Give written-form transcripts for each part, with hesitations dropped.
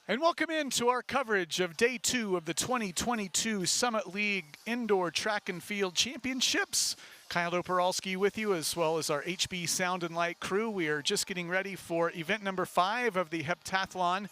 And welcome into our coverage of Day 2 of the 2022 Summit League Indoor Track and Field Championships. Kyle Doperalski with you, as well as our HB Sound and Light crew. We are just getting ready for event number 5 of the Heptathlon.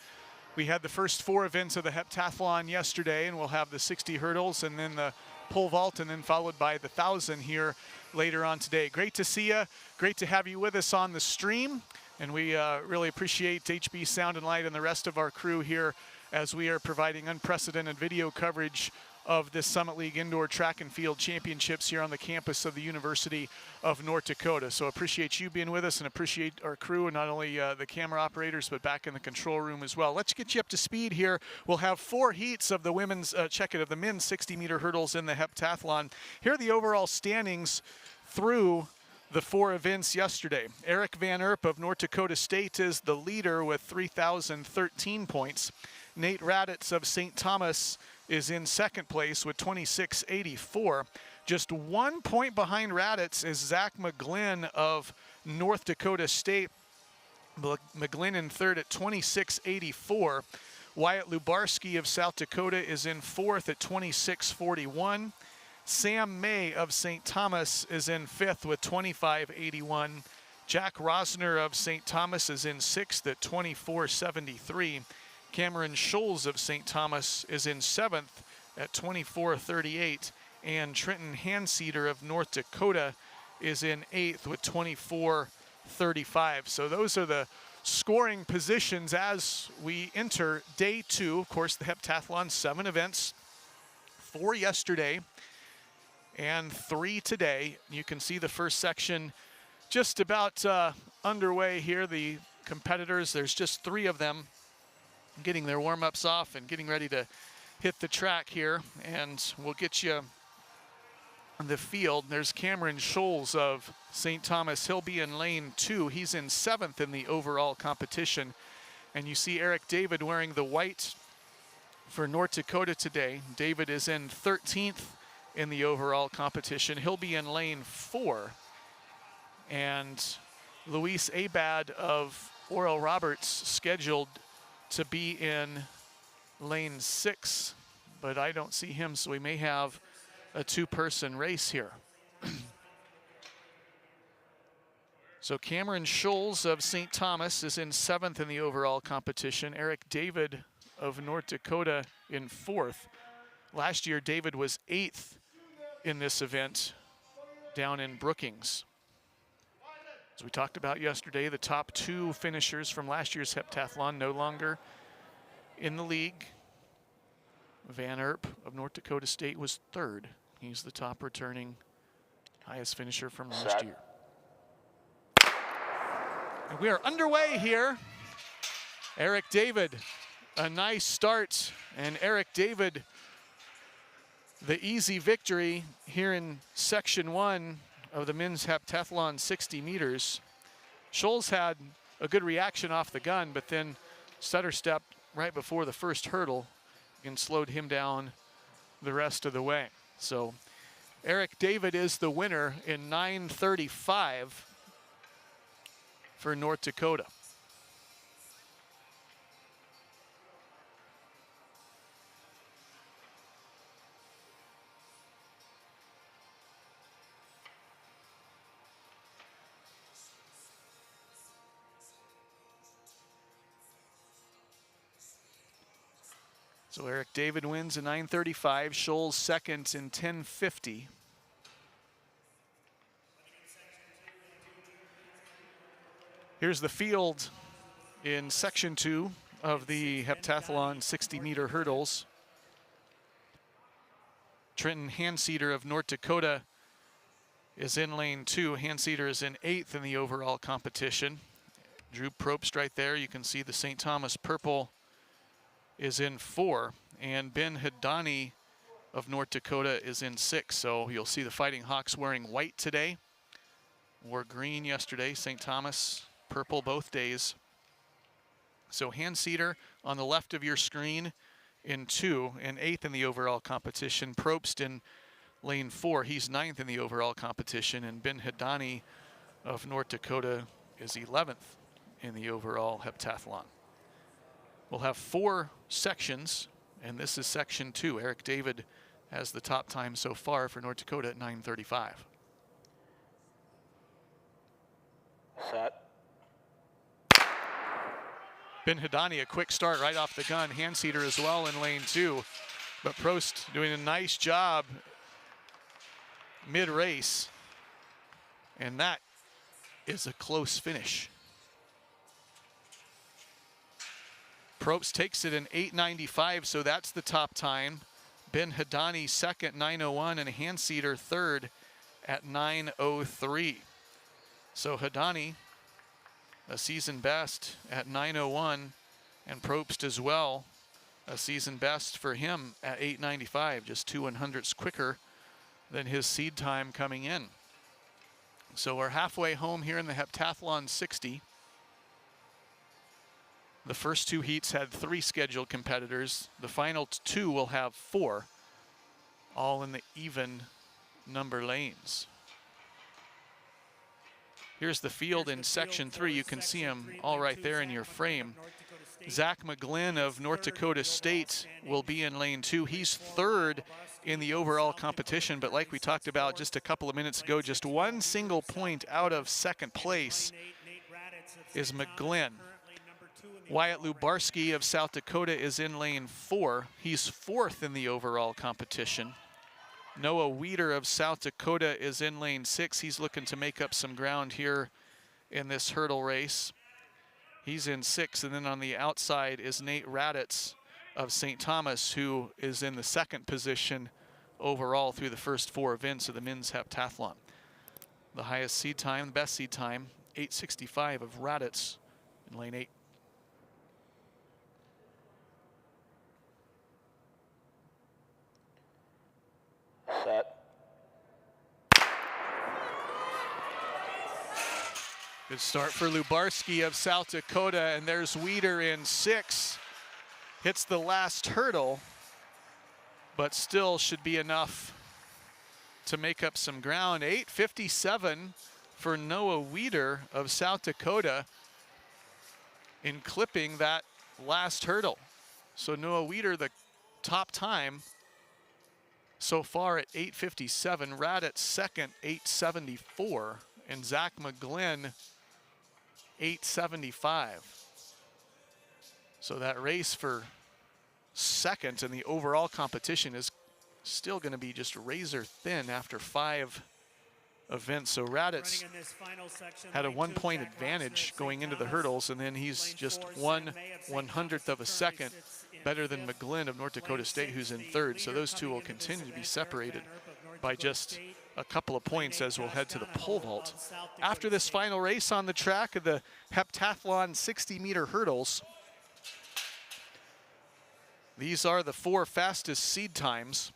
We had the first 4 events of the Heptathlon yesterday, and we'll have the 60 hurdles and then the pole vault, and then followed by the 1,000 here later on today. Great to see you. Great to have you with us on the stream. And we really appreciate HB Sound and Light and the rest of our crew here as we are providing unprecedented video coverage of this Summit League Indoor Track and Field Championships here on the campus of the University of North Dakota. So appreciate you being with us and appreciate our crew, and not only the camera operators, but back in the control room as well. Let's get you up to speed here. We'll have 4 heats of the women's, of the men's 60-meter hurdles in the Heptathlon. Here are the overall standings through the 4 events yesterday. Eric Van Erp of North Dakota State is the leader with 3,013 points. Nate Raditz of St. Thomas is in second place with 2,684. Just 1 point behind Raditz is Zach Mcglynn of North Dakota State. Mcglynn in third at 2,684. Wyatt Lubarski of South Dakota is in fourth at 2,641. Sam May of St. Thomas is in 5th with 2,581. Jack Rosner of St. Thomas is in 6th at 2,473. Cameron Scholes of St. Thomas is in 7th at 2,438. And Trenton Hanseater of North Dakota is in 8th with 2,435. So those are the scoring positions as we enter Day 2. Of course, the Heptathlon, 7 events, 4 yesterday and 3 today. You can see the first section just about underway here. The competitors, there's just 3 of them getting their warm-ups off and getting ready to hit the track here. And we'll get you on the field. There's Cameron Scholes of St. Thomas. He'll be in lane 2. He's in 7th in the overall competition. And you see Eric David wearing the white for North Dakota today. David is in 13th in the overall competition. He'll be in lane 4. And Luis Abad of Oral Roberts scheduled to be in lane 6, but I don't see him, so we may have a 2-person race here. So Cameron Scholes of St. Thomas is in 7th in the overall competition. Eric David of North Dakota in 4th. Last year, David was 8th in this event down in Brookings. As we talked about yesterday, the top 2 finishers from last year's Heptathlon no longer in the league. Van Erp of North Dakota State was 3rd. He's the top returning highest finisher from last year. And we are underway here. Eric David, a nice start, and Eric David, the easy victory here in section 1 of the men's heptathlon 60 meters. Scholes had a good reaction off the gun, but then stutter stepped right before the first hurdle and slowed him down the rest of the way. So Eric David is the winner in 9:35 for North Dakota. So Eric David wins in 9:35. Scholes second in 10:50. Here's the field in section 2 of the heptathlon 60-meter hurdles. Trenton Hanseater of North Dakota is in lane 2. Hanseater is in 8th in the overall competition. Drew Probst right there. You can see the St. Thomas purple is in 4, and Ben Hidani of North Dakota is in 6. So you'll see the Fighting Hawks wearing white today. Wore green yesterday. St. Thomas purple both days. So Hanseater on the left of your screen in 2 and 8th in the overall competition. Probst in lane 4. He's 9th in the overall competition, and Ben Hidani of North Dakota is 11th in the overall heptathlon. We'll have 4 sections, and this is section 2. Eric David has the top time so far for North Dakota at 9:35. Set. Ben Hidani, a quick start right off the gun. Hand-seater as well in lane 2. But Prost doing a nice job mid-race. And that is a close finish. Probst takes it in 8:95, so that's the top time. Ben Hidani second, 9:01, and a hand-seater third at 9:03. So Hidani, a season best at 9:01, and Probst as well, a season best for him at 8:95, just 2/100ths quicker than his seed time coming in. So we're halfway home here in the Heptathlon 60. The first 2 heats had 3 scheduled competitors. The final 2 will have 4, all in the even number lanes. Here's the field in section 3. You can see them all right there in your frame. Zach Mcglynn of North Dakota State will be in lane 2. He's third in the overall competition, but like we talked about just a couple of minutes ago, just 1 single point out of second place is Mcglynn. Wyatt Lubarski of South Dakota is in lane 4. He's 4th in the overall competition. Noah Weeder of South Dakota is in lane 6. He's looking to make up some ground here in this hurdle race. He's in 6th, and then on the outside is Nate Raditz of St. Thomas, who is in the 2nd position overall through the first 4 events of the men's heptathlon. The highest seed time, the best seed time, 8:65 of Raditz in lane 8. Set. Good start for Lubarski of South Dakota, and there's Weeder in 6. Hits the last hurdle, but still should be enough to make up some ground. 8:57 for Noah Weeder of South Dakota in clipping that last hurdle. So Noah Weeder, the top time so far at 8:57. Raditz second, 8:74. And Zach Mcglynn, 8:75. So that race for second in the overall competition is still going to be just razor thin after 5 events. So Raditz had a 1-point advantage going into the hurdles, and then he's just 1/100th of a second better than Mcglynn of North Dakota State, who's in 3rd. So those two will continue to be separated by just a couple of points as we'll head to the pole vault. After this final race on the track of the Heptathlon 60-meter hurdles, these are the 4 fastest seed times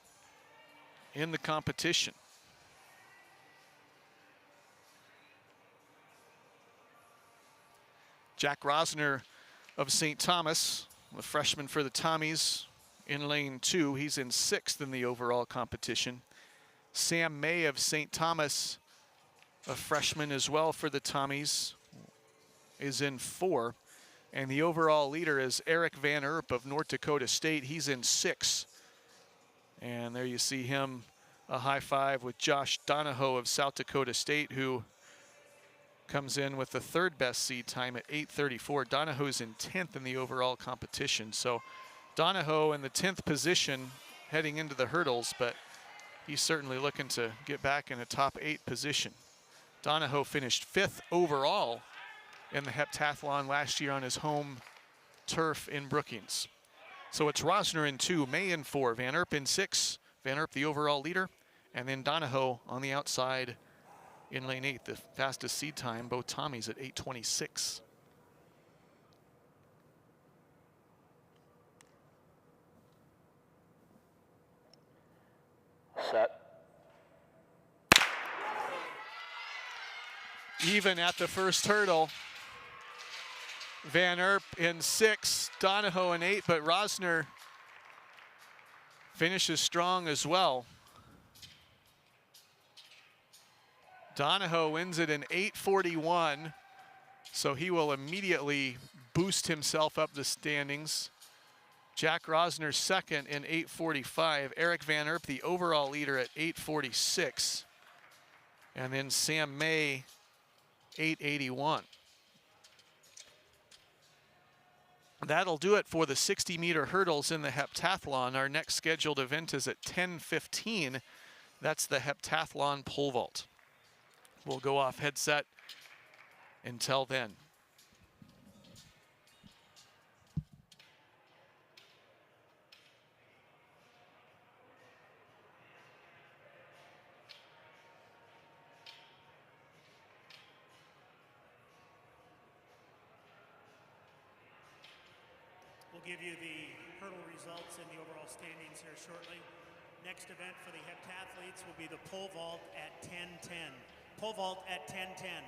in the competition. Jack Rosner of St. Thomas, the freshman for the Tommies, in lane 2. He's in 6th in the overall competition. Sam May of St. Thomas, a freshman as well for the Tommies, is in 4. And the overall leader is Eric Van Erp of North Dakota State. He's in 6. And there you see him, a high five with Josh Donahoe of South Dakota State, who comes in with the 3rd best seed time at 8:34. Donahoe's in 10th in the overall competition. So Donahoe in the 10th position heading into the hurdles, but he's certainly looking to get back in a top 8 position. Donahoe finished 5th overall in the heptathlon last year on his home turf in Brookings. So it's Rosner in 2, May in 4, Van Erp in 6. Van Erp the overall leader, and then Donahoe on the outside in lane 8, the fastest seed time, both Tommies at 8:26. Set. Even at the first hurdle. Van Erp in 6, Donahoe in 8, but Rosner finishes strong as well. Donahoe wins it in 8:41, so he will immediately boost himself up the standings. Jack Rosner second in 8:45. Eric Van Erp, the overall leader, at 8:46. And then Sam May, 8:81. That'll do it for the 60-meter hurdles in the heptathlon. Our next scheduled event is at 10:15. That's the heptathlon pole vault. We'll go off headset until then. We'll give you the hurdle results and the overall standings here shortly. Next event for the heptathletes will be the pole vault at 10:10. Pole vault at 10:10.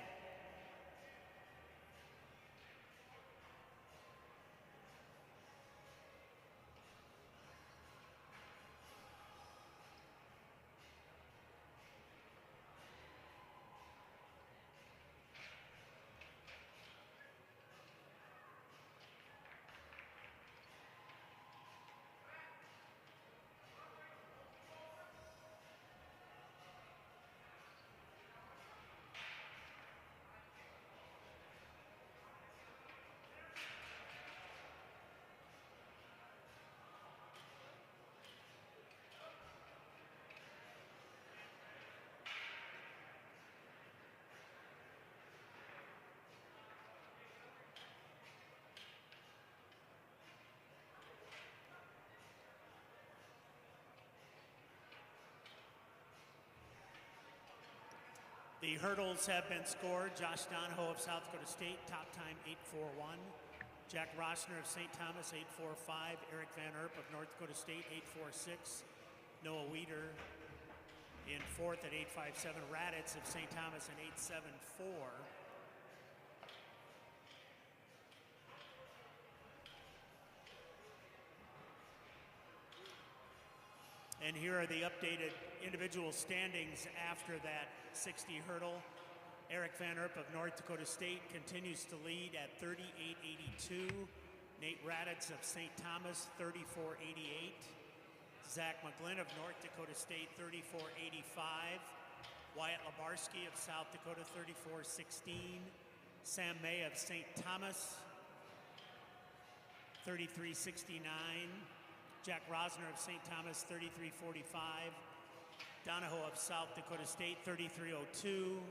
The hurdles have been scored. Josh Donahoe of South Dakota State, top time 8:41. Jack Rosner of St. Thomas, 8:45. Eric Van Erp of North Dakota State, 8:46. Noah Weeder in fourth at 8:57. Raditz of St. Thomas in 8:74. And here are the updated individual standings after that 60 hurdle. Eric Van Erp of North Dakota State continues to lead at 38.82. Nate Raditz of St. Thomas, 34.88. Zach Mcglynn of North Dakota State, 34.85. Wyatt Labarski of South Dakota, 34.16. Sam May of St. Thomas, 33.69. Jack Rosner of St. Thomas, 33.45. Donahoe of South Dakota State, 33.02.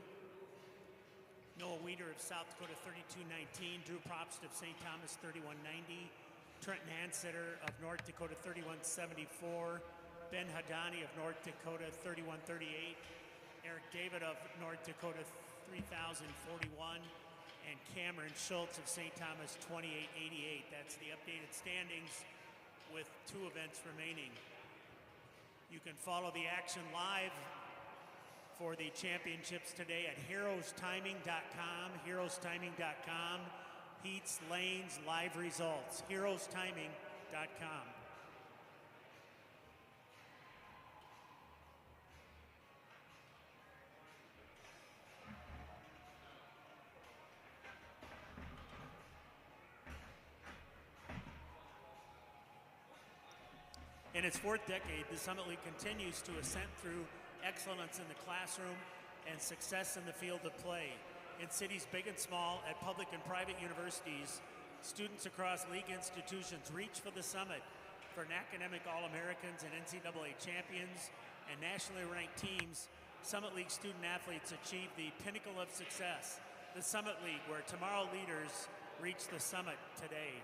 Noah Weeder of South Dakota, 32.19. Drew Probst of St. Thomas, 31.90. Trenton Hansetter of North Dakota, 31.74. Ben Hidani of North Dakota, 31.38. Eric David of North Dakota, 3,041. And Cameron Schultz of St. Thomas, 28.88. That's the updated standings with 2 events remaining. You can follow the action live for the championships today at heroestiming.com, heroestiming.com, heats, lanes, live results, heroestiming.com. In its 4th decade, the Summit League continues to ascend through excellence in the classroom and success in the field of play. In cities big and small, at public and private universities, students across league institutions reach for the Summit for academic All-Americans and NCAA champions and nationally ranked teams. Summit League student athletes achieve the pinnacle of success, the Summit League, where tomorrow leaders reach the summit today.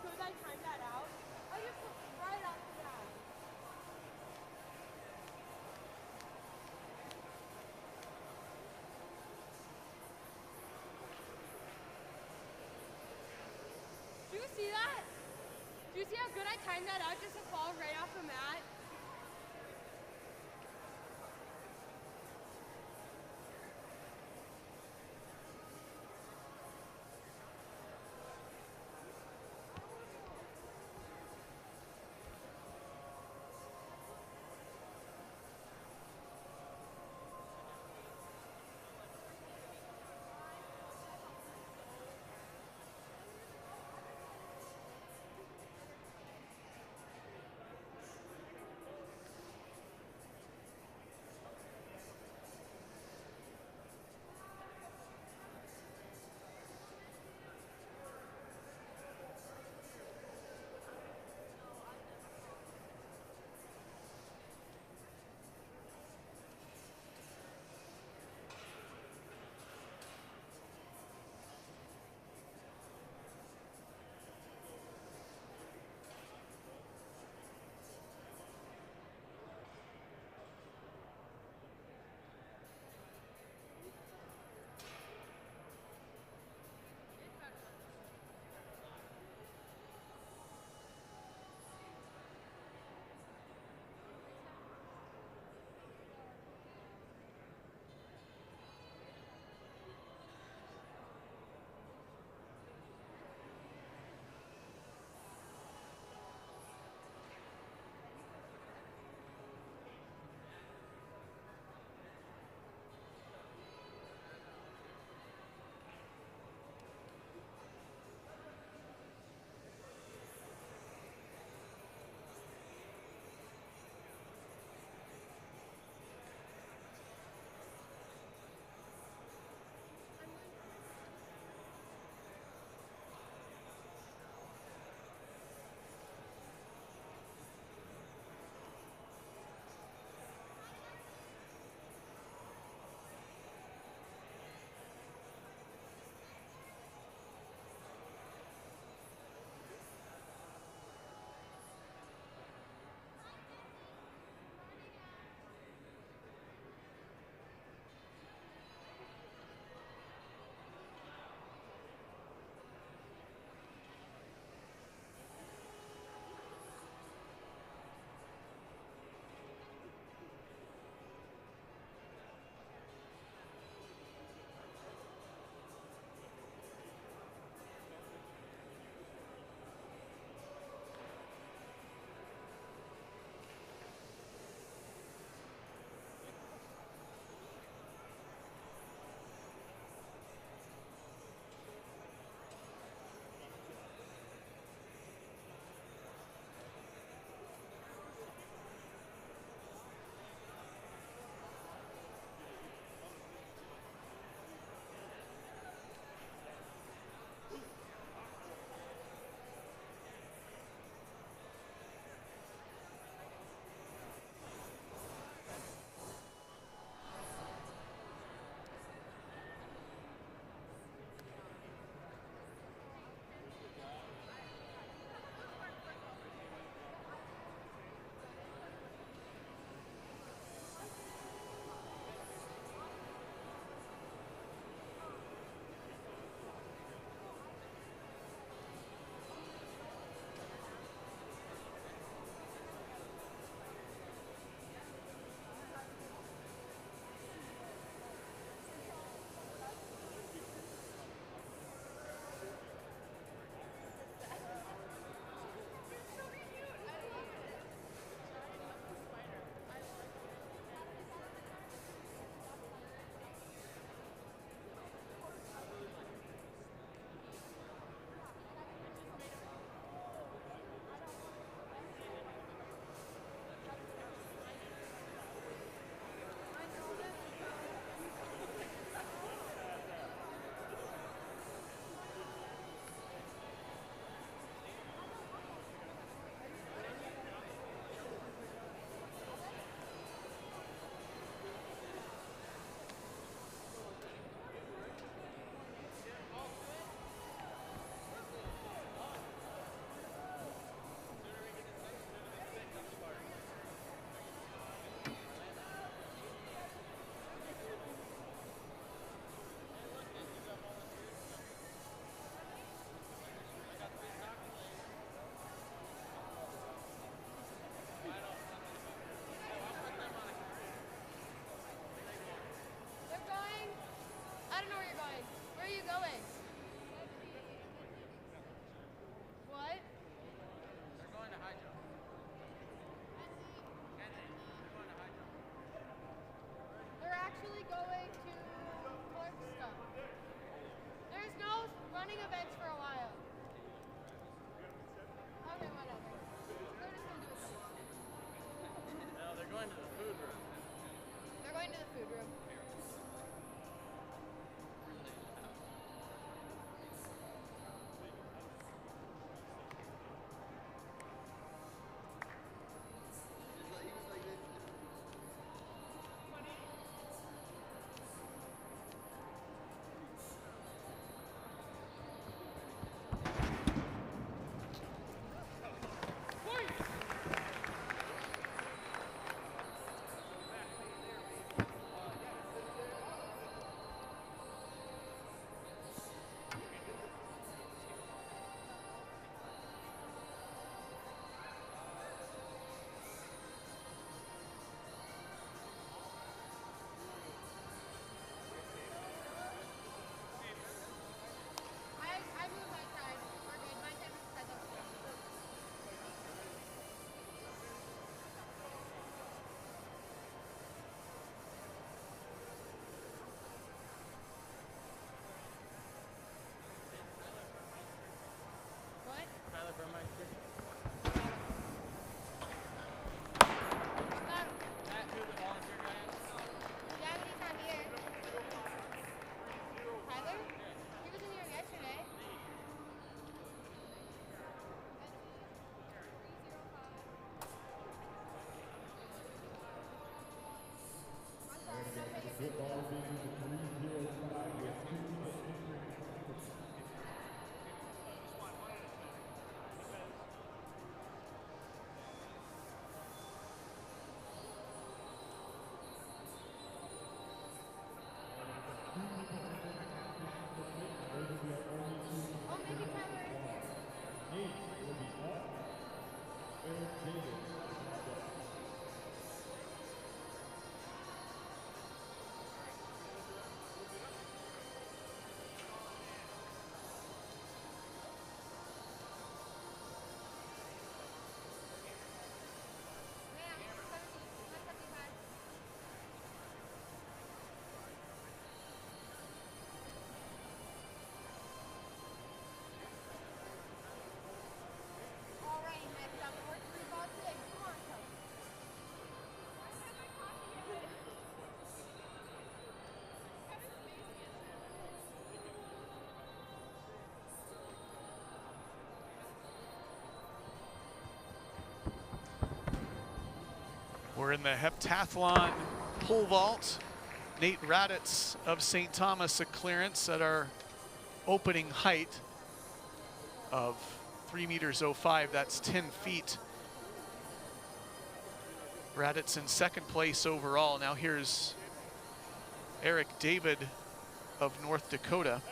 good I timed that out? I just looked right off the bat. Do you see that? Do you see how good I timed that out just to fall right off the mat? running events for a while. Okay, whatever. They're just gonna do it. No, they're going to the food room. They're going to the food room. I moved my side. We're good. My side was set up. What? Tyler Burmeister. Stop. That who the volunteer guy is? Yeah, but he's not here. Tyler? He wasn't here yesterday. Oh, maybe Tyler is here. Ma'am, 175. Alrighty, next up, 4-3 ball 6. Come on, coach. We're in the heptathlon pole vault. Nate Raditz of St. Thomas a clearance at our opening height of 3 meters 05. That's 10 feet. Raditz in second place overall. Now here's Eric David of North Dakota.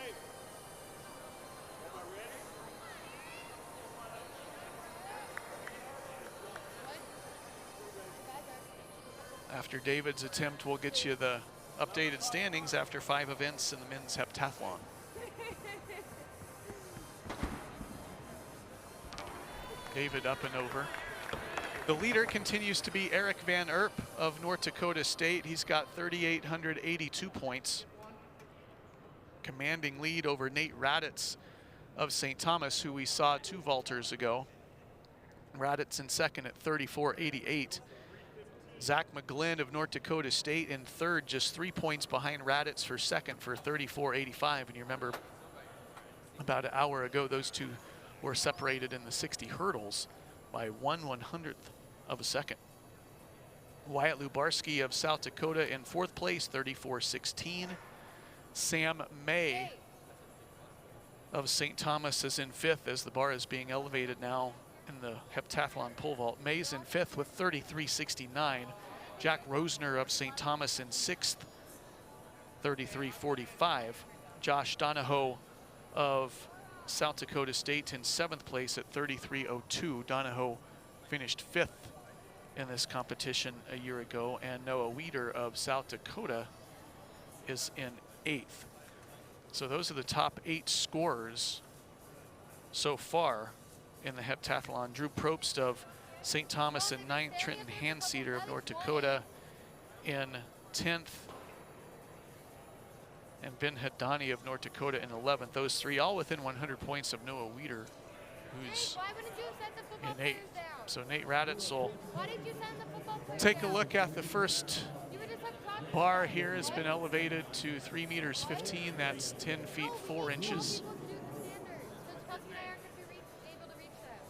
After David's attempt, we'll get you the updated standings after 5 events in the men's heptathlon. David up and over. The leader continues to be Eric Van Erp of North Dakota State. He's got 3,882 points. Commanding lead over Nate Raditz of St. Thomas, who we saw 2 vaulters ago. Raditz in second at 3,488. Zach Mcglynn of North Dakota State in third, just 3 points behind Raditz for second for 3,485. And you remember about an hour ago, those two were separated in the 60 hurdles by 1/100th of a second. Wyatt Lubarski of South Dakota in fourth place, 3,416. Sam May of St. Thomas is in fifth as the bar is being elevated now in the heptathlon pole vault. May's in fifth with 3,369. Jack Rosner of St. Thomas in sixth, 3,345. Josh Donahoe of South Dakota State in seventh place at 3,302. Donahoe finished fifth in this competition a year ago, and Noah Weeder of South Dakota is in eighth. So those are the top 8 scorers so far in the heptathlon. Drew Probst of St. Thomas in ninth, Trenton Handseater of North Dakota in 10th, and Ben Hidani of North Dakota in 11th. Those three all within 100 points of Noah Weider, who's Why wouldn't you send the football in players 8th. down? So Nate Raditzel. Why did you send the football players Take a down? look at the first You would just have practice. bar here has been elevated to 3 meters 15. That's 10 feet 4 inches. People to do the standards. So Clem and Meyer could be able to reach them.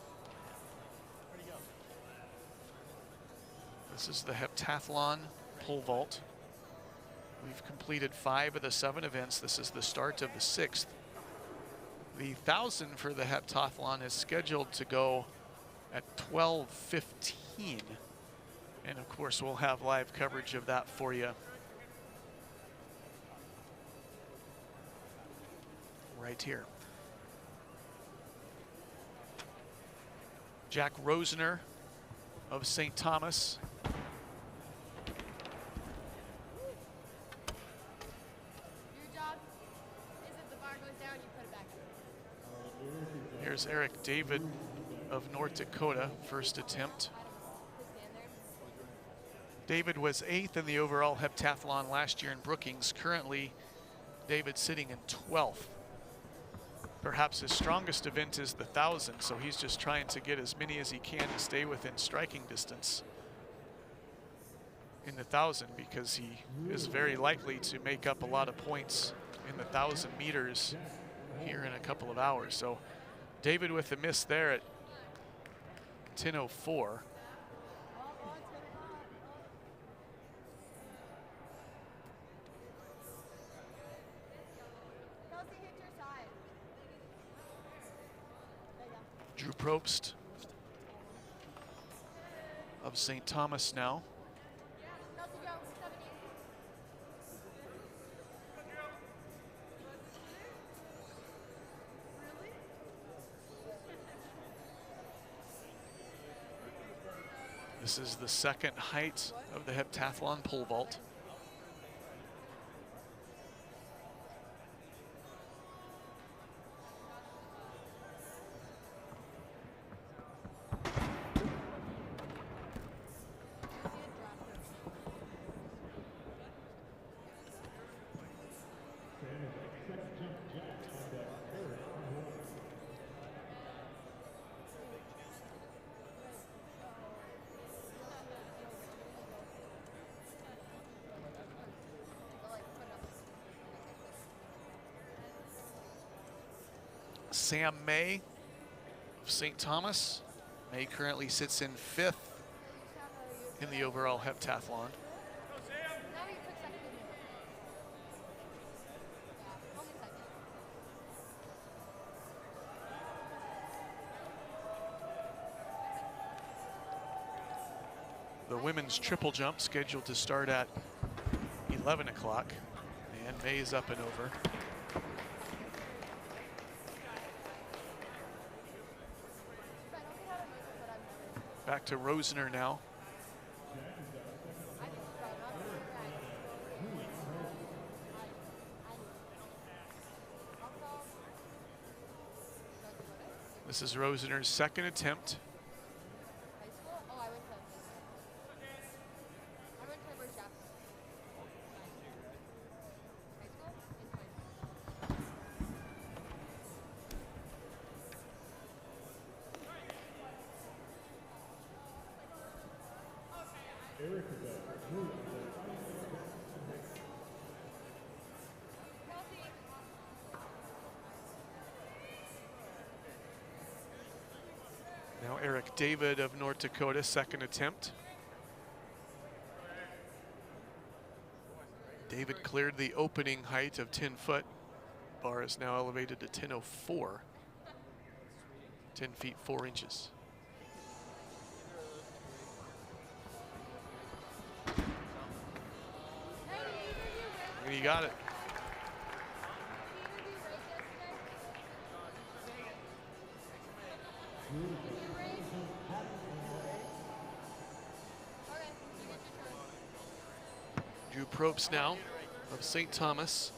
This is the heptathlon pole vault. We've completed 5 of the 7 events. This is the start of the 6th. The 1,000 for the heptathlon is scheduled to go at 12:15. And of course, we'll have live coverage of that for you right here. Jack Rosener of St. Thomas. Your job is if the bar goes down, you put it back up. Here's Eric David of North Dakota, first attempt. The standard. David was 8th in the overall heptathlon last year in Brookings. Currently, David's sitting in 12th. Perhaps his strongest event is the 1,000, so he's just trying to get as many as he can to stay within striking distance in the 1,000, because he is very likely to make up a lot of points in the 1,000 meters here in a couple of hours. So David with a miss there at 10:04. Kelsey, hit your side. There you go. Drew Probst of St. Thomas now. Kelsey, go. 70. Really? This is the second height of the heptathlon pole vault. Sam May of St. Thomas. May currently sits in 5th in the overall heptathlon. Now you took second in there. Yeah, only second. The women's triple jump scheduled to start at 11 o'clock, and May is up and over. Back to Rosener now. This is Rosener's second attempt. High school? Oh, I went to Berkshire. High school? In Twin. Now Eric David of North Dakota, second attempt. David cleared the opening height of 10 foot. Bar is now elevated to 10:04. 10 feet 4 inches. And you got it. Drew Probst now of St. Thomas.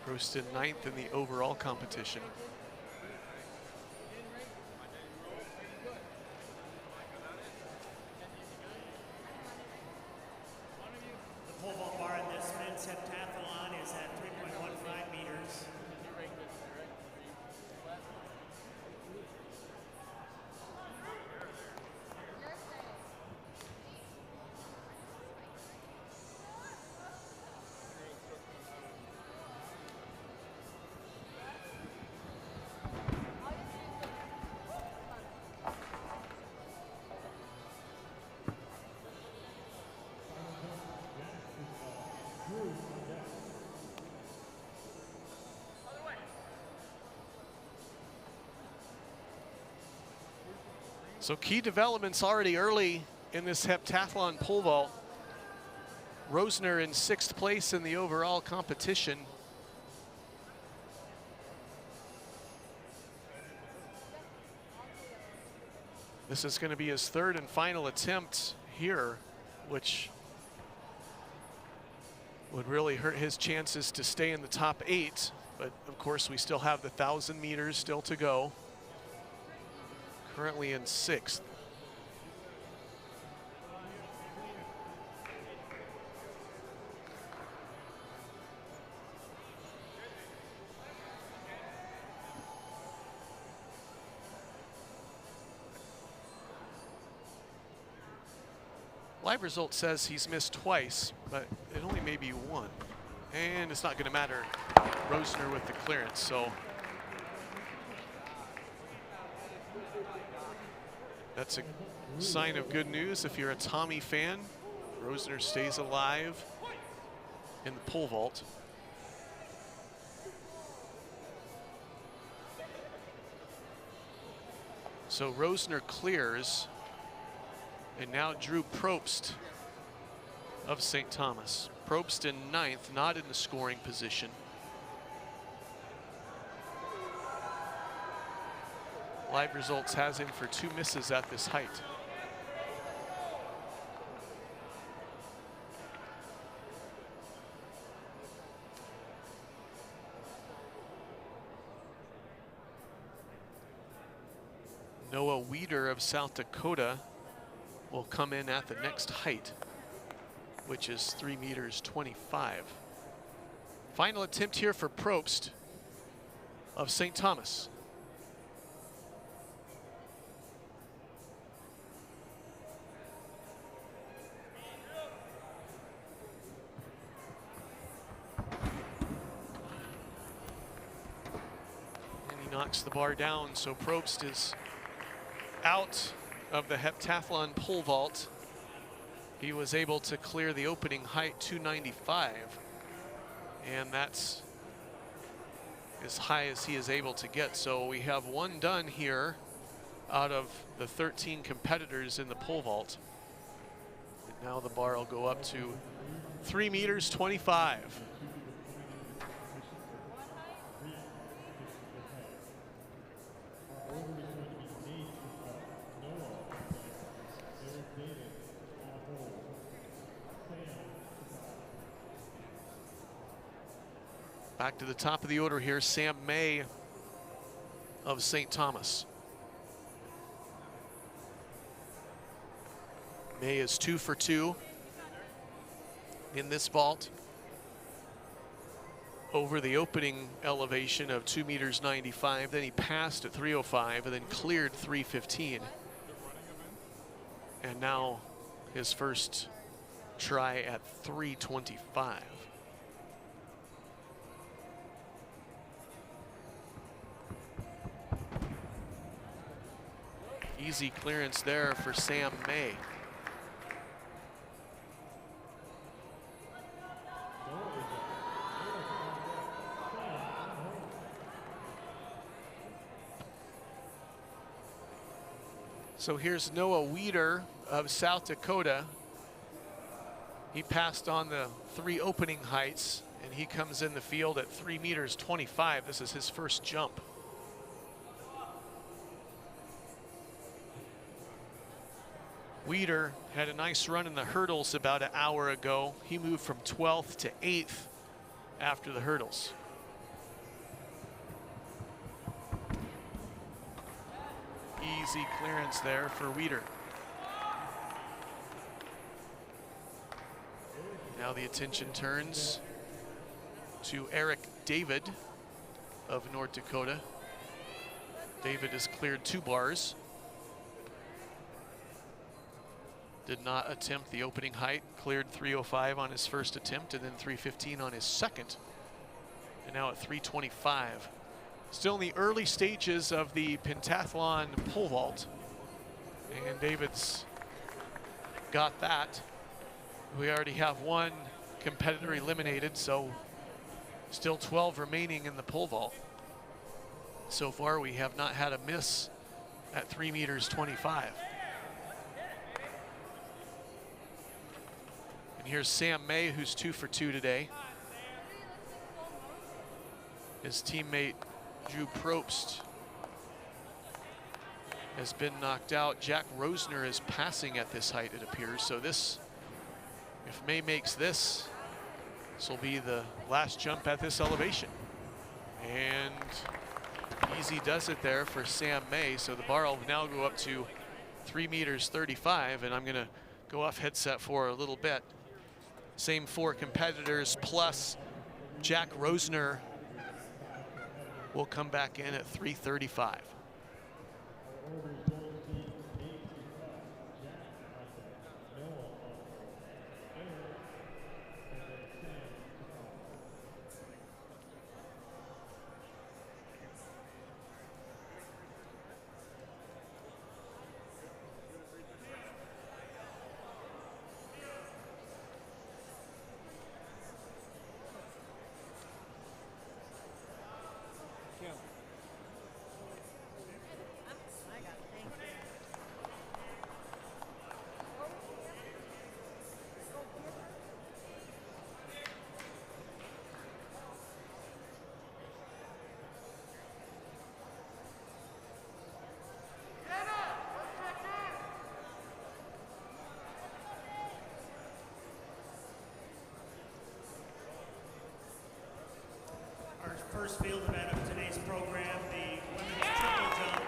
Probst in 9th in the overall competition. The pole vault bar in this men's heptathlon is So key developments already early in this heptathlon pole vault. Rosner in 6th place in the overall competition. This is going to be his 3rd and final attempt here, which would really hurt his chances to stay in the top 8. But of course, we still have the 1,000 meters still to go. Currently in 6th. Live result says he's missed twice, but it only may be 1. And it's not going to matter. Rosener with the clearance, so that's a sign of good news if you're a Tommy fan. Rosener stays alive in the pole vault. So Rosener clears, and now Drew Probst of St. Thomas. Probst in 9th, not in the scoring position. Live results has him for 2 misses at this height. Noah Weeder of South Dakota will come in at the next height, which is 3 meters 25. Final attempt here for Probst of St. Thomas. And he knocks the bar down, so Probst is out of the heptathlon pole vault. He was able to clear the opening height 295, and that's as high as he is able to get. So we have 1 done here out of the 13 competitors in the pole vault. And now the bar will go up to 3 meters 25. Back to the top of the order here, Sam May of St. Thomas. May is 2 for 2 in this vault. Over the opening elevation of 2 meters 95, then he passed at 305 and then cleared 315. And now his first try at 325. Easy clearance there for Sam May. So here's Noah Weeder of South Dakota. He passed on the 3 opening heights, and he comes in the field at 3 meters 25. This is his first jump. Weeder had a nice run in the hurdles about an hour ago. He moved from 12th to 8th after the hurdles. Easy clearance there for Weeder. Now the attention turns to Eric David of North Dakota. David has cleared 2 bars. Did not attempt the opening height, cleared 305 on his first attempt and then 315 on his second. And now at 325. Still in the early stages of the pentathlon pole vault. And David's got that. We already have 1 competitor eliminated, so still 12 remaining in the pole vault. So far we have not had a miss at 3 meters 25. And here's Sam May, who's 2 for 2 today. His teammate Drew Probst has been knocked out. Jack Rosner is passing at this height, it appears. So this, if May makes this, this will be the last jump at this elevation. And easy does it there for Sam May. So the bar will now go up to 3 meters 35, and I'm gonna go off headset for a little bit. Same 4 competitors plus Jack Rosner will come back in at 335. First field event of today's program, the women's triple jump,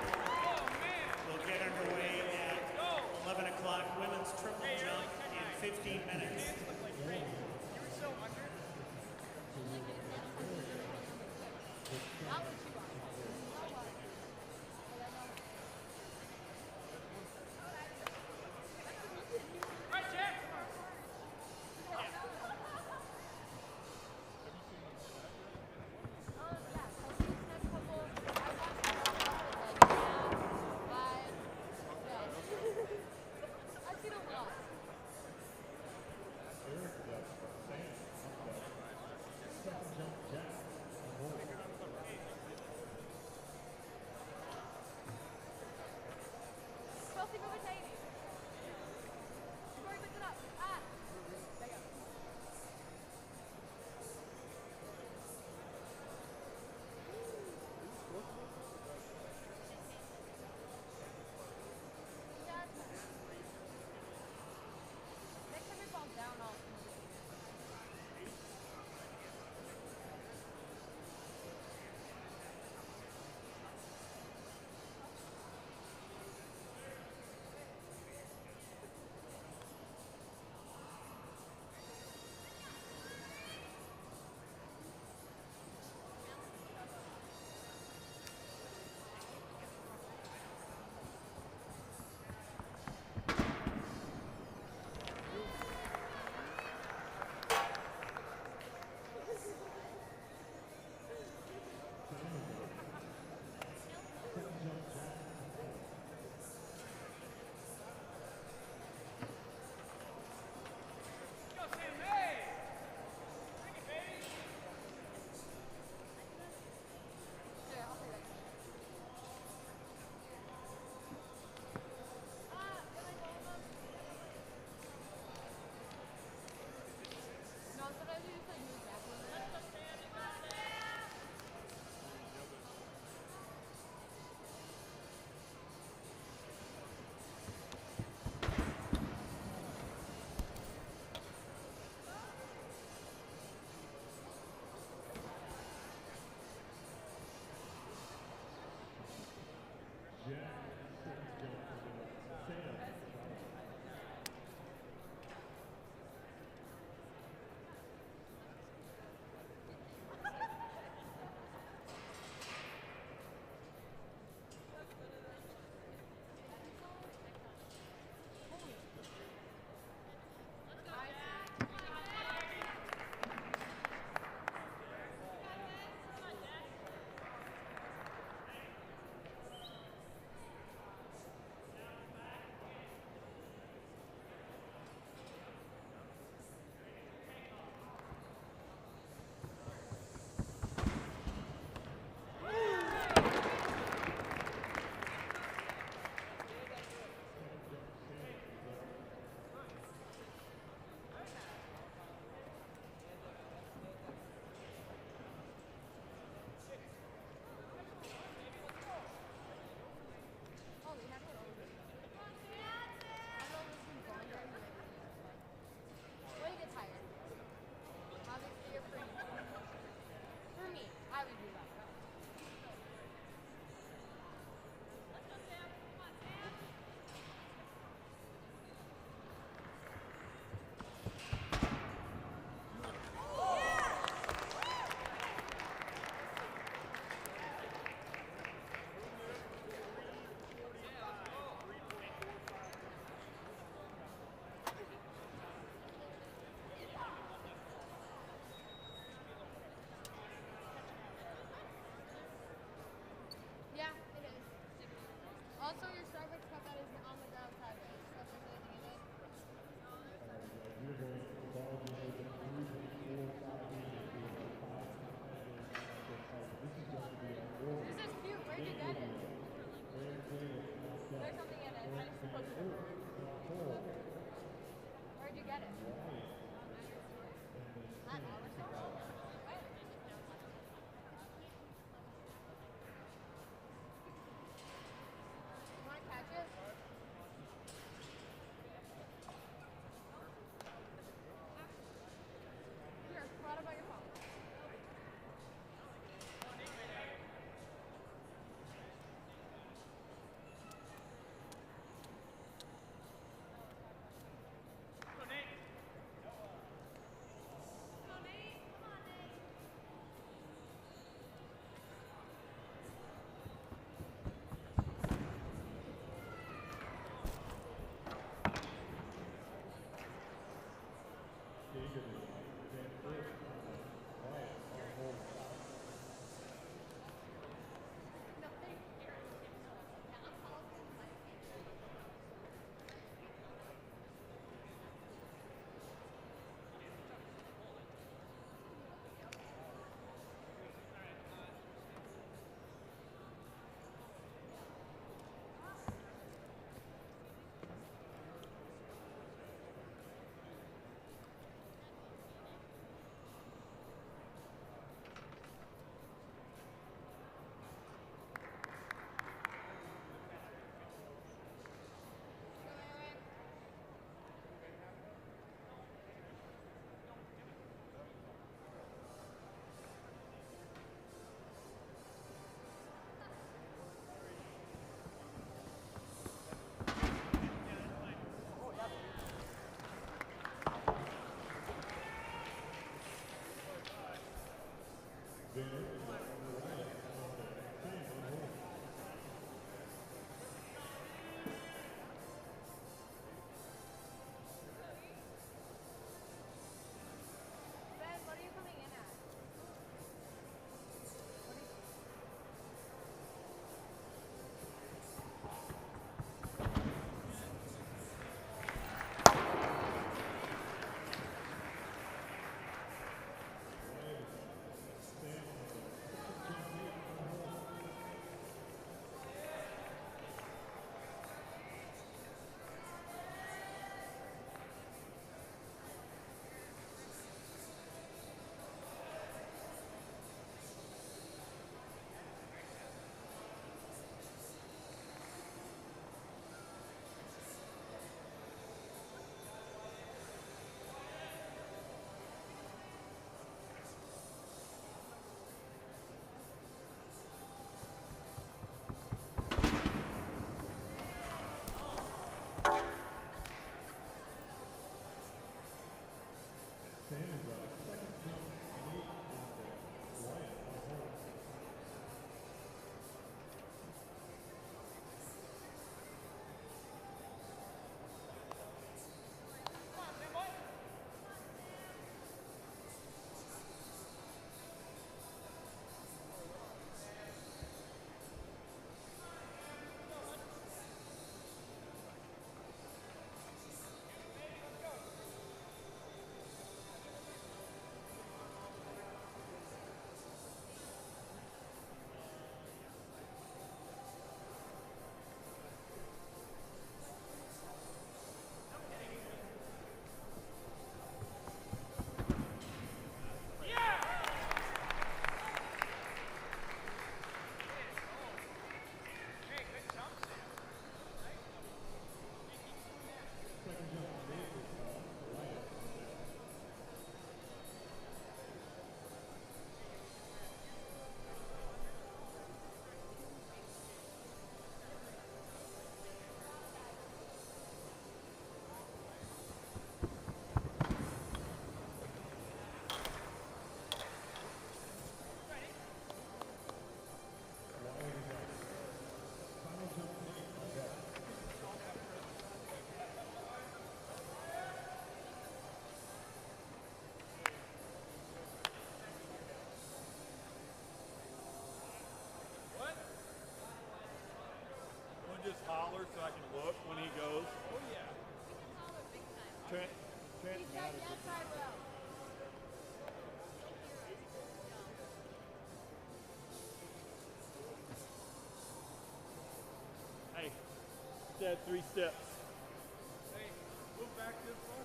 will get underway at 11 o'clock. Women's triple jump in 15 minutes. taller so I can look when he goes. Oh yeah. Trent, He said, yes, I will. hey, said 3 steps. Hey, move back this far.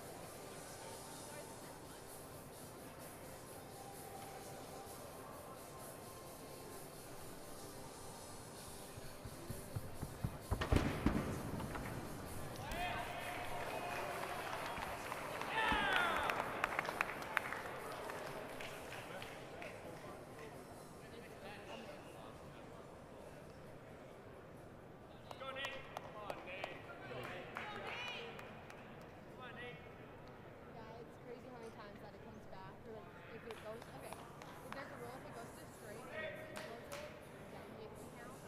Yeah, it's crazy how many times that it comes back. Or like, if it goes, okay. If there's a rule, if it goes to straight and it goes it, then it can count.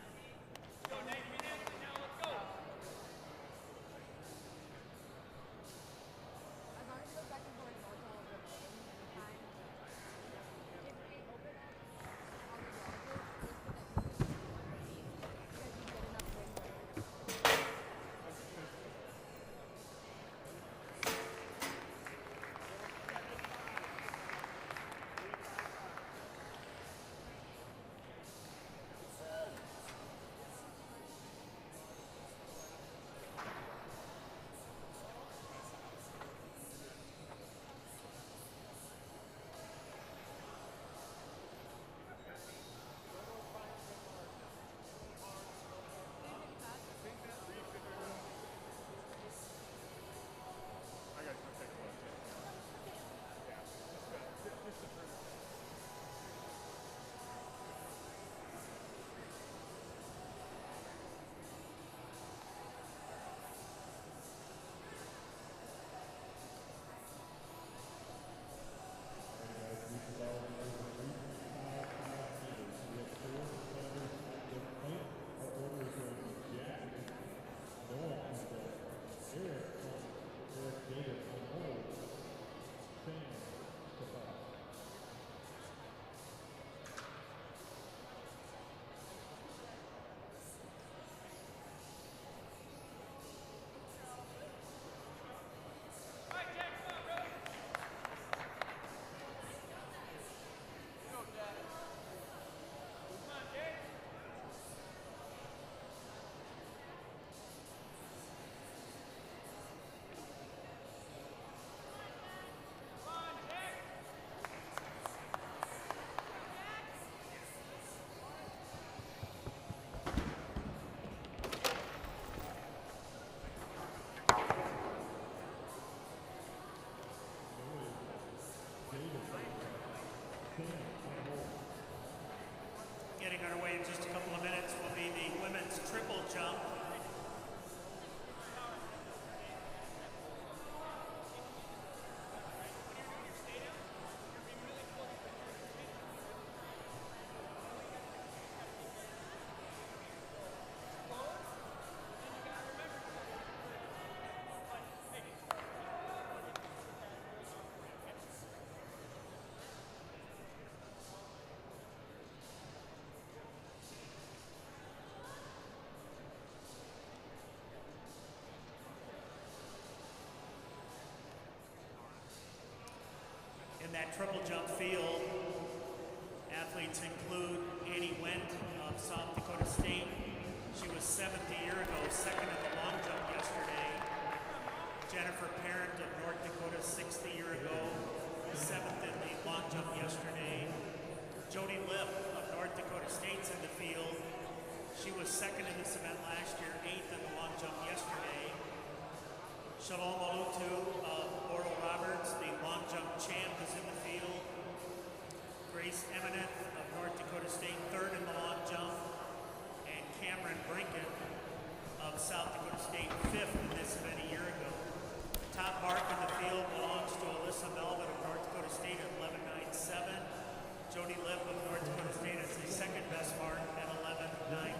Go, Nate. Now let's go. As long as it goes back and forth multiple of the time. If we open up all the garages, just so that you can underneath, because you get enough wind where I gotta go take a look. Yeah. Just a turn. Getting underway in just a couple of minutes will be the women's triple jump. In that triple jump field, athletes include Annie Wendt of South Dakota State. She was 7th a year ago, 2nd in the long jump yesterday. Jennifer Parent of North Dakota, 6th a year ago, 7th in the long jump yesterday. Jody Lipp of North Dakota State's in the field. She was 2nd in this event last year, 8th in the long jump yesterday. Shalom Alutu of Oral Roberts, the long jump champ, is in the field. Grace Emineth of North Dakota State, 3rd in the long jump. And Cameron Brinkman of South Dakota State, 5th in this event a year ago. Top mark in the field belongs to Alyssa Melvin of North Dakota State at 11.97. Jody Lipp of North Dakota State has the second best mark at 11.91.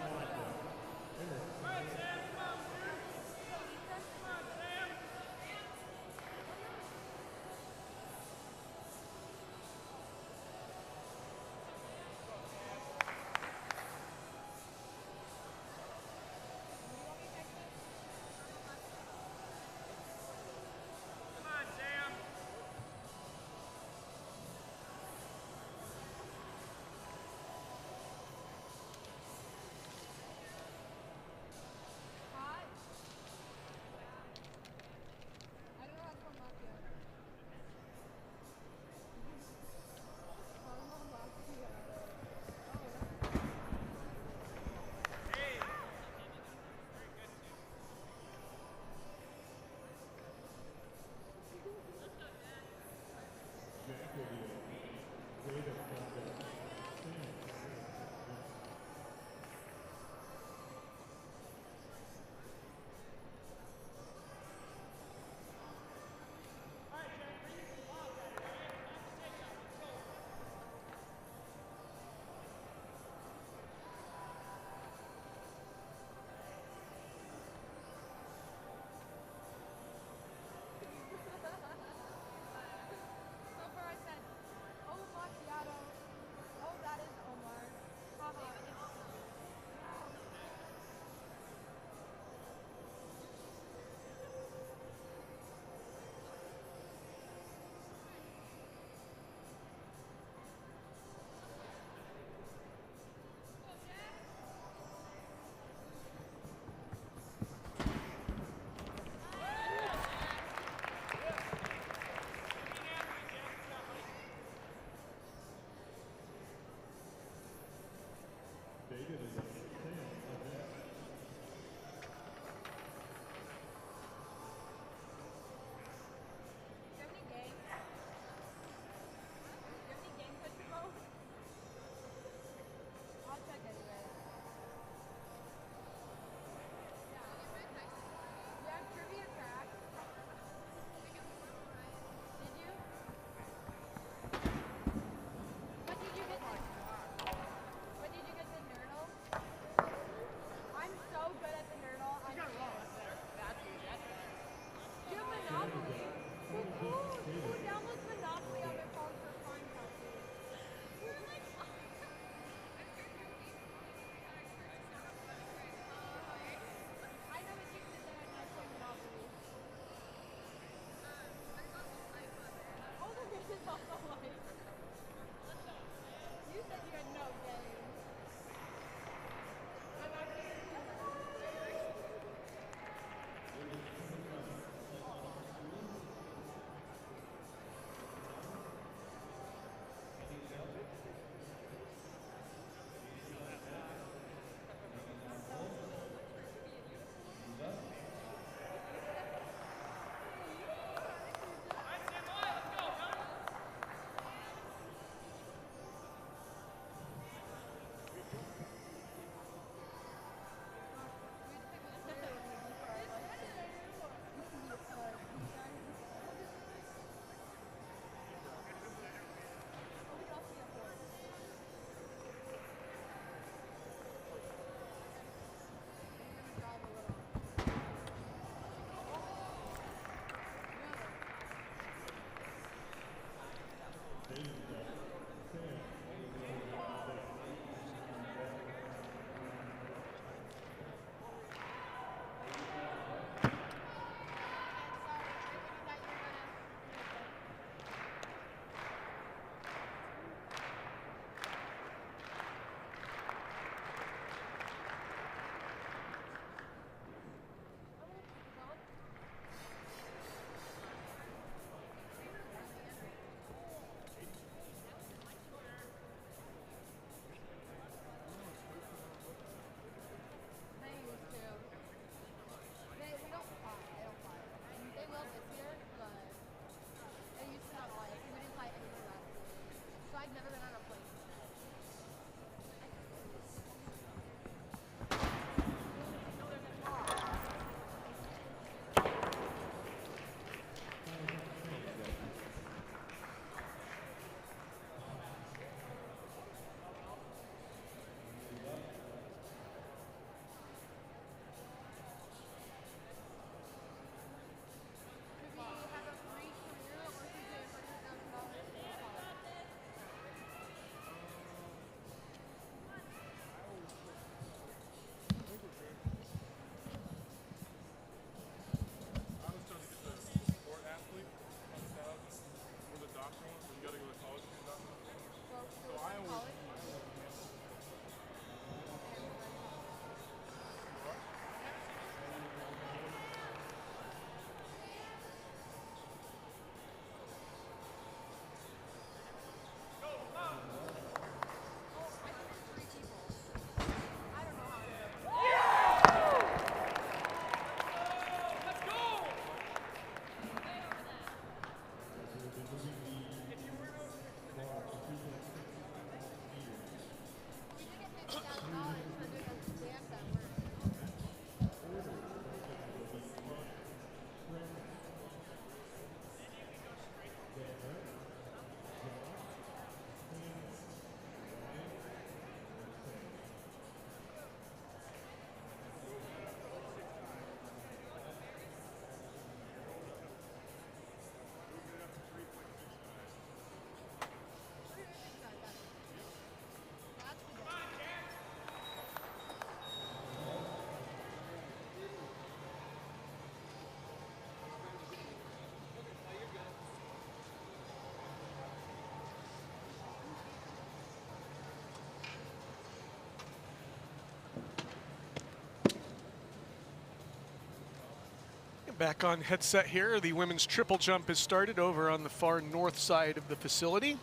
Back on headset here. The women's triple jump has started over on the far north side of the facility.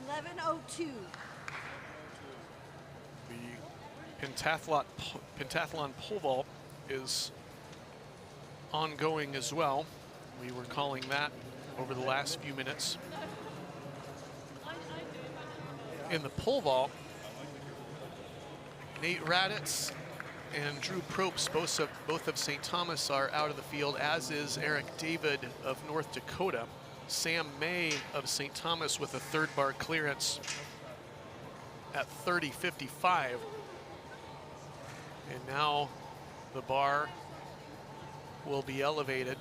11:02. The pentathlon pole vault is ongoing as well. We were calling that over the last few minutes. In the pole vault, Nate Raditz and Drew Probst, both of St. Thomas, are out of the field, as is Eric David of North Dakota. Sam May of St. Thomas with a third bar clearance at 30:55. And now the bar will be elevated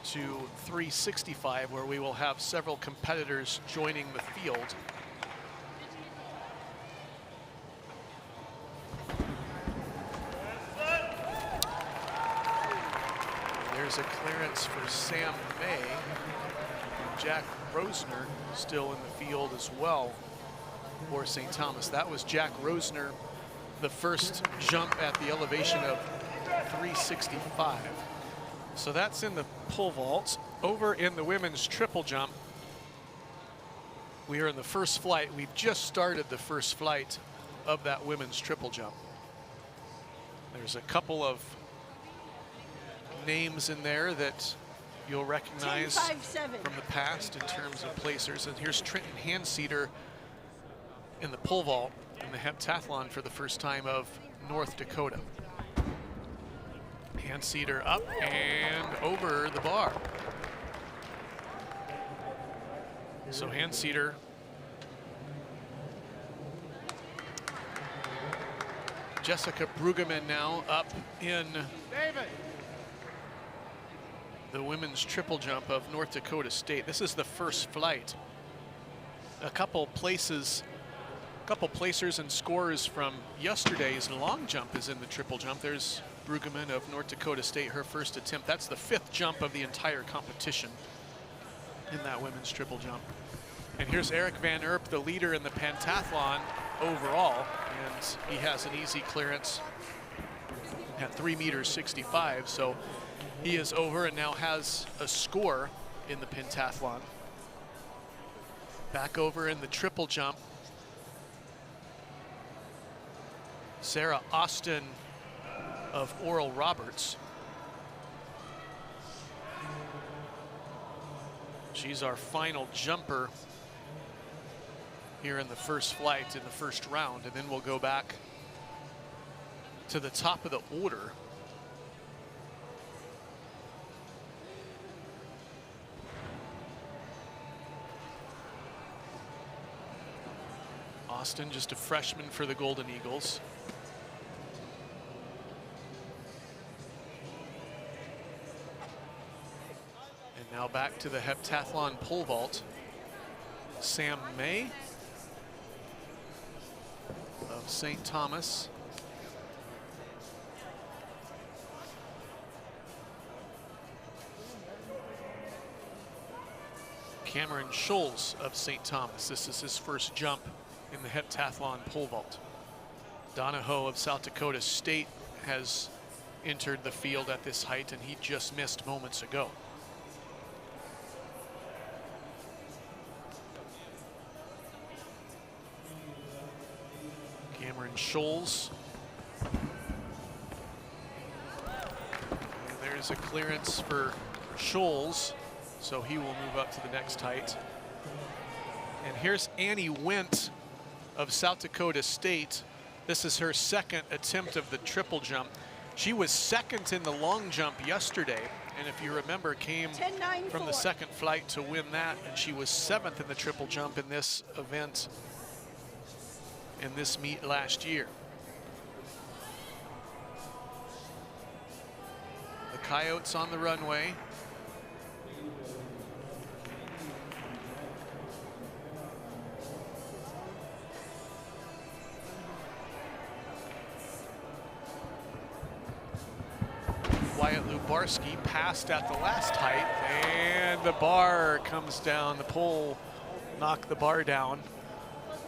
to 365, where we will have several competitors joining the field. There's a clearance for Sam May. Jack Rosner still in the field as well for St. Thomas. That was Jack Rosner, the first jump at the elevation of 365. So that's in the pole vault. Over in the women's triple jump, we are in the first flight. We've just started the first flight of that women's triple jump. There's a couple of names in there that you'll recognize 10.57 from the past in terms of placers. And here's Trenton Hanseater in the pole vault in the heptathlon for the first time of North Dakota. Hanseater up and over the bar. So Hanseater Jessica Bruggeman now up in the women's triple jump of North Dakota State. This is the first flight. A couple placers and scores from yesterday's long jump is in the triple jump. There's Bruggeman of North Dakota State, her first attempt. That's the 5th jump of the entire competition in that women's triple jump. And here's Eric Van Erp, the leader in the pentathlon overall, and he has an easy clearance at 3.65 meters. So he is over and now has a score in the pentathlon. Back over in the triple jump, Sarah Austin of Oral Roberts. She's our final jumper here in the first flight in the first round, and then we'll go back to the top of the order. Austin, just a freshman for the Golden Eagles. And now back to the heptathlon pole vault. Sam May of St. Thomas. Cameron Scholes of St. Thomas. This is his first jump in the heptathlon pole vault. Donahoe of South Dakota State has entered the field at this height, and he just missed moments ago. Cameron Scholes. And there's a clearance for Scholes, so he will move up to the next height. And here's Annie Wendt of South Dakota State. This is her second attempt of the triple jump. She was second in the long jump yesterday, and if you remember, came from the second flight to win that, and she was 7th in the triple jump in this event in this meet last year. The Coyotes on the runway. Wyatt Lubarski passed at the last height, and the bar comes down. The pole knocked the bar down.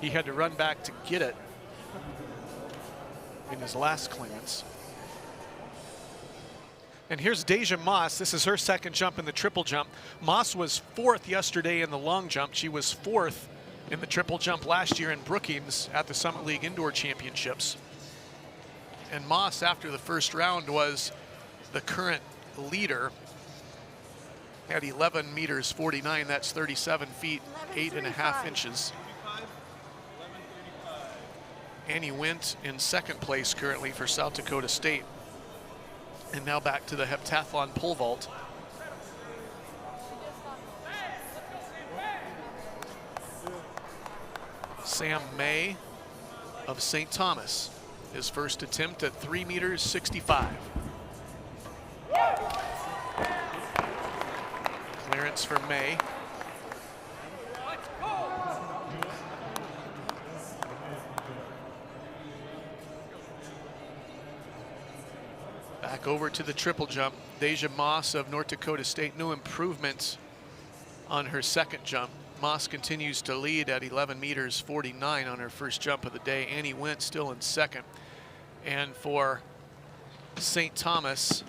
He had to run back to get it in his last clearance. And here's Deja Moss. This is her second jump in the triple jump. Moss was 4th yesterday in the long jump. She was 4th in the triple jump last year in Brookings at the Summit League Indoor Championships. And Moss, after the first round, was the current leader at 11 meters 49. That's 37 feet 8.5 inches. Annie Wint in second place currently for South Dakota State. And now back to the heptathlon pole vault. Sam May of St. Thomas, his first attempt at 3 meters 65. Clearance for May. Back over to the triple jump. Deja Moss of North Dakota State, no improvement on her second jump. Moss continues to lead at 11 meters 49 on her first jump of the day. Annie Wint still in second. And for St. Thomas,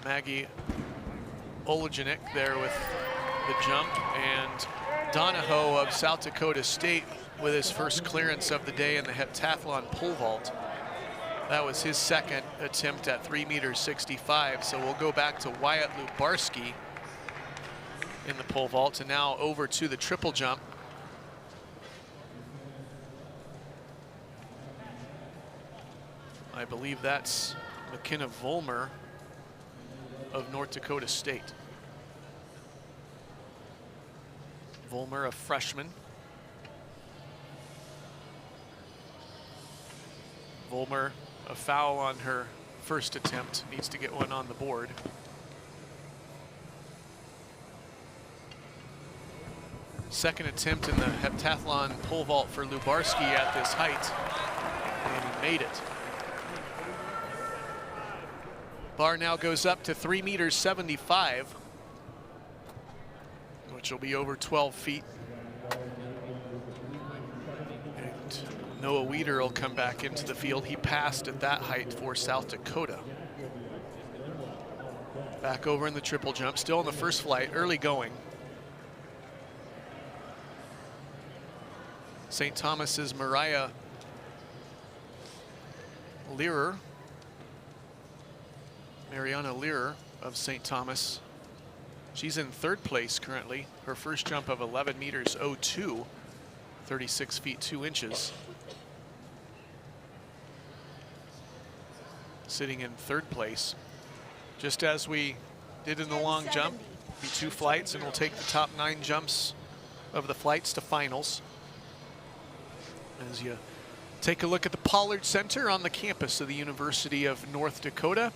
Maggie Olajanik there with the jump, and Donahoe of South Dakota State with his first clearance of the day in the heptathlon pole vault. That was his second attempt at 3 meters 65. So we'll go back to Wyatt Lubarski in the pole vault, and now over to the triple jump. I believe that's McKenna Volmer of North Dakota State. Volmer, a freshman. Volmer, a foul on her first attempt, needs to get one on the board. Second attempt in the heptathlon pole vault for Lubarski at this height, and he made it. Bar now goes up to 3 meters 75, which will be over 12 feet. And Noah Weider will come back into the field. He passed at that height for South Dakota. Back over in the triple jump, still in the first flight, early going. St. Thomas's Marianna Leerer, Marianna Leerer of St. Thomas. She's in third place currently. Her first jump of 11 meters 02, 36 feet 2 inches. Sitting in third place. Just as we did in the long jump, be 2 flights, and we'll take the top 9 jumps of the flights to finals. As you take a look at the Pollard Center on the campus of the University of North Dakota.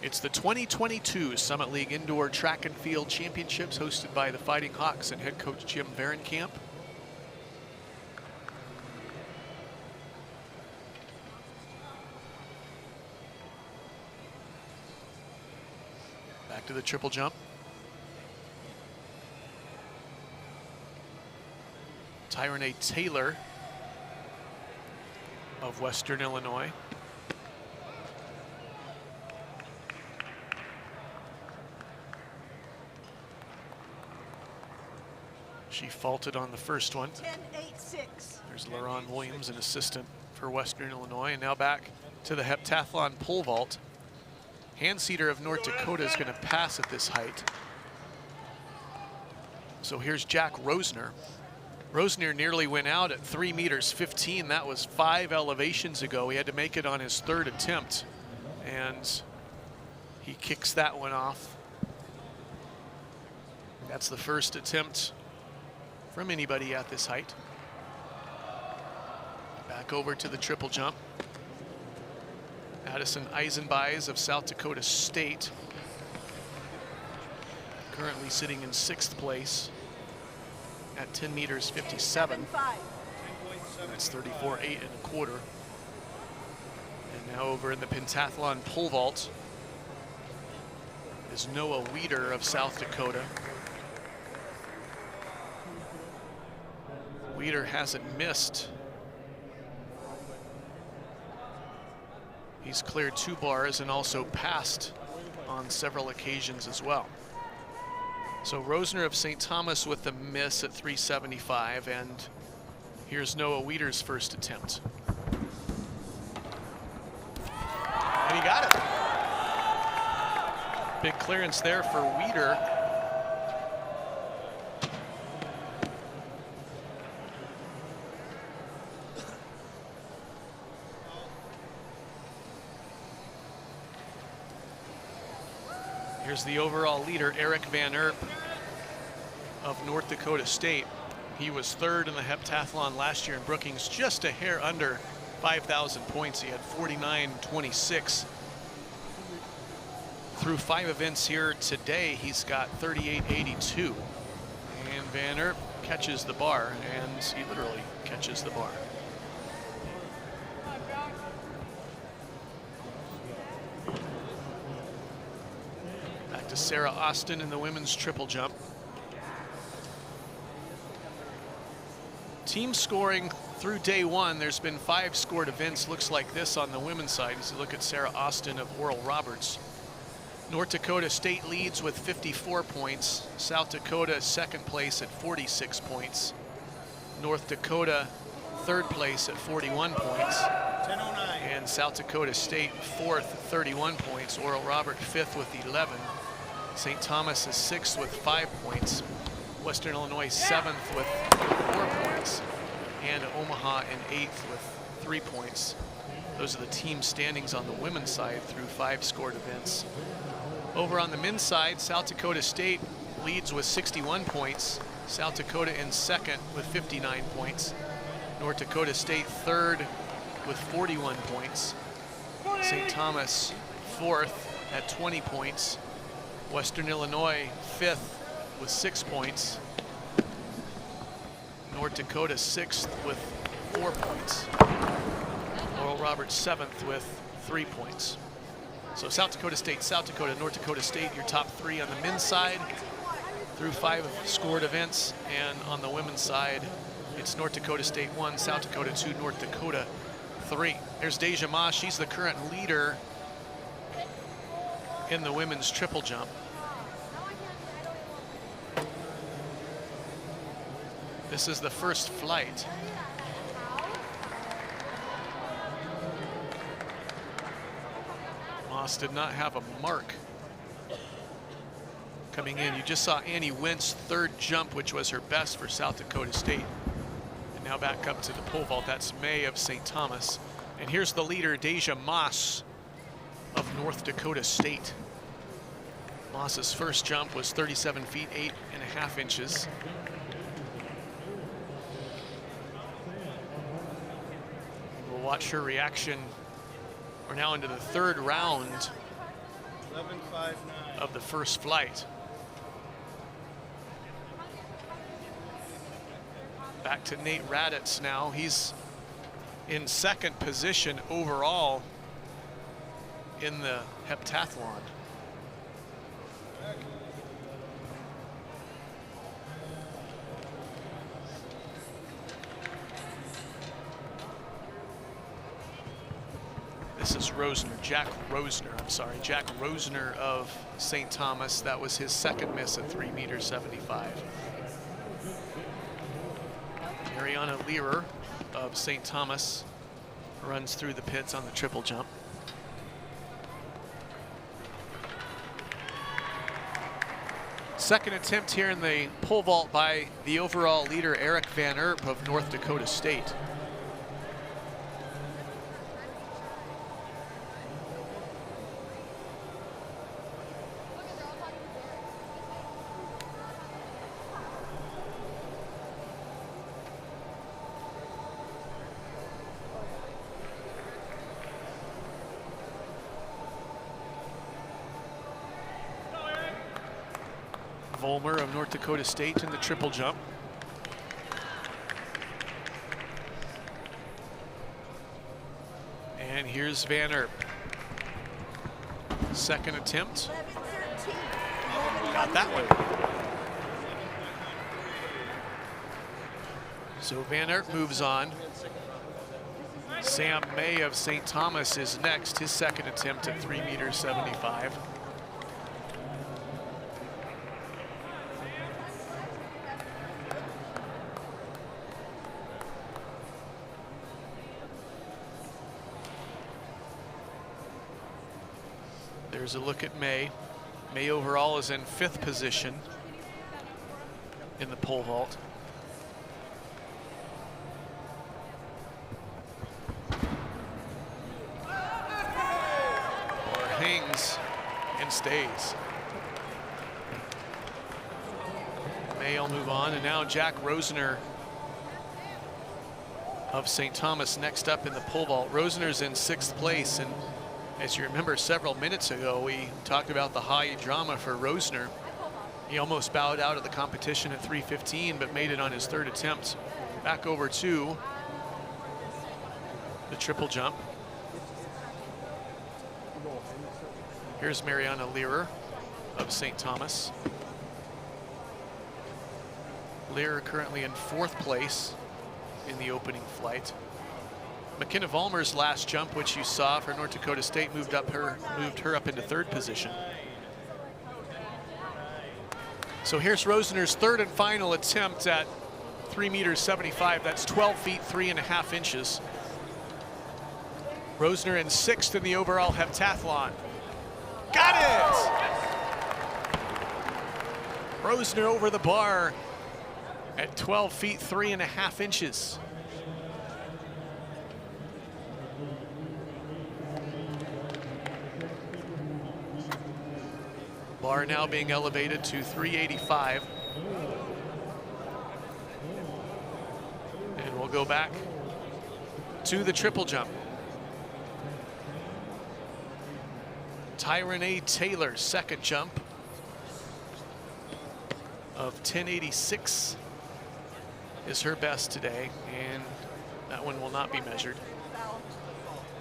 It's the 2022 Summit League Indoor Track and Field Championships hosted by the Fighting Hawks and head coach Jim Varenkamp. Back to the triple jump. Tyrone Taylor of Western Illinois. She faulted on the first one. 10.86. There's LaRon Williams, an assistant for Western Illinois. And now back to the heptathlon pole vault. Handseater of North Dakota is going to pass at this height. So here's Jack Rosner. Rosner nearly went out at 3 meters 15. That was 5 elevations ago. He had to make it on his third attempt, and he kicks that one off. That's the first attempt from anybody at this height. Back over to the triple jump. Addison Eisenbeis of South Dakota State, currently sitting in 6th place at 10 meters 57. That's 34.8 1/4. And now over in the pentathlon pole vault is Noah Weider of South Dakota. Weider hasn't missed. He's cleared 2 bars and also passed on several occasions as well. So Rosener of St. Thomas with the miss at 375, and here's Noah Weider's first attempt. And he got it. Big clearance there for Weider. Here's the overall leader, Eric Van Erp of North Dakota State. He was 3rd in the heptathlon last year in Brookings, just a hair under 5,000 points. He had 49.26. Through 5 events here today, he's got 38.82. And Van Erp catches the bar, and he literally catches the bar. Back to Sarah Austin in the women's triple jump. Team scoring through day 1, there's been 5 scored events. Looks like this on the women's side as you look at Sarah Austin of Oral Roberts. North Dakota State leads with 54 points. South Dakota 2nd place at 46 points. North Dakota 3rd place at 41 points. 10:09. And South Dakota State 4th, 31 points. Oral Roberts 5th with 11. St. Thomas is 6th with 5 points. Western Illinois 7th with 4 points. And Omaha in 8th with 3 points. Those are the team standings on the women's side through 5 scored events. Over on the men's side, South Dakota State leads with 61 points. South Dakota in 2nd with 59 points. North Dakota State 3rd with 41 points. St. Thomas 4th at 20 points. Western Illinois 5th with 6 points. North Dakota 6th with 4 points. Oral Roberts 7th with 3 points. So South Dakota State, South Dakota, North Dakota State, your top 3 on the men's side through 5 scored events. And on the women's side, it's North Dakota State 1, South Dakota 2, North Dakota 3. There's Deja Ma. She's the current leader in the women's triple jump. This is the first flight. Moss did not have a mark coming in. You just saw Annie Wentz' 3rd jump, which was her best for South Dakota State. And now back up to the pole vault. That's May of St. Thomas. And here's the leader, Deja Moss of North Dakota State. Moss's first jump was 37 feet, 8.5 inches. We'll watch her reaction. We're now into the 3rd round 11:59 of the first flight. Back to Nate Raditz now. He's in 2nd position overall in the heptathlon. This is Rosner, Jack Rosner of St. Thomas. That was his 2nd miss at 3.75 meters. Marianna Leerer of St. Thomas runs through the pits on the triple jump. Second attempt here in the pole vault by the overall leader, Eric Van Erp of North Dakota State. Volmer of North Dakota State in the triple jump. And here's Van Erp. 2nd attempt. Got that one. So Van Erp moves on. Sam May of St. Thomas is next, his second attempt at 3 meters 75. There's a look at May. May overall is in 5th position in the pole vault. Bar hangs and stays. May will move on, and now Jack Rosener of St. Thomas next up in the pole vault. Rosener's in 6th place, and as you remember, several minutes ago, we talked about the high drama for Rosner. He almost bowed out of the competition at 3:15, but made it on his 3rd attempt. Back over to the triple jump. Here's Marianna Leerer of St. Thomas. Leerer currently in 4th place in the opening flight. McKenna Vollmer's last jump, which you saw for North Dakota State, moved her up into 3rd position. So here's Rosener's 3rd and final attempt at 3 meters 75. That's 12 feet 3.5 inches. Rosener in 6th in the overall heptathlon. Got it! Rosener over the bar at 12 feet 3.5 inches. Bar now being elevated to 385. And we'll go back to the triple jump. Renee Taylor's 2nd jump of 1086 is her best today, and that one will not be measured.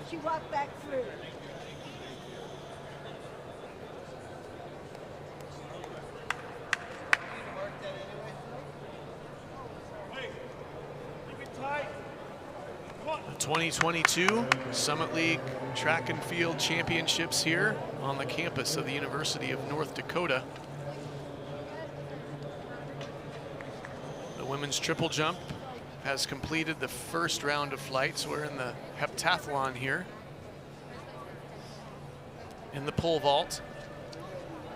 She walked back through. The 2022 Summit League Track and Field Championships here on the campus of the University of North Dakota. The women's triple jump has completed the 1st round of flights. We're in the heptathlon here. In the pole vault,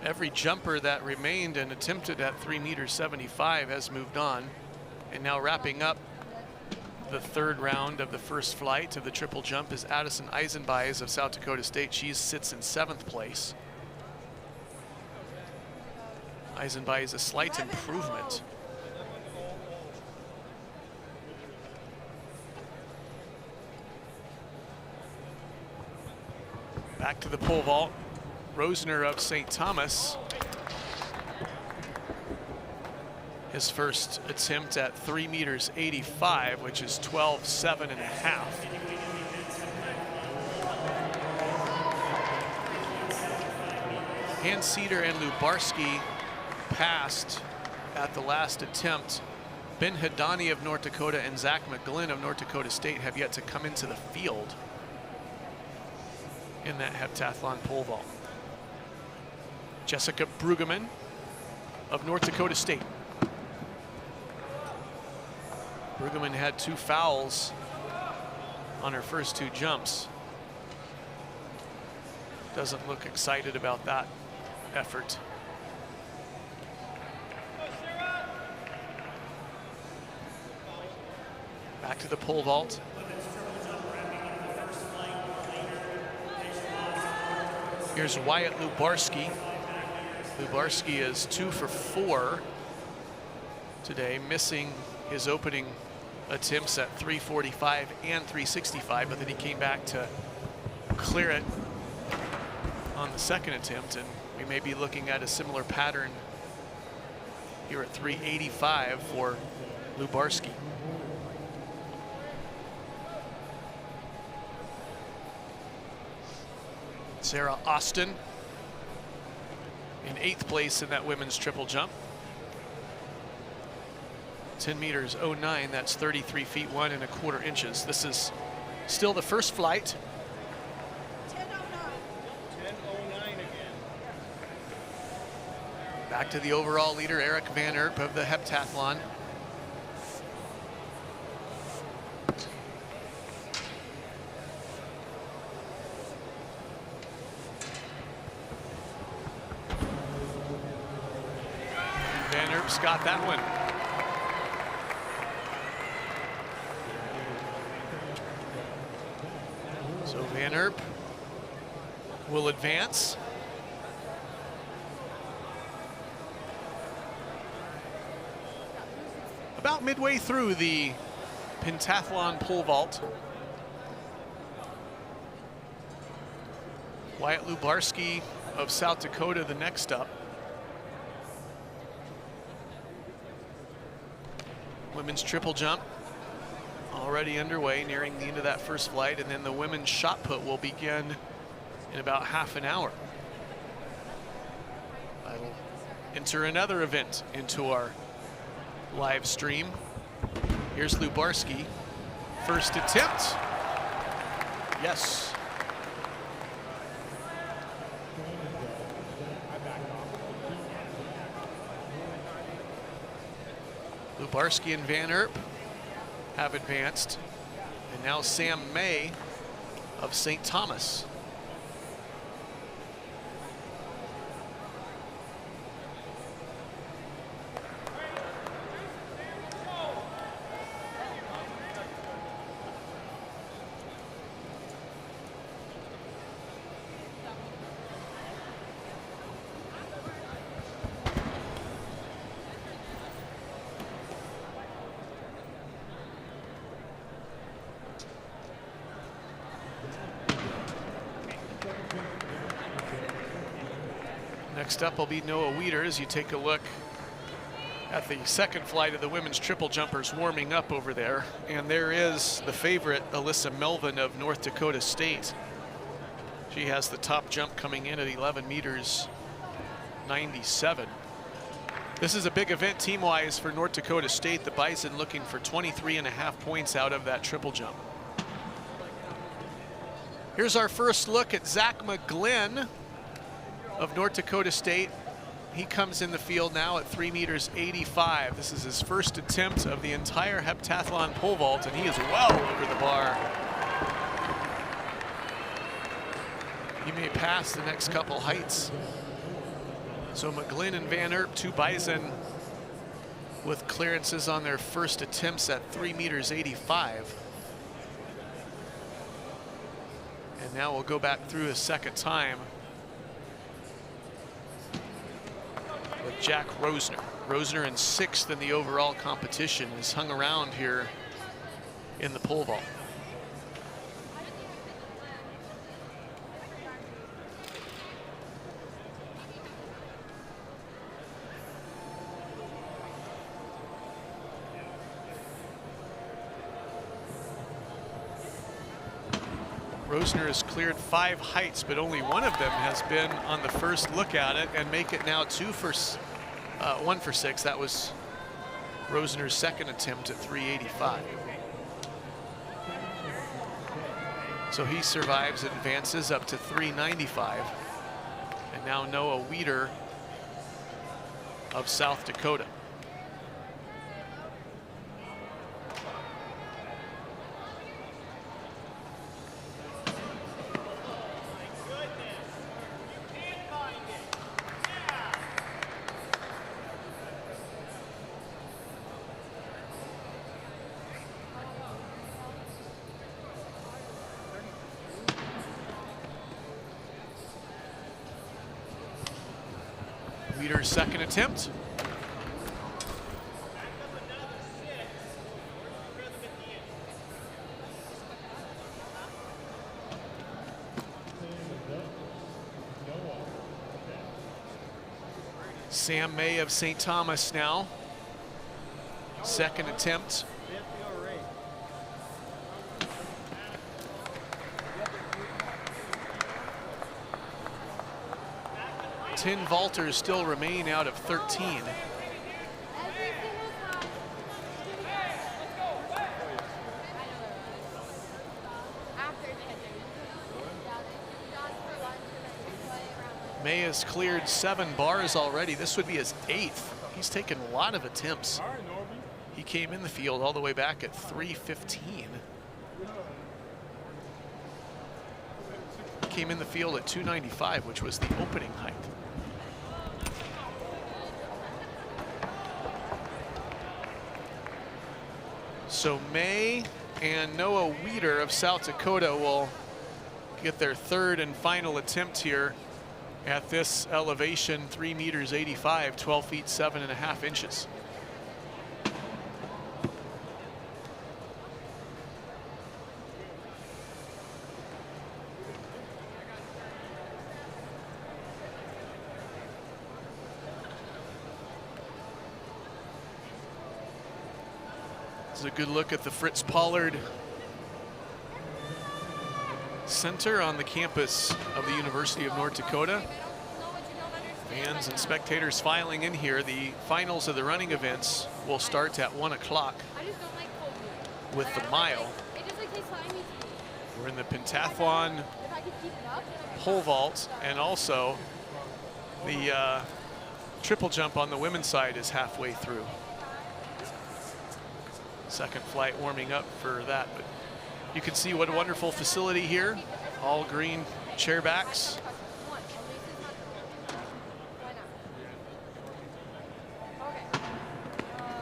every jumper that remained and attempted at 3 meters 75 has moved on. And now wrapping up the 3rd round of the 1st flight of the triple jump is Addison Eisenbeis of South Dakota State. She sits in 7th place. Eisenbeis a slight improvement. Back to the pole vault. Rosener of St. Thomas. His 1st attempt at 3 meters 85, which is 12.7 and a half. Hanseater and Lubarski passed at the last attempt. Ben Hidani of North Dakota and Zach Mcglynn of North Dakota State have yet to come into the field in that heptathlon pole vault. Jessica Bruggeman of North Dakota State. Bruggeman had 2 fouls on her first 2 jumps. Doesn't look excited about that effort. Back to the pole vault. Here's Wyatt Lubarski. Lubarski is 2 for 4 today, missing his opening attempts at 345 and 365, but then he came back to clear it on the 2nd attempt, and we may be looking at a similar pattern here at 385 for Lubarski. Sarah Austin in 8th place in that women's triple jump. 10 meters 09, that's 33 feet 1 1/4 inches. This is Still the first flight. 10:09. 10:09 again. Back to the overall leader, Eric Van Erp of the heptathlon. Van Erp's got that one. So Van Erp will advance. About midway through the pentathlon pole vault, Wyatt Lubarski of South Dakota the next up. Women's triple jump already underway, nearing the end of that first flight, and then the women's shot put will begin in about half an hour. That'll enter another event into our live stream. Here's Lubarski. First attempt. Yes. Lubarski and Van Erp have advanced. And now Sam May of St. Thomas. Next up will be Noah Weider as you take a look at the second flight of the women's triple jumpers warming up over there. And there is the favorite, Alyssa Melvin of North Dakota State. She has the top jump coming in at 11 meters 97. This is a big event team-wise for North Dakota State. The Bison looking for 23.5 points out of that triple jump. Here's our first look at Zach Mcglynn of North Dakota State. He comes in the field now at 3 meters 85. This is his first attempt of the entire heptathlon pole vault, and he is well over the bar. He may pass the next couple heights. So Mcglynn and Van Erp, two Bison, with clearances on their first attempts at 3 meters 85. And now we'll go back through a second time with Jack Rosner. Rosner in 6th in the overall competition, has hung around here in the pole vault. Rosner has cleared 5 heights, but only one of them has been on the first look at it, and make it now 1 for 6. That was Rosner's second attempt at 385. So he survives and advances up to 395. And now Noah Weider of South Dakota. Weider's second attempt. Sam May of St. Thomas now. Second attempt. 10 vaulters still remain out of 13. May has cleared 7 bars already. This would be his 8th. He's taken a lot of attempts. All right, Norby. He came in the field all the way back at 3:15. He came in the field at 295, which was the opening height. So May and Noah Weeder of South Dakota will get their 3rd and final attempt here at this elevation, 3 meters 85, 12 feet 7.5 inches. This is a good look at the Fritz Pollard Center on the campus of the University of North Dakota. Fans and spectators filing in here. The finals of the running events will start at 1 o'clock I just don't like cold beer. with the mile. It just like tastes slimy to me. We're in the pentathlon If I could keep it up, then I could pole vault, and also the triple jump on the women's side is halfway through. Second flight warming up for that, but you can see what a wonderful facility here. All green chair backs. One. At least it's not cold. Why not?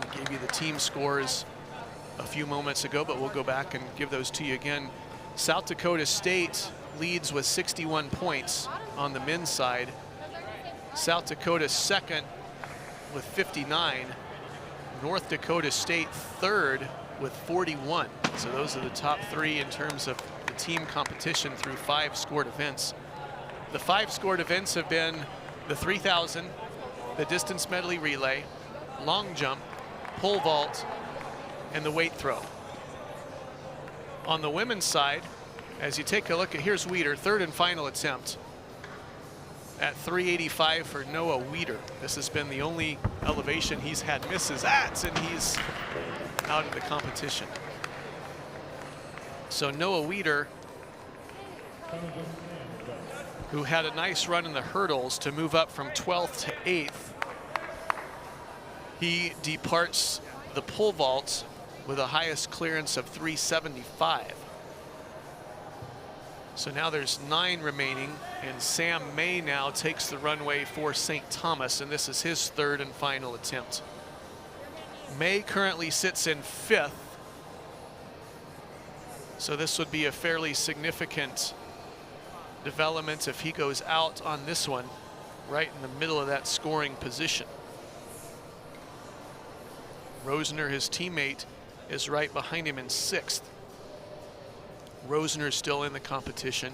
Okay. I gave you the team scores a few moments ago, but we'll go back and give those to you again. South Dakota State leads with 61 points on the men's side. South Dakota second with 59. North Dakota State third with 41. So those are the top 3 in terms of the team competition through 5 scored events. The 5 scored events have been the 3,000, the distance medley relay, long jump, pole vault, and the weight throw. On the women's side, as you take a look at, here's Weeder, 3rd and final attempt at 385 for Noah Weeder. This has been the only elevation he's had misses at, and he's out of the competition. So Noah Weeder, who had a nice run in the hurdles to move up from 12th to 8th, he departs the pole vault with a highest clearance of 375. So now there's 9 remaining, and Sam May now takes the runway for St. Thomas, and this is his 3rd and final attempt. May currently sits in 5th, so this would be a fairly significant development if he goes out on this one, right in the middle of that scoring position. Rosener, his teammate, is right behind him in 6th. Rosner still in the competition.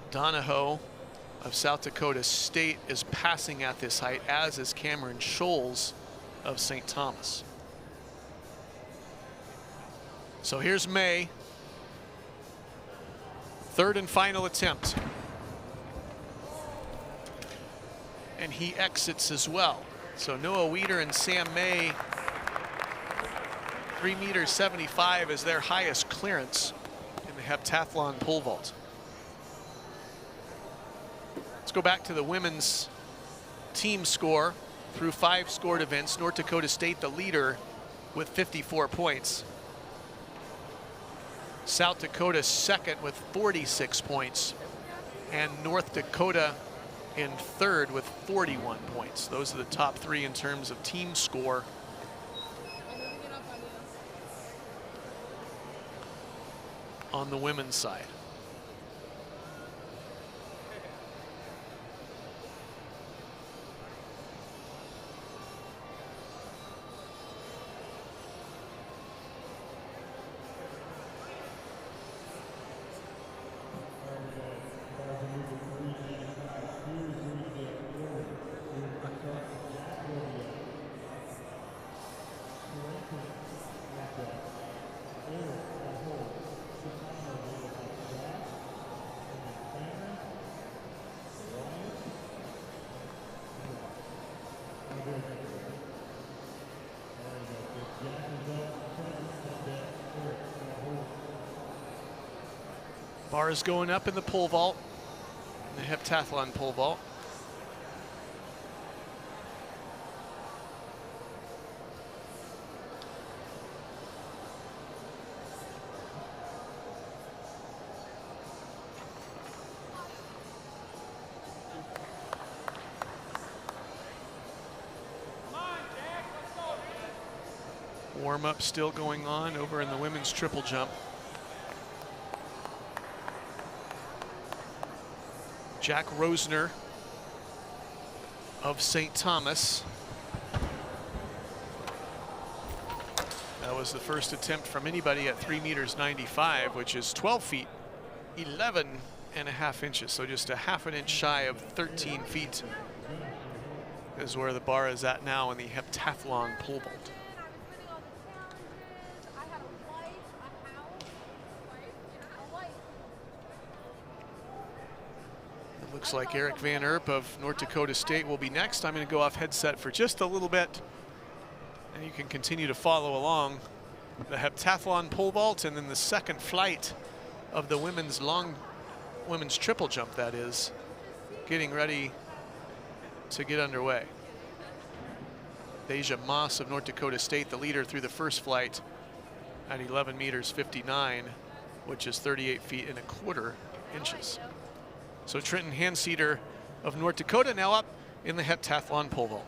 Donahoe of South Dakota State is passing at this height, as is Cameron Scholes of St. Thomas. So here's May. 3rd and final attempt. And he exits as well. So Noah Weeder and Sam May, 3 meters 75 is their highest clearance in the heptathlon pole vault. Let's go back to the women's team score through 5 scored events. North Dakota State the leader with 54 points. South Dakota second with 46 points, and North Dakota in 3rd with 41 points. Those are the top 3 in terms of team score. On the women's side. Bars going up in the pole vault. in the heptathlon pole vault. Warm-up still going on over in the women's triple jump. Jack Rosner of St. Thomas. That was the first attempt from anybody at 3 meters 95, which is 12 feet 11.5 inches. So just a half an inch shy of 13 feet is where the bar is at now in the heptathlon pole vault. I had a wife, a house, a wife. It looks like Eric Van Erp of North Dakota State will be next. I'm going to go off headset for just a little bit, and you can continue to follow along the heptathlon pole vault and then the second flight of the women's triple jump, that is, getting ready to get underway. Deja Moss of North Dakota State, the leader through the first flight at 11 meters 59, which is 38 feet and a quarter inches. So Trenton Hanseater of North Dakota now up in the heptathlon pole vault.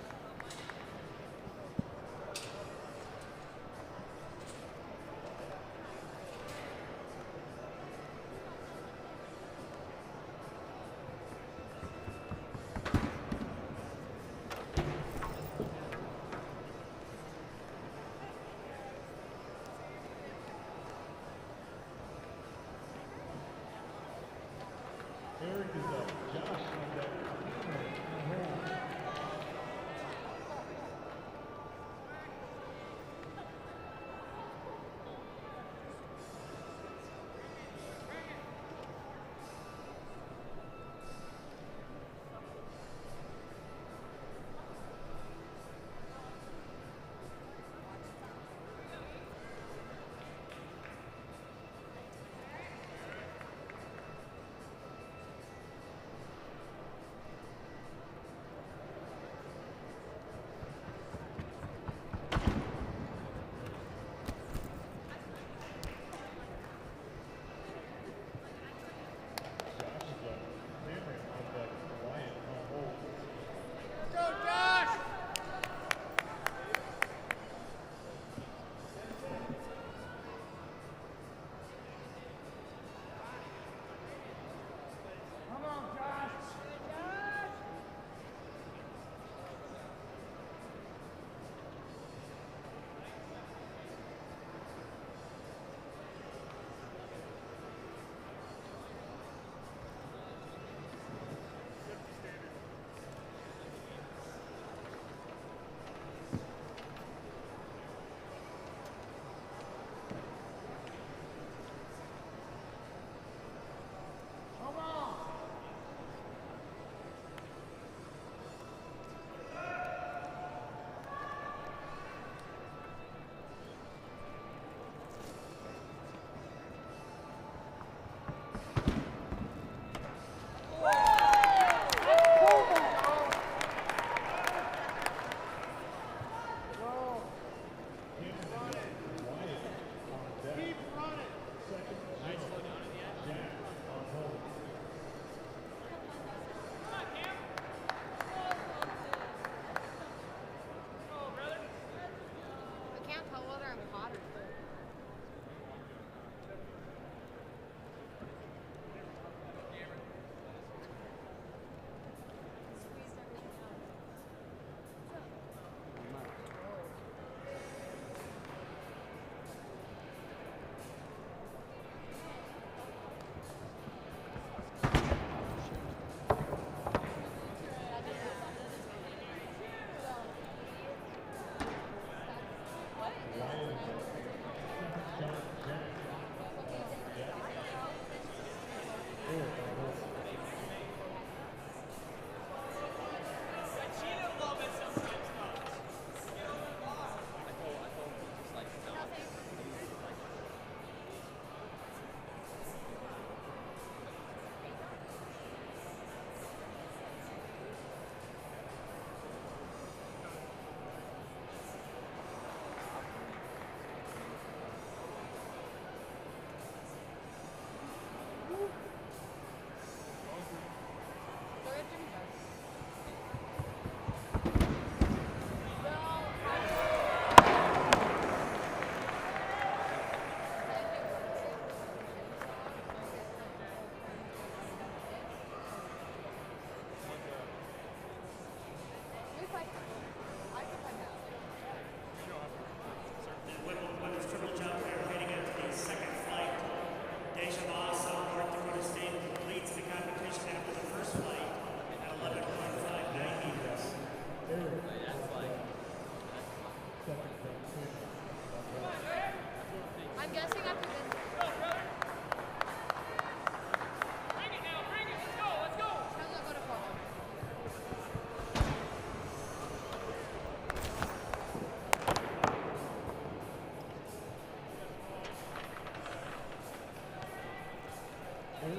Heptathlon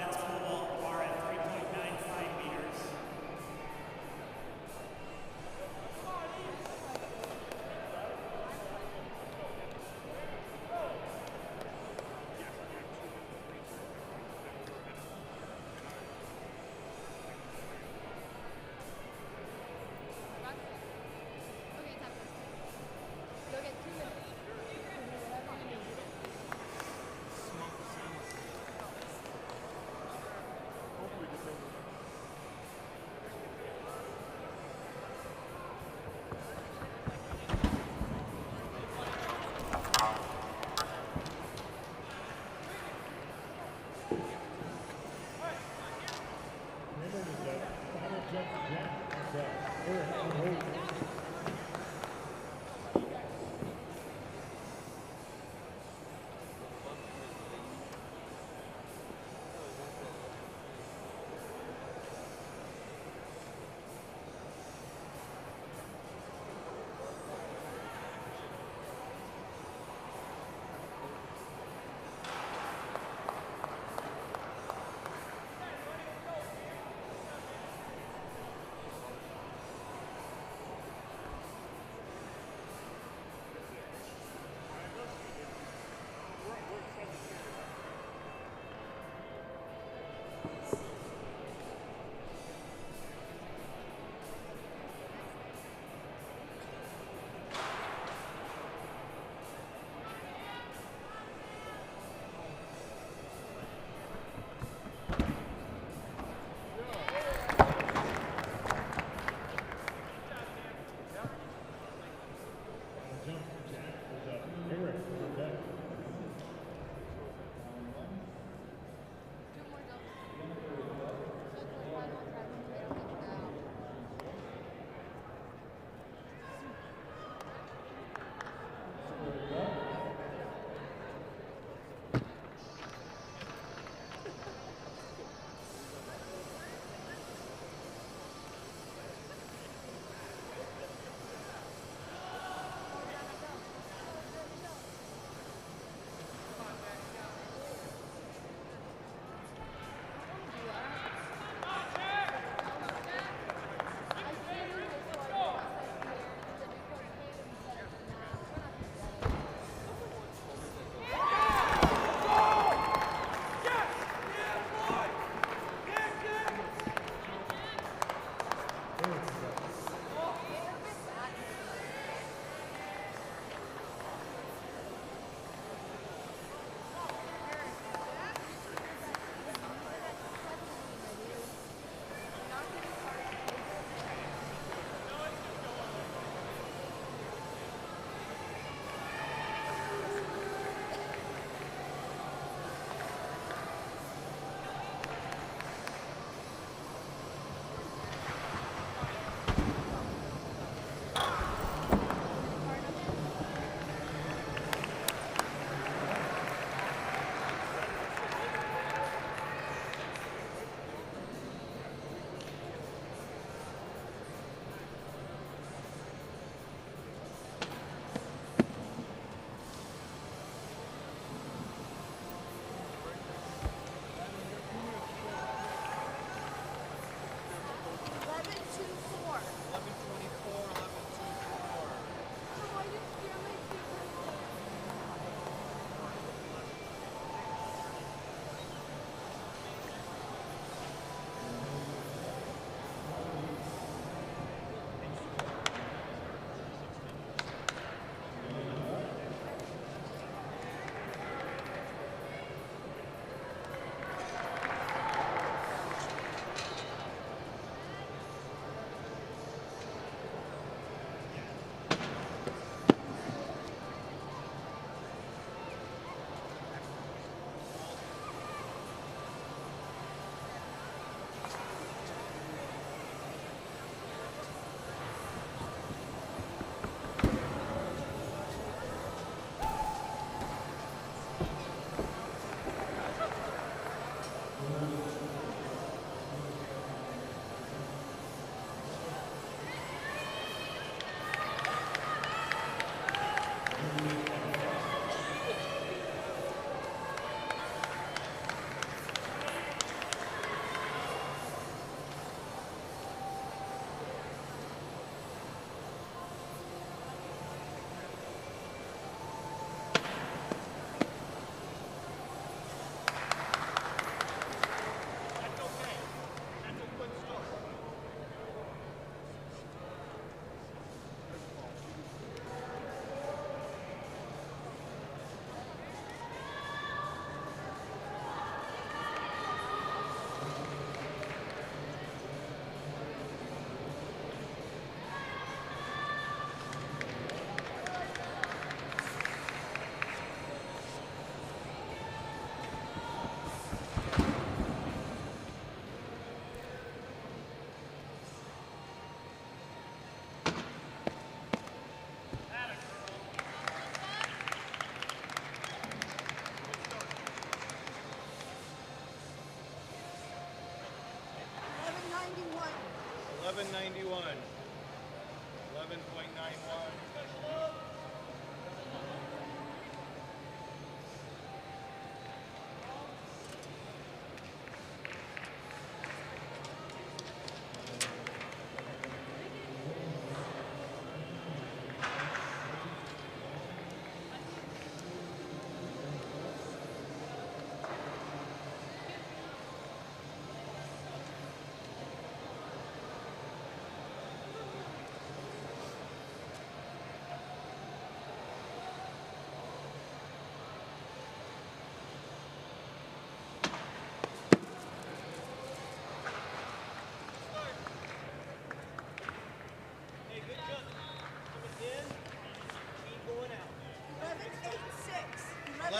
men's pole vault bar at 3.95 meters. Okay, it's after. You'll get 2 minutes. Whatever you need.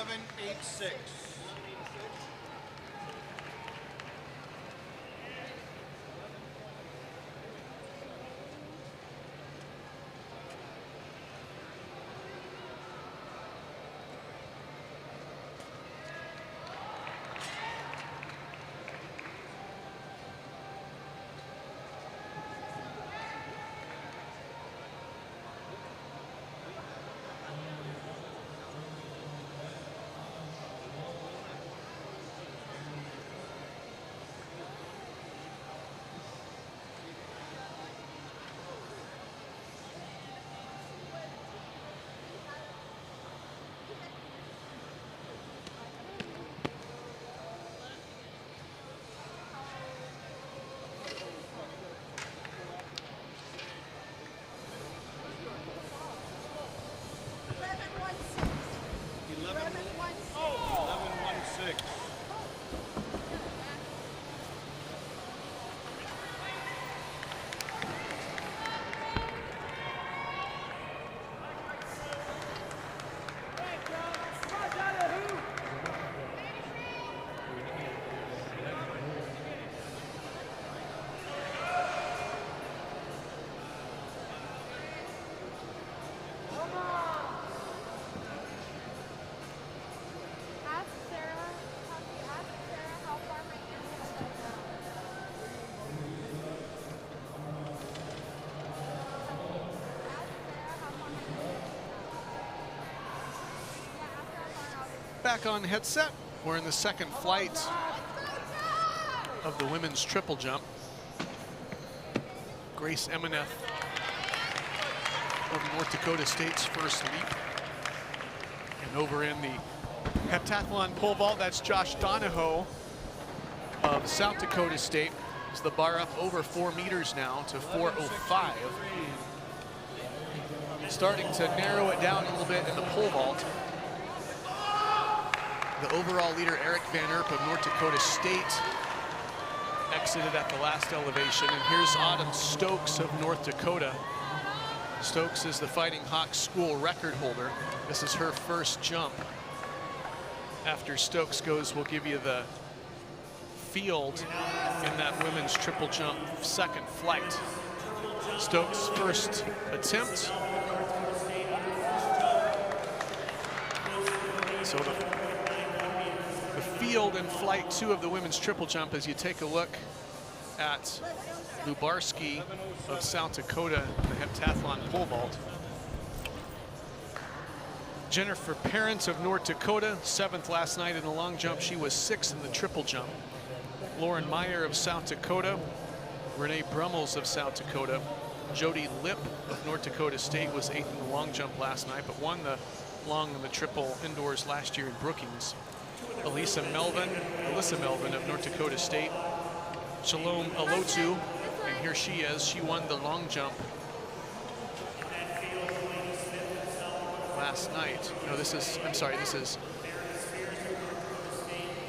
11.86. Back on headset. We're in the second flight of the women's triple jump. Grace Emineth of North Dakota State's first leap. And over in the heptathlon pole vault, that's Josh Donahoe of South Dakota State. Is the bar up over 4 meters now to 4:05. Starting to narrow it down a little bit in the pole vault. The overall leader, Eric Van Erp of North Dakota State, exited at the last elevation. And here's Autumn Stokes of North Dakota. Stokes is the Fighting Hawks school record holder. This is her first jump. After Stokes goes, we'll give you the field in that women's triple jump second flight. Stokes' first attempt. So the field in flight 2 of the women's triple jump, as you take a look at Lubarski of South Dakota, the heptathlon pole vault. Jennifer Parent of North Dakota, 7th last night in the long jump. She was 6th in the triple jump. Lauren Meyer of South Dakota. Renee Bremmels of South Dakota. Jody Lipp of North Dakota State was 8th in the long jump last night, but won the long and the triple indoors last year in Brookings. Alyssa Melvin of North Dakota State. Shalom Alotu, and here she is. She won the long jump last night. No, this is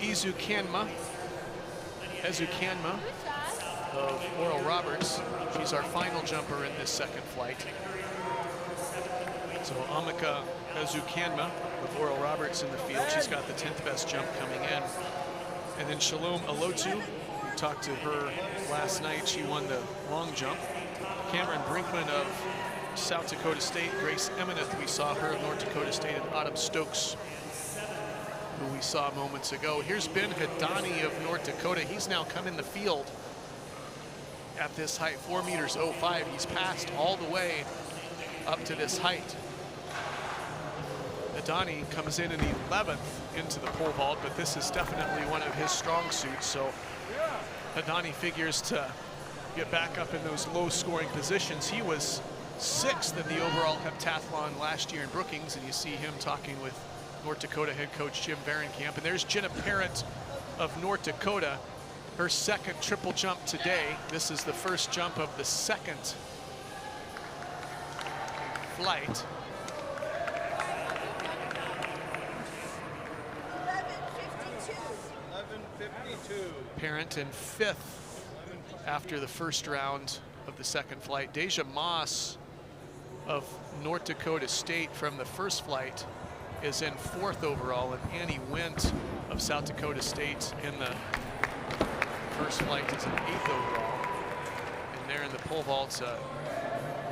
Ezu Kanma of Oral Roberts. She's our final jumper in this second flight. So Amika Ezukanma with Oral Roberts in the field. She's got the 10th best jump coming in. And then Shalom Alotu, we talked to her last night. She won the long jump. Cameron Brinkman of South Dakota State. Grace Emineth, we saw her of North Dakota State. And Autumn Stokes, who we saw moments ago. Here's Ben Hidani of North Dakota. He's now come in the field at this height, 4.05 meters. He's passed all the way up to this height. Ghadani comes in 11th into the pole vault, but this is definitely one of his strong suits. So Ghadani figures to get back up in those low scoring positions. He was 6th in the overall heptathlon last year in Brookings, and you see him talking with North Dakota head coach Jim Varenkamp. And there's Jenna Parent of North Dakota, her second triple jump today. This is the first jump of the second flight. 11.52. Parent in 5th after the first round of the second flight. Deja Moss of North Dakota State from the first flight is in 4th overall, and Annie Wint of South Dakota State in the first flight is in 8th overall. And there in the pole vaults,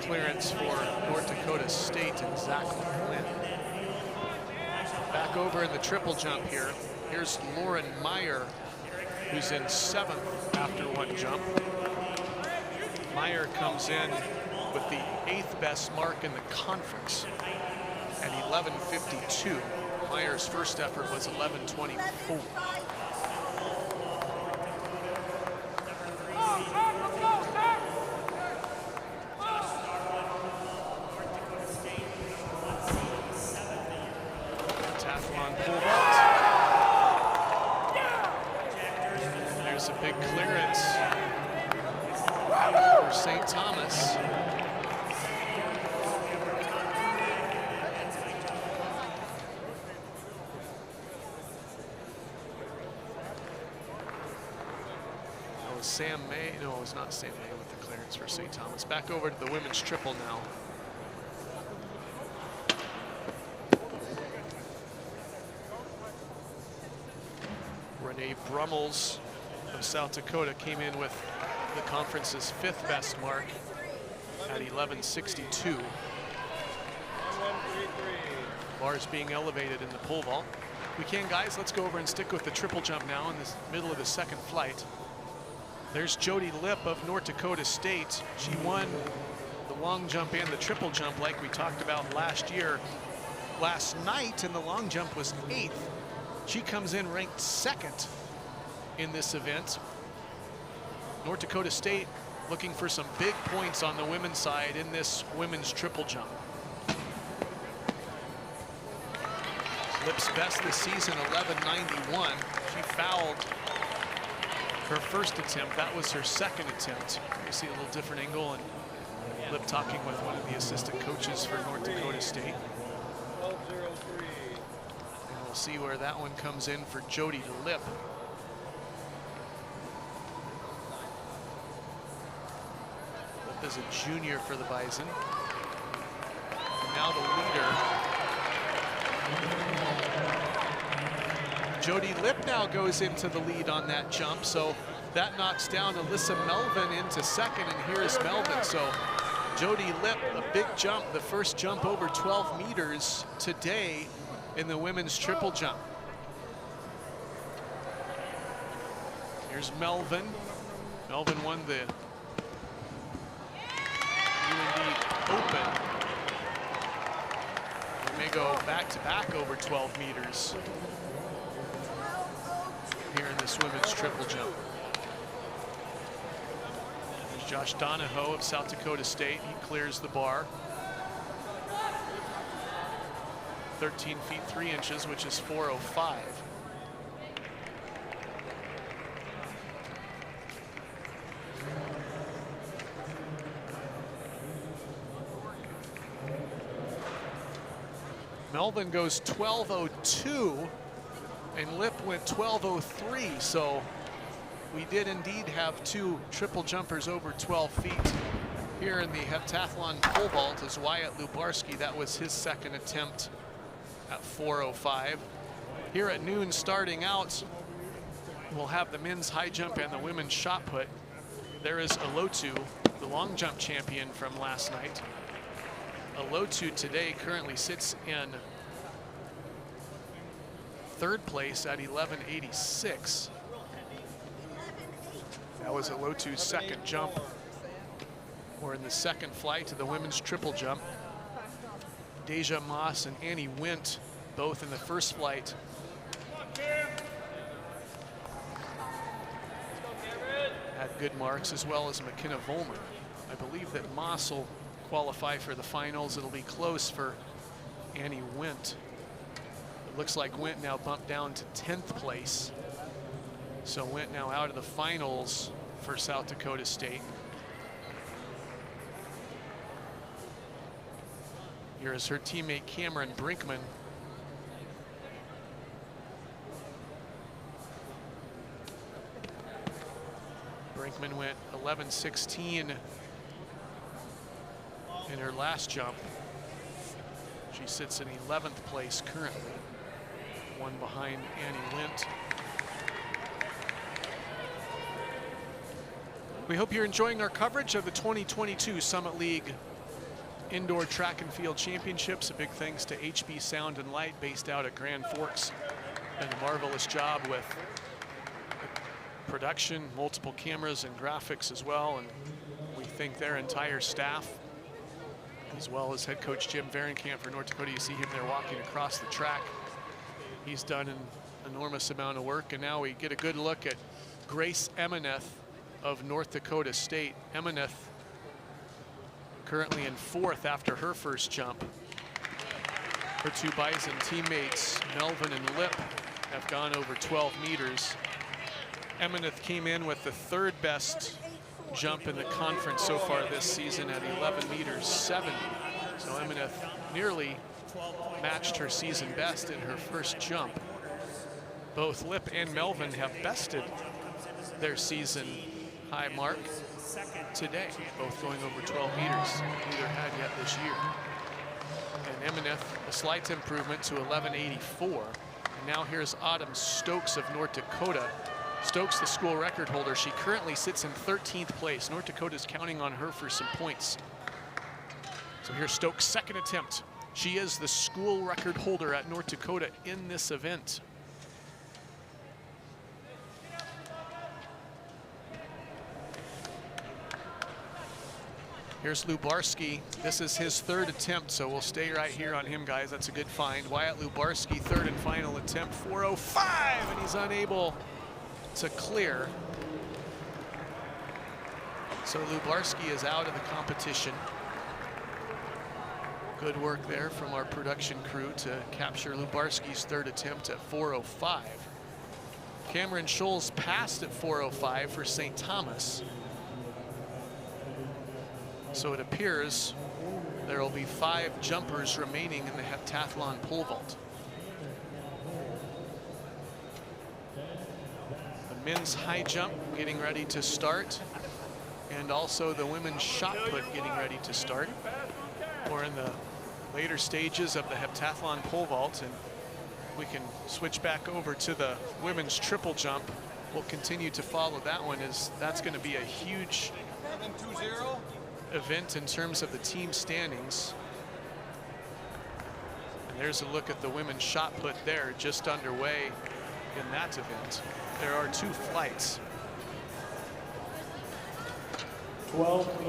clearance for North Dakota State and Zach Mcglynn. Back over in the triple jump here. Here's Lauren Meyer, who's in 7th after one jump. Meyer comes in with the 8th best mark in the conference at 11:52. Meyer's first effort was 11:24. Heptathlon pole vault. There's a big clearance for St. Thomas. Sam May, no, it was not Sam May with the clearance for St. Thomas. Back over to the women's triple now. Renee Bremmels of South Dakota came in with the conference's 5th best mark at 11:62. Bars being elevated in the pole vault. We can, guys, let's go over and stick with the triple jump now in the middle of the second flight. There's Jody Lipp of North Dakota State. She won the long jump and the triple jump like we talked about last year. Last night, and the long jump was 8th. She comes in ranked 2nd in this event. North Dakota State looking for some big points on the women's side in this women's triple jump. Lipp's best this season, 11:91. She fouled her first attempt. That was her second attempt. You see a little different angle, and Lipp talking with one of the assistant coaches for North Dakota State. 12:03. And we'll see where that one comes in for Jody Lipp. Lipp is a junior for the Bison. And now the leader. Jody Lipp now goes into the lead on that jump, so that knocks down Alyssa Melvin into 2nd, and here's Melvin. So Jody Lipp, a big jump, the first jump over 12 meters today in the women's triple jump. Here's Melvin. Melvin won the UND Open. We may go back-to-back over 12 meters. Here in this women's triple jump. There's Josh Donahoe of South Dakota State. He clears the bar. 13 feet 3 inches, which is 4:05. Melvin goes 12:02. And Lipp went 12:03, so we did indeed have 2 triple jumpers over 12 feet. Here in the heptathlon pole vault is Wyatt Lubarski. That was his second attempt at 4:05. Here at noon, starting out, we'll have the men's high jump and the women's shot put. There is Alotu, the long jump champion from last night. Alotu today currently sits in 3rd place at 11:86. That was Alotu's second jump. We're in the second flight of the women's triple jump. Deja Moss and Annie Wint both in the first flight. Had good marks, as well as McKenna Vollmer. I believe that Moss will qualify for the finals. It'll be close for Annie Wint. Looks like Wint now bumped down to 10th place. So Wint now out of the finals for South Dakota State. Here is her teammate Cameron Brinkman. Brinkman went 11:16 in her last jump. She sits in 11th place currently, one behind Annie Wint. We hope you're enjoying our coverage of the 2022 Summit League Indoor Track and Field Championships. A big thanks to HB Sound and Light, based out at Grand Forks. And a marvelous job with production, multiple cameras and graphics as well. And we thank their entire staff, as well as head coach Jim Varenkamp for North Dakota. You see him there walking across the track. He's done an enormous amount of work. And now we get a good look at Grace Emineth of North Dakota State. Emineth currently in 4th after her first jump. Her two Bison teammates, Melvin and Lip, have gone over 12 meters. Emineth came in with the 3rd best jump in the conference so far this season at 11 meters 70. So Emineth nearly matched her season best in her first jump. Both Lip and Melvin have bested their season high mark today, both going over 12 meters. Neither had yet this year. And Emineth, a slight improvement to 11.84. And now here's Autumn Stokes of North Dakota. Stokes, the school record holder. She currently sits in 13th place. North Dakota's counting on her for some points. So here's Stokes' second attempt. She is the school record holder at North Dakota in this event. Here's Lubarski. This is his 3rd attempt, so we'll stay right here on him, guys. That's a good find. Wyatt Lubarski, 3rd and final attempt, 4:05, and he's unable to clear. So Lubarski is out of the competition. Good work there from our production crew to capture Lubarski's 3rd attempt at 4:05. Cameron Scholes passed at 4:05 for St. Thomas. So it appears there will be 5 jumpers remaining in the heptathlon pole vault. The men's high jump getting ready to start, and also the women's shot put getting ready to start. We're in the later stages of the heptathlon pole vault, and we can switch back over to the women's triple jump. We'll continue to follow that one, as that's going to be a huge event in terms of the team standings. And there's a look at the women's shot put there, just underway in that event. There are 2 flights.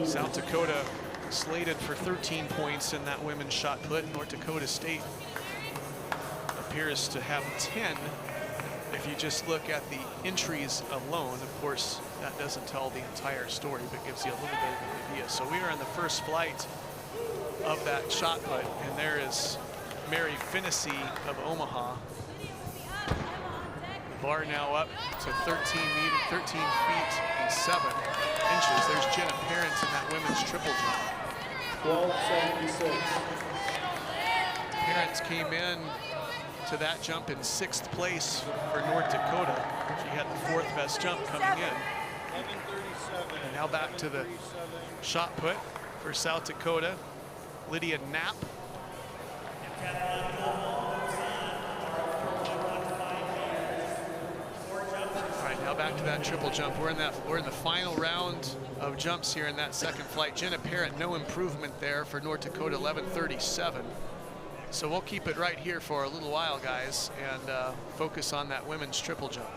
South Dakota slated for 13 points in that women's shot put. North Dakota State appears to have 10. If you just look at the entries alone, of course, that doesn't tell the entire story, but gives you a little bit of an idea. So we are on the first flight of that shot put, and there is Mary Finnessy of Omaha. The bar now up to 13 feet and 7 inches. There's Jenna Parent in that women's triple jump. 12.76. Parent came in to that jump in 6th place for North Dakota. She had the 4th best jump coming in. 11:37. And now back to the shot put for South Dakota. Lydia Knapp. All right, now back to that triple jump. We're in the final round of jumps here in that 2nd flight. Jenna Parent, no improvement there for North Dakota, 11:37. So we'll keep it right here for a little while, guys, and focus on that women's triple jump.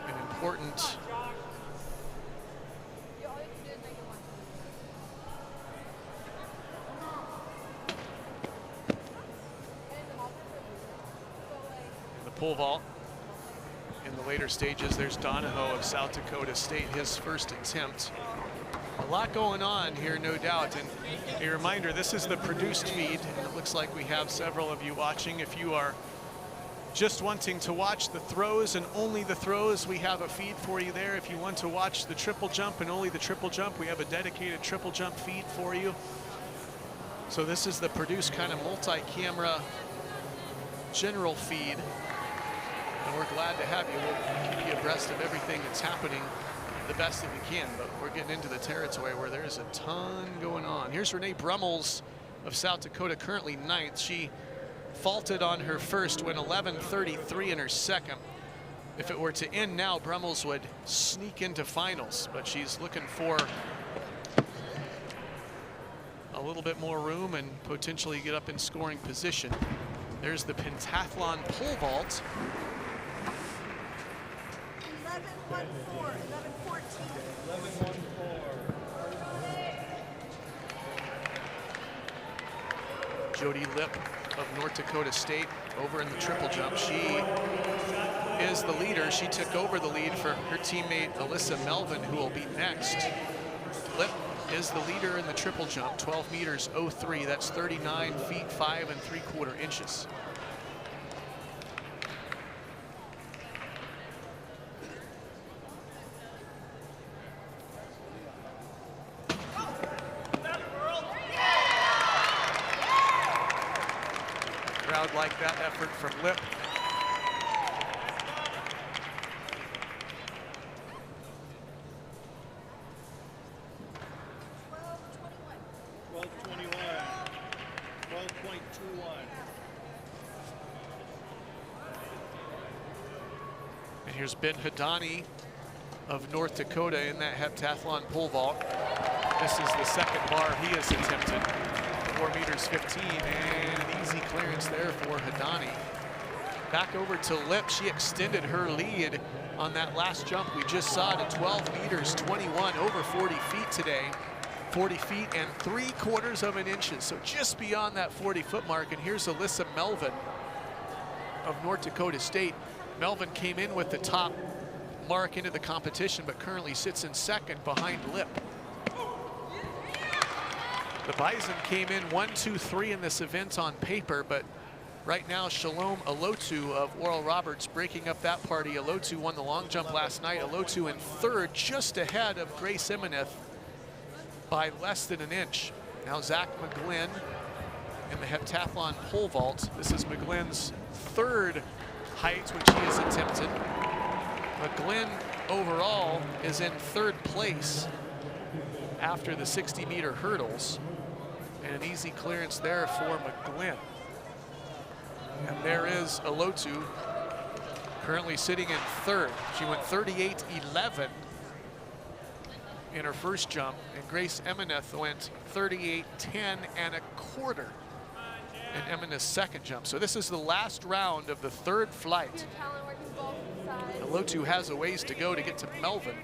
An important the pole vault. In the later stages, there's Donahoe of South Dakota State, his 1st attempt. A lot going on here, no doubt. And a reminder, this is the produced feed, and it looks like we have several of you watching. If you are just wanting to watch the throws and only the throws, we have a feed for you there. If you want to watch the triple jump and only the triple jump, we have a dedicated triple jump feed for you. So this is the produced kind of multi-camera general feed. And we're glad to have you. We'll keep you abreast of everything that's happening the best that we can, but we're getting into the territory where there's a ton going on. Here's Renee Bremmels of South Dakota, currently 9th. She faulted on her first, went 11:33 in her second. If it were to end now, Bremmels would sneak into finals, but she's looking for a little bit more room and potentially get up in scoring position. There's the pentathlon pole vault. 11-1-4, 11-14. 11-1-4. Jody Lipp of North Dakota State over in the triple jump. She is the leader. She took over the lead for her teammate Alyssa Melvin, who will be next. Lipp is the leader in the triple jump, 12 meters 03. That's 39 feet 5 3/4 inches. Crowd like that effort from Lipp. And here's Ben Hidani of North Dakota in that heptathlon pole vault. This is the second bar he has attempted. 4 meters 15, and an easy clearance there for Hidani. Back over to Lipp. She extended her lead on that last jump we just saw to 12 meters 21, over 40 feet today. 40 feet and 3/4 inches, so just beyond that 40-foot mark. And here's Alyssa Melvin of North Dakota State. Melvin came in with the top mark into the competition, but currently sits in second behind Lipp. The Bison came in 1, 2, 3 in this event on paper, but right now Shalom Alotu of Oral Roberts breaking up that party. Alotu won the long jump last night. Alotu in third, just ahead of Grace Emineth by less than an inch. Now Zach Mcglynn in the heptathlon pole vault. This is Mcglynn's third height, which he has attempted. Mcglynn overall is in third place after the 60-meter hurdles. And an easy clearance there for Mcglynn. And there is Alotu currently sitting in third. She went 38.11 in her first jump, and Grace Emineth went 38.10 1/4 in Emineth's second jump. So this is the last round of the third flight. Alotu has a ways to go to get to Melvin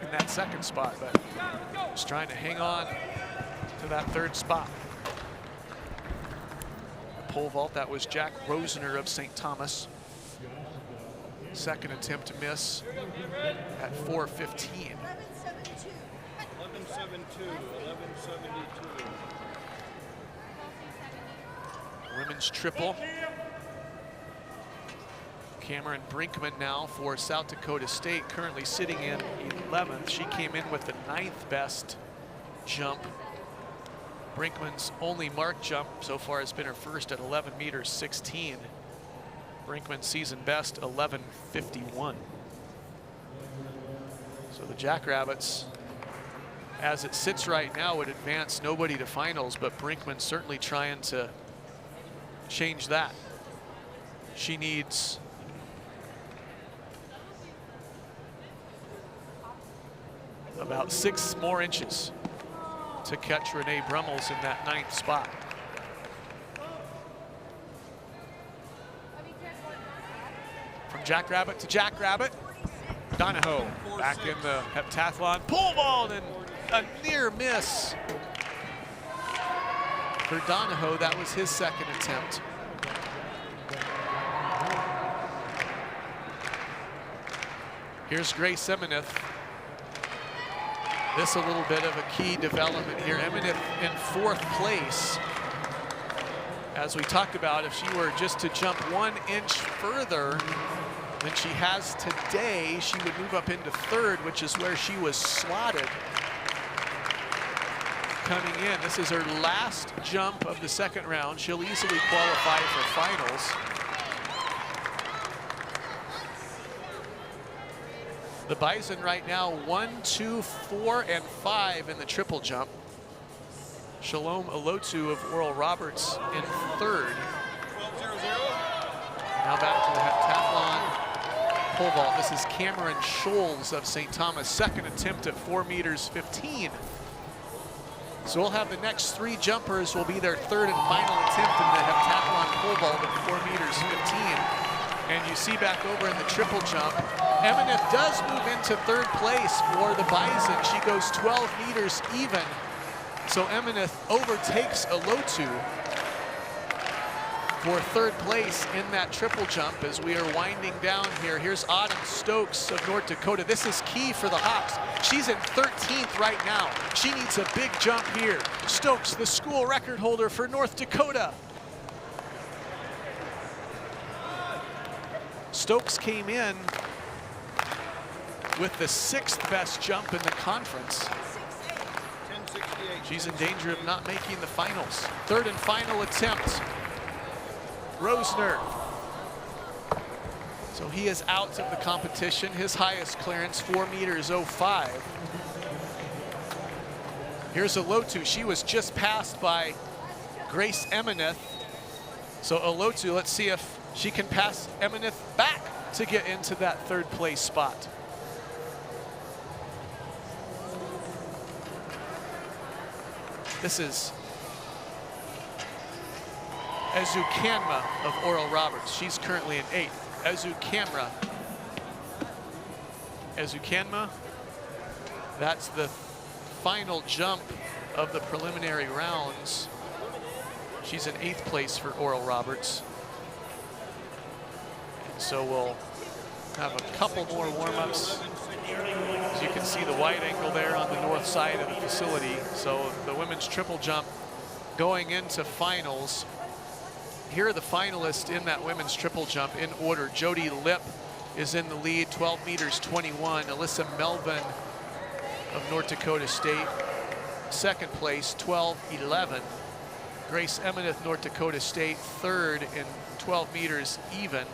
in that second spot, but just trying to hang on to that third spot. The pole vault, that was Jack Rosener of St. Thomas. Second attempt to miss at 4:15. 11-7-2, 11-72. Women's triple. Cameron Brinkman now for South Dakota State, currently sitting in 11th. She came in with the 9th best jump. Brinkman's only marked jump so far has been her first at 11 meters 16. Brinkman's season best 11:51. So the Jackrabbits, as it sits right now, would advance nobody to finals, but Brinkman certainly trying to change that. She needs about 6 more inches to catch Renee Bremmels in that 9th spot. From Jackrabbit to Jackrabbit, Donahoe back in the heptathlon pole vault, and a near miss for Donahoe. That was his second attempt. Here's Grace Emineth. This a little bit of a key development here. Emineth in 4th place. As we talked about, if she were just to jump 1 inch further than she has today, she would move up into 3rd, which is where she was slotted coming in. This is her last jump of the second round. She'll easily qualify for finals. The Bison right now 1, 2, 4, and 5 in the triple jump. Shalom Olotu of Oral Roberts in third. 12-0-0. Now back to the heptathlon pole vault. This is Cameron Scholes of St. Thomas, second attempt at 4 meters 15. So we'll have the next 3 jumpers will be their third and final attempt in the heptathlon pole vault at 4 meters 15. And you see back over in the triple jump, Emineth does move into third place for the Bison. She goes 12 meters even. So Emineth overtakes Olotu for third place in that triple jump as we are winding down here. Here's Autumn Stokes of North Dakota. This is key for the Hawks. She's in 13th right now. She needs a big jump here. Stokes, the school record holder for North Dakota. Stokes came in with the 6th best jump in the conference. 10-68. She's in danger of not making the finals. Third and final attempt. Rosner. So he is out of the competition. His highest clearance, 4 meters 05. Here's Olotu. She was just passed by Grace Emineth. So Olotu, let's see if she can pass Emineth back to get into that third place spot. This is Ezu Kanma of Oral Roberts. She's currently in 8th. Ezu Kanma, that's the final jump of the preliminary rounds. She's in 8th place for Oral Roberts. And so we'll have a couple more warm-ups. As you can see the wide angle there on the north side of the facility. So the women's triple jump going into finals. Here are the finalists in that women's triple jump in order. Jody Lipp is in the lead, 12 meters 21. Alyssa Melvin of North Dakota State, second place, 12:11. Grace Emineth, North Dakota State, third in 12 meters even.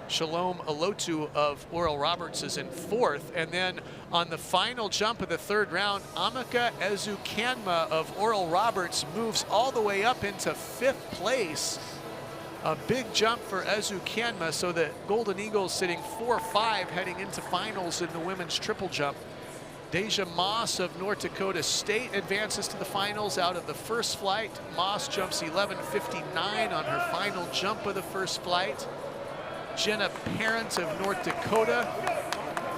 Shalom Olotu of Oral Roberts is in 4th. And then on the final jump of the third round, Amika Ezukanma of Oral Roberts moves all the way up into 5th place. A big jump for Ezukanma, so the Golden Eagles sitting 4-5 heading into finals in the women's triple jump. Deja Moss of North Dakota State advances to the finals out of the first flight. Moss jumps 11:59 on her final jump of the first flight. Jenna Parent of North Dakota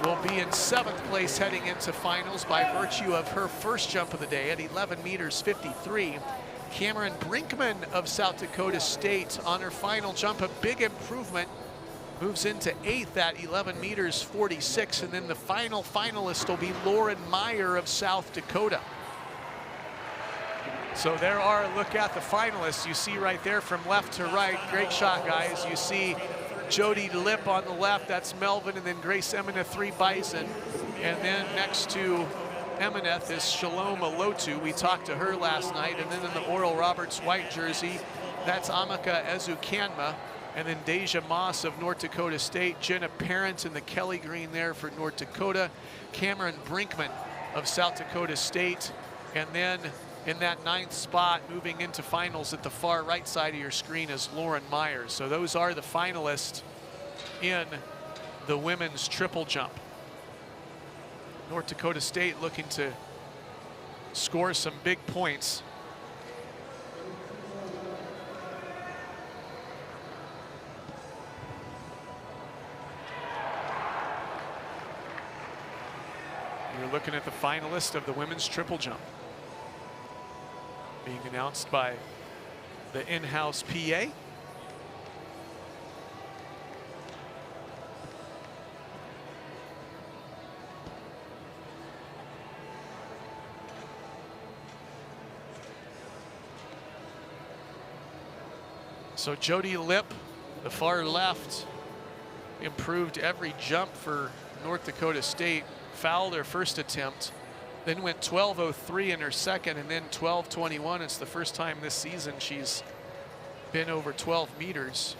will be in 7th place heading into finals by virtue of her first jump of the day at 11 meters 53. Cameron Brinkman of South Dakota State on her final jump, a big improvement, moves into 8th at 11 meters 46. And then the final finalist will be Lauren Meyer of South Dakota. So there are a look at the finalists. You see right there from left to right. Great shot, guys. You see Jody Lipp on the left, that's Melvin, and then Grace Emineth, 3 Bison. And then next to Emineth is Shalom Olotu. We talked to her last night. And then in the Oral Roberts white jersey, that's Amika Ezukanma. And then Deja Moss of North Dakota State, Jenna Parent in the Kelly green there for North Dakota, Cameron Brinkman of South Dakota State, and then in that 9th spot, moving into finals at the far right side of your screen is Lauren Myers. So those are the finalists in the women's triple jump. North Dakota State looking to score some big points. You're looking at the finalist of the women's triple jump, being announced by the in-house PA. So Jody Lipp, the far left, improved every jump for North Dakota State, fouled her first attempt, then went 12:03 in her second, and then 12:21. It's the first time this season she's been over 12 meters.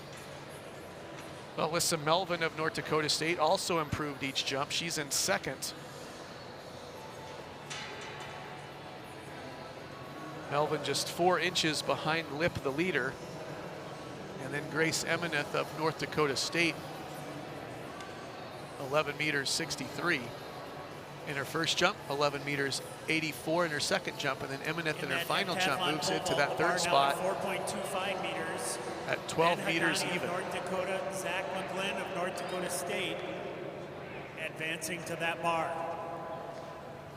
Alyssa Melvin of North Dakota State also improved each jump. She's in second. Melvin just 4 inches behind Lip, the leader. And then Grace Emineth of North Dakota State, 11 meters 63 in her first jump, 11 meters 84 in her second jump, and then Emineth in her final jump moves into that third spot 4.25 meters. at 12 meters Hidani even. of North Dakota, Mcglynn of North Dakota State advancing to that bar.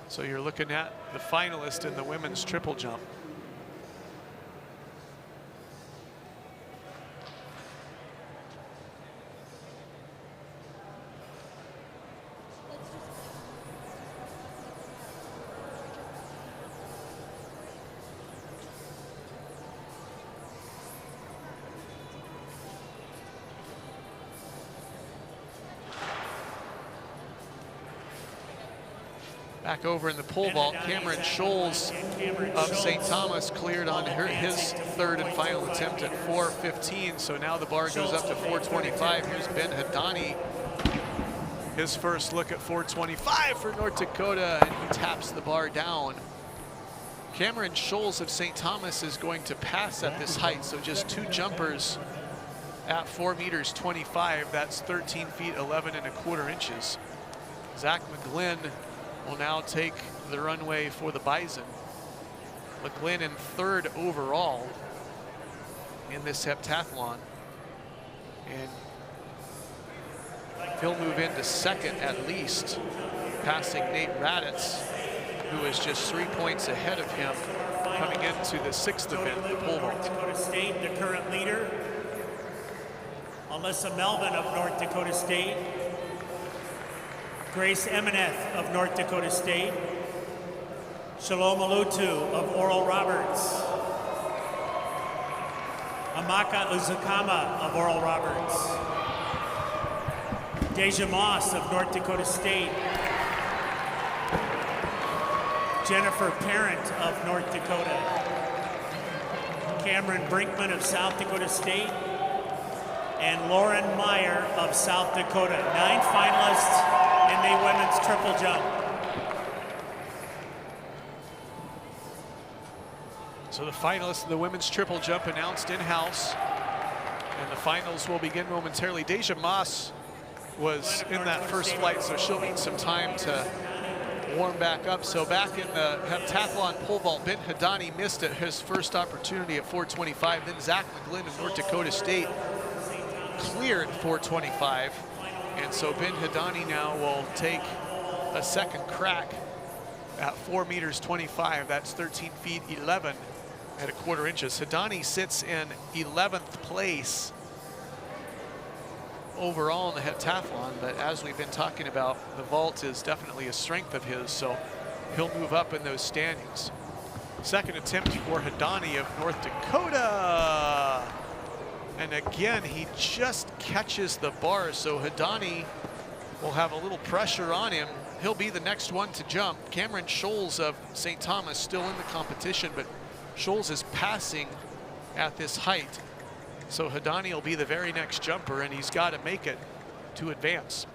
So you're looking at the finalist in the women's triple jump. Back over in the pole vault, Cameron Scholes of St. Thomas cleared on his third and final attempt at 4:15. So now the bar goes up to 4:25. Here's Ben Hidani, his first look at 4:25 for North Dakota, and he taps the bar down. Cameron Scholes of St. Thomas is going to pass at this height, so just 2 jumpers at 4 meters 25. That's 13 feet 11 1/4 inches. Zach Mcglynn will now take the runway for the Bison. Mcglynn in 3rd overall in this heptathlon. And he'll move into 2nd at least, passing Nate Raditz, who is just 3 points ahead of him coming into the 6th event, the pole vault. North Dakota State, the current leader. Alyssa Melvin of North Dakota State. Grace Emineth of North Dakota State. Shalom Alutu of Oral Roberts. Amaka Uzukama of Oral Roberts. Deja Moss of North Dakota State. Jennifer Parent of North Dakota. Cameron Brinkman of South Dakota State. And Lauren Meyer of South Dakota. 9 finalists in the women's triple jump. So the finalists in the women's triple jump announced in-house, and the finals will begin momentarily. Deja Moss was in that first flight, so she'll need some time to warm back up. So back in the heptathlon pole vault, Ben Hidani missed it, his first opportunity at 4:25. Then Zach Mcglynn of North Dakota State cleared 4:25. And so Ben Hidani now will take a second crack at 4 meters 25. That's 13 feet 11 1/4 inches. Hidani sits in 11th place overall in the heptathlon, but as we've been talking about, the vault is definitely a strength of his, so he'll move up in those standings. Second attempt for Hidani of North Dakota. And again, he just catches the bar, so Hidani will have a little pressure on him. He'll be the next one to jump. Cameron Scholes of St. Thomas still in the competition, but Scholes is passing at this height. So Hidani will be the very next jumper, and he's got to make it to advance.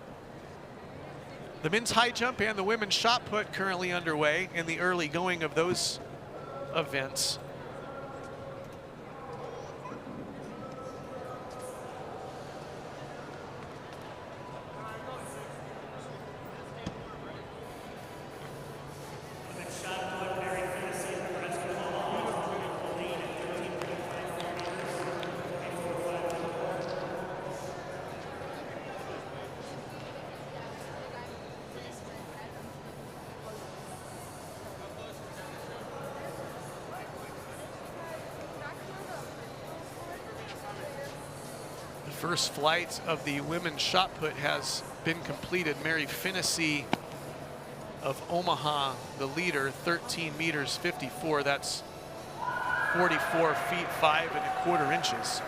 The men's high jump and the women's shot put currently underway in the early going of those events. First flight of the women's shot put has been completed. Mary Finnessy of Omaha, the leader, 13 meters 54. That's 44 feet 5 1/4 inches.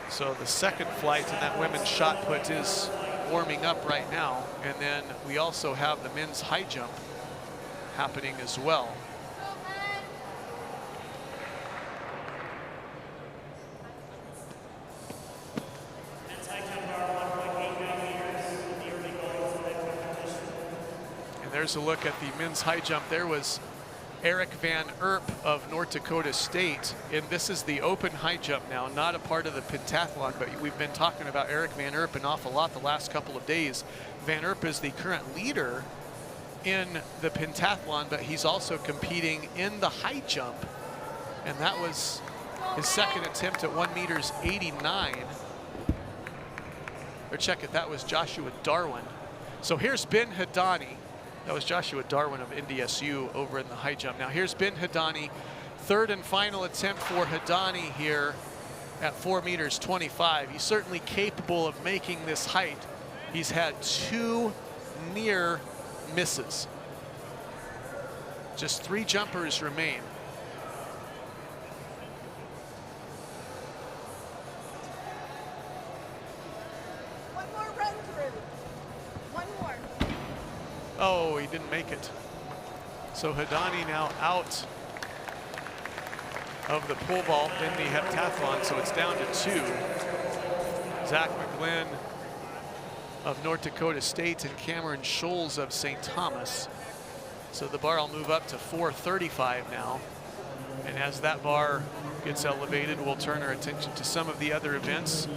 So the second flight in that women's shot put is warming up right now. And then we also have the men's high jump happening as well. There's a look at the men's high jump. There was Eric Van Erp of North Dakota State. And this is the open high jump now, not a part of the pentathlon, but we've been talking about Eric Van Erp an awful lot the last couple of days. Van Erp is the current leader in the pentathlon, but he's also competing in the high jump. And that was his second attempt at 1 meters 89. Or check it, that was Joshua Darwin. So here's Ben Hidani. That was Joshua Darwin of NDSU over in the high jump. Now here's Ben Hidani, third and final attempt for Hidani here at 4 meters 25. He's certainly capable of making this height. He's had 2 near misses. Just 3 jumpers remain. One more run through. One more. Oh, he didn't make it. So Hidani now out of the pole vault in the heptathlon, so it's down to 2. Zach Mcglynn of North Dakota State and Cameron Scholes of St. Thomas. So the bar will move up to 435 now. And as that bar gets elevated, we'll turn our attention to some of the other events.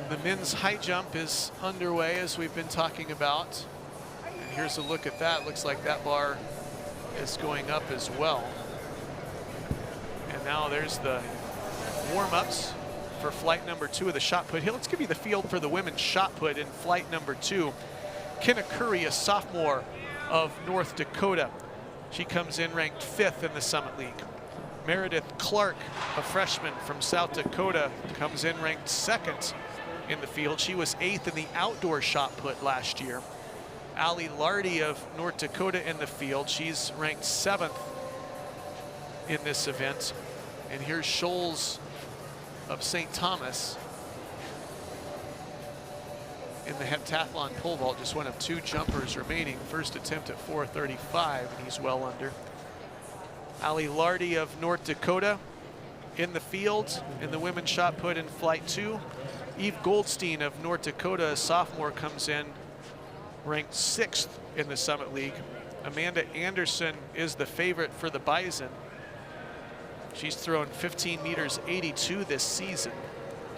The men's high jump is underway, as we've been talking about. And here's a look at that. Looks like that bar is going up as well. And now there's the warm-ups for flight number 2 of the shot put. Here, let's give you the field for the women's shot put in flight number 2. Kenna Curry, a sophomore of North Dakota. She comes in ranked 5th in the Summit League. Meredith Clark, a freshman from South Dakota, comes in ranked 2nd in the field. She was 8th in the outdoor shot put last year. Allie Lardy of North Dakota in the field. She's ranked 7th in this event. And here's Scholes of St. Thomas in the heptathlon pole vault, just one of 2 jumpers remaining. First attempt at 435, and he's well under. Allie Lardy of North Dakota in the field in the women's shot put in flight 2. Eve Goldstein of North Dakota, a sophomore, comes in ranked 6th in the Summit League. Amanda Anderson is the favorite for the Bison. She's thrown 15 meters 82 this season.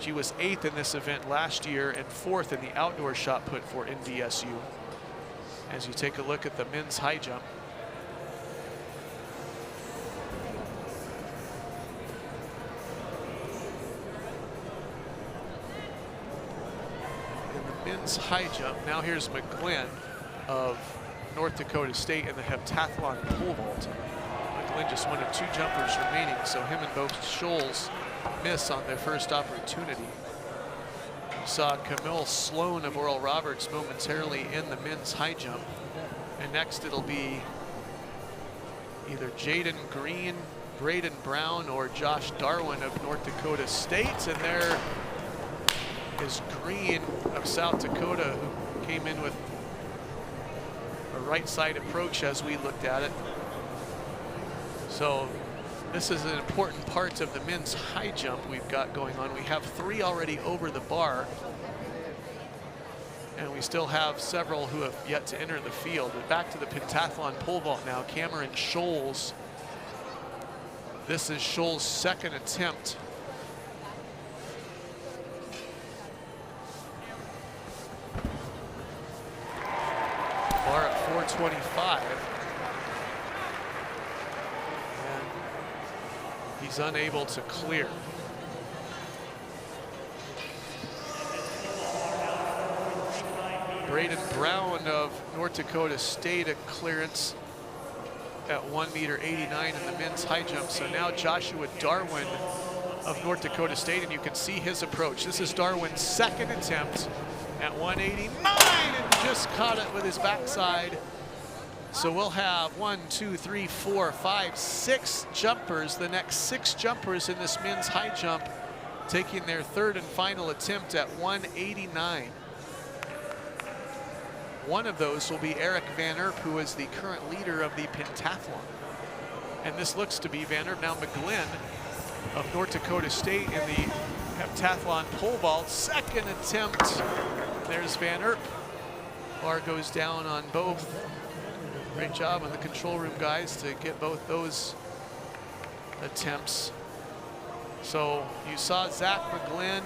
She was 8th in this event last year and 4th in the outdoor shot put for NDSU. As you take a look at the men's high jump. In the men's high jump, now here's Mcglynn of North Dakota State in the heptathlon pole vault. Mcglynn just one of 2 jumpers remaining, so him and both Scholes miss on their first opportunity. We saw Camille Sloan of Oral Roberts momentarily in the men's high jump. And next it'll be either Jaden Greene, Braden Brown, or Josh Darwin of North Dakota State. And there is Greene of South Dakota, who came in with a right side approach as we looked at it. So this is an important part of the men's high jump we've got going on. We have 3 already over the bar, and we still have several who have yet to enter the field. But back to the pentathlon pole vault now. Cameron Scholes. This is Scholes' 2nd attempt. Bar at 425. He's unable to clear. Braden Brown of North Dakota State, a clearance at 1 meter 89 in the men's high jump. So now Joshua Darwin of North Dakota State, and you can see his approach. This is Darwin's 2nd attempt at 189, and just caught it with his backside. So we'll have 1, 2, 3, 4, 5, 6 jumpers. The next 6 jumpers in this men's high jump taking their 3rd and final attempt at 189. One of those will be Eric Van Erp, who is the current leader of the pentathlon. And this looks to be Van Erp. Now Mcglynn of North Dakota State in the heptathlon pole vault. 2nd attempt. There's Van Erp. Bar goes down on both Great job on the control room guys to get both those attempts. So you saw Zach Mcglynn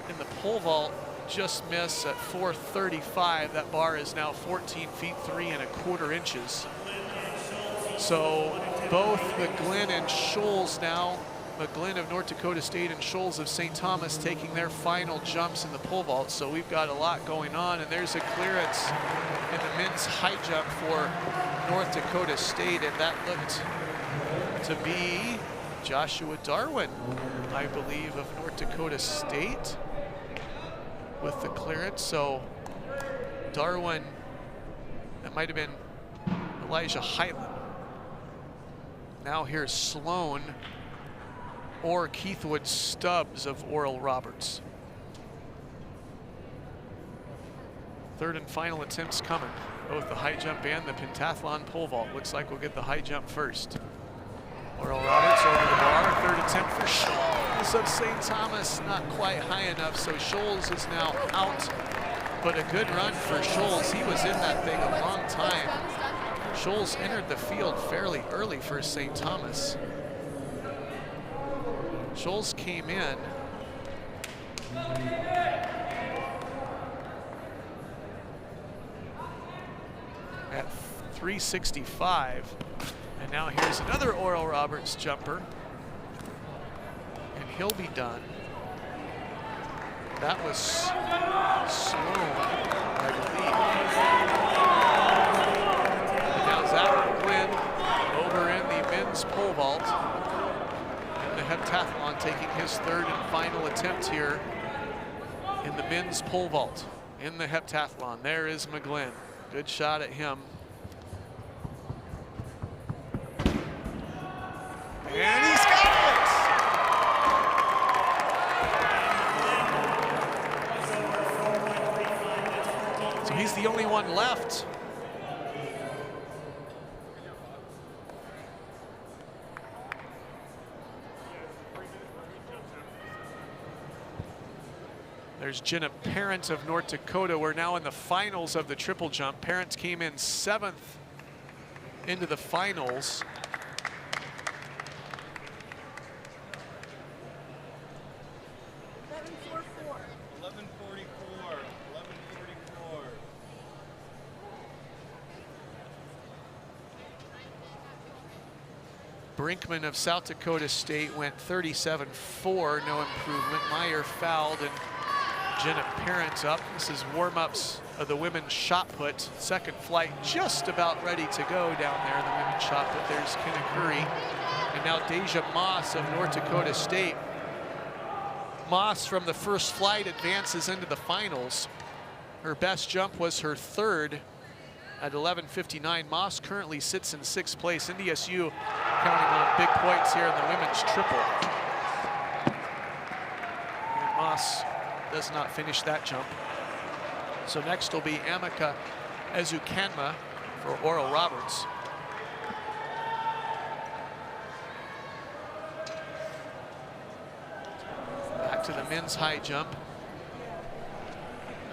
in the pole vault just miss at 4:35. That bar is now 14 feet 3 1/4 inches. So both Mcglynn and Scholes now, Mcglynn of North Dakota State and Scholes of St. Thomas taking their final jumps in the pole vault. So we've got a lot going on, and there's a clearance in the men's high jump for North Dakota State, and that looked to be Joshua Darwin, I believe, of North Dakota State with the clearance. So Darwin, that might have been Elijah Hyland. Now here's Sloan or Keithwood Stubbs of Oral Roberts. Third and final attempts coming. Both the high jump and the pentathlon pole vault. Looks like we'll get the high jump first. Oral Roberts over the bar. Third attempt for Scholes of St. Thomas. Not quite high enough, so Scholes is now out. But a good run for Scholes. He was in that thing a long time. Scholes entered the field fairly early for St. Thomas. Scholes came in at 365, and now here's another Oral Roberts jumper, and he'll be done. That was Sloan, I believe. And now Zach Mcglynn over in the men's pole vault in the heptathlon, taking his third and final attempt here in the men's pole vault in the heptathlon. There is Mcglynn. Good shot at him. And he's got it! So he's the only one left. There's Jenna Parent of North Dakota. We're now in the finals of the triple jump. Parent came in 7th into the finals. Brinkman of South Dakota State went 37.4, no improvement. Meyer fouled and Jenna Parent up. This is warm-ups of the women's shot put. Second flight just about ready to go down there in the women's shot put. There's Kenna Curry. And now Deja Moss of North Dakota State. Moss from the first flight advances into the finals. Her best jump was her third at 11:59. Moss currently sits in 6th place. NDSU counting on big points here in the women's triple. And Moss does not finish that jump. So next will be Amika Ezukanma for Oral Roberts. Back to the men's high jump.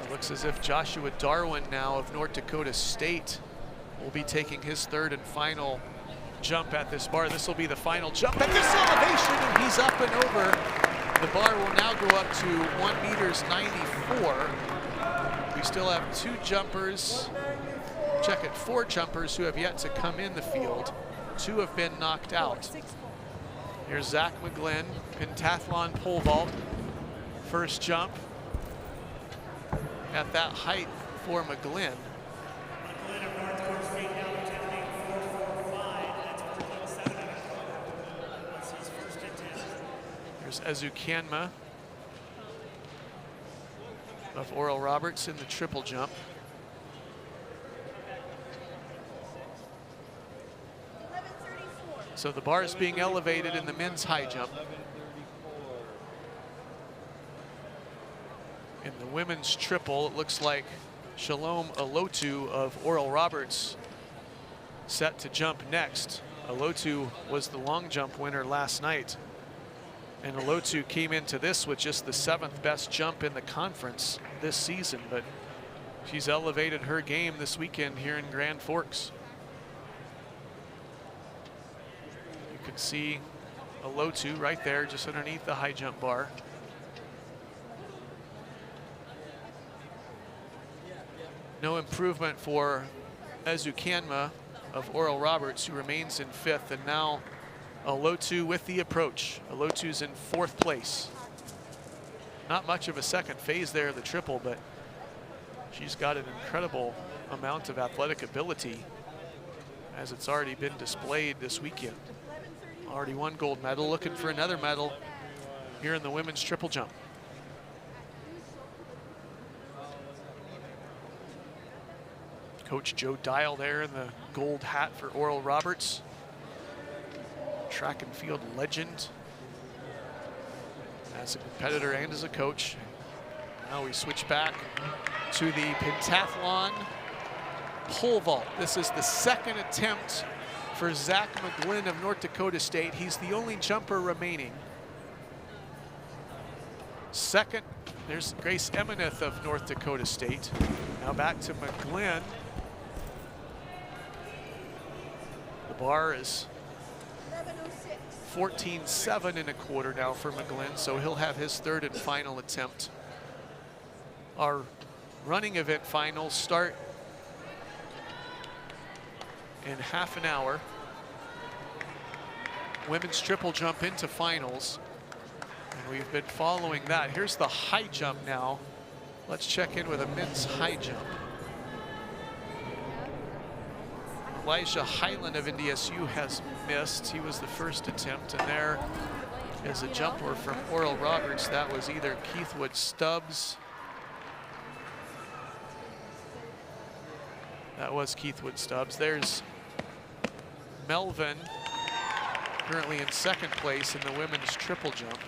It looks as if Joshua Darwin now of North Dakota State will be taking his third and final jump at this bar. This will be the final jump at this elevation, and he's up and over. The bar will now go up to 1.94 meters. We still have 2 jumpers, check it, 4 jumpers who have yet to come in the field. 2 have been knocked out. Here's Zach Mcglynn, pentathlon pole vault. First jump at that height for Mcglynn. There's Ezukanma of Oral Roberts in the triple jump. So the bar is being elevated in the men's high jump. In the women's triple, it looks like Shalom Alotu of Oral Roberts set to jump next. Alotu was the long jump winner last night. And Alotu came into this with just the 7th best jump in the conference this season, but she's elevated her game this weekend here in Grand Forks. can see a low two right there, just underneath the high jump bar. No improvement for Ezukanma of Oral Roberts, who remains in 5th, and now a low two with the approach. A low two's in 4th place. Not much of a second phase there, the triple, but she's got an incredible amount of athletic ability, as it's already been displayed this weekend. Already won gold medal, looking for another medal here in the women's triple jump. Coach Joe Dial there in the gold hat for Oral Roberts. Track and field legend as a competitor and as a coach. Now we switch back to the pentathlon pole vault. This is the 2nd attempt for Zach Mcglynn of North Dakota State. He's the only jumper remaining. 2nd, there's Grace Emineth of North Dakota State. Now back to Mcglynn. The bar is 14.7 1/4 now for Mcglynn, so he'll have his 3rd and final attempt. Our running event finals start in half an hour. Women's triple jump into finals, and we've been following that. Here's the high jump now. Let's check in with a men's high jump. Elijah Highland of NDSU has missed. He was the 1st attempt, and there is a jumper from Oral Roberts. That was either Keithwood Stubbs. That was Keithwood Stubbs. There's Melvin, currently in 2nd place in the women's triple jump.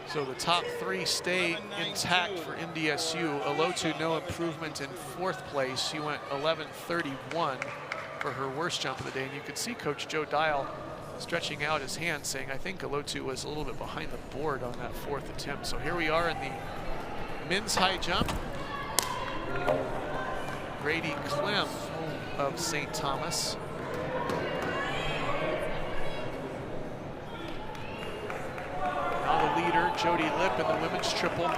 So the top 3 stay intact for NDSU. Alotu, no improvement in 4th place. She went 11:31 for her worst jump of the day. And you could see Coach Joe Dial stretching out his hand, saying, I think Alotu was a little bit behind the board on that 4th attempt. So here we are in the men's high jump. Brady Clem of St. Thomas. Now the leader, Jody Lipp, in the women's triple.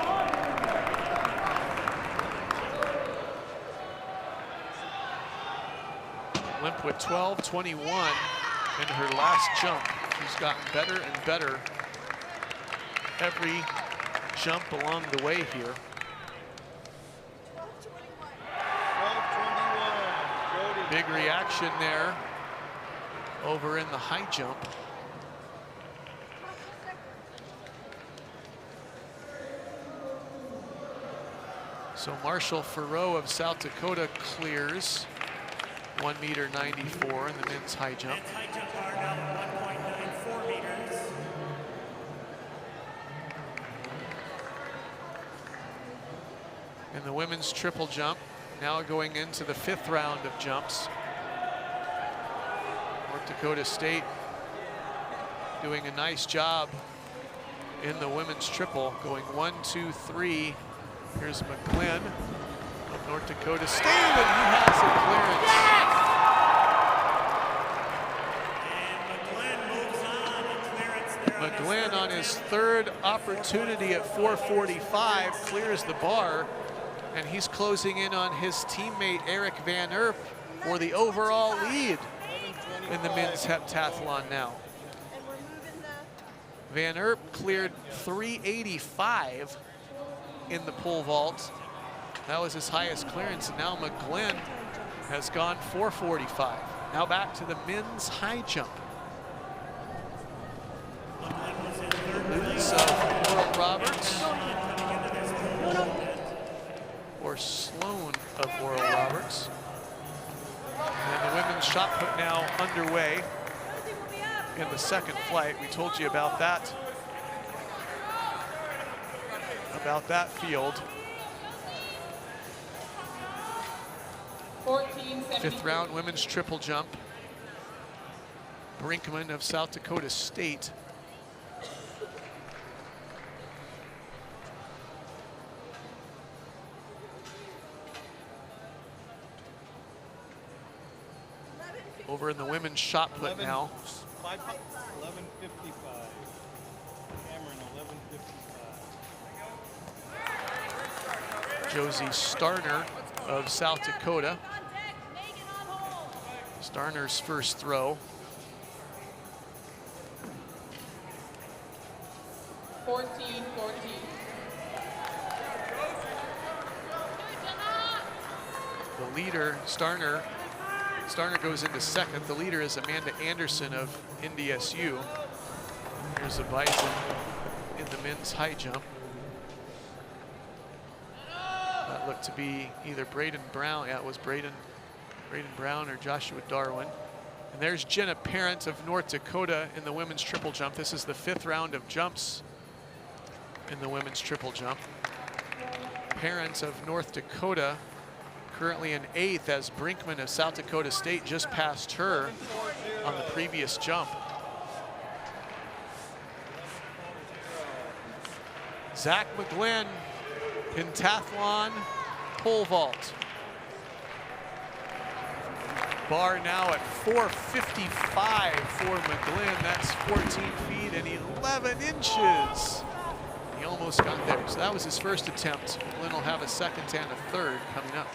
Lipp with 12:21 in her last jump. She's gotten better and better every jump along the way here. 12:21. Big reaction there over in the high jump. So Marshall Farrow of South Dakota clears 1.94 in the men's high jump. Men's high jump bar now 1.94 meters. In the women's triple jump, now going into the 5th round of jumps. North Dakota State doing a nice job in the women's triple, going 1, 2, 3. Here's Mcglynn of North Dakota State, and he has a clearance. And Mcglynn moves on, a clearance there. Mcglynn on his 3rd opportunity at 4:45 clears the bar, and he's closing in on his teammate Eric Van Erp for the overall lead in the men's heptathlon now. And we're moving the Van Erp cleared 3:85 in the pole vault. That was his highest clearance, and now Mcglynn has gone 4:45. Now back to the men's high jump. News of Oral Roberts, or Sloan of Oral Roberts. And the women's shot put now underway in the 2nd flight. We told you about that. About that field. 5th round women's triple jump. Brinkman of South Dakota State. over in the women's shot put now. 11:55. Cameron, 11:55. Josie Starner of South Dakota. Starner's first throw. 14-14. The leader, Starner goes into second. The leader is Amanda Anderson of NDSU. Here's a Bison in the men's high jump. That looked to be either Braden Brown. Yeah, it was Braden Brown or Joshua Darwin. And there's Jenna Parent of North Dakota in the women's triple jump. This is the 5th round of jumps in the women's triple jump. Parent of North Dakota currently in 8th, as Brinkman of South Dakota State just passed her on the previous jump. Zach Mcglynn, pentathlon pole vault. Bar now at 4:55 for Mcglynn. That's 14 feet and 11 inches. He almost got there. So that was his first attempt. Mcglynn will have a second and a third coming up.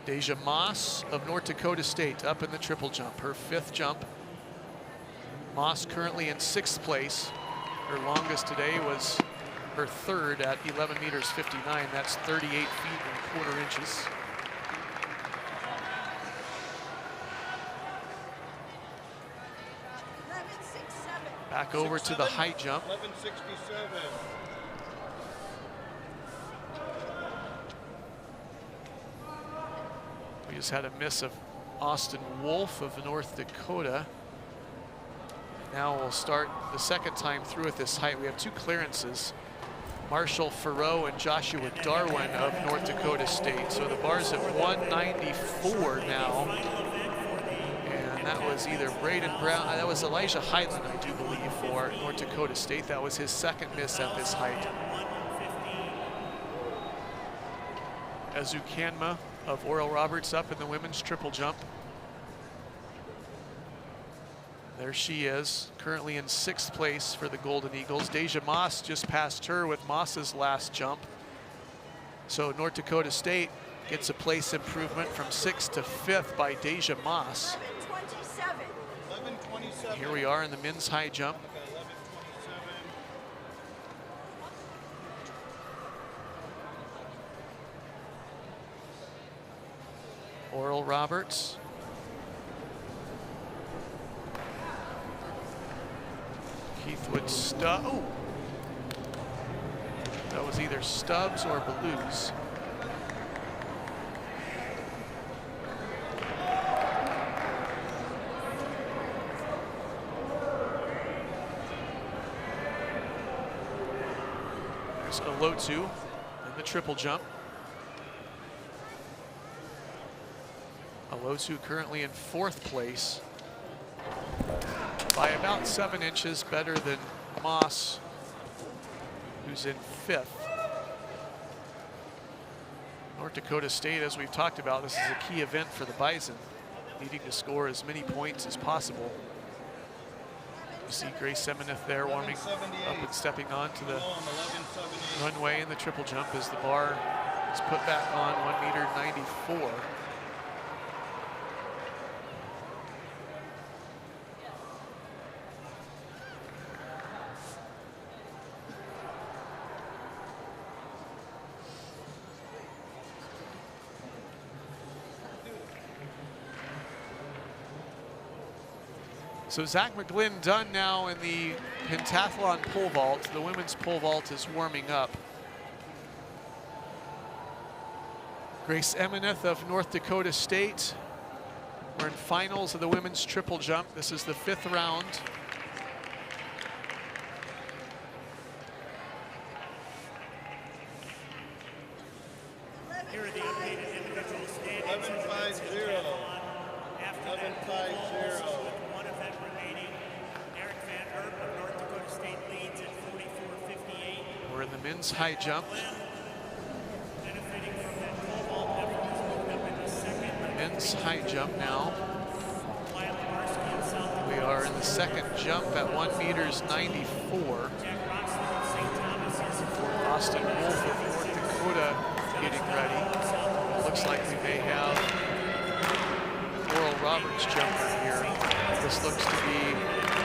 Deja Moss of North Dakota State up in the triple jump, her 5th jump. Moss currently in 6th place. Her longest today was her 3rd at 11 meters 59. That's 38 feet and 1/4 inches. Back over to the high jump. 11:67. We just had a miss of Austin Wolfe of North Dakota. Now we'll start the second time through at this height. We have 2 clearances. Marshall Farrow and Joshua Darwin of North Dakota State. So the bar's at 194 now. And that was either Braden Brown, that was Elijah Highland, I do believe, for North Dakota State. That was his 2nd miss at this height. Azukanma of Oral Roberts up in the women's triple jump. There she is, currently in 6th place for the Golden Eagles. Deja Moss just passed her with Moss's last jump. So North Dakota State gets a place improvement from 6th to 5th by Deja Moss. 11:27. Here we are in the men's high jump. 11:27. Oral Roberts. Keithwood Stubbs. Oh! That was either Stubbs or Blues. There's Olotu in the triple jump. Olotu currently in 4th place by about 7 inches, better than Moss, who's in 5th. North Dakota State, as we've talked about, this is a key event for the Bison, needing to score as many points as possible. You see Grace Emineth there warming up and stepping onto the runway in the triple jump as the bar is put back on 1:94. So Zach Mcglynn done now in the pentathlon pole vault. The women's pole vault is warming up. Grace Emineth of North Dakota State. We're in finals of the women's triple jump. This is the 5th round. Here are the updated individual standings. 11:50. After that, 11:50. with 1 event remaining. Eric Van Herp of North Dakota State leads at 44:58. We're in the men's high jump. Then men's high jump now. We are in the second jump at 1 meters 94. Austin Wolfe of North Dakota getting ready. Looks like we may have Oral Roberts jumper here. This looks to be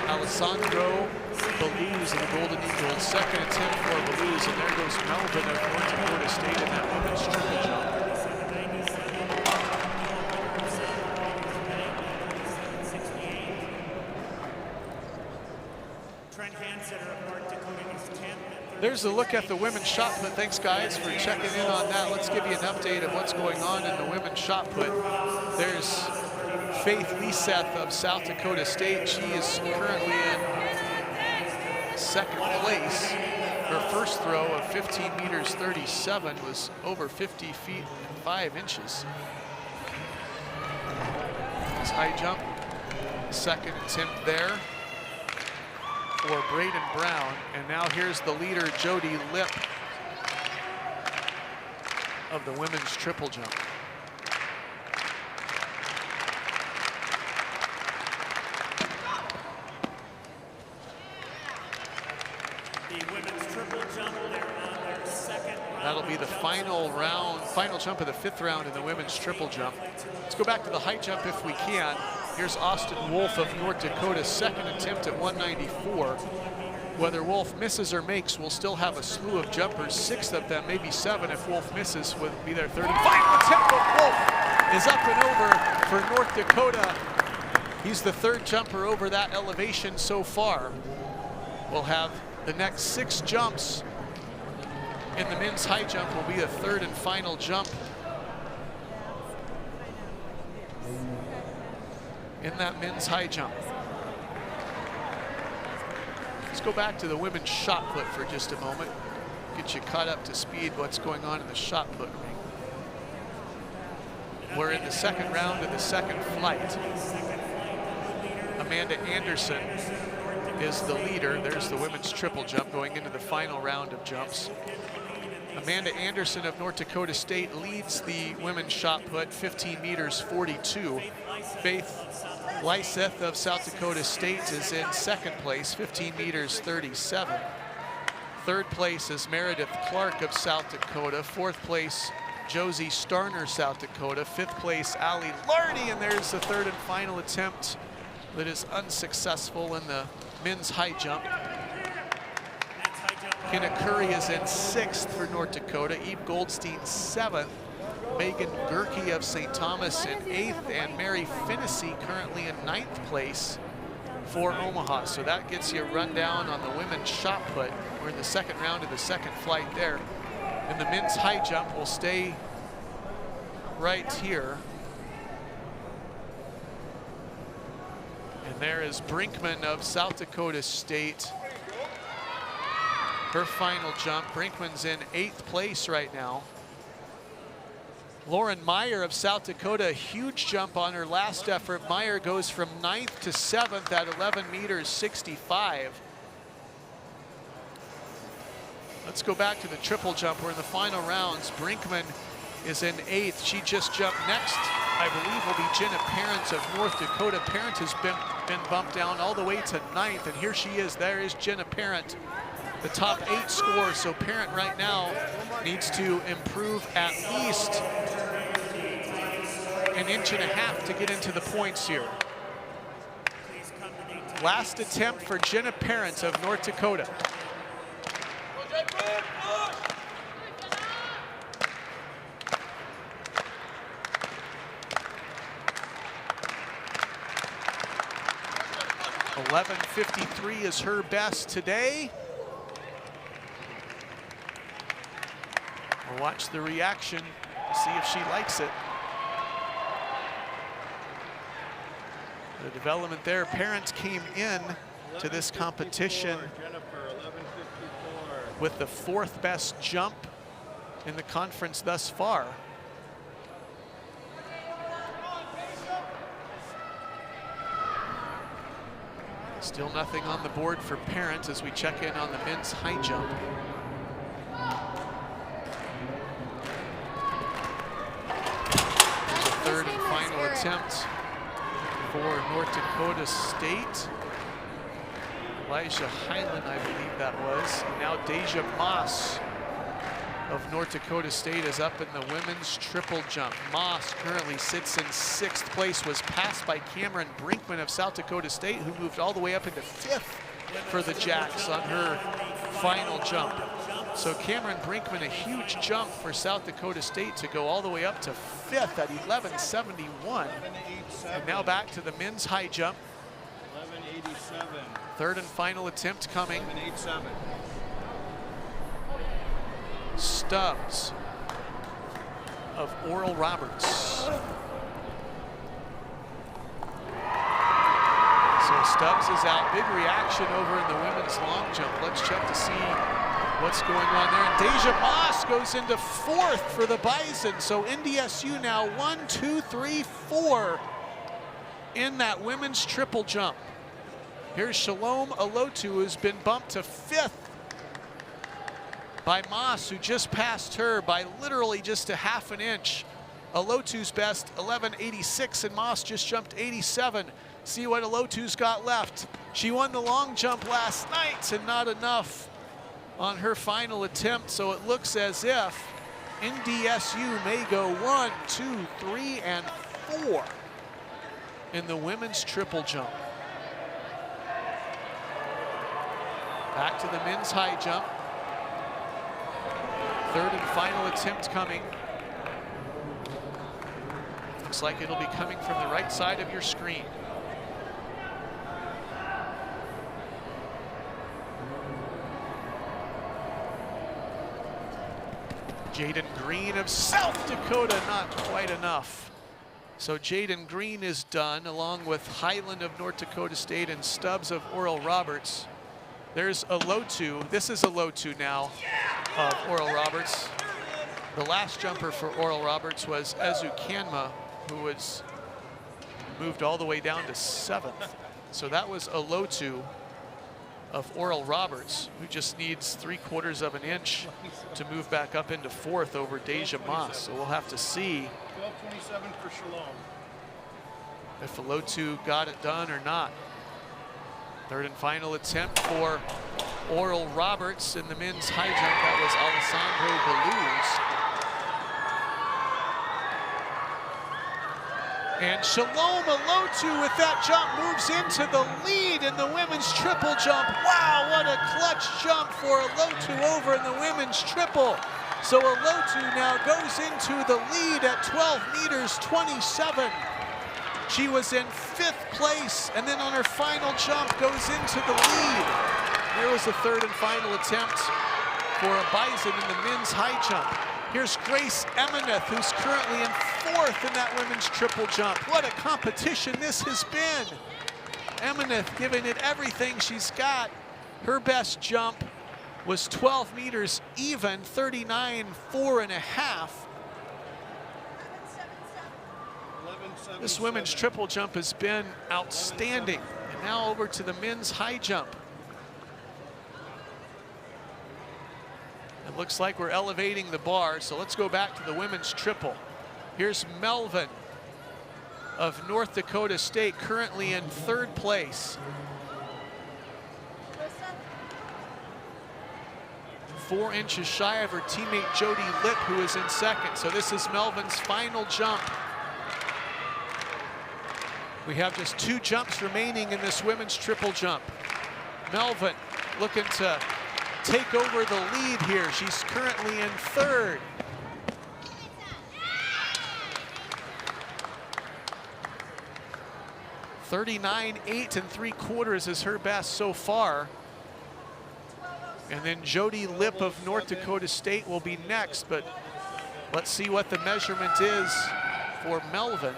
Alessandro Baluz of the Golden Eagles. Second attempt for Baluz, and there goes Melvin of North Dakota State in that women's triple jump. There's a look at the women's shot put. Thanks, guys, for checking in on that. Let's give you an update of what's going on in the women's shot put. There's Faith Liseth of South Dakota State. She is currently in second place. Her first throw of 15 meters 37 was over 50 feet and 5 inches. This high jump, second attempt there for Braden Brown. And now here's the leader, Jody Lipp, of the women's triple jump. The women's triple jump, they're on their second round. That'll be the final round, final jump of the 5th round in the women's triple jump. Let's go back to the high jump if we can. Here's Austin Wolfe of North Dakota, second attempt at 194. Whether Wolfe misses or makes, we'll still have a slew of jumpers, 6 of them, maybe 7 if Wolfe misses, would be their 30. Final attempt, but Wolfe is up and over for North Dakota. He's the 3rd jumper over that elevation so far. We'll have the next 6 jumps in the men's high jump will be a 3rd and final jump in that men's high jump. Let's go back to the women's shot put for just a moment. Get you caught up to speed what's going on in the shot put ring. We're in the second round of the second flight. Amanda Anderson is the leader. There's the women's triple jump going into the final round of jumps. Amanda Anderson of North Dakota State leads the women's shot put, 15 meters 42. Faith Liseth of South Dakota State is in second place, 15 meters 37. Third place is Meredith Clark of South Dakota. Fourth place, Josie Starner, South Dakota. Fifth place, Allie Lardy, and there's the 3rd and final attempt that is unsuccessful in the men's high jump. Kenna Curry is in 6th for North Dakota. Eve Goldstein 7th. Megan Gerke of St. Thomas in 8th, and Mary Finnessy currently in 9th place for Omaha. So that gets you a rundown on the women's shot put. We're in the second round of the second flight there. And the men's high jump will stay right here. And there is Brinkman of South Dakota State. Her final jump. Brinkman's in 8th place right now. Lauren Meyer of South Dakota, a huge jump on her last effort. Meyer goes from 9th to 7th at 11 meters 65. Let's go back to the triple jump. We're in the final rounds. Brinkman is in 8th. She just jumped next, I believe, will be Jenna Parent of North Dakota. Parent has been bumped down all the way to 9th, and here she is. There is Jenna Parent, the top 8 score. So Parent right now needs to improve at least an inch and a half to get into the points here. Last attempt for Jenna Parent of North Dakota. .11:53 is her best today. We'll watch the reaction, see if she likes it. The development there, Parent came in to this competition with the 4th best jump in the conference thus far. Still nothing on the board for Parent as we check in on the men's high jump. There's a 3rd and final attempt for North Dakota State. Elijah Highland, I believe that was. And now Deja Moss of North Dakota State is up in the women's triple jump. Moss currently sits in 6th place, was passed by Cameron Brinkman of South Dakota State, who moved all the way up into 5th for the Jacks on her final jump. So Cameron Brinkman, a huge jump for South Dakota State to go all the way up to 5th at 11:71. And now back to the men's high jump. 11:87. Third and final attempt coming. 11:87. Stubbs of Oral Roberts. So Stubbs is out. Big reaction over in the women's long jump. Let's check to see what's going on there. And Deja Moss goes into 4th for the Bison. So NDSU now 1, 2, 3, 4 in that women's triple jump. Here's Shalom Alotu, who's been bumped to 5th by Moss, who just passed her by literally just a half an inch. Alotu's best, 11:86, and Moss just jumped 87. See what Alotu's got left. She won the long jump last night, and not enough on her final attempt, so it looks as if NDSU may go 1, 2, 3, and 4 in the women's triple jump. Back to the men's high jump. Third and final attempt coming. Looks like it'll be coming from the right side of your screen. Jaden Greene of South Dakota, not quite enough. So Jaden Greene is done, along with Highland of North Dakota State and Stubbs of Oral Roberts. There's Alotu. This is Alotu now of Oral Roberts. The last jumper for Oral Roberts was Ezu Kanma, who was moved all the way down to 7th. So that was Alotu of Oral Roberts, who just needs 3/4 of an inch to move back up into 4th over Deja Moss. So we'll have to see 12:27 for Shalom. if Alotu got it done or not. Third and final attempt for Oral Roberts in the men's high jump. That was Alessandro Beluz. And Shalom Alotu with that jump moves into the lead in the women's triple jump. Wow, what a clutch jump for Alotu over in the women's triple. So Alotu now goes into the lead at 12 meters 27. She was in 5th place, and then on her final jump goes into the lead. There was the third and final attempt for a Bison in the men's high jump. Here's Grace Emineth, who's currently in 4th in that women's triple jump. What a competition this has been. Emineth giving it everything she's got. Her best jump was 12 meters even, 39.4½. This women's triple jump has been outstanding. And now over to the men's high jump. It looks like we're elevating the bar, so let's go back to the women's triple. Here's Melvin of North Dakota State, currently in 3rd place. 4 inches shy of her teammate Jody Lipp, who is in 2nd. So this is Melvin's final jump. We have just 2 jumps remaining in this women's triple jump. Melvin looking to take over the lead here. She's currently in 3rd. .39.875 is her best so far. And then Jody Lipp of North Dakota State will be next, but let's see what the measurement is for Melvin.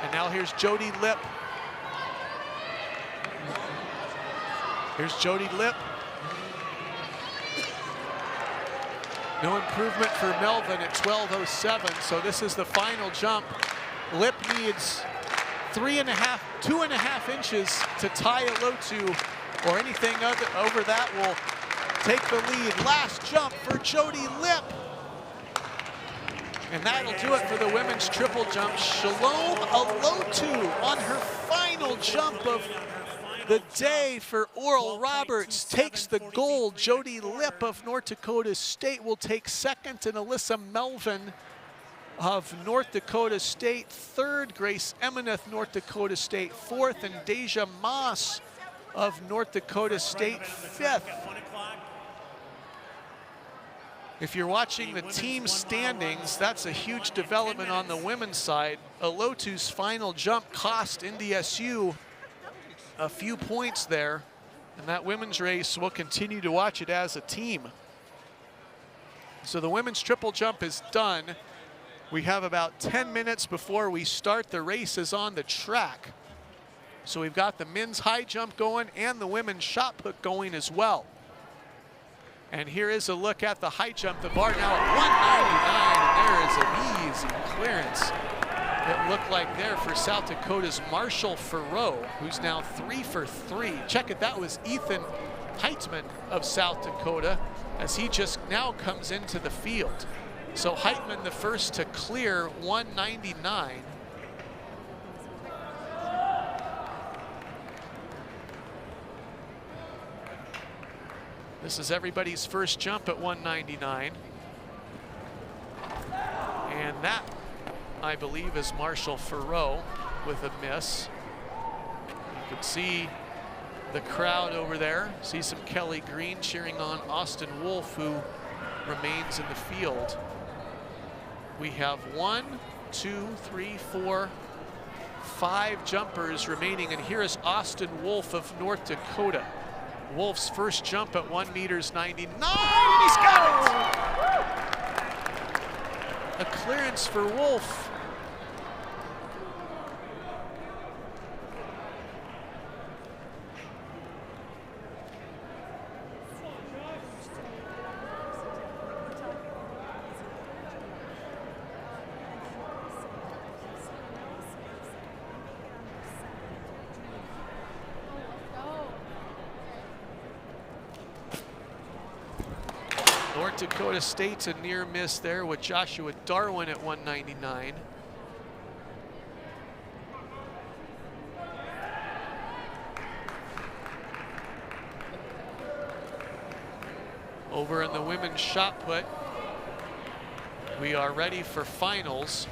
And now here's Jody Lipp. Here's Jody Lipp. No improvement for Melvin at 12:07, so this is the final jump. Lipp needs 2.5 inches to tie Alotu, or anything over that will take the lead. Last jump for Jody Lip. And that'll do it for the women's triple jump. Shalom Alotu on her final jump of the day for Oral Roberts takes the gold. Jody Lip of North Dakota State will take second, and Alyssa Melvin of North Dakota State third. Grace Emineth, North Dakota State fourth, and Deja Moss of North Dakota State fifth. If you're watching the team standings, that's a huge development on the women's side. Alotu's final jump cost NDSU a few points there, and that women's race, we'll continue to watch it as a team. So the women's triple jump is done. We have about 10 minutes before we start the races on the track. So we've got the men's high jump going and the women's shot put going as well. And here is a look at the high jump. The bar now at 199, and there is an easy clearance. It looked like there for South Dakota's Marshall Farrow, who's now 3 for 3. Check it, that was Ethan Heitman of South Dakota, as he just now comes into the field. So Heitman the first to clear 199. This is everybody's first jump at 199. And that, I believe, is Marshall Farrow with a miss. You can see the crowd over there. See some Kelly Green cheering on Austin Wolfe, who remains in the field. We have 1, 2, 3, 4, 5 jumpers remaining, and here is Austin Wolfe of North Dakota. Wolfe's first jump at 1 meters 99. He's got it! A clearance for Wolfe. North Dakota State's a near miss there with Joshua Darwin at 199. Over in the women's shot put, we are ready for finals.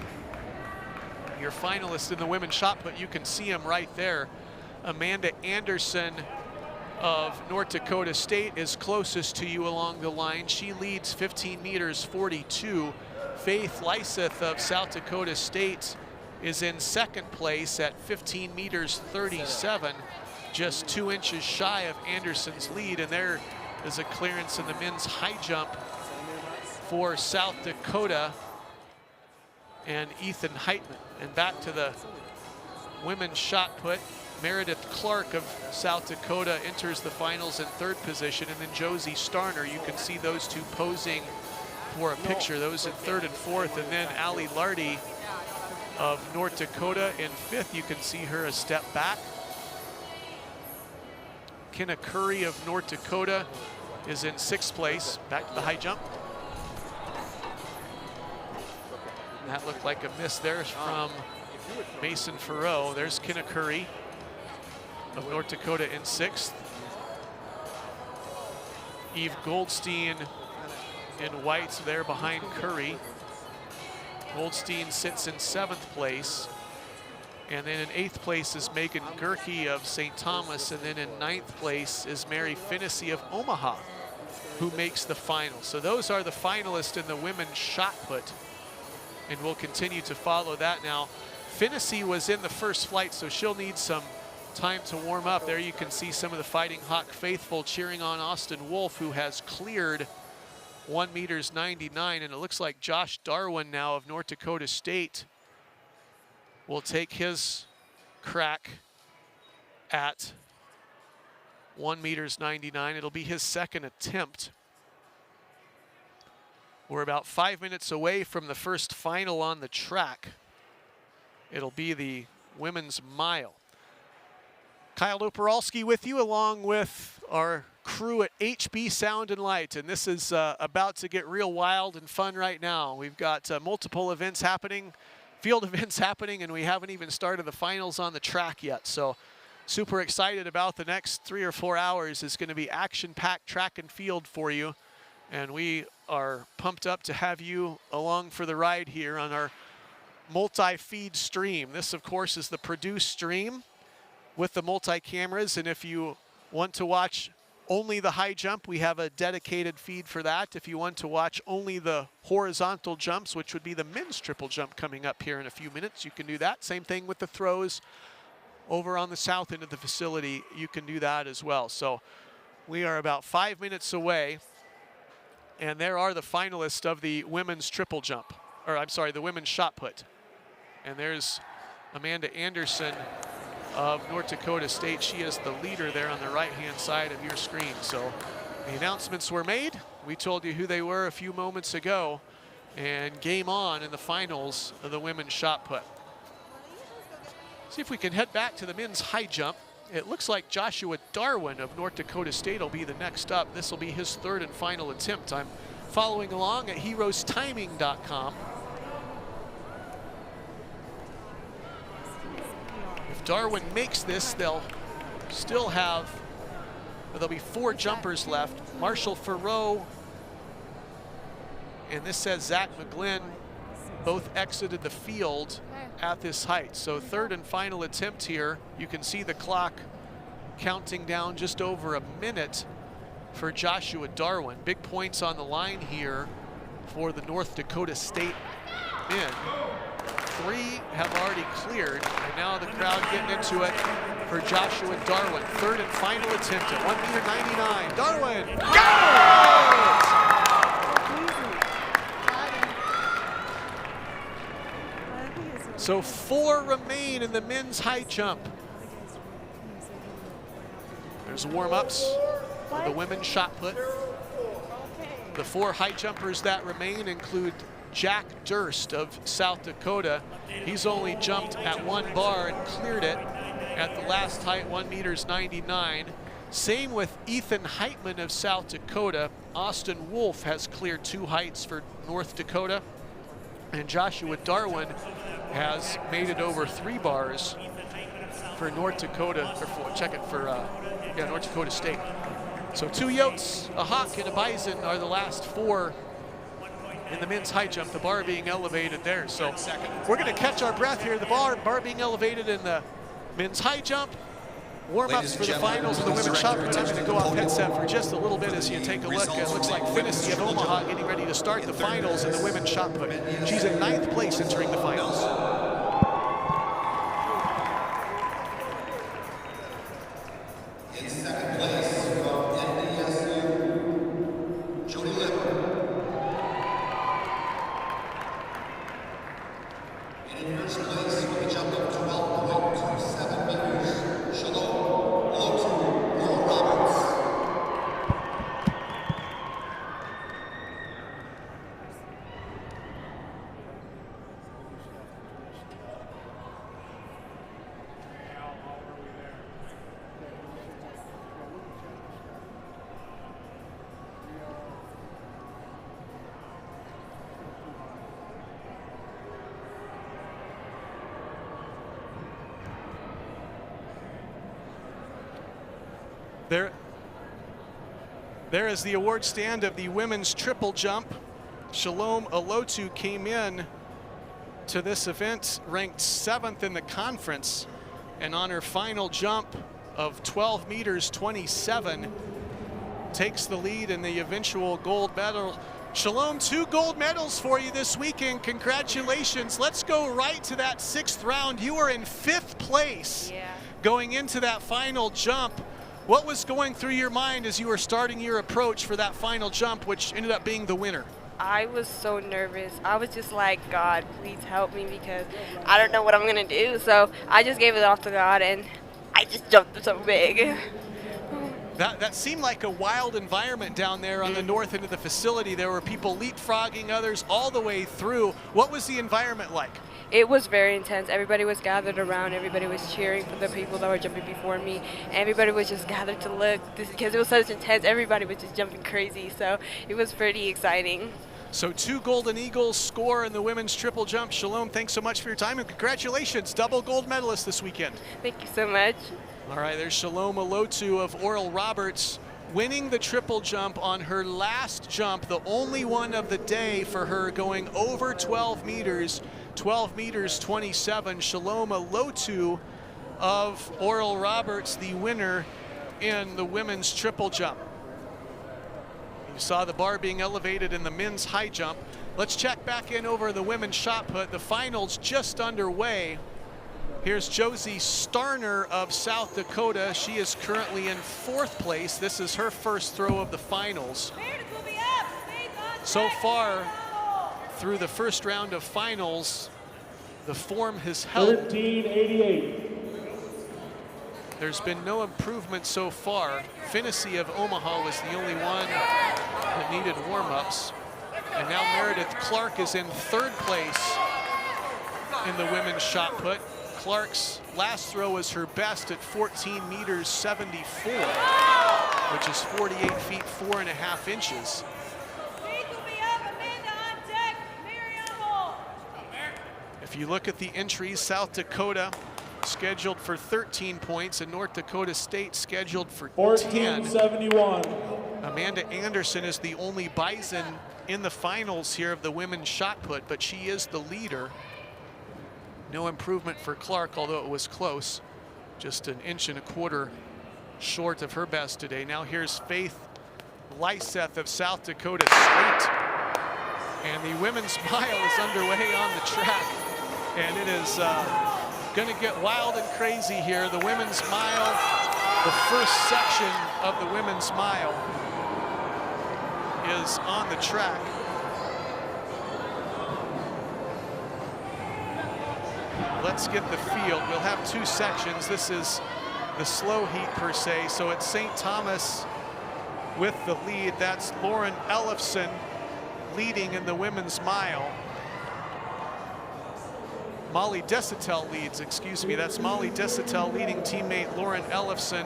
Your finalists in the women's shot put, you can see them right there. Amanda Anderson of North Dakota State is closest to you along the line. She leads 15 meters 42. Faith Lyseth of South Dakota State is in second place at 15 meters 37, just 2 inches shy of Anderson's lead. And there is a clearance in the men's high jump for South Dakota and Ethan Heitman. And back to the women's shot put. Meredith Clark of South Dakota enters the finals in third position, and then Josie Starner, you can see those two posing for a picture, those in third and fourth, and then Allie Lardy of North Dakota in fifth. You can see her a step back. Kenna Curry of North Dakota is in sixth place. Back to the high jump. And that looked like a miss there from Mason Farrow. There's Kenna Curry of North Dakota in sixth. Eve Goldstein in white there behind Curry. Goldstein sits in seventh place. And then in eighth place is Megan Gerke of St. Thomas. And then in ninth place is Mary Finnessy of Omaha, who makes the final. So those are the finalists in the women's shot put. And we'll continue to follow that now. Finnessy was in the first flight, so she'll need some time to warm up. There you can see some of the Fighting Hawk faithful cheering on Austin Wolfe, who has cleared 1 meters 99. And it looks like Josh Darwin now of North Dakota State will take his crack at 1 meters 99. It'll be his second attempt. We're about 5 minutes away from the first final on the track. It'll be the women's mile. Kyle Oporalski with you, along with our crew at HB Sound and Light, and this is about to get real wild and fun right now. We've got multiple events happening, field events happening, and we haven't even started the finals on the track yet. So super excited about the next 3 or 4 hours. It's going to be action-packed track and field for you, and we are pumped up to have you along for the ride here on our multi-feed stream. This, of course, is the produced stream with the multi-cameras, and if you want to watch only the high jump, we have a dedicated feed for that. If you want to watch only the horizontal jumps, which would be the men's triple jump coming up here in a few minutes, you can do that. Same thing with the throws over on the south end of the facility, you can do that as well. So we are about 5 minutes away, and there are the finalists of the women's triple jump, or I'm sorry, the women's shot put. And there's Amanda Anderson of North Dakota State. She is the leader there on the right-hand side of your screen. So the announcements were made. We told you who they were a few moments ago, and game on in the finals of the women's shot put. See if we can head back to the men's high jump. It looks like Joshua Darwin of North Dakota State will be the next up. This will be his third and final attempt. I'm following along at heroestiming.com. If Darwin makes this, they'll still have, there'll be 4 jumpers left. Marshall Farrow, and this says Zach Mcglynn, both exited the field at this height. So third and final attempt here. You can see the clock counting down just over a minute for Joshua Darwin. Big points on the line here for the North Dakota State men. 3 have already cleared, and now the crowd getting into it for Joshua Darwin. Third and final attempt at 1.99 m. Darwin got it! So 4 remain in the men's high jump. There's warm-ups for the women's shot put. The 4 high jumpers that remain include Jack Durst of South Dakota. He's only jumped at 1 bar and cleared it at the last height, 1.99 m. Same with Ethan Heitman of South Dakota. Austin Wolfe has cleared 2 heights for North Dakota. And Joshua Darwin has made it over 3 bars for North Dakota, or for, North Dakota State. So 2 yotes, a hawk, and a bison are the last 4 in the men's high jump, the bar being elevated there. So we're going to catch our breath here. The bar being elevated in the men's high jump. Warm-ups for the finals of the women's shot put. I'm going to go off headset for just a little bit as you take a look. It looks like Finney of Omaha getting ready to start the finals in the women's shot put. She's in 9th place entering the finals. In 2nd place from NDSU, Jody Lipper. And in 1st place with a jump of 12.27 meters, Shalom Lotu Roberts. There is the award stand of the women's triple jump. Shalom Olotu came in to this event ranked 7th in the conference, and on her final jump of 12 meters 27 takes the lead in the eventual gold medal. Shalom, 2 gold medals for you this weekend. Congratulations. Let's go right to that 6th round. You are in 5th place going into that final jump. What was going through your mind as you were starting your approach for that final jump, which ended up being the winner? I was so nervous. I was just like, God, please help me, because I don't know what I'm going to do. So I just gave it off to God, and I just jumped so big. That seemed like a wild environment down there on the north end of the facility. There were people leapfrogging, others all the way through. What was the environment like? it was very intense. Everybody was gathered around. Everybody was cheering for the people that were jumping before me. Everybody was just gathered to look because it was such intense. Everybody was just jumping crazy. So it was pretty exciting. So 2 Golden Eagles score in the women's triple jump. Shalom, thanks so much for your time, and congratulations, double gold medalist this weekend. Thank you so much. All right, there's Shalom Olotu of Oral Roberts winning the triple jump on her last jump, the only one of the day for her, going over 12 meters, 12 meters 27. Shalom Olotu of Oral Roberts, the winner in the women's triple jump. You saw the bar being elevated in the men's high jump. Let's check back in over the women's shot put. The finals just underway. Here's Josie Starner of South Dakota. She is currently in 4th place. This is her first throw of the finals. So far, through the first round of finals, the form has held. 1388. There's been no improvement so far. Finney of Omaha was the only one that needed warm-ups. And now Meredith Clark is in 3rd place in the women's shot put. Clark's last throw was her best at 14 meters 74, which is 48 feet 4.5 inches. If you look at the entries, South Dakota scheduled for 13 points and North Dakota State scheduled for 10. 1471. Amanda Anderson is the only Bison in the finals here of the women's shot put, but she is the leader. No improvement for Clark, although it was close. Just 1.25 inches short of her best today. Now here's Faith Lyseth of South Dakota State. And the women's mile is underway on the track. And it is gonna get wild and crazy here. The women's mile, the first section of the women's mile is on the track. Let's get the field. We'll have 2 sections. This is the slow heat per se. So it's St. Thomas with the lead. That's Lauren Ellefson leading in the women's mile. Molly Desitel leads, excuse me. That's Molly Desitel leading teammate Lauren Ellefson.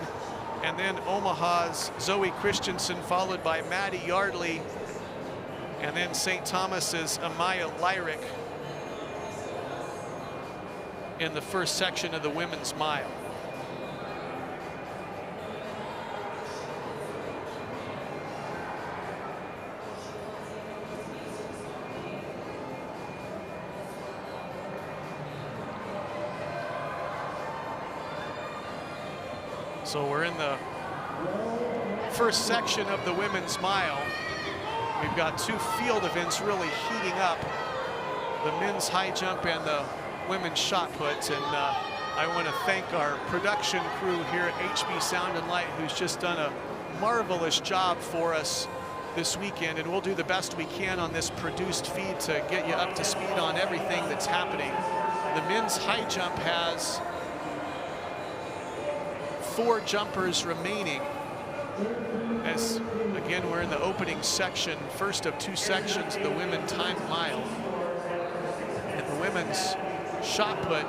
And then Omaha's Zoe Christensen, followed by Maddie Yardley. And then St. Thomas's Amaya Lyric in the first section of the women's mile. So we're in the first section of the women's mile. We've got 2 field events really heating up, the men's high jump and the women's shot puts. And I want to thank our production crew here at HB Sound and Light, who's just done a marvelous job for us this weekend, and we'll do the best we can on this produced feed to get you up to speed on everything that's happening. The men's high jump has 4 jumpers remaining, as again we're in the opening section, first of 2 sections of the women time mile. And the women's shot put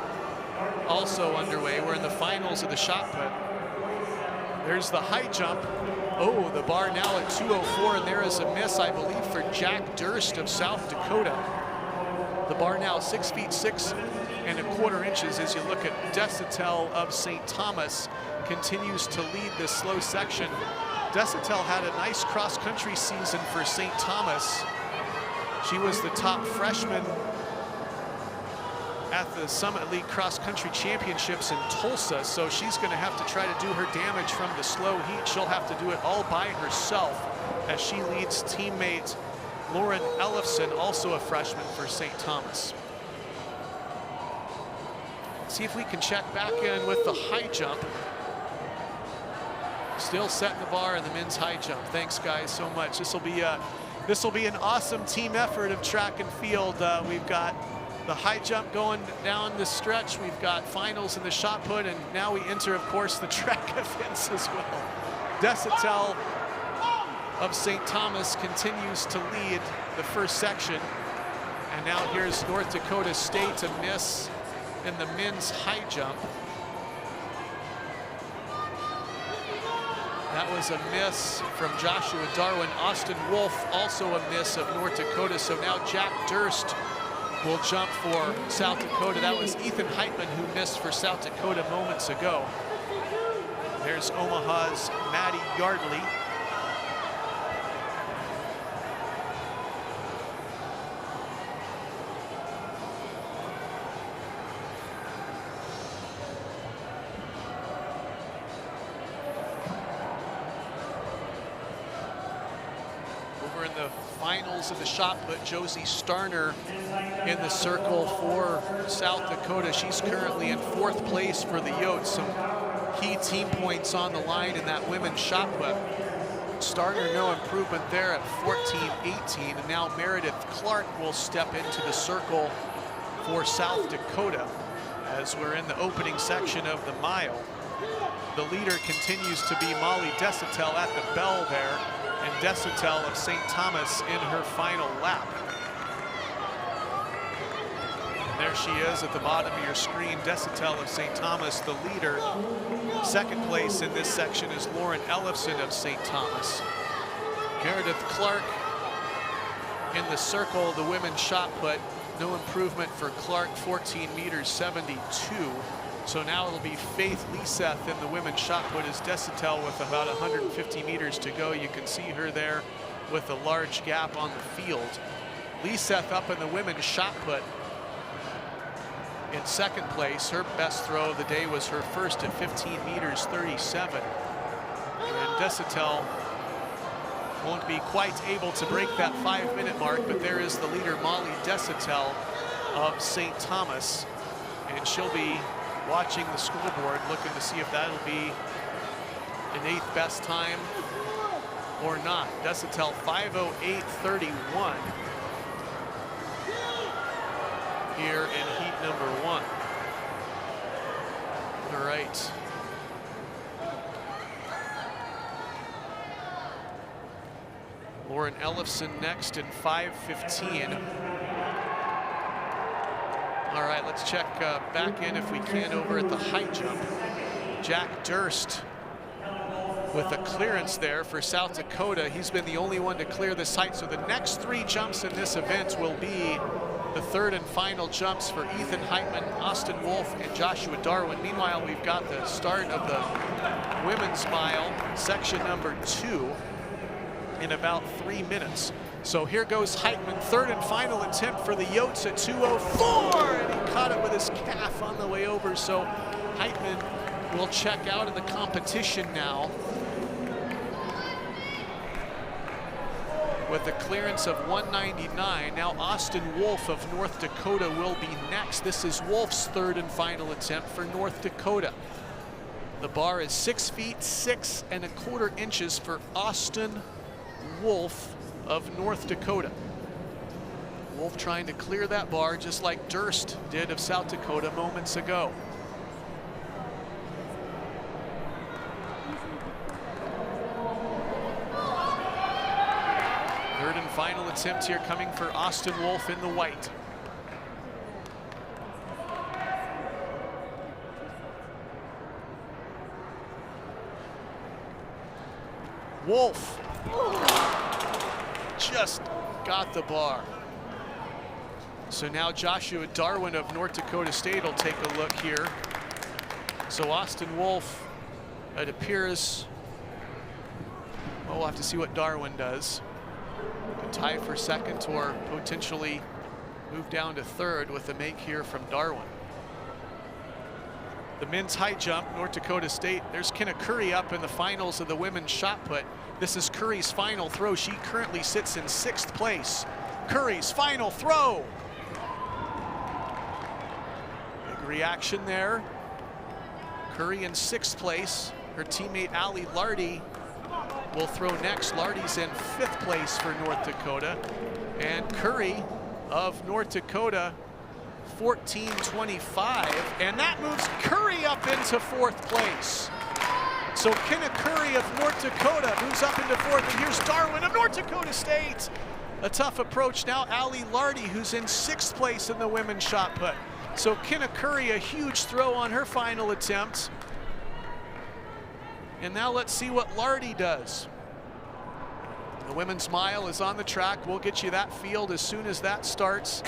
also underway. We're in the finals of the shot put. There's the high jump. Oh, the bar now at 204, and there is a miss, I believe, for Jack Durst of South Dakota. The bar now 6 feet 6.25 inches as you look at Desitel of St. Thomas continues to lead this slow section. Desitel had a nice cross-country season for St. Thomas. She was the top freshman at the Summit League Cross Country Championships in Tulsa, so she's going to have to try to do her damage from the slow heat. She'll have to do it all by herself as she leads teammate Lauren Ellefson, also a freshman for St. Thomas. See if we can check back in with the high jump. Still setting the bar in the men's high jump. Thanks, guys, so much. This will be an awesome team effort of track and field. We've got the high jump going down the stretch. We've got finals in the shot put, and now we enter, of course, the track events as well. Desitel of St. Thomas continues to lead the first section, And now here's North Dakota State to miss in the men's high jump. That was a miss from Joshua Darwin. Austin Wolfe also a miss of North Dakota. So now Jack Durst will jump for South Dakota. That was Ethan Heitman who missed for South Dakota moments ago. There's Omaha's Maddie Yardley. Over in the finals of the shot put, Josie Starner in the circle for South Dakota. She's currently in 4th place for the Yotes. Some key team points on the line in that women's shot put. Starner, no improvement there at 14-18. And now Meredith Clark will step into the circle for South Dakota as we're in the opening section of the mile. The leader continues to be Molly Desitel at the bell there, and Desitel of St. Thomas in her final lap. And there she is at the bottom of your screen, Desitel of St. Thomas, the leader. 2nd place in this section is Lauren Ellefson of St. Thomas. Meredith Clark in the circle, the women's shot put. No improvement for Clark, 14 meters 72. So now it'll be Faith Leeseth in the women's shot put as Desitel with about 150 meters to go. You can see her there with a large gap on the field. Leeseth up in the women's shot put in 2nd place. Her best throw of the day was her first at 15 meters 37. And Desitel won't be quite able to break that 5-minute mark, but there is the leader, Molly Desitel of St. Thomas, and she'll be watching the scoreboard, looking to see if that'll be an 8th best time or not. Desitel 5:08.31 here in heat number 1. All right. Lauren Ellefson next in 5:15. All right, let's check back in if we can over at the high jump. Jack Durst with a clearance there for South Dakota. He's been the only one to clear this height. So the next 3 jumps in this event will be the 3rd and final jumps for Ethan Heitman, Austin Wolfe, and Joshua Darwin. Meanwhile, we've got the start of the women's mile, section number 2, in about 3 minutes. So here goes Heitman, 3rd and final attempt for the Yotes at 2:04, and he caught it with his calf on the way over. So Heitman will check out of the competition now with a clearance of 199. Now Austin Wolfe of North Dakota will be next. This is Wolfe's 3rd and final attempt for North Dakota. The bar is 6 feet 6 1/4 inches for Austin Wolfe of North Dakota. Wolfe trying to clear that bar just like Durst did of South Dakota moments ago. Third and final attempt here coming for Austin Wolfe in the white. Wolfe just got the bar. So now Joshua Darwin of North Dakota State will take a look here. So Austin Wolfe, it appears, well, we'll have to see what Darwin does. Could tie for 2nd or potentially move down to 3rd with a make here from Darwin. The men's high jump, North Dakota State. There's Kenna Curry up in the finals of the women's shot put. This is Curry's final throw. She currently sits in 6th place. Curry's final throw. Big reaction there. Curry in 6th place. Her teammate Allie Lardy will throw next. Lardy's in 5th place for North Dakota. And Curry of North Dakota, 14:25, and that moves Curry up into 4th place. So Kenna Curry of North Dakota moves up into 4th, and here's Darwin of North Dakota State. A tough approach now, Allie Lardy, who's in 6th place in the women's shot put. So Kenna Curry, a huge throw on her final attempt. And now let's see what Lardy does. The women's mile is on the track. We'll get you that field as soon as that starts.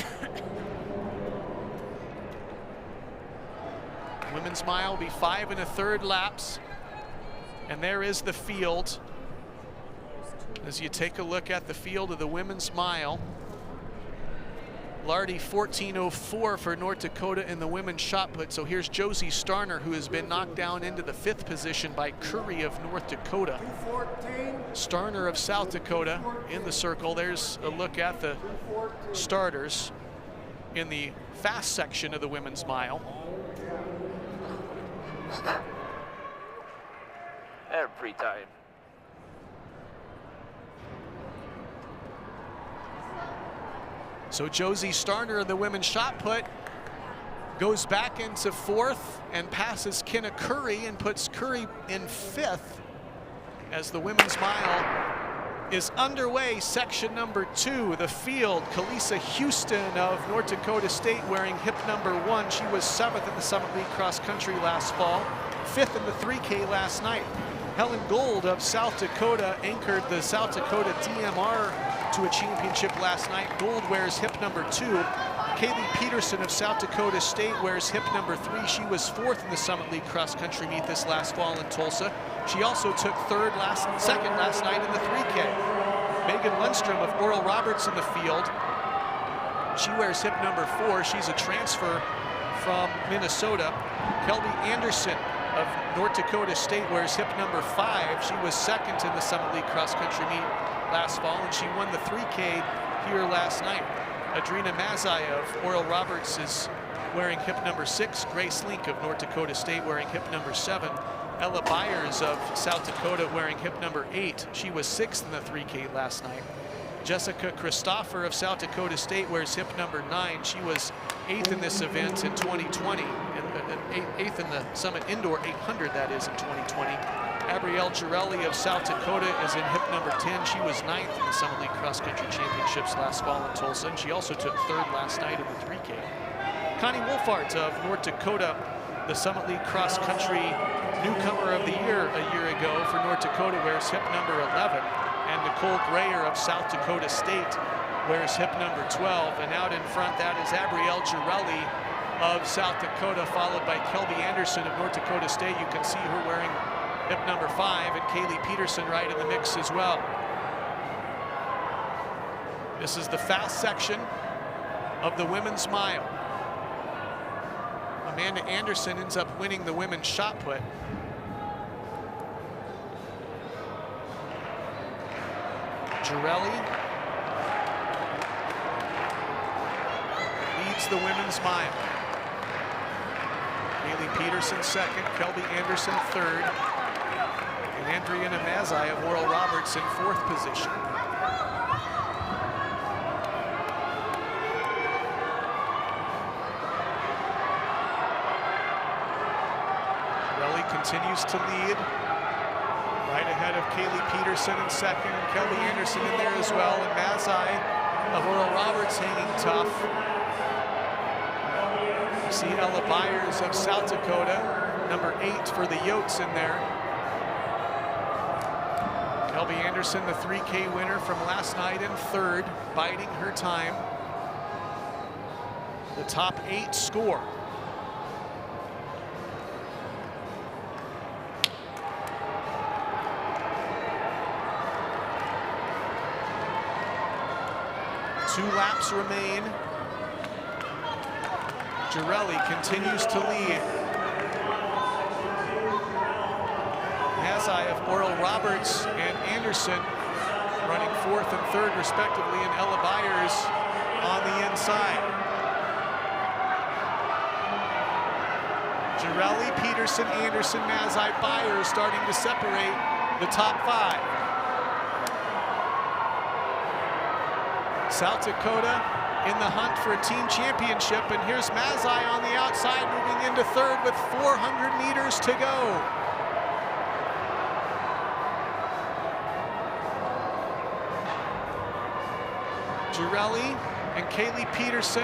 Women's mile will be 5 1/3 laps. And there is the field. As you take a look at the field of the women's mile, Lardy 14:04 for North Dakota in the women's shot put. So here's Josie Starner, who has been knocked down into the 5th position by Curry of North Dakota. Starner of South Dakota in the circle. There's a look at the starters in the fast section of the women's mile. Every time. So Josie Starner in the women's shot put goes back into 4th and passes Kenna Curry and puts Curry in 5th as the women's mile is underway. Section number 2, the field. Kalisa Houston of North Dakota State wearing hip number 1. She was 7th in the Summit League cross country last fall, 5th in the 3K last night. Helen Gold of South Dakota anchored the South Dakota DMR to a championship last night. Gold wears hip number 2. Kaylee Peterson of South Dakota State wears hip number 3. She was 4th in the Summit League cross country meet this last fall in Tulsa. She also took second last night in the 3K. Megan Lundstrom of Oral Roberts in the field. She wears hip number 4. She's a transfer from Minnesota. Kelby Anderson of North Dakota State wears hip number 5. She was 2nd in the Summit League cross country meet last fall, and she won the 3K here last night. Adrina Mazai of Oral Roberts is wearing hip number 6. Grace Link of North Dakota State wearing hip number 7. Ella Byers of South Dakota wearing hip number 8. She was 6th in the 3K last night. Jessica Christopher of South Dakota State wears hip number 9. She was 8th in this event in 2020, and 8th in the Summit Indoor 800, that is, in 2020. Gabrielle Girelli of South Dakota is in hip number 10. She was 9th in the Summit League Cross Country Championships last fall in Tulsa, and she also took 3rd last night in the 3K. Connie Wolfart of North Dakota, the Summit League Cross Country Newcomer of the Year a year ago for North Dakota, wears hip number 11. And Nicole Grayer of South Dakota State wears hip number 12. And out in front, that is Gabrielle Girelli of South Dakota, followed by Kelby Anderson of North Dakota State. You can see her wearing hip number 5, and Kaylee Peterson right in the mix as well. This is the fast section of the women's mile. Amanda Anderson ends up winning the women's shot put. Girelli leads the women's mile. Kaylee Peterson 2nd, Kelby Anderson 3rd, and Adriana Mazai of Oral Roberts in 4th position. Girelli continues to lead. Right ahead of Kaylee Peterson in 2nd, and Kelby Anderson in there as well, and Mazai of Oral Roberts hanging tough. You see Ella Byers of South Dakota, number 8 for the Yotes in there. Kelby Anderson, the 3K winner from last night in 3rd, biding her time. The top 8 score. Two laps remain. Girelli continues to lead. Mazai of Oral Roberts and Anderson running 4th and 3rd respectively, and Ella Byers on the inside. Girelli, Peterson, Anderson, Mazai, Byers starting to separate the top 5. South Dakota in the hunt for a team championship, and here's Mazai on the outside moving into 3rd with 400 meters to go. Girelli and Kaylee Peterson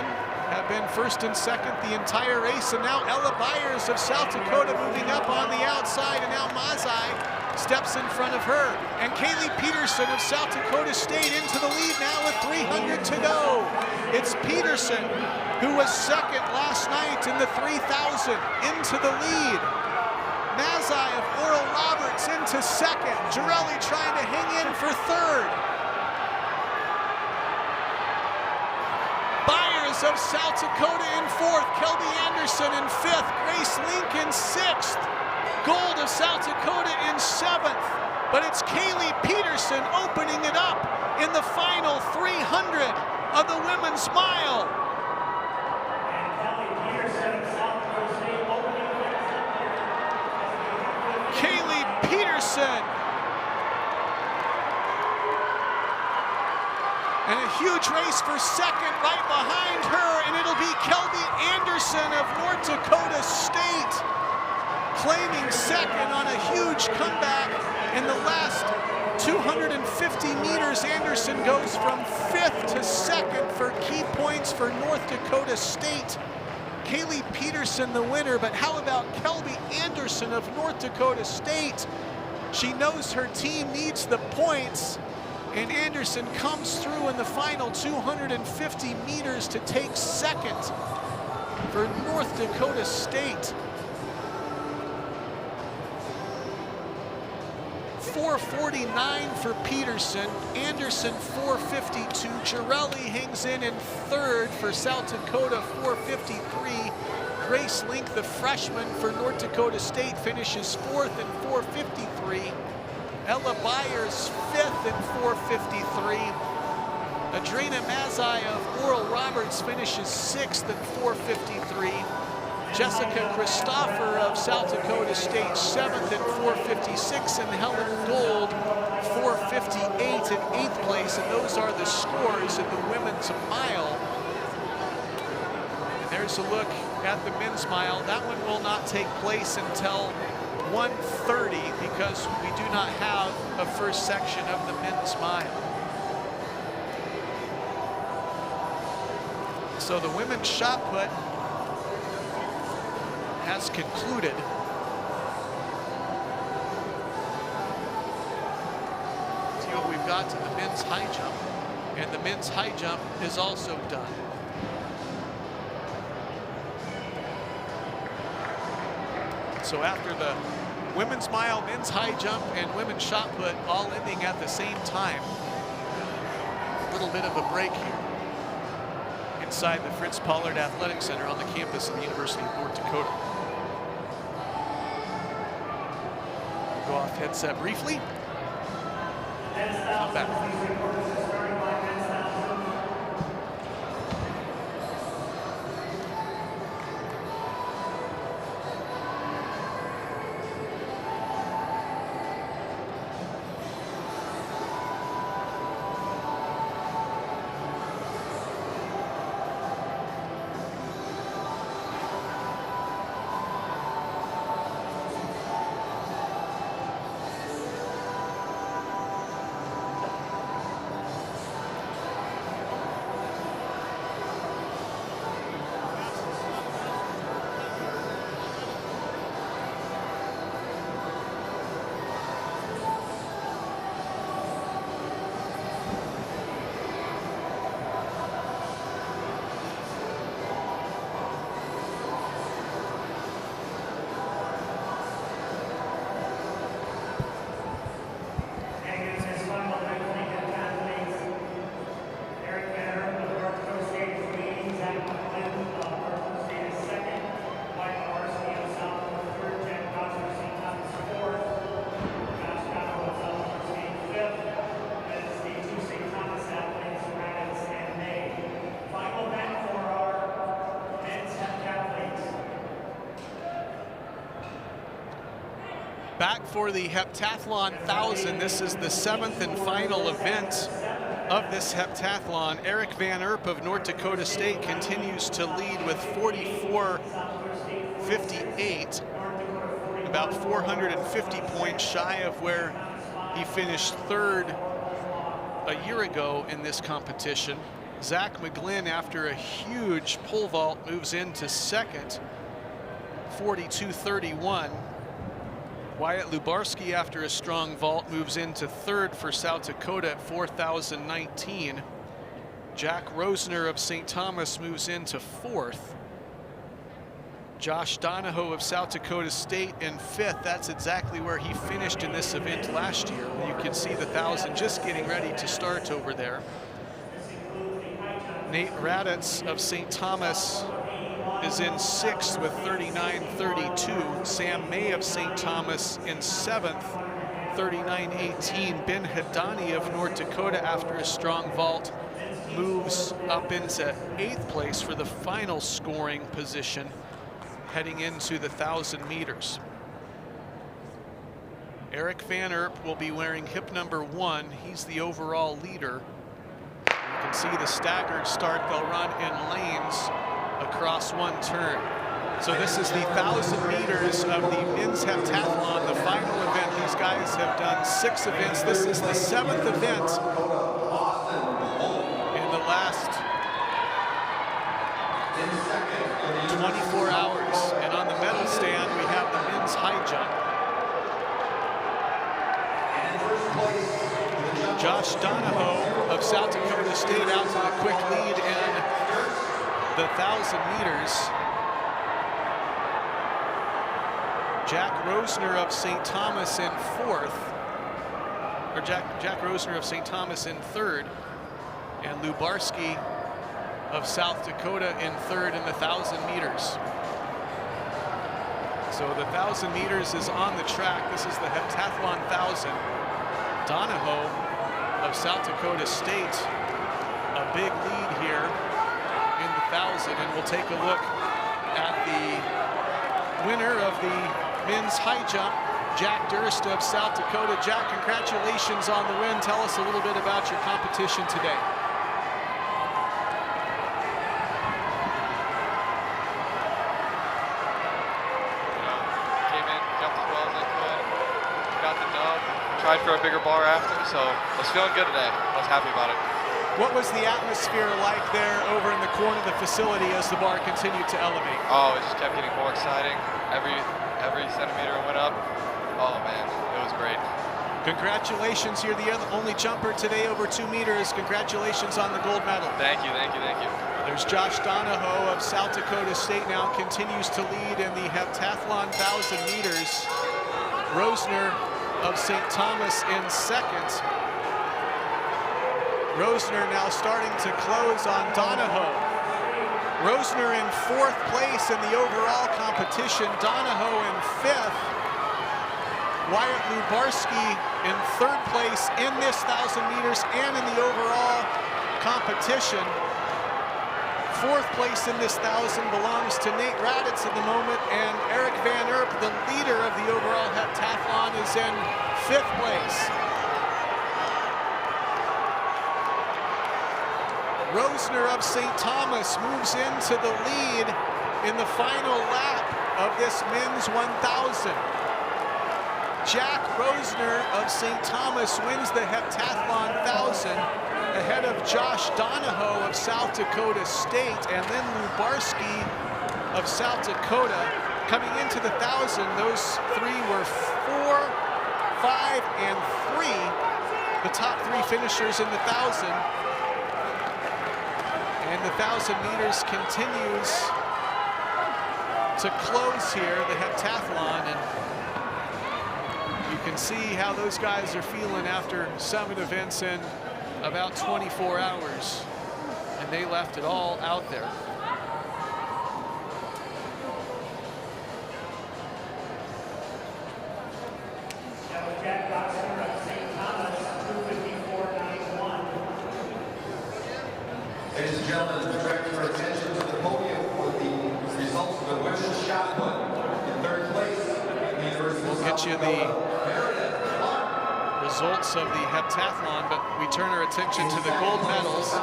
have been first and second the entire race, and now Ella Byers of South Dakota moving up on the outside, and now Mazai steps in front of her. And Kaylee Peterson of South Dakota State into the lead now with 300 to go. It's Peterson, who was second last night in the 3,000, into the lead. Mazai of Oral Roberts into second. Girelli trying to hang in for third. Byers of South Dakota in fourth. Kelby Anderson in fifth. Grace Link in sixth. Gold of South Dakota in seventh. But it's Kaylee Peterson opening it up in the final 300 of the women's mile. Kaylee Peterson. And a huge race for second right behind her, and it'll be Kelby Anderson of North Dakota State claiming second on a huge comeback in the last 250 meters. Anderson goes from fifth to second for key points for North Dakota State. Kaylee Peterson the winner, but how about Kelby Anderson of North Dakota State? She knows her team needs the points, and Anderson comes through in the final 250 meters to take second for North Dakota State. 4:49 for Peterson, Anderson 4:52, Girelli hangs in third for South Dakota, 4:53. Grace Link, the freshman for North Dakota State, finishes fourth in 4:53. Ella Byers fifth in 4:53. Adrena Mazai of Oral Roberts finishes sixth in 4:53. Jessica Christopher of South Dakota State seventh in 4:56, and Helen Gold 4:58 in eighth place. And those are the scores in the women's mile. And there's a look at the men's mile. That one will not take place until 1:30 because we do not have a first section of the men's mile. So the women's shot put has concluded. See what we've got to the men's high jump, and the men's high jump is also done. So after the women's mile, men's high jump, and women's shot put all ending at the same time, a little bit of a break here inside the Fritz Pollard Athletic Center on the campus of the University of North Dakota. Go off headset briefly. Come back. Back for the Heptathlon 1000. This is the 7th and final event of this heptathlon. Eric Van Erp of North Dakota State continues to lead with 44:58, about 450 points shy of where he finished third a year ago in this competition. Zach Mcglynn, after a huge pole vault, moves into second, 42.31. Wyatt Lubarski, after a strong vault, moves into third for South Dakota at 4,019. Jack Rosner of St. Thomas moves into fourth. Josh Donahoe of South Dakota State in fifth. That's exactly where he finished in this event last year. You can see the 1,000 just getting ready to start over there. Nate Raditz of St. Thomas is in sixth with 39.32. Sam May of St. Thomas in seventh, 39.18. Ben Hidani of North Dakota, after a strong vault, moves up into eighth place for the final scoring position heading into the 1,000 meters. Eric Van Erp will be wearing hip number 1. He's the overall leader. You can see the staggered start. They'll run in lanes across one turn. So this is the 1,000 meters of the men's heptathlon, the final event. These guys have done 6 events. This is the 7th event in the last 24 hours. And on the medal stand, we have the men's high jump. Josh Donahoe of South Dakota State out to the quick lead in the 1,000 meters. Jack Rosner of St. Thomas in fourth, or Jack Rosner of St. Thomas in third, and Lubarski of South Dakota in third in the 1,000 meters. So the 1,000 meters is on the track. This is the heptathlon 1,000. Donahoe of South Dakota State, a big lead here in the 1,000, and we'll take a look at the winner of the men's high jump, Jack Durst of South Dakota. Jack, congratulations on the win. Tell us a little bit about your competition today. Came in, jumped as well as I could, got the dub, tried for a bigger bar after, so I was feeling good today. I was happy about it. What was the atmosphere like there over in the corner of the facility as the bar continued to elevate? Oh, it just kept getting more exciting. Every centimeter it went up. Oh man, it was great. Congratulations, you're the only jumper today over 2 meters. Congratulations on the gold medal. Thank you, thank you, thank you. There's Josh Donahoe of South Dakota State now, continues to lead in the heptathlon 1,000 meters. Rosner of St. Thomas in second. Rosner now starting to close on Donahoe. Rosner in fourth place in the overall competition. Donahoe in fifth. Wyatt Lubarski in third place in this 1,000 meters and in the overall competition. Fourth place in this 1,000 belongs to Nate Raditz at the moment, and Eric Van Erp, the leader of the overall heptathlon, is in fifth place. Rosner of St. Thomas moves into the lead in the final lap of this men's 1,000. Jack Rosner of St. Thomas wins the heptathlon 1,000 ahead of Josh Donahoe of South Dakota State, and then Lubarski of South Dakota. Coming into the 1,000, those three were 4, 5, and 3, the top 3 finishers in the 1,000. And the 1,000 meters continues to close here, the heptathlon, and you can see how those guys are feeling after 7 events in about 24 hours, and they left it all out there. Ladies and gentlemen, we direct your attention to the podium for the results of the women's shot put. In third place, the University We'll get you the results of the heptathlon, but we turn our attention to the gold medals.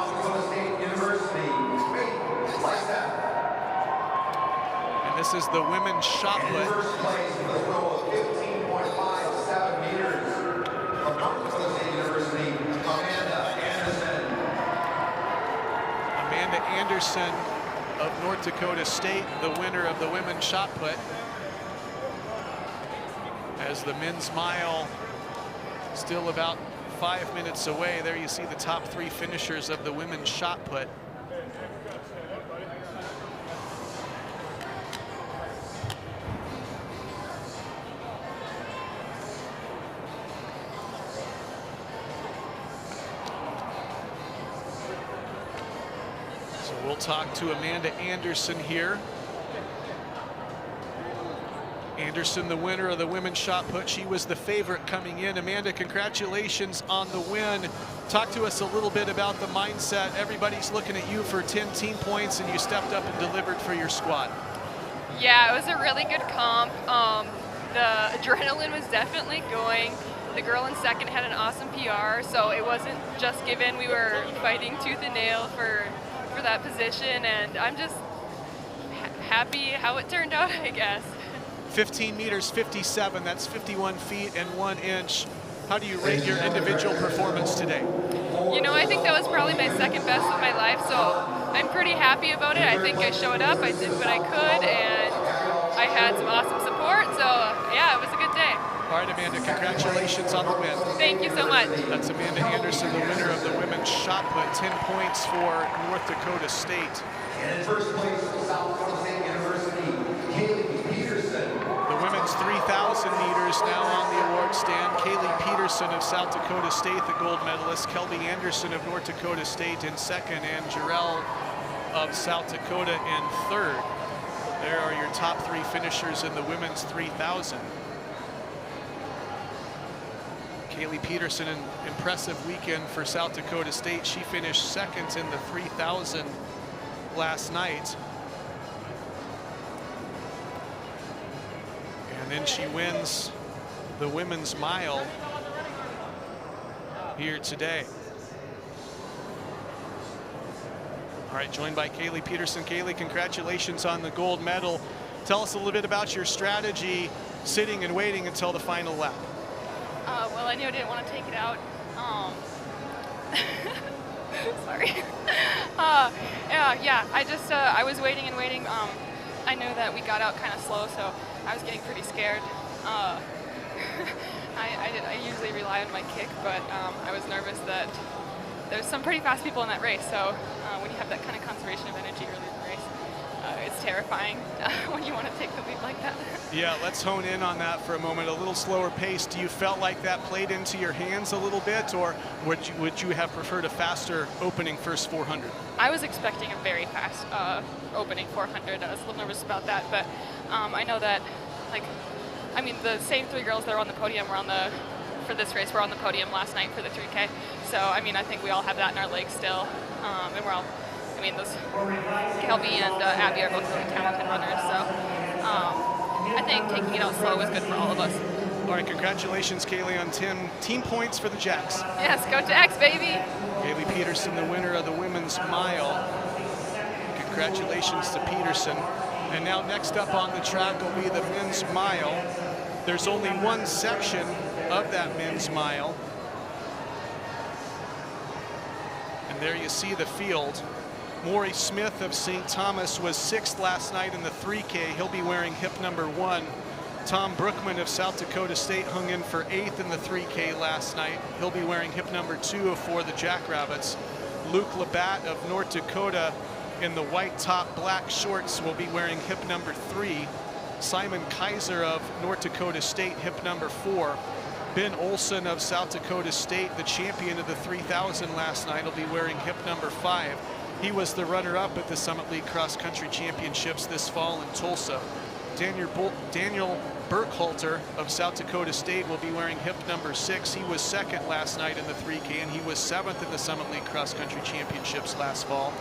And this is the women's shot put. First place with a throw of 15.57 meters from North Dakota State University, Amanda Anderson. Anderson of North Dakota State, the winner of the women's shot put. As the men's mile still about 5 minutes away, there you see the top 3 finishers of the women's shot put. So we'll talk to Amanda Anderson here. Anderson, the winner of the women's shot put. She was the favorite coming in. Amanda, congratulations on the win. Talk to us a little bit about the mindset. Everybody's looking at you for 10 team points, and you stepped up and delivered for your squad. Yeah, it was a really good comp. The adrenaline was definitely going. The girl in second had an awesome PR, so it wasn't just given. We were fighting tooth and nail for that position, and I'm just happy how it turned out, I guess. 15 meters, 57, that's 51 feet and 1 inch. How do you rate your individual performance today? You know, I think that was probably my second best of my life, so I'm pretty happy about it. I think I showed up, I did what I could, and I had some awesome support, so yeah, it was a good day. All right, Amanda, congratulations on the win. Thank you so much. That's Amanda Anderson, the winner of the women's shot put, 10 points for North Dakota State. And in first place, South Dakota State University, Kaylee Peterson. The women's 3,000 meters now on the award stand. Kaylee Peterson of South Dakota State, the gold medalist. Kelby Anderson of North Dakota State in second, and Girelli of South Dakota in third. There are your top 3 finishers in the women's 3,000. Kaylee Peterson, an impressive weekend for South Dakota State. She finished second in the 3,000 last night. And then she wins the women's mile here today. All right, joined by Kaylee Peterson. Kaylee, congratulations on the gold medal. Tell us a little bit about your strategy sitting and waiting until the final lap. Well, I knew I didn't want to take it out. Sorry. Yeah, I just, I was waiting and waiting. I knew that we got out kind of slow, so I was getting pretty scared. I usually rely on my kick, but I was nervous that there's some pretty fast people in that race, so when you have that kind of conservation of energy early in the race, it's terrifying when you want to take the lead like that. Yeah, let's hone in on that for a moment. A little slower pace. Do you felt like that played into your hands a little bit, or would you have preferred a faster opening first 400? I was expecting a very fast opening 400. I was a little nervous about that, but I know that, the same 3 girls that are on the podium were for this race were on the podium last night for the 3K. So, I think we all have that in our legs still, and we're all. Those Kelby and Abby are both really talented runners, so I think taking it out slow was good for all of us. All right, congratulations, Kaylee, on 10 team points for the Jacks. Yes, go Jacks, baby. Kaylee Peterson, the winner of the women's mile. Congratulations to Peterson. And now next up on the track will be the men's mile. There's only one section of that men's mile. And there you see the field. Maury Smith of St. Thomas was 6th last night in the 3K. He'll be wearing hip number 1. Tom Bruggeman of South Dakota State hung in for 8th in the 3K last night. He'll be wearing hip number 2 for the Jackrabbits. Luke Labatt of North Dakota in the white top, black shorts will be wearing hip number 3. Simon Kaiser of North Dakota State, hip number 4. Ben Olson of South Dakota State, the champion of the 3,000 last night, will be wearing hip number 5. He was the runner-up at the Summit League Cross Country Championships this fall in Tulsa. Daniel Burkhalter of South Dakota State will be wearing hip number 6. He was 2nd last night in the 3K, and he was 7th in the Summit League Cross Country Championships last fall.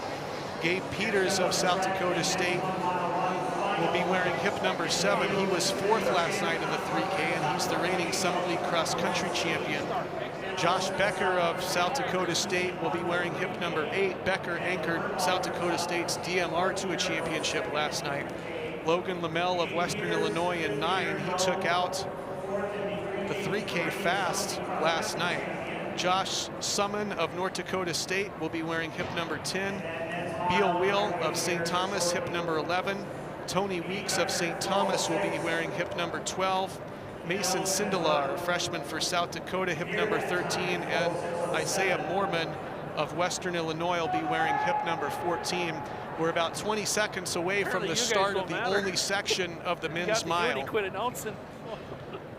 Gabe Peters of South Dakota State will be wearing hip number 7. He was 4th last night in the 3K, and he's the reigning Summit League Cross Country champion. Josh Becker of South Dakota State will be wearing hip number 8. Becker anchored South Dakota State's DMR to a championship last night. Logan Lamel of Western Illinois in 9. He took out the 3K fast last night. Josh Summon of North Dakota State will be wearing hip number 10. Beal Wheel of St. Thomas, hip number 11. Tony Weeks of St. Thomas will be wearing hip number 12. Mason Sindelar, freshman for South Dakota, hip number 13. And Isaiah Moorman of Western Illinois will be wearing hip number 14. We're about 20 seconds away from the start of the only section of the men's mile. Quit announcing.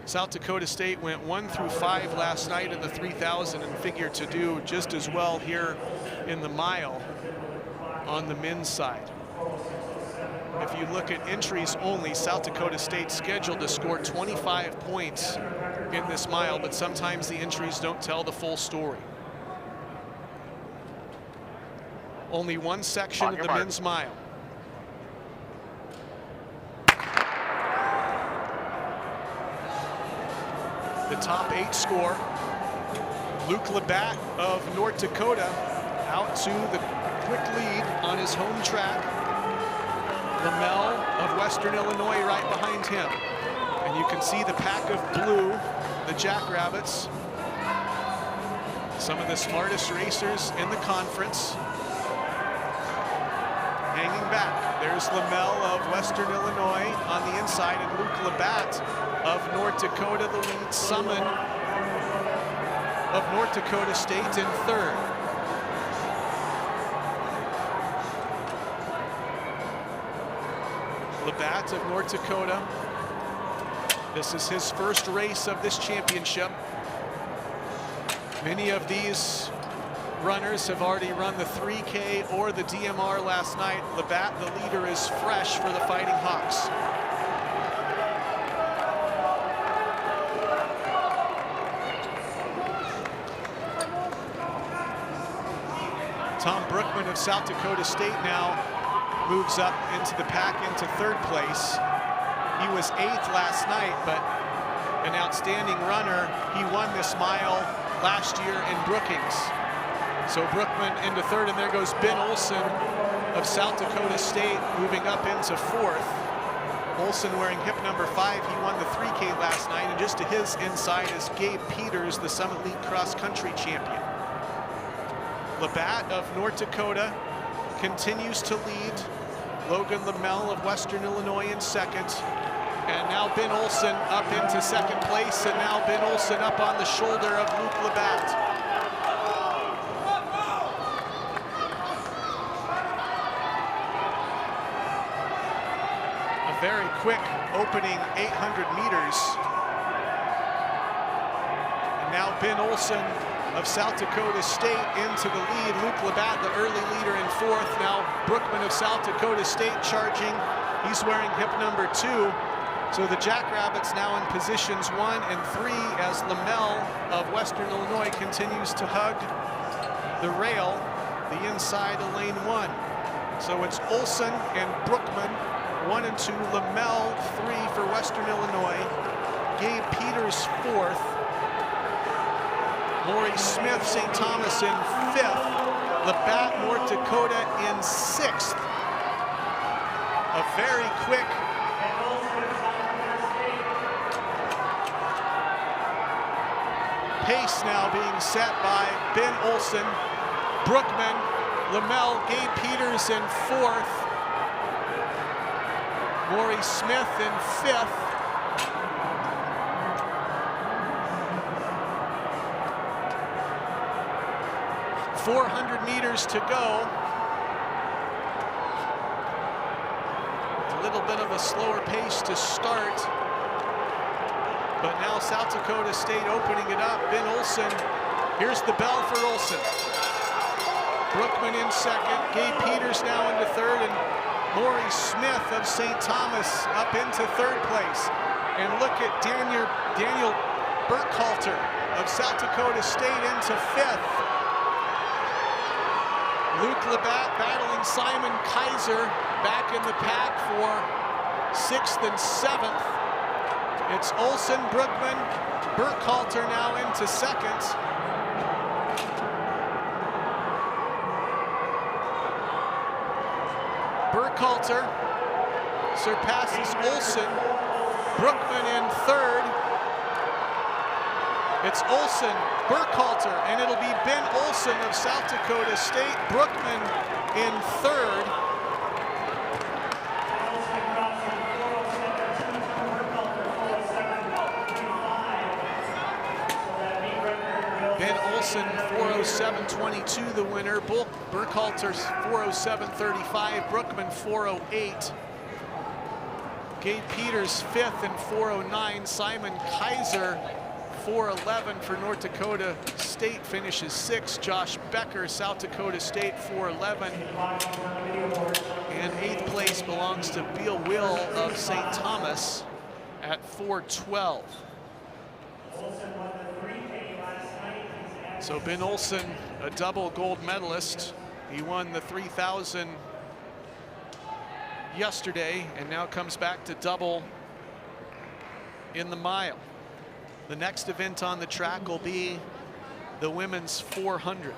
South Dakota State went 1 through 5 last night in the 3,000 and figured to do just as well here in the mile on the men's side. If you look at entries only, South Dakota State scheduled to score 25 points in this mile, but sometimes the entries don't tell the full story. Only one section of the men's mile. The top 8 score. Luke Labatt of North Dakota out to the quick lead on his home track. Lamel of Western Illinois right behind him. And you can see the pack of blue, the Jackrabbits. Some of the smartest racers in the conference. Hanging back. There's Lamel of Western Illinois on the inside, and Luke Labatt of North Dakota, the lead. Summon of North Dakota State in third. Labatt of North Dakota. This is his first race of this championship. Many of these runners have already run the 3K or the DMR last night. Labatt, the leader, is fresh for the Fighting Hawks. Tom Bruggeman of South Dakota State now moves up into the pack into third place. He was 8th last night, but an outstanding runner. He won this mile last year in Brookings. So Bruggeman into third, and there goes Ben Olson of South Dakota State moving up into 4th. Olson wearing hip number 5. He won the 3K last night, and just to his inside is Gabe Peters, the Summit League cross country champion. Labatt of North Dakota continues to lead. Logan Lamel of Western Illinois in second. And now Ben Olson up into second place, and now Ben Olson up on the shoulder of Luke Labatt. A very quick opening 800 meters. And now Ben Olson of South Dakota State into the lead. Luke Labatt, the early leader, in 4th. Now Bruggeman of South Dakota State charging. He's wearing hip number 2. So the Jackrabbits now in positions 1 and 3 as Lamel of Western Illinois continues to hug the rail, the inside of lane 1. So it's Olson and Bruggeman, 1 and 2, Lamel 3 for Western Illinois, Gabe Peters 4th, Maury Smith, St. Thomas in 5th, Labatt, North Dakota in 6th. A very quick pace now being set by Ben Olson, Bruggeman, Lamel, Gabe Peters in 4th, Maury Smith in 5th, 400 meters to go. A little bit of a slower pace to start. But now South Dakota State opening it up. Ben Olson, here's the bell for Olson. Bruggeman in second, Gabe Peters now into third, and Maury Smith of St. Thomas up into third place. And look at Daniel Burkhalter of South Dakota State into 5th. Luke Labatt battling Simon Kaiser back in the pack for 6th and 7th. It's Olson, Bruggeman, Burkhalter now into second. Burkhalter surpasses Olson. Bruggeman in third. It's Olson, Burkhalter, and it'll be Ben Olson of South Dakota State. Bruggeman in third. Ben Olson 4:07.22 the winner. Burkhalter 4:07.35. Bruggeman 4:08. Gabe Peters fifth in 4:09. Simon Kaiser 4:11 for North Dakota State finishes sixth. Josh Becker, South Dakota State 4:11. And eighth place belongs to Beal Will of St. Thomas at 4:12. So Ben Olson, a double gold medalist. He won the 3,000 yesterday and now comes back to double in the mile. The next event on the track will be the women's 400.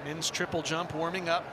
Men's triple jump warming up.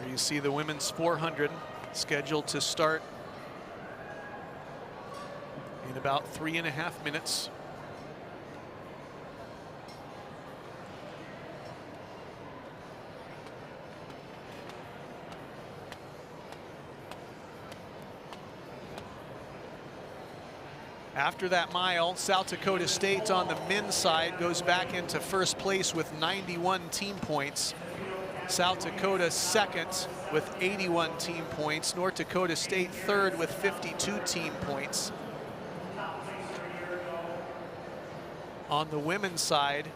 You see the women's 400 scheduled to start in about 3.5 minutes. After that mile, South Dakota State on the men's side goes back into first place with 91 team points. South Dakota second with 81 team points. North Dakota State third with 52 team points. On the women's side,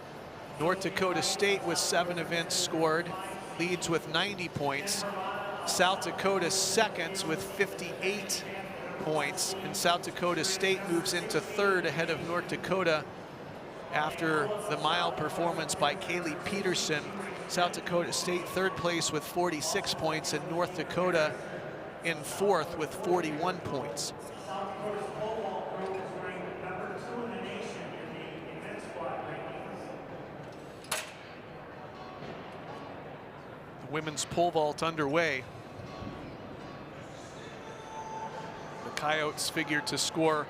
North Dakota State with 7 events scored leads with 90 points. South Dakota second with 58 points, and South Dakota State moves into third ahead of North Dakota after the mile performance by Kaylee Peterson. South Dakota State third place with 46 points, and North Dakota in fourth with 41 points. The women's pole vault underway. The Coyotes figured to score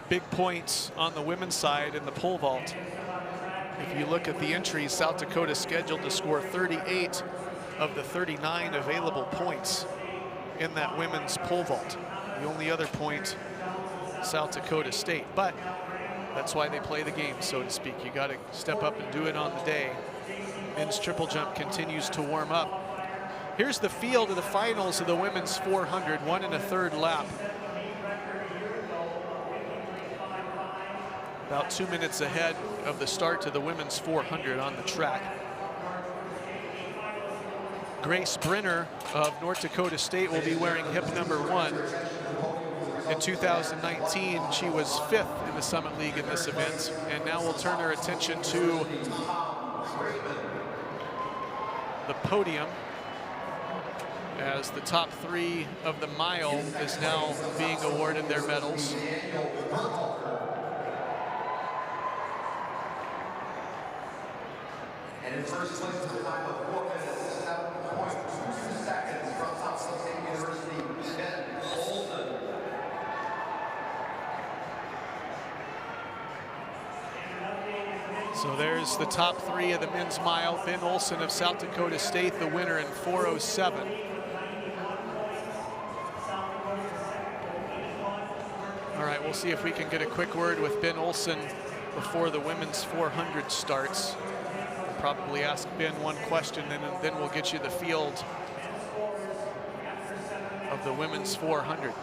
big points on the women's side in the pole vault. If you look at the entries, South Dakota scheduled to score 38 of the 39 available points in that women's pole vault. The only other point, South Dakota State. But that's why they play the game, so to speak. You got to step up and do it on the day. Men's triple jump continues to warm up. Here's the field of the finals of the women's 400, 1 1/3 lap. About 2 minutes ahead of the start to the women's 400 on the track. Grace Brenner of North Dakota State will be wearing hip number 1. In 2019, she was 5th in the Summit League in this event, and now we'll turn our attention to the podium as the top 3 of the mile is now being awarded their medals. And in first place with a time of 4 minutes, 7.22 seconds from South State University, Ben Olson. So there's the top 3 of the men's mile. Ben Olson of South Dakota State, the winner in 4:07. All right, we'll see if we can get a quick word with Ben Olson before the women's 400 starts. Probably ask Ben one question, and then we'll get you the field of the women's 400.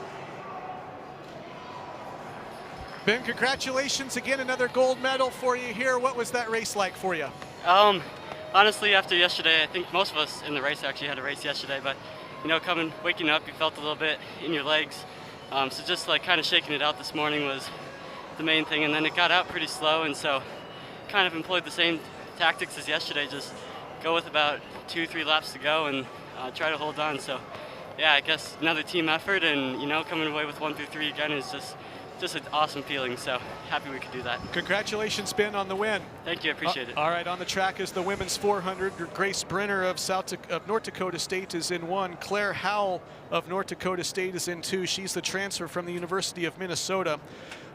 Ben, congratulations again, another gold medal for you here. What was that race like for you? Honestly, after yesterday, I think most of us in the race actually had a race yesterday, but you know, waking up, you felt a little bit in your legs. So just like kind of shaking it out this morning was the main thing, and then it got out pretty slow, and so kind of employed the same tactics as yesterday, just go with about 2-3 laps to go and try to hold on. So yeah, I guess another team effort, and you know, coming away with 1 through 3 again is just an awesome feeling, so happy we could do that. Congratulations, Ben, on the win. Thank you, I appreciate it. All right, on the track is the women's 400. Grace Brenner of North Dakota State is in 1. Claire Howell of North Dakota State is in 2. She's the transfer from the University of Minnesota.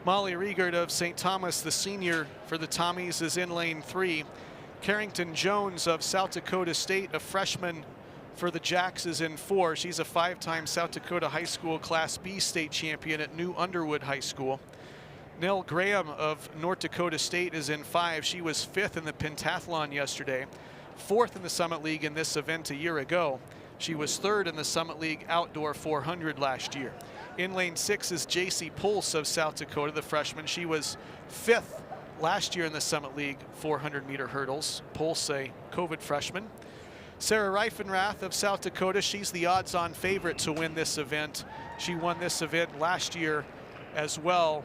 Molly Riegert of St. Thomas, the senior for the Tommies, is in lane 3. Carrington Jones of South Dakota State, a freshman for the Jacks, is in 4. She's a 5-time South Dakota High School Class B state champion at New Underwood High School. Nell Graham of North Dakota State is in 5. She was 5th in the pentathlon yesterday, 4th in the Summit League in this event a year ago. She was 3rd in the Summit League Outdoor 400 last year. In lane 6 is JC Pulse of South Dakota, the freshman. She was 5th last year in the Summit League 400-meter hurdles. Pulse, a COVID freshman. Sarah Reifenrath of South Dakota, she's the odds-on favorite to win this event. She won this event last year as well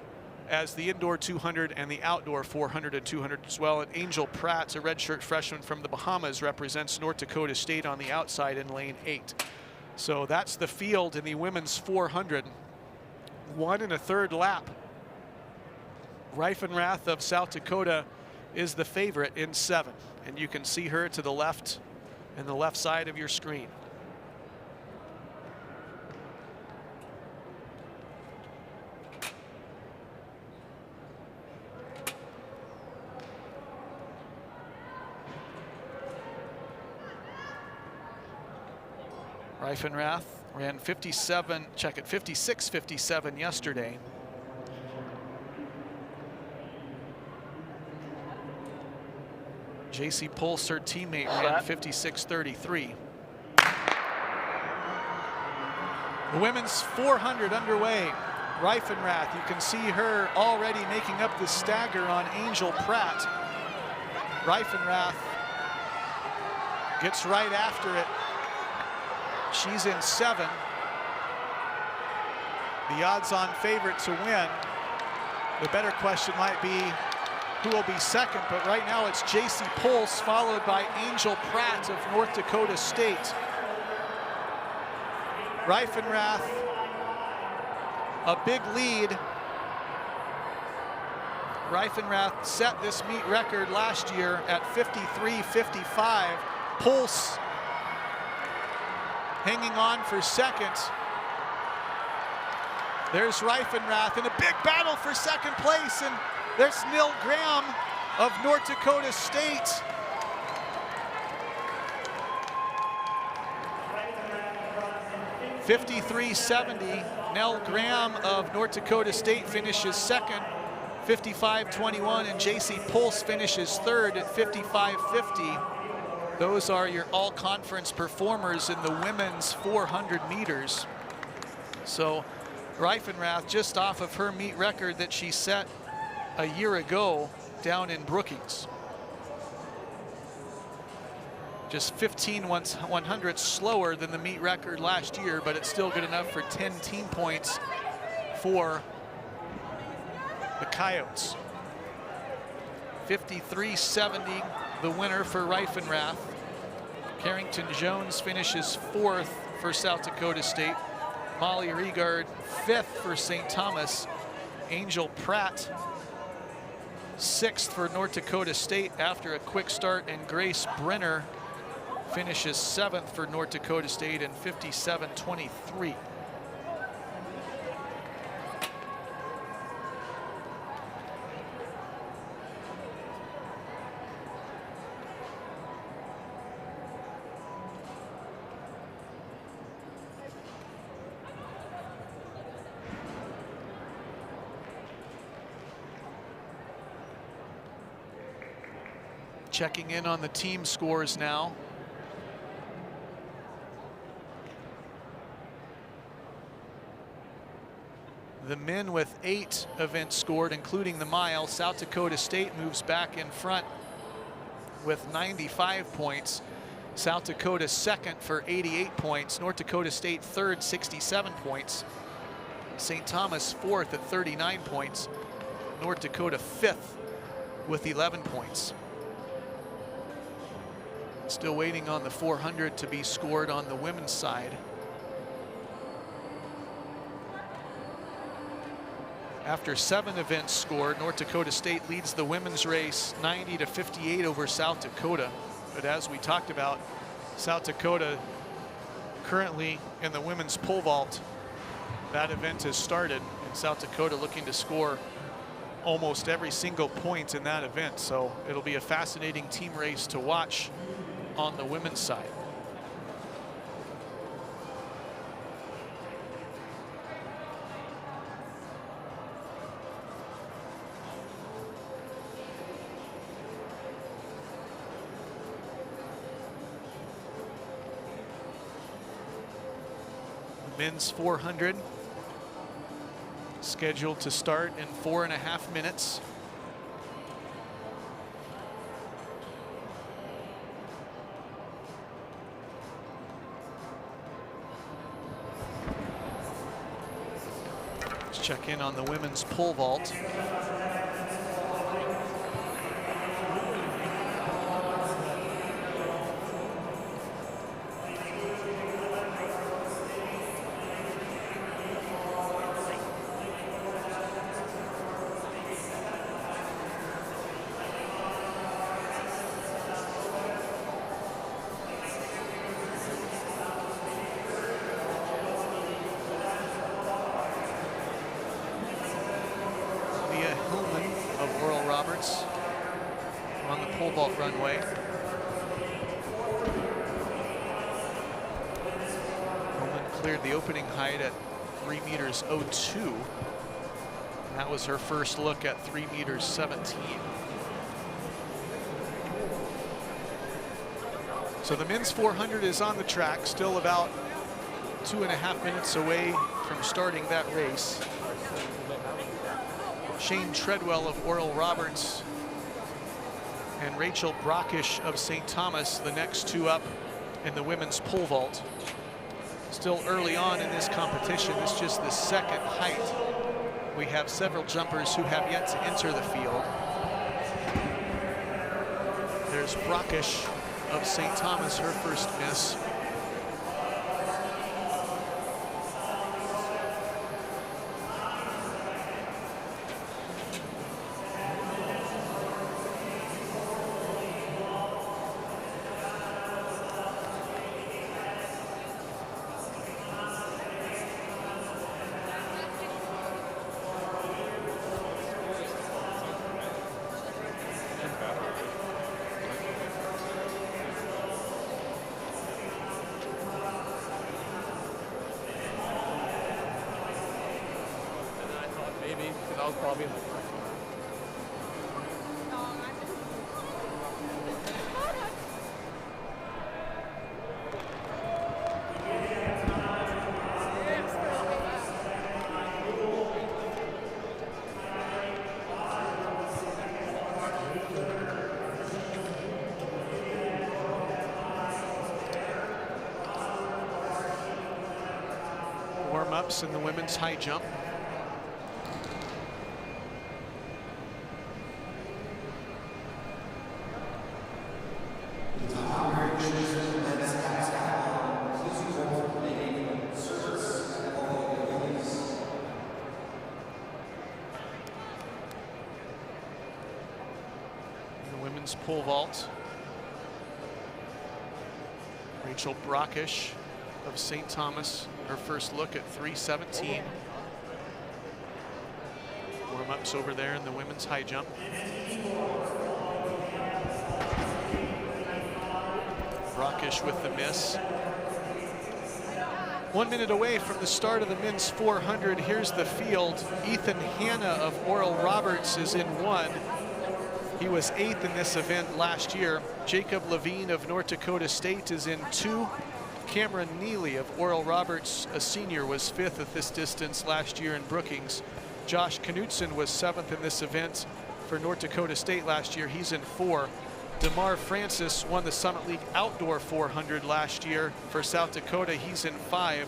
as the indoor 200 and the outdoor 400 and 200 as well. And Angel Pratt, a redshirt freshman from the Bahamas, represents North Dakota State on the outside in lane 8. So that's the field in the women's 400. 1 1/3 lap. Reifenrath of South Dakota is the favorite in 7. And you can see her to the left and the left side of your screen. Reifenrath ran 56:57 yesterday. JC Pulse, her teammate, ran 56:33. The women's 400 underway. Reifenrath, you can see her already making up the stagger on Angel Pratt. Reifenrath gets right after it. She's in 7. The odds-on favorite to win. The better question might be who will be second, but right now it's JC Pulse followed by Angel Pratt of North Dakota State. Reifenrath, a big lead. Reifenrath set this meet record last year at 53:55. Pulse hanging on for second. There's Reifenrath in a big battle for second place, and there's Nell Graham of North Dakota State. $53.70. Nell Graham of North Dakota State finishes second, 55.21, and JC Pulse finishes third at 55.50. Those are your all-conference performers in the women's 400 meters. So Reifenrath just off of her meet record that she set a year ago down in Brookings. Just 15/100 slower than the meet record last year, but it's still good enough for 10 team points for the Coyotes. 53.70, the winner for Reifenrath. Carrington Jones finishes 4th for South Dakota State. Molly Riegert 5th for St. Thomas. Angel Pratt 6th for North Dakota State after a quick start, and Grace Brenner finishes 7th for North Dakota State in 57.23. Checking in on the team scores now. The men with 8 events scored, including the mile. South Dakota State moves back in front with 95 points. South Dakota second for 88 points. North Dakota State third, 67 points. St. Thomas fourth at 39 points. North Dakota fifth with 11 points. Still waiting on the 400 to be scored on the women's side. After 7 events scored, North Dakota State leads the women's race 90-58 over South Dakota. But as we talked about, South Dakota currently in the women's pole vault. That event has started, and South Dakota looking to score almost every single point in that event. So it'll be a fascinating team race to watch on the women's side. Men's 400 scheduled to start in 4.5 minutes. Let's check in on the women's pole vault. On the pole vault runway. Coleman cleared the opening height at 3 meters 02. And that was her first look at 3 meters 17. So the men's 400 is on the track, still about 2.5 minutes away from starting that race. Shane Treadwell of Oral Roberts and Rachel Brockish of St. Thomas, the next 2 up in the women's pole vault. Still early on in this competition. It's just the second height. We have several jumpers who have yet to enter the field. There's Brockish of St. Thomas, her first miss. Warm-ups in the women's high jump. The women's pole vault. Rachel Brockish of St. Thomas, her first look at 3:17. Warm-ups over there in the women's high jump. Brockish with the miss. 1 minute away from the start of the men's 400. Here's the field. Ethan Hanna of Oral Roberts is in 1. He was 8th in this event last year. Jacob Levine of North Dakota State is in 2. Cameron Neely of Oral Roberts, a senior, was 5th at this distance last year in Brookings. Josh Knutson was 7th in this event for North Dakota State last year. He's in 4. DeMar Francis won the Summit League Outdoor 400 last year for South Dakota. He's in 5.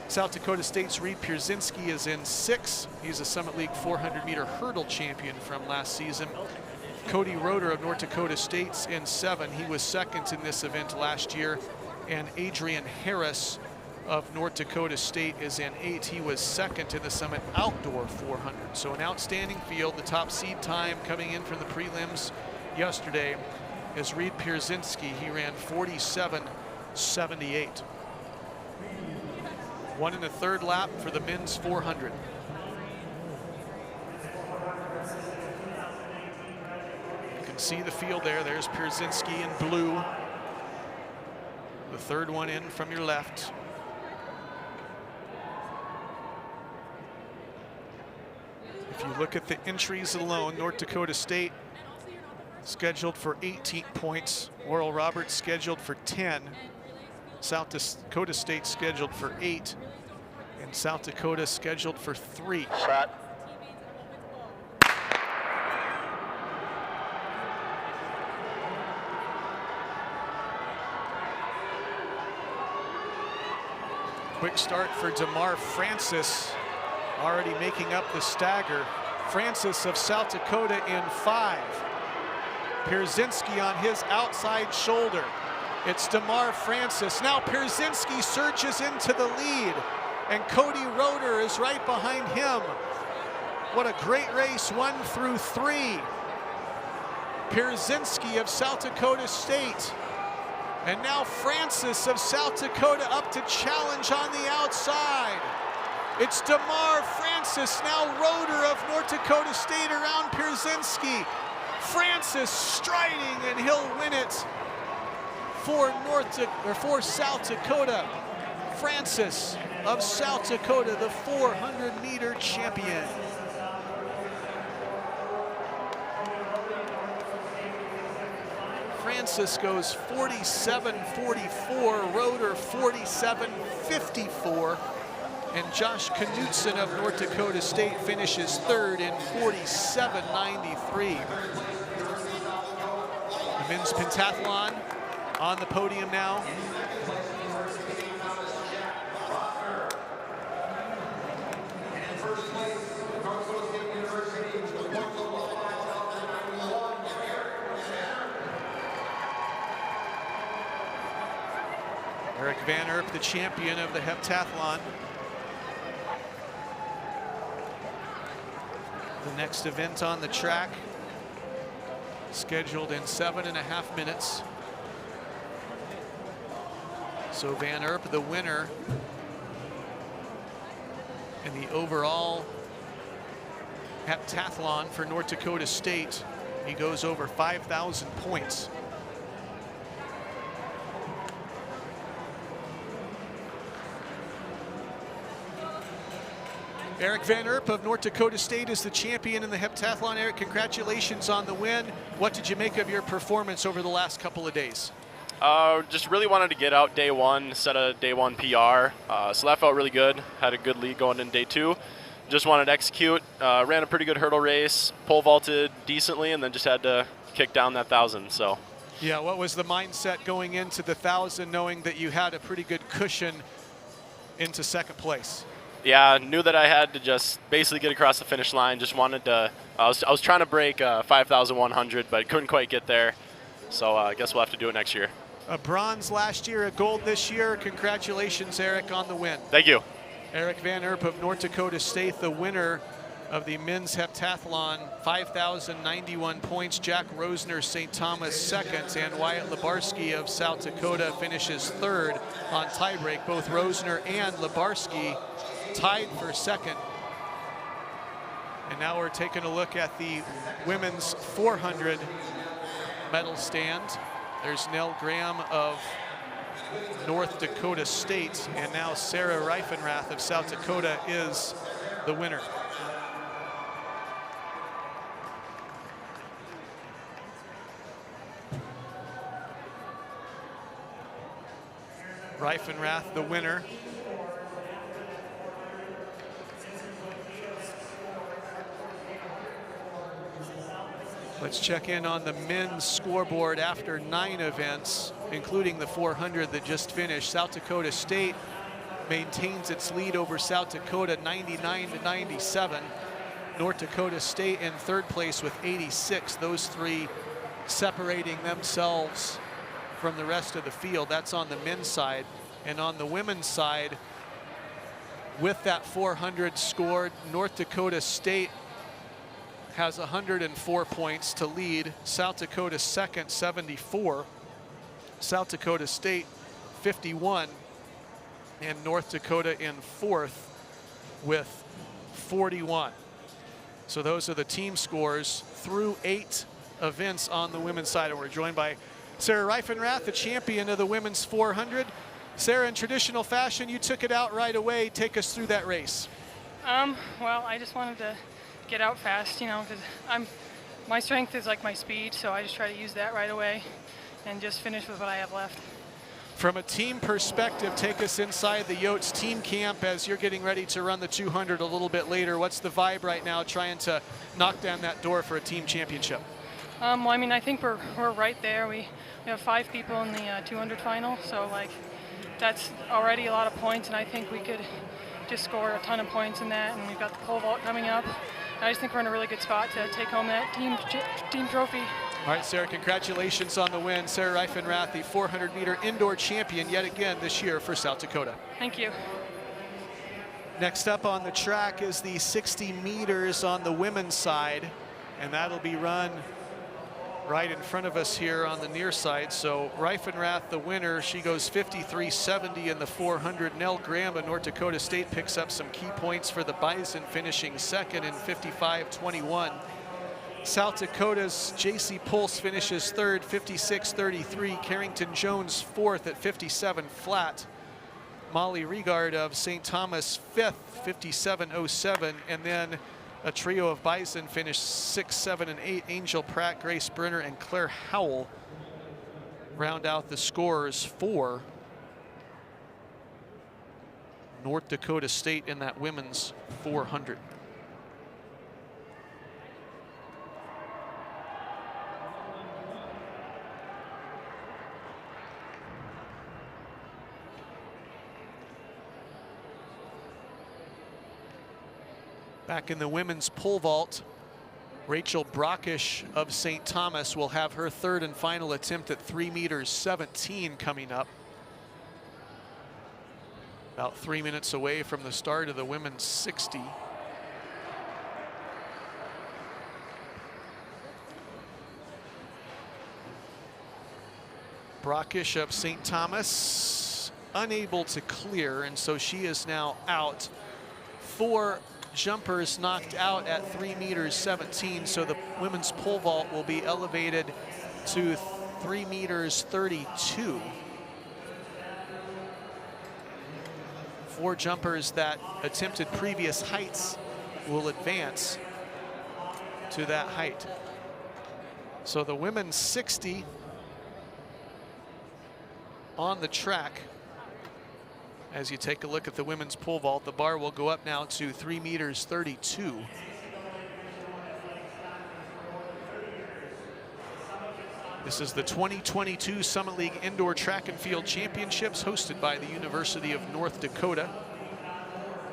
South Dakota State's Reid Pierzinski is in 6. He's a Summit League 400-meter hurdle champion from last season. Cody Roeder of North Dakota State's in 7. He was 2nd in this event last year. And Adrian Harris of North Dakota State is in 8. He was 2nd in the Summit Outdoor 400. So an outstanding field. The top seed time coming in from the prelims yesterday is Reid Pierzinski. He ran 47.78. 1 1/3 lap for the men's 400. You can see the field there. There's Pierzinski in blue. The 3rd one in from your left. If you look at the entries alone, North Dakota State scheduled for 18 points. Oral Roberts scheduled for 10. South Dakota State scheduled for 8. And South Dakota scheduled for 3. Shot. Quick start for DeMar Francis, already making up the stagger. Francis of South Dakota in 5. Pierzinski on his outside shoulder. It's DeMar Francis. Now Pierzinski surges into the lead, and Cody Roeder is right behind him. What a great race, 1 through 3. Pierzinski of South Dakota State. And now Francis of South Dakota up to challenge on the outside. It's DeMar Francis, now Roeder of North Dakota State around Pierzinski. Francis striding, and he'll win it for South Dakota. Francis of South Dakota, the 400-meter champion. Francis goes 47.44, Roeder 47.54, and Josh Knutson of North Dakota State finishes 3rd in 47.93. The men's pentathlon on the podium now. Eric Van Erp, the champion of the heptathlon. The next event on the track, scheduled in 7.5 minutes. So Van Erp, the winner in the overall heptathlon for North Dakota State. He goes over 5,000 points. Eric Van Erp of North Dakota State is the champion in the heptathlon. Eric, congratulations on the win. What did you make of your performance over the last couple of days? Just really wanted to get out day 1, set a day 1 PR. So that felt really good. Had a good lead going in day 2. Just wanted to execute. Ran a pretty good hurdle race, pole vaulted decently, and then just had to kick down that 1,000. So. Yeah, what was the mindset going into the 1,000, knowing that you had a pretty good cushion into 2nd place? Yeah, knew that I had to just basically get across the finish line. Just wanted to. I was trying to break 5,100, but couldn't quite get there. So I guess we'll have to do it next year. A bronze last year, a gold this year. Congratulations, Eric, on the win. Thank you. Eric Van Erp of North Dakota State, the winner of the men's heptathlon, 5,091 points. Jack Rosner, St. Thomas, 2nd, and Wyatt Lebarski of South Dakota finishes 3rd on tiebreak. Both Rosner and Lebarski tied for 2nd. And now we're taking a look at the women's 400 medal stand. There's Nell Graham of North Dakota State, and now Sarah Reifenrath of South Dakota is the winner. Reifenrath, the winner. Let's check in on the men's scoreboard after 9 events, including the 400 that just finished. South Dakota State maintains its lead over South Dakota 99-97. North Dakota State in 3rd place with 86. Those 3 separating themselves from the rest of the field. That's on the men's side. And on the women's side, with that 400 scored, North Dakota State has 104 points to lead. South Dakota second, 74. South Dakota State, 51. And North Dakota in 4th with 41. So those are the team scores through 8 events on the women's side. And we're joined by Sarah Reifenrath, the champion of the women's 400. Sarah, in traditional fashion, you took it out right away. Take us through that race. Well, I just wanted to get out fast, you know, because my strength is like my speed, so I just try to use that right away and just finish with what I have left. From a team perspective, take us inside the Yotes team camp as you're getting ready to run the 200 a little bit later. What's the vibe right now trying to knock down that door for a team championship? Well, I mean, I think we're right there. We have 5 people in the 200 final, so like that's already a lot of points, and I think we could just score a ton of points in that, and we've got the pole vault coming up. I just think we're in a really good spot to take home that team trophy. All right, Sarah, congratulations on the win. Sarah Reifenrath, the 400-meter indoor champion yet again this year for South Dakota. Thank you. Next up on the track is the 60 meters on the women's side, and that'll be run right in front of us here on the near side. So Reifenrath, the winner, she goes 53.70 in the 400. Nell Graham of North Dakota State picks up some key points for the Bison, finishing second in 55.21. South Dakota's J.C. Pulse finishes third, 56.33. Carrington Jones fourth at 57 flat. Molly Regard of St. Thomas fifth, 57.07. And then a trio of Bison finished 6, 7, and 8. Angel Pratt, Grace Brenner, and Claire Howell round out the scores for North Dakota State in that women's 400. Back in the women's pole vault, Rachel Brockish of St. Thomas will have her 3rd and final attempt at 3 meters 17 coming up. About 3 minutes away from the start of the women's 60. Brockish of St. Thomas unable to clear, and so she is now out. 4 jumpers knocked out at 3 meters 17, so the women's pole vault will be elevated to 3 meters 32. 4 jumpers that attempted previous heights will advance to that height. So the women's 60 on the track. As you take a look at the women's pole vault, the bar will go up now to 3 meters 32. This is the 2022 Summit League Indoor Track and Field Championships hosted by the University of North Dakota.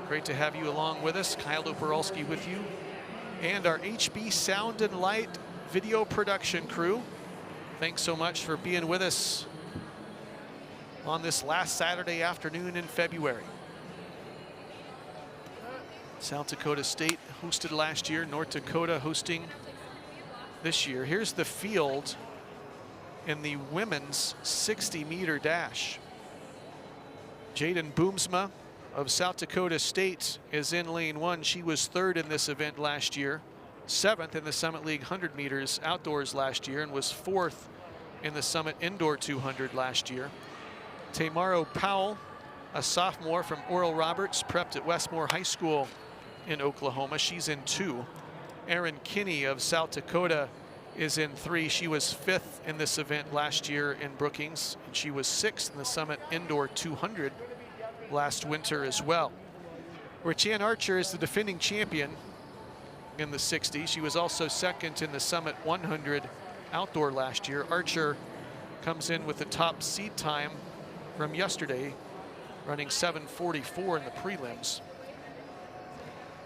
Great to have you along with us. Kyle Operalski with you and our HB Sound and Light video production crew. Thanks so much for being with us on this last Saturday afternoon in February. South Dakota State hosted last year, North Dakota hosting this year. Here's the field in the women's 60-meter dash. Jaden Boomsma of South Dakota State is in lane 1. She was 3rd in this event last year, 7th in the Summit League 100 meters outdoors last year, and was 4th in the Summit Indoor 200 last year. Tamaro Powell, a sophomore from Oral Roberts, prepped at Westmore High School in Oklahoma. She's in 2. Erin Kinney of South Dakota is in 3. She was 5th in this event last year in Brookings, and she was 6th in the Summit Indoor 200 last winter as well. Richanne Archer is the defending champion in the 60. She was also 2nd in the Summit 100 outdoor last year. Archer comes in with the top seed time from yesterday, running 7:44 in the prelims.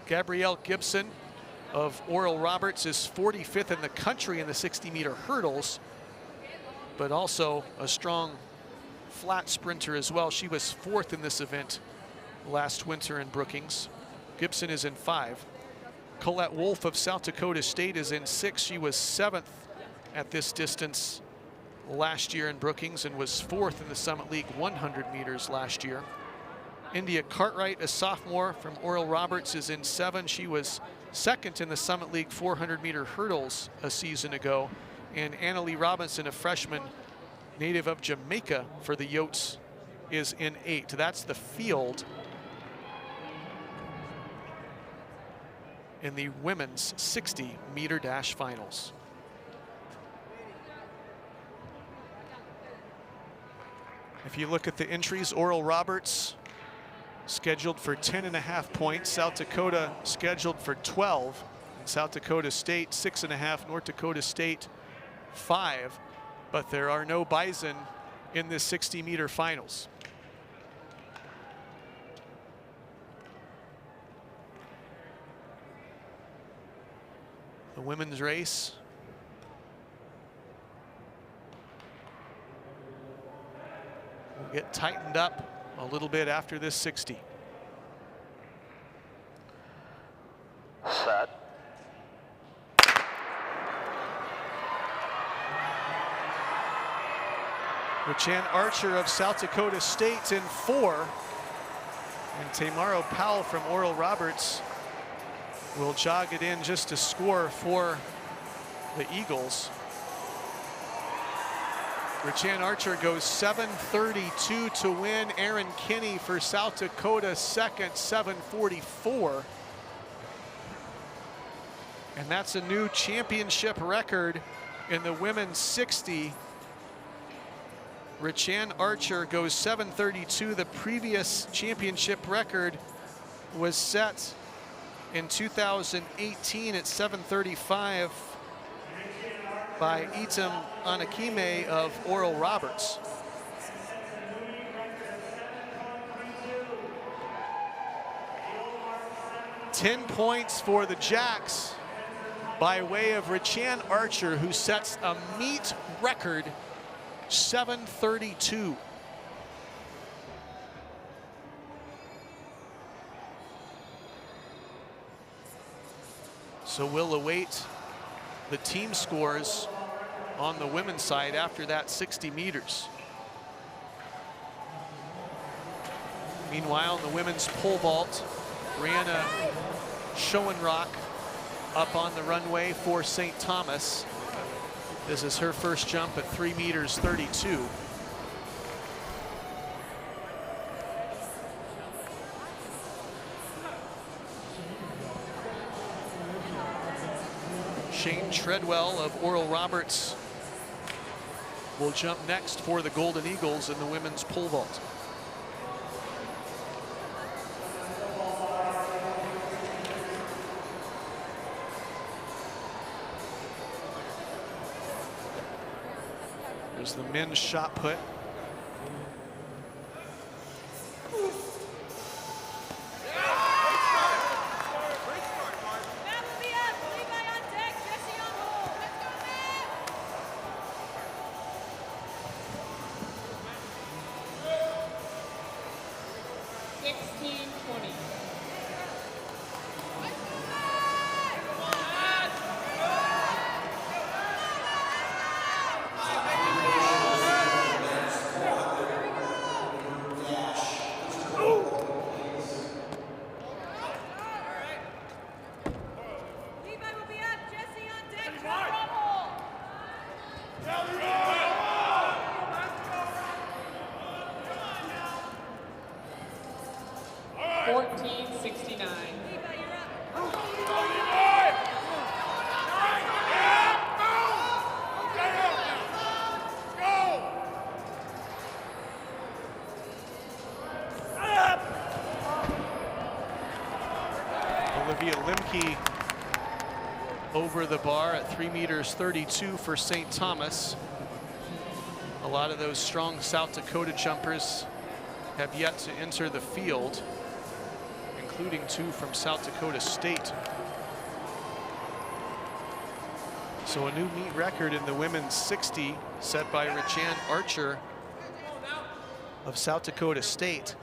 Gabrielle Gibson of Oral Roberts is 45th in the country in the 60-meter hurdles, but also a strong flat sprinter as well. She was 4th in this event last winter in Brookings. Gibson is in 5. Colette Wolfe of South Dakota State is in 6. She was 7th at this distance last year in Brookings and was 4th in the Summit League 100 meters last year. India Cartwright, a sophomore from Oral Roberts, is in 7. She was 2nd in the Summit League 400-meter hurdles a season ago. And Annalie Robinson, a freshman native of Jamaica for the Yotes, is in 8. That's the field in the women's 60-meter dash finals. If you look at the entries, Oral Roberts scheduled for 10.5 points, South Dakota scheduled for 12, South Dakota State 6.5, North Dakota State 5, but there are no Bison in this 60-meter finals. The women's race will get tightened up a little bit after this 60. Set. Richanne Archer of South Dakota State's in 4. And Tamaro Powell from Oral Roberts will jog it in just to score for the Eagles. Richanne Archer goes 7:32 to win. Erin Kinney for South Dakota second, 7:44. And that's a new championship record in the women's 60. Richanne Archer goes 7:32. The previous championship record was set in 2018 at 7:35 by Itam Anakime of Oral Roberts. "10 points for the Jacks by way of Richanne Archer, who sets a meet record 7:32. So we'll await the team scores on the women's side after that 60 meters. Meanwhile, in the women's pole vault, Brianna Schoenrock up on the runway for St. Thomas. This is her first jump at 3:32. Shane Treadwell of Oral Roberts will jump next for the Golden Eagles in the women's pole vault. There's the men's shot put. Sophia Limke over the bar at 3 meters 32 for St. Thomas. A lot of those strong South Dakota jumpers have yet to enter the field, including 2 from South Dakota State. So a new meet record in the women's 60 set by Rajan Archer of South Dakota State.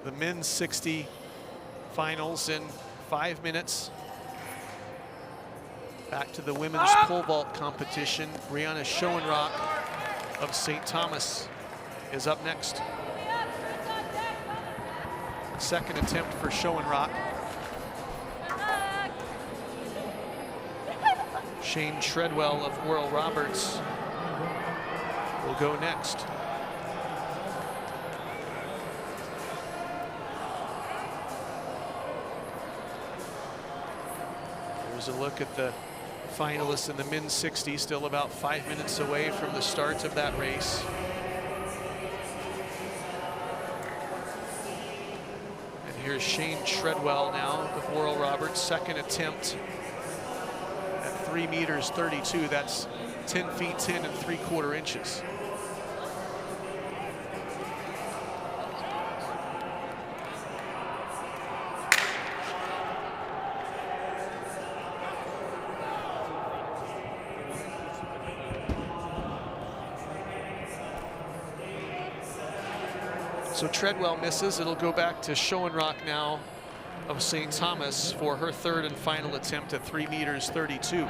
The men's 60 finals in 5 minutes. Back to the women's pole vault competition. Brianna Schoenrock of St. Thomas is up next. Second attempt for Schoenrock. Shane Treadwell of Oral Roberts will go next. Here's a look at the finalists in the men's 60, still about 5 minutes away from the start of that race. And here's Shane Treadwell now of Oral Roberts, second attempt at 3 meters 32. That's 10 feet 10 3/4 inches. So Treadwell misses. It'll go back to Schoenrock now of St. Thomas for her third and final attempt at 3 meters 32.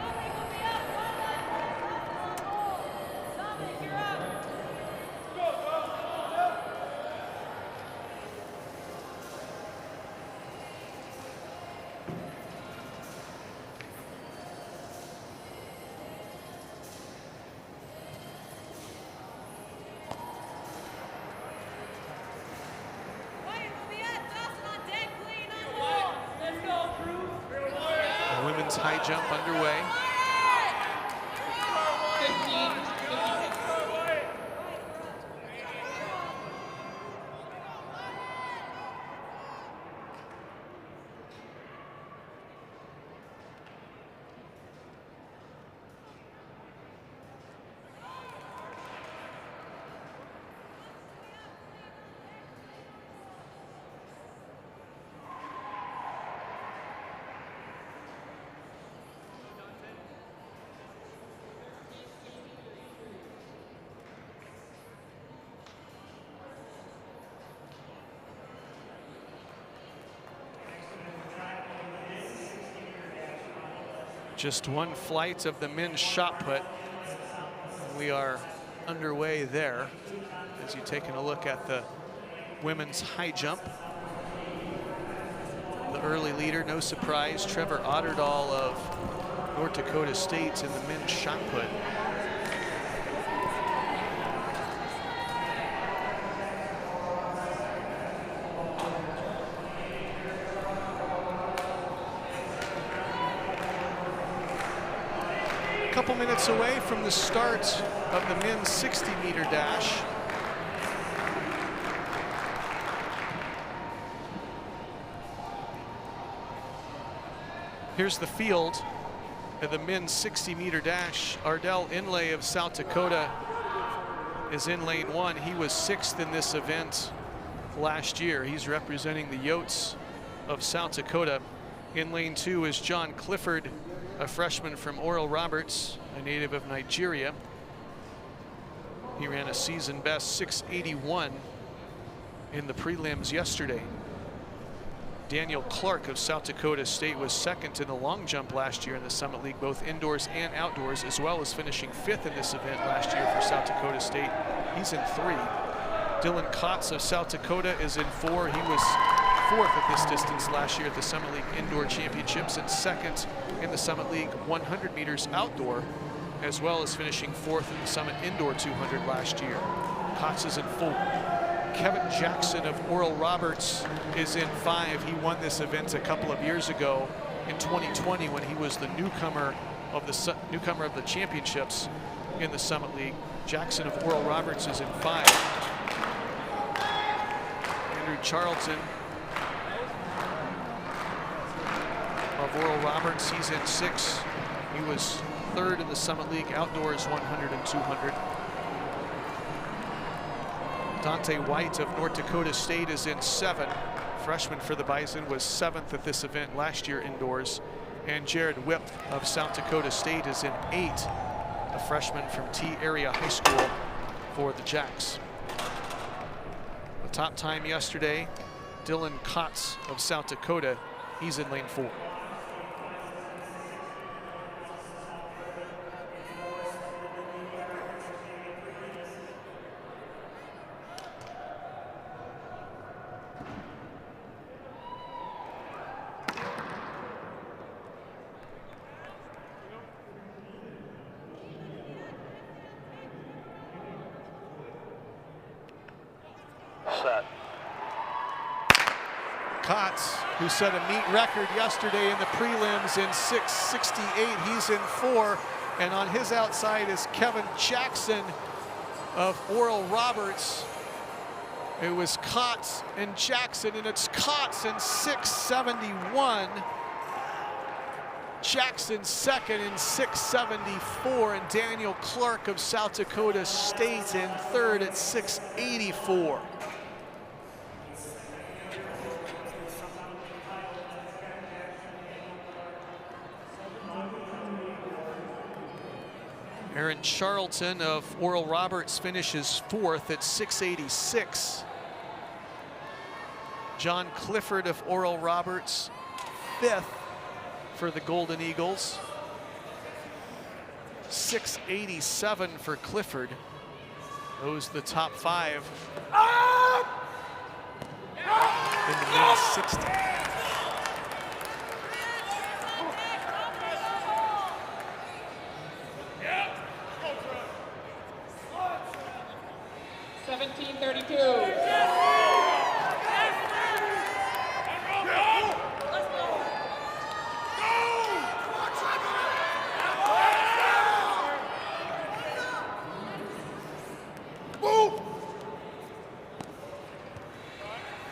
High jump underway. 15. Just one flight of the men's shot put. We are underway there as you're taking a look at the women's high jump. The early leader, no surprise, Trevor Otterdahl of North Dakota State in the men's shot put. Couple minutes away from the start of the men's 60-meter dash. Here's the field at the men's 60-meter dash. Ardell Inlay of South Dakota is in lane 1. He was 6th in this event last year. He's representing the Yotes of South Dakota. In lane 2 is John Clifford, a freshman from Oral Roberts, a native of Nigeria. He ran a season best 6:81 in the prelims yesterday. Daniel Clark of South Dakota State was 2nd in the long jump last year in the Summit League, both indoors and outdoors, as well as finishing 5th in this event last year for South Dakota State. He's in 3. Dylan Kotz of South Dakota is in 4. He was 4th at this distance last year at the Summit League Indoor Championships and 2nd in the Summit League 100 meters outdoor, as well as finishing 4th in the Summit Indoor 200 last year. Kotz is in 4. Kevin Jackson of Oral Roberts is in 5. He won this event a couple of years ago in 2020 when he was the newcomer of the championships in the Summit League. Jackson of Oral Roberts is in 5. Andrew Charlton of Oral Roberts. He's in 6. He was 3rd in the Summit League Outdoors 100 and 200. Dante White of North Dakota State is in 7. Freshman for the Bison, was 7th at this event last year indoors. And Jared Whip of South Dakota State is in 8, a freshman from T Area High School for the Jacks. The top time yesterday, Dylan Kotz of South Dakota, he's in lane 4. Kotz, who set a meet record yesterday in the prelims in 6:68, he's in 4. And on his outside is Kevin Jackson of Oral Roberts. It was Kotz and Jackson, and it's Kotz in 6:71. Jackson second in 6:74, and Daniel Clark of South Dakota State in 3rd at 6:84. Aaron Charlton of Oral Roberts finishes 4th at 6:86. John Clifford of Oral Roberts 5th for the Golden Eagles. 6:87 for Clifford. Those the top 5 in the mid-60s.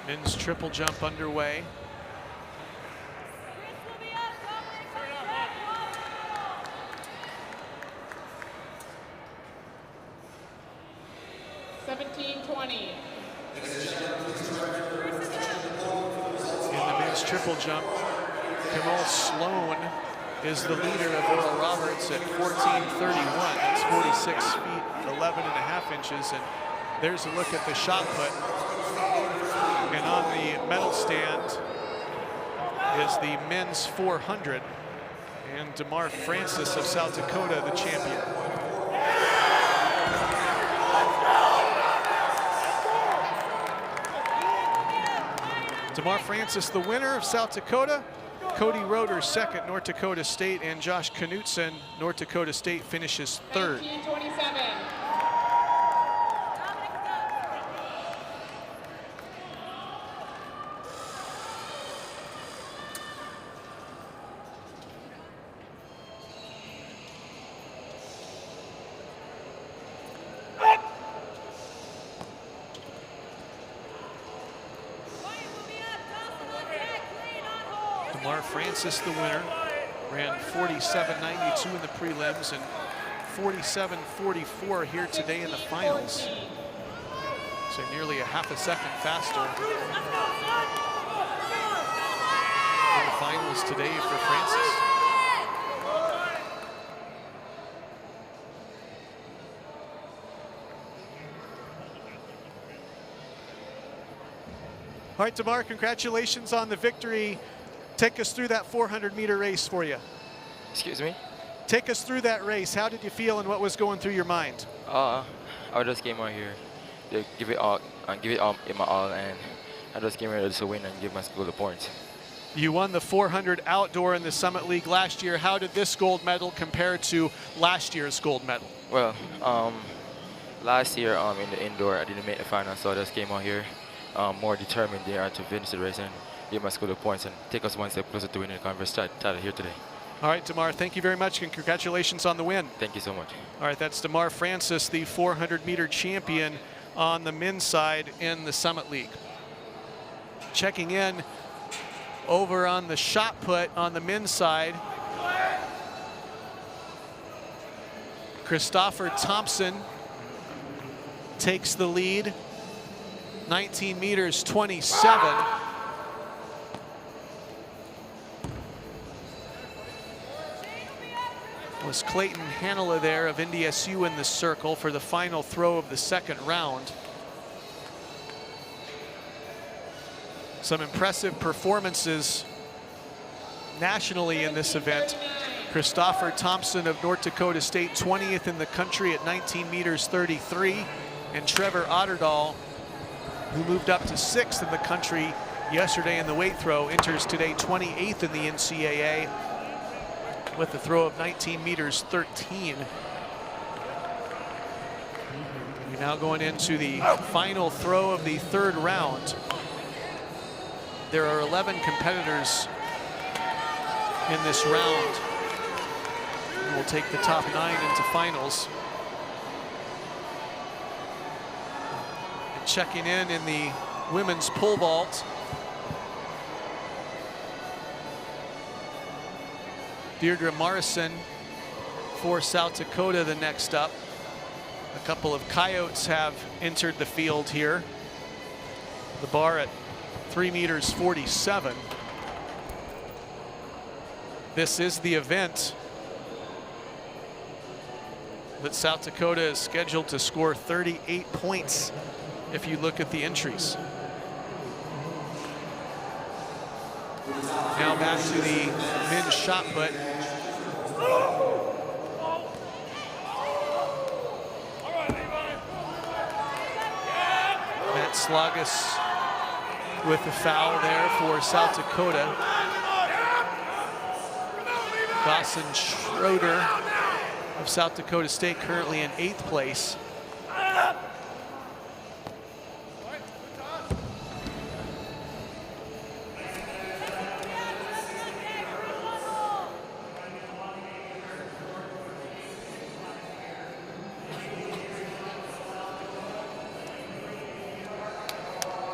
Men's triple jump underway. In the men's triple jump, Kamal Sloan is the leader of Oral Roberts at 14:31. That's 46 feet 11 and a half inches. And there's a look at the shot put. And on the medal stand is the men's 400, and DeMar Francis of South Dakota, the champion. DeMar Francis, the winner of South Dakota. Cody Roeder, 2nd, North Dakota State, and Josh Knutson, North Dakota State, finishes 3rd. 1927. Francis, the winner, ran 47.92 in the prelims and 47.44 here today in the finals. So nearly a half a second faster in the finals today for Francis. All right, Tamar, congratulations on the victory. Take us through that 400-meter race for you. Excuse me? Take us through that race. How did you feel and what was going through your mind? I just came out here to give it all in my all, and I just came here to win and give my school the points. You won the 400 outdoor in the Summit League last year. How did this gold medal compare to last year's gold medal? Well, last year in the indoor, I didn't make the final, so I just came out here more determined there to finish the race and give my school the points and take us one step closer to winning the conference title here today. All right, DeMar, thank you very much, and congratulations on the win. Thank you so much. All right, that's DeMar Francis, the 400-meter champion on the men's side in the Summit League. Checking in over on the shot put on the men's side. Christopher Thompson takes the lead, 19 meters 27. Was Clayton Hanela there of NDSU in the circle for the final throw of the second round. Some impressive performances nationally in this event. Christopher Thompson of North Dakota State, 20th in the country at 19 meters 33. And Trevor Otterdahl, who moved up to 6th in the country yesterday in the weight throw, enters today 28th in the NCAA with a throw of 19 meters 13. We're now going into the final throw of the third round. There are 11 competitors in this round. We'll take the top 9 into finals. And checking in the women's pole vault, Deirdre Morrison for South Dakota, the next up. A couple of Coyotes have entered the field here. The bar at 3 meters 47. This is the event that South Dakota is scheduled to score 38 points if you look at the entries. Now back to the men's shot put. Matt Slagus with the foul there for South Dakota. Dawson Schroeder of South Dakota State currently in 8th place.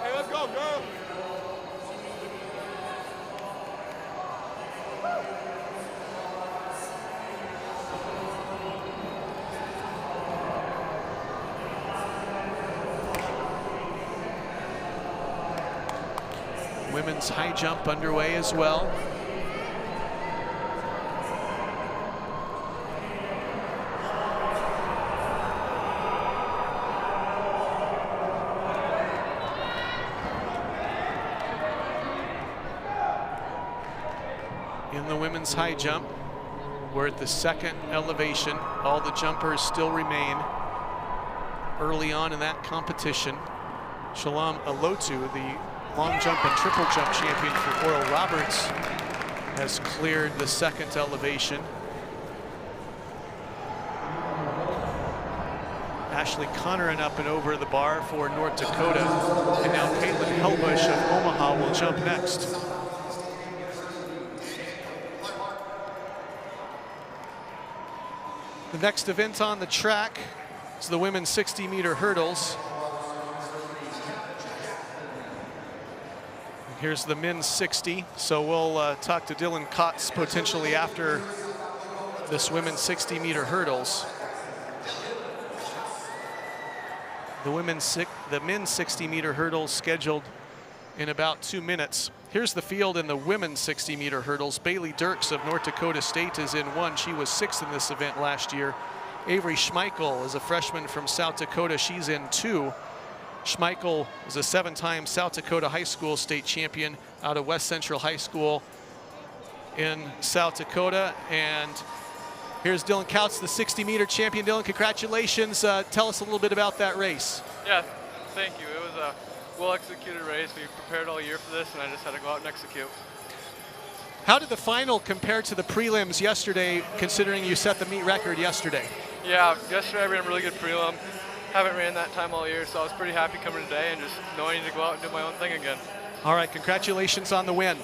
Hey, let's go, girl. Women's high jump underway as well. In the women's high jump, we're at the second elevation. All the jumpers still remain early on in that competition. Shalom Alotu, the long jump and triple jump champion for Oral Roberts, has cleared the second elevation. Ashley Conneran up and over the bar for North Dakota. And now Caitlin Helbush of Omaha will jump next. The next event on the track is the women's 60-meter hurdles. Here's the men's 60. So we'll talk to Dylan Kotz potentially after this women's 60-meter hurdles. The men's 60-meter hurdles scheduled in about 2 minutes. Here's the field in the women's 60-meter hurdles. Bailey Dirks of North Dakota State is in 1. She was 6th in this event last year. Avery Schmeichel is a freshman from South Dakota. She's in 2. Schmeichel is a 7-time South Dakota high school state champion out of West Central High School in South Dakota. And here's Dylan Couch, the 60-meter champion. Dylan, congratulations. Tell us a little bit about that race. Yeah, thank you. It was a well-executed race. We prepared all year for this, and I just had to go out and execute. How did the final compare to the prelims yesterday, considering you set the meet record yesterday? Yeah, yesterday I ran a really good prelim. Haven't ran that time all year, so I was pretty happy coming today and just knowing to go out and do my own thing again. All right, congratulations on the win.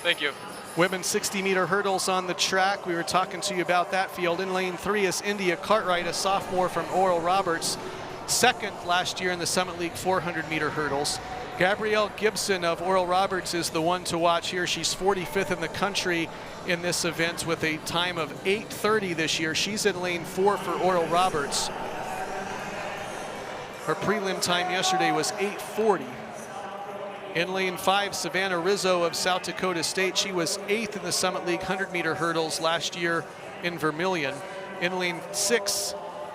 Thank you. Women's 60-meter hurdles on the track. We were talking to you about that field. In lane 3 is India Cartwright, a sophomore from Oral Roberts, 2nd last year in the Summit League 400-meter hurdles. Gabrielle Gibson of Oral Roberts is the one to watch here. She's 45th in the country in this event with a time of 8:30 this year. She's in lane 4 for Oral Roberts. Her prelim time yesterday was 8:40. In lane 5, Savannah Rizzo of South Dakota State. She was 8th in the Summit League 100-meter hurdles last year in Vermillion. In lane 6,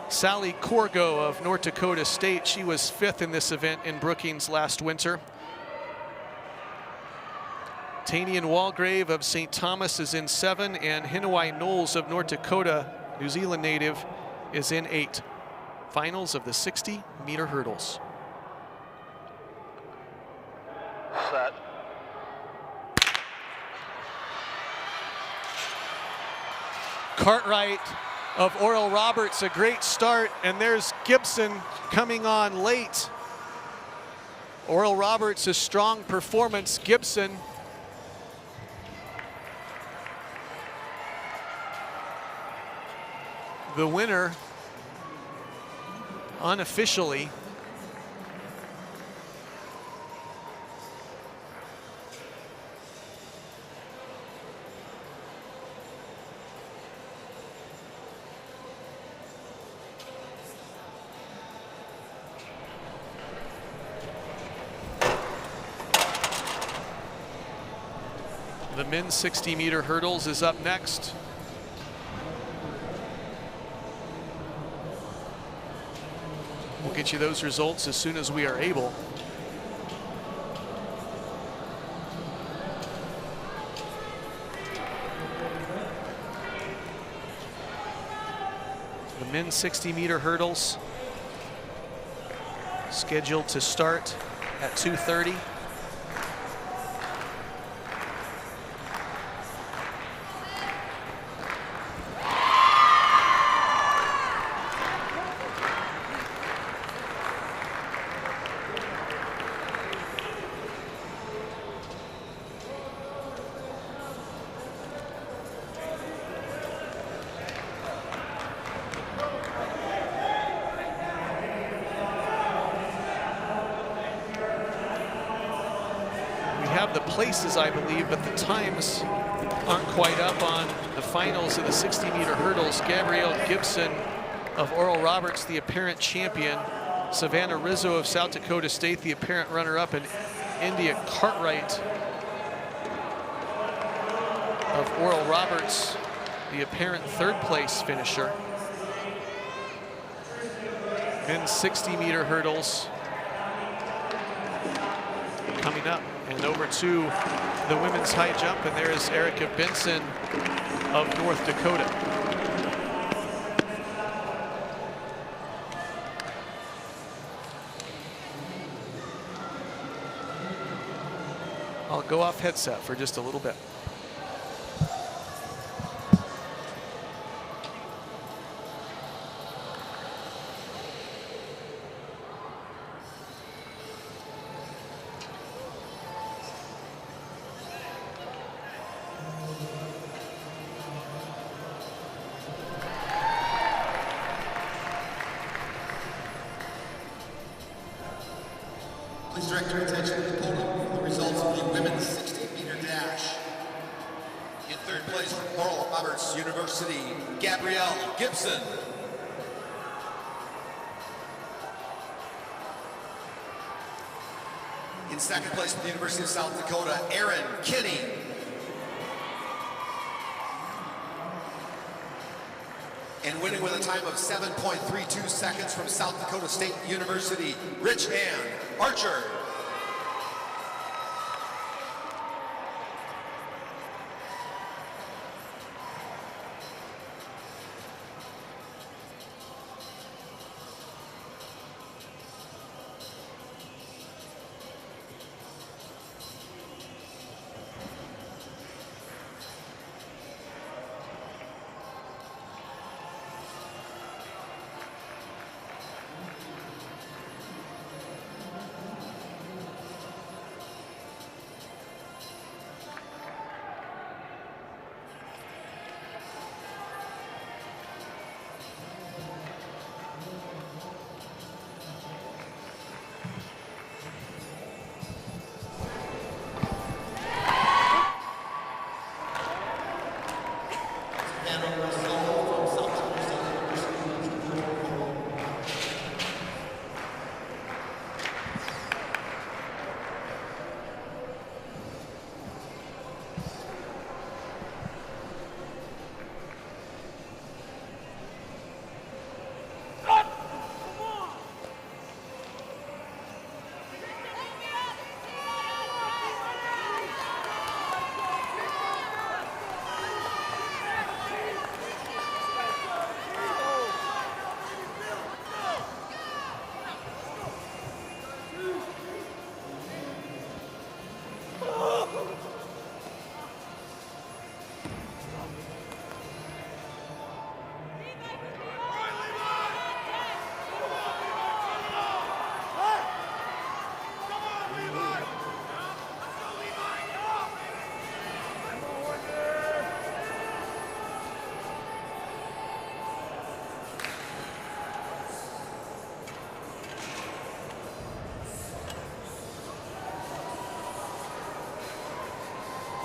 Sally Corgo of North Dakota State. She was 5th in this event in Brookings last winter. Tanian Walgrave of St. Thomas is in 7, and Hinawai Knowles of North Dakota, New Zealand native, is in 8. Finals of the 60-meter hurdles. Set. Cartwright of Oral Roberts, a great start, and there's Gibson coming on late. Oral Roberts, a strong performance. Gibson the winner unofficially. The men's 60-meter hurdles is up next. We'll get you those results as soon as we are able. The men's 60-meter hurdles scheduled to start at 2:30. Places, I believe, but the times aren't quite up on the finals of the 60-meter hurdles. Gabrielle Gibson of Oral Roberts, the apparent champion. Savannah Rizzo of South Dakota State, the apparent runner-up, and India Cartwright of Oral Roberts, the apparent third-place finisher. Men's 60-meter hurdles coming up. And over to the women's high jump, and there is Erica Benson of North Dakota. I'll go off headset for just a little bit. Please direct your attention to the podium for the results of the women's 60-meter dash. In third place from Oral Roberts University, Gabrielle Gibson. In second place from the University of South Dakota, Erin Kinney. And winning with a time of 7.32 seconds from South Dakota State University, Rich Hand Archer.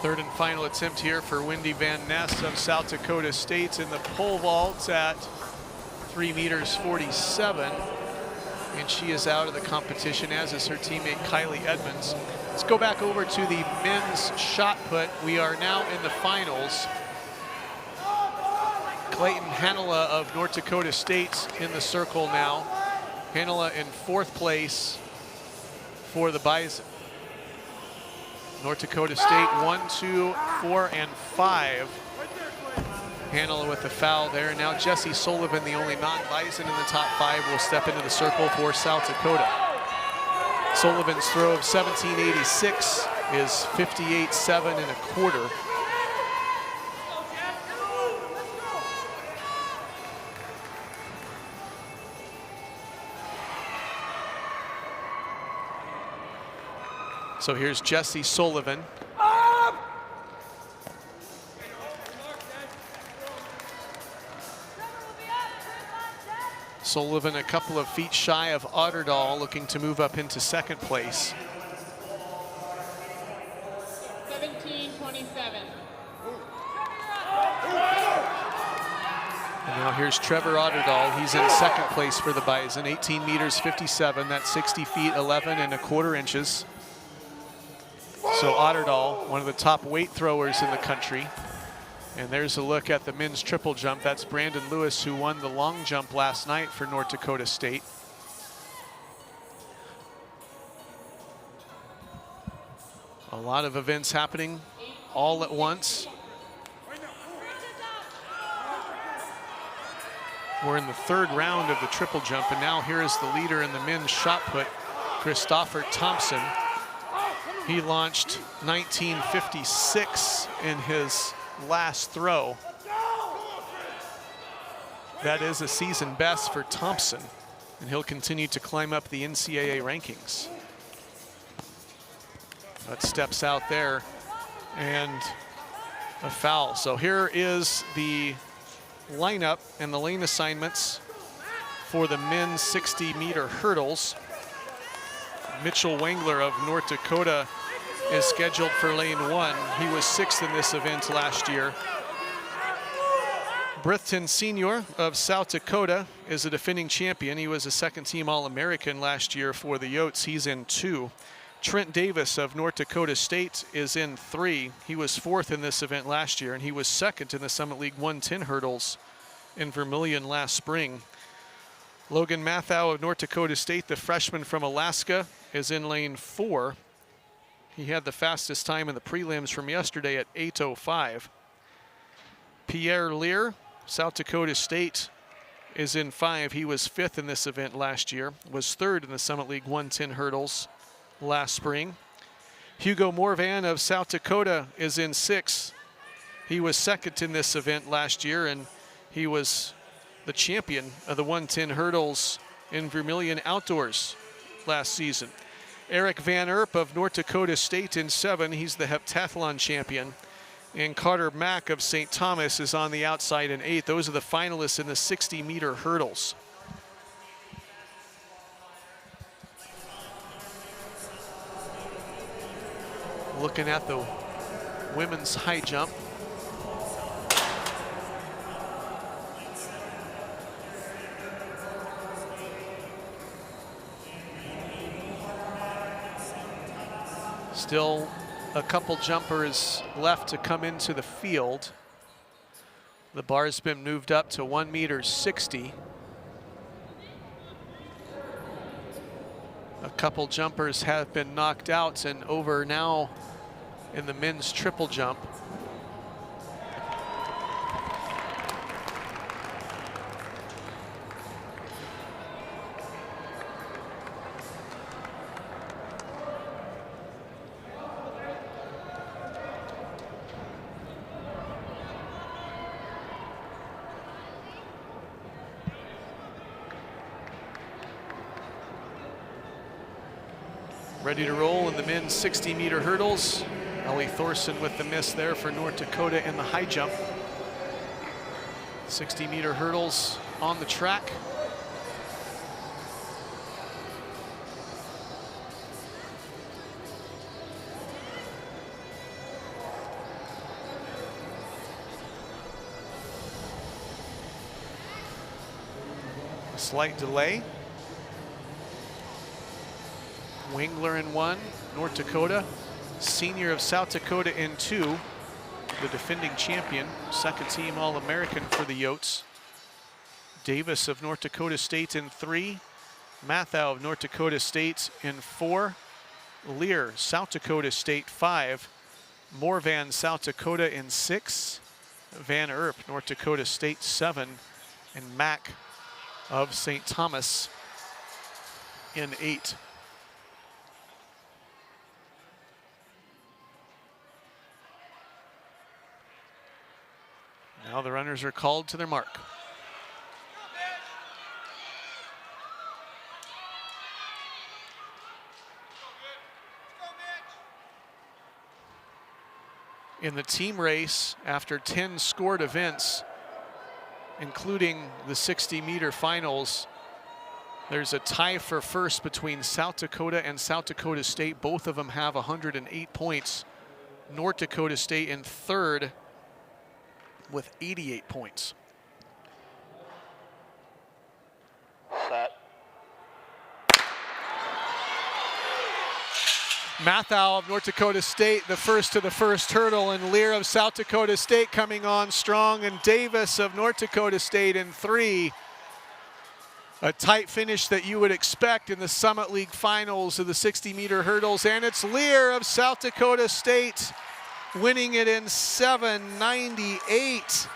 Third and final attempt here for Wendy Van Ness of South Dakota State in the pole vault at 3 meters 47. And she is out of the competition, as is her teammate Kylie Edmonds. Let's go back over to the men's shot put. We are now in the finals. Clayton Hanela of North Dakota State in the circle now. Hanela in 4th place for the Bison. North Dakota State 1, 2, 4, and 5. Hanela with the foul there. Now Jesse Sullivan, the only non-Bison in the top 5, will step into the circle for South Dakota. Sullivan's throw of 1786 is 58.7 1/4. So here's Jesse Sullivan. Sullivan a couple of feet shy of Otterdahl, looking to move up into 2nd place. 17:27. And now here's Trevor Otterdahl. He's in 2nd place for the Bison, 18 meters 57. That's 60 feet 11 1/4 inches. So Otterdahl, one of the top weight throwers in the country. And there's a look at the men's triple jump. That's Brandon Lewis, who won the long jump last night for North Dakota State. A lot of events happening all at once. We're in the 3rd round of the triple jump, and now here is the leader in the men's shot put, Christopher Thompson. He launched 1956 in his last throw. That is a season best for Thompson, and he'll continue to climb up the NCAA rankings. That steps out there, and a foul. So here is the lineup and the lane assignments for the men's 60-meter hurdles. Mitchell Wengler of North Dakota is scheduled for lane 1. He was 6th in this event last year. Brithton Senior of South Dakota is a defending champion. He was a 2nd-team All-American last year for the Yotes. He's in 2. Trent Davis of North Dakota State is in 3. He was 4th in this event last year, and he was 2nd in the Summit League 110 hurdles in Vermillion last spring. Logan Mathau of North Dakota State, the freshman from Alaska, is in lane 4. He had the fastest time in the prelims from yesterday at 8:05. Pierre Lear, South Dakota State, is in 5. He was 5th in this event last year, was 3rd in the Summit League 110 hurdles last spring. Hugo Morvan of South Dakota is in 6. He was 2nd in this event last year, and he was the champion of the 110 hurdles in Vermillion Outdoors last season. Eric Van Erp of North Dakota State in 7. He's the heptathlon champion. And Carter Mack of St. Thomas is on the outside in 8. Those are the finalists in the 60-meter hurdles. Looking at the women's high jump. Still a couple jumpers left to come into the field. The bar's been moved up to 1 meter 60. A couple jumpers have been knocked out and over now in the men's triple jump. Ready to roll in the men's 60-meter hurdles. Ellie Thorson with the miss there for North Dakota in the high jump. 60-meter hurdles on the track. Slight delay. Wingler in 1, North Dakota. Senior of South Dakota in 2, the defending champion, second team All-American for the Yotes. Davis of North Dakota State in 3, Mathau of North Dakota State in 4, Leerer, South Dakota State 5, Morvan, South Dakota in 6, Van Erp, North Dakota State 7, and Mack of St. Thomas in 8. Now the runners are called to their mark. In the team race, after 10 scored events, including the 60-meter finals, there's a tie for first between South Dakota and South Dakota State. Both of them have 108 points. North Dakota State in third with 88 points. Set. Mathau of North Dakota State, the first to the first hurdle, and Leerer of South Dakota State coming on strong, and Davis of North Dakota State in 3. A tight finish that you would expect in the Summit League finals of the 60-meter hurdles, and it's Leerer of South Dakota State winning it in 7:98.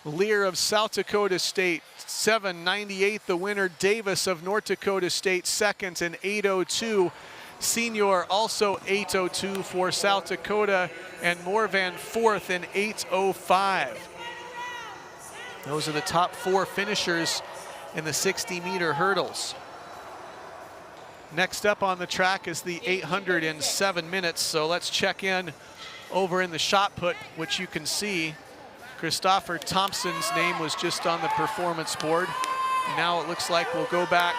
Leerer of South Dakota State, 7:98 the winner. Davis of North Dakota State second in 8:02. Senior also 8:02 for South Dakota, and Morvan fourth in 8:05. Those are the top 4 finishers in the 60-meter hurdles. Next up on the track is the 800 in 7 minutes, so let's check in over in the shot put, which you can see. Christopher Thompson's name was just on the performance board. Now it looks like we'll go back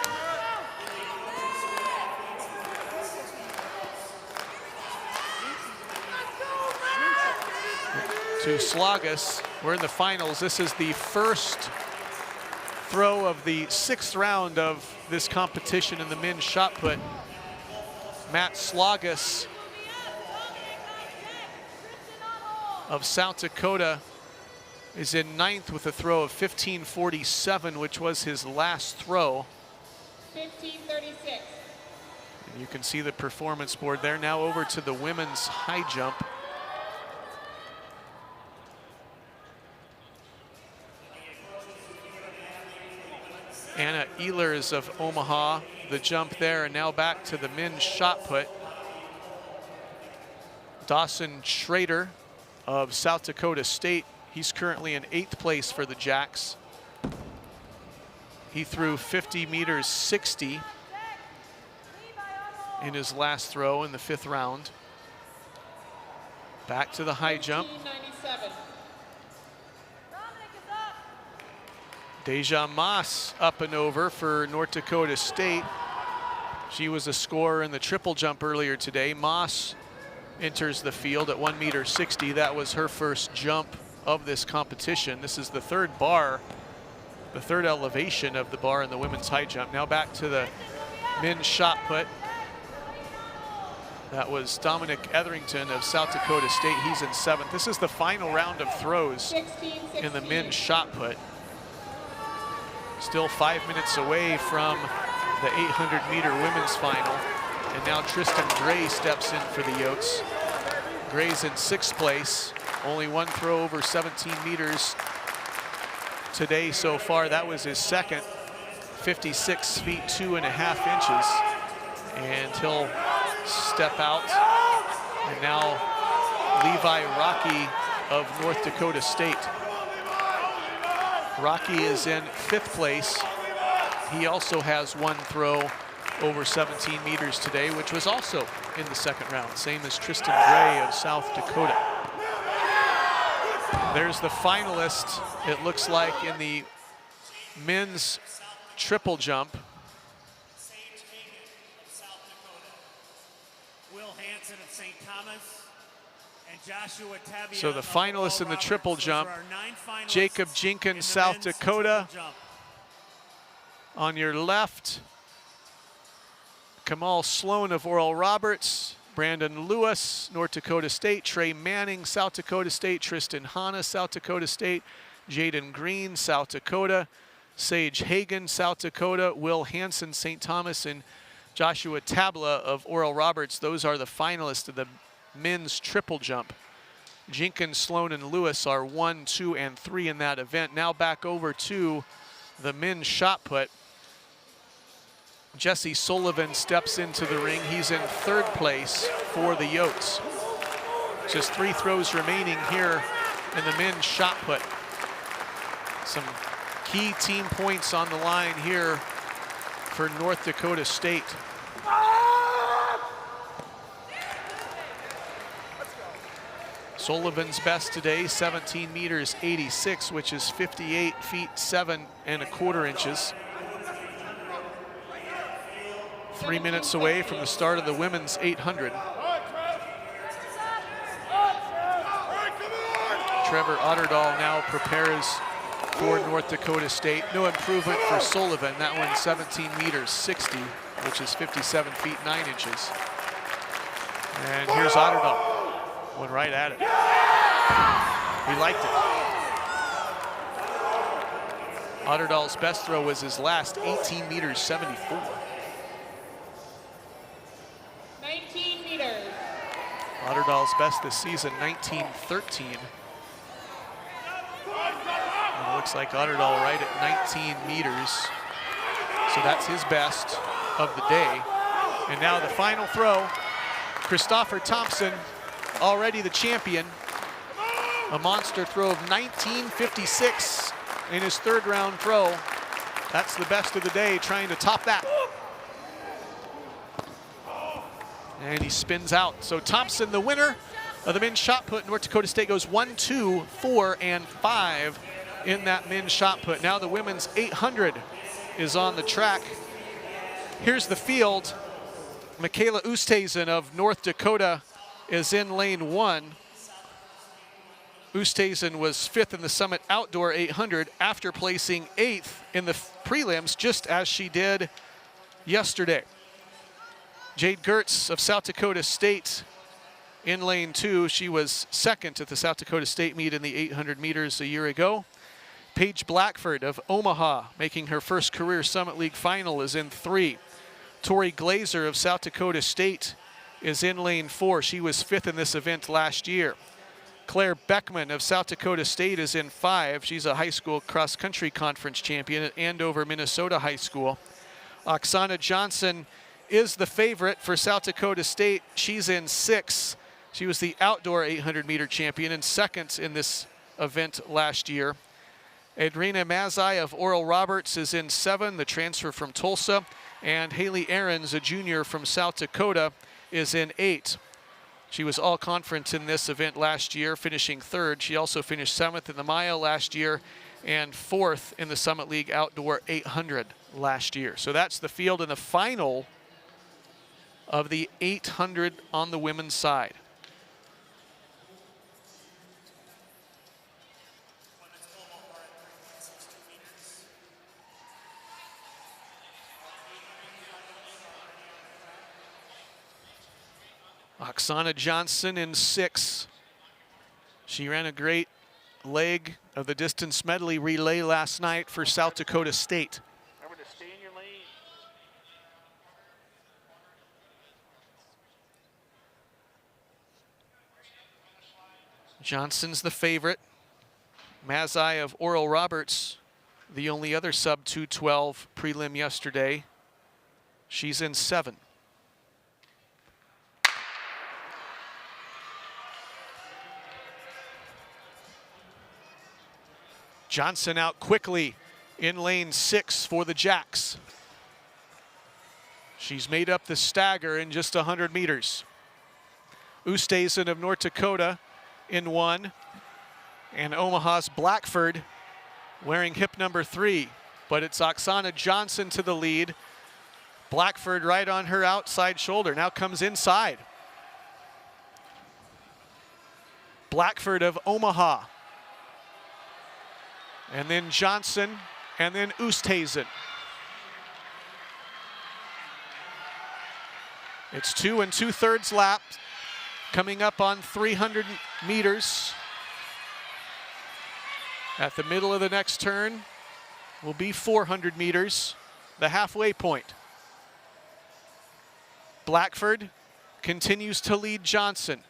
to Slogus. We're in the finals. This is the first throw of the 6th round of this competition in the men's shot put. Matt Slogus of South Dakota is in 9th with a throw of 15:47, which was his last throw. 15:36. And you can see the performance board there. Now over to the women's high jump. Anna Ehlers of Omaha, the jump there, and now back to the men's shot put. Dawson Schrader of South Dakota State, he's currently in 8th place for the Jacks. He threw 50 meters 60 in his last throw in the 5th round. Back to the high jump. 15:97. Deja Moss up and over for North Dakota State. She was a scorer in the triple jump earlier today. Moss enters the field at 1 meter 60. That was her first jump of this competition. This is the 3rd bar, the 3rd elevation of the bar in the women's high jump. Now back to the men's shot put. That was Dominic Etherington of South Dakota State. He's in 7th. This is the final round of throws in the men's shot put. Still 5 minutes away from the 800-meter women's final. And now Tristan Gray steps in for the Yotes. Gray's in 6th place. Only 1 throw over 17 meters today so far. That was his second, 56 feet 2.5 inches. And he'll step out. And now Levi Rocky of North Dakota State. Rocky is in 5th place. He also has 1 throw over 17 meters today, which was also in the 2nd round, same as Tristan Gray of South Dakota. There's the finalist, it looks like, in the men's triple jump. So the finalists in the triple jump, Jacob Jenkins, South Dakota. On your left, Kamal Sloan of Oral Roberts, Brandon Lewis, North Dakota State, Trey Manning, South Dakota State, Tristan Hanna, South Dakota State, Jaden Greene, South Dakota, Sage Hagan, South Dakota, Will Hansen, St. Thomas, and Joshua Tabla of Oral Roberts. Those are the finalists of the men's triple jump. Jenkins, Sloan, and Lewis are 1, 2, and 3 in that event. Now back over to the men's shot put. Jesse Sullivan steps into the ring. He's in third place for the Yotes. Just 3 throws remaining here in the men's shot put. Some key team points on the line here for North Dakota State. Sullivan's best today, 17 meters 86, which is 58 feet 7¼ inches. 3 minutes away from the start of the women's 800. Trevor Otterdahl now prepares for North Dakota State. No improvement for Sullivan. That one 17 meters 60, which is 57 feet 9 inches. And here's Otterdahl. Went right at it. He liked it. Otterdahl's best throw was his last, 18 meters 74. 19 meters. Otterdahl's best this season, 19:13. And it looks like Otterdahl right at 19 meters. So that's his best of the day. And now the final throw, Christopher Thompson, already the champion. A monster throw of 19:56 in his third round throw. That's the best of the day, trying to top that. And he spins out. So Thompson, the winner of the men's shot put. North Dakota State goes 1, 2, 4, and 5 in that men's shot put. Now the women's 800 is on the track. Here's the field. Michaela Oosthuizen of North Dakota is in lane 1. Oosthuizen was 5th in the Summit Outdoor 800 after placing 8th in the prelims, just as she did yesterday. Jade Gertz of South Dakota State in lane 2. She was 2nd at the South Dakota State meet in the 800 meters a year ago. Paige Blackford of Omaha, making her first career Summit League final, is in 3. Tori Glazer of South Dakota State is in lane 4. She was 5th in this event last year. Claire Beckman of South Dakota State is in 5. She's a high school cross-country conference champion at Andover, Minnesota High School. Oksana Johnson is the favorite for South Dakota State. She's in 6. She was the outdoor 800-meter champion and 2nd in this event last year. Adrina Mazai of Oral Roberts is in 7, the transfer from Tulsa. And Haley Aarons, a junior from South Dakota, is in 8. She was all conference in this event last year, finishing 3rd. She also finished 7th in the mile last year and 4th in the Summit League Outdoor 800 last year. So that's the field in the final of the 800 on the women's side. Oksana Johnson in 6. She ran a great leg of the distance medley relay last night for South Dakota State. Remember to stay in your lane. Johnson's the favorite. Mazai of Oral Roberts, the only other sub 212 prelim yesterday. She's in 7. Johnson out quickly in lane 6 for the Jacks. She's made up the stagger in just 100 meters. Oosthuizen of North Dakota in 1. And Omaha's Blackford wearing hip number 3, but it's Oksana Johnson to the lead. Blackford right on her outside shoulder, now comes inside. Blackford of Omaha. And then Johnson, and then Oosthuizen. It's 2 2/3 laps, coming up on 300 meters. At the middle of the next turn will be 400 meters, the halfway point. Blackford continues to lead Johnson.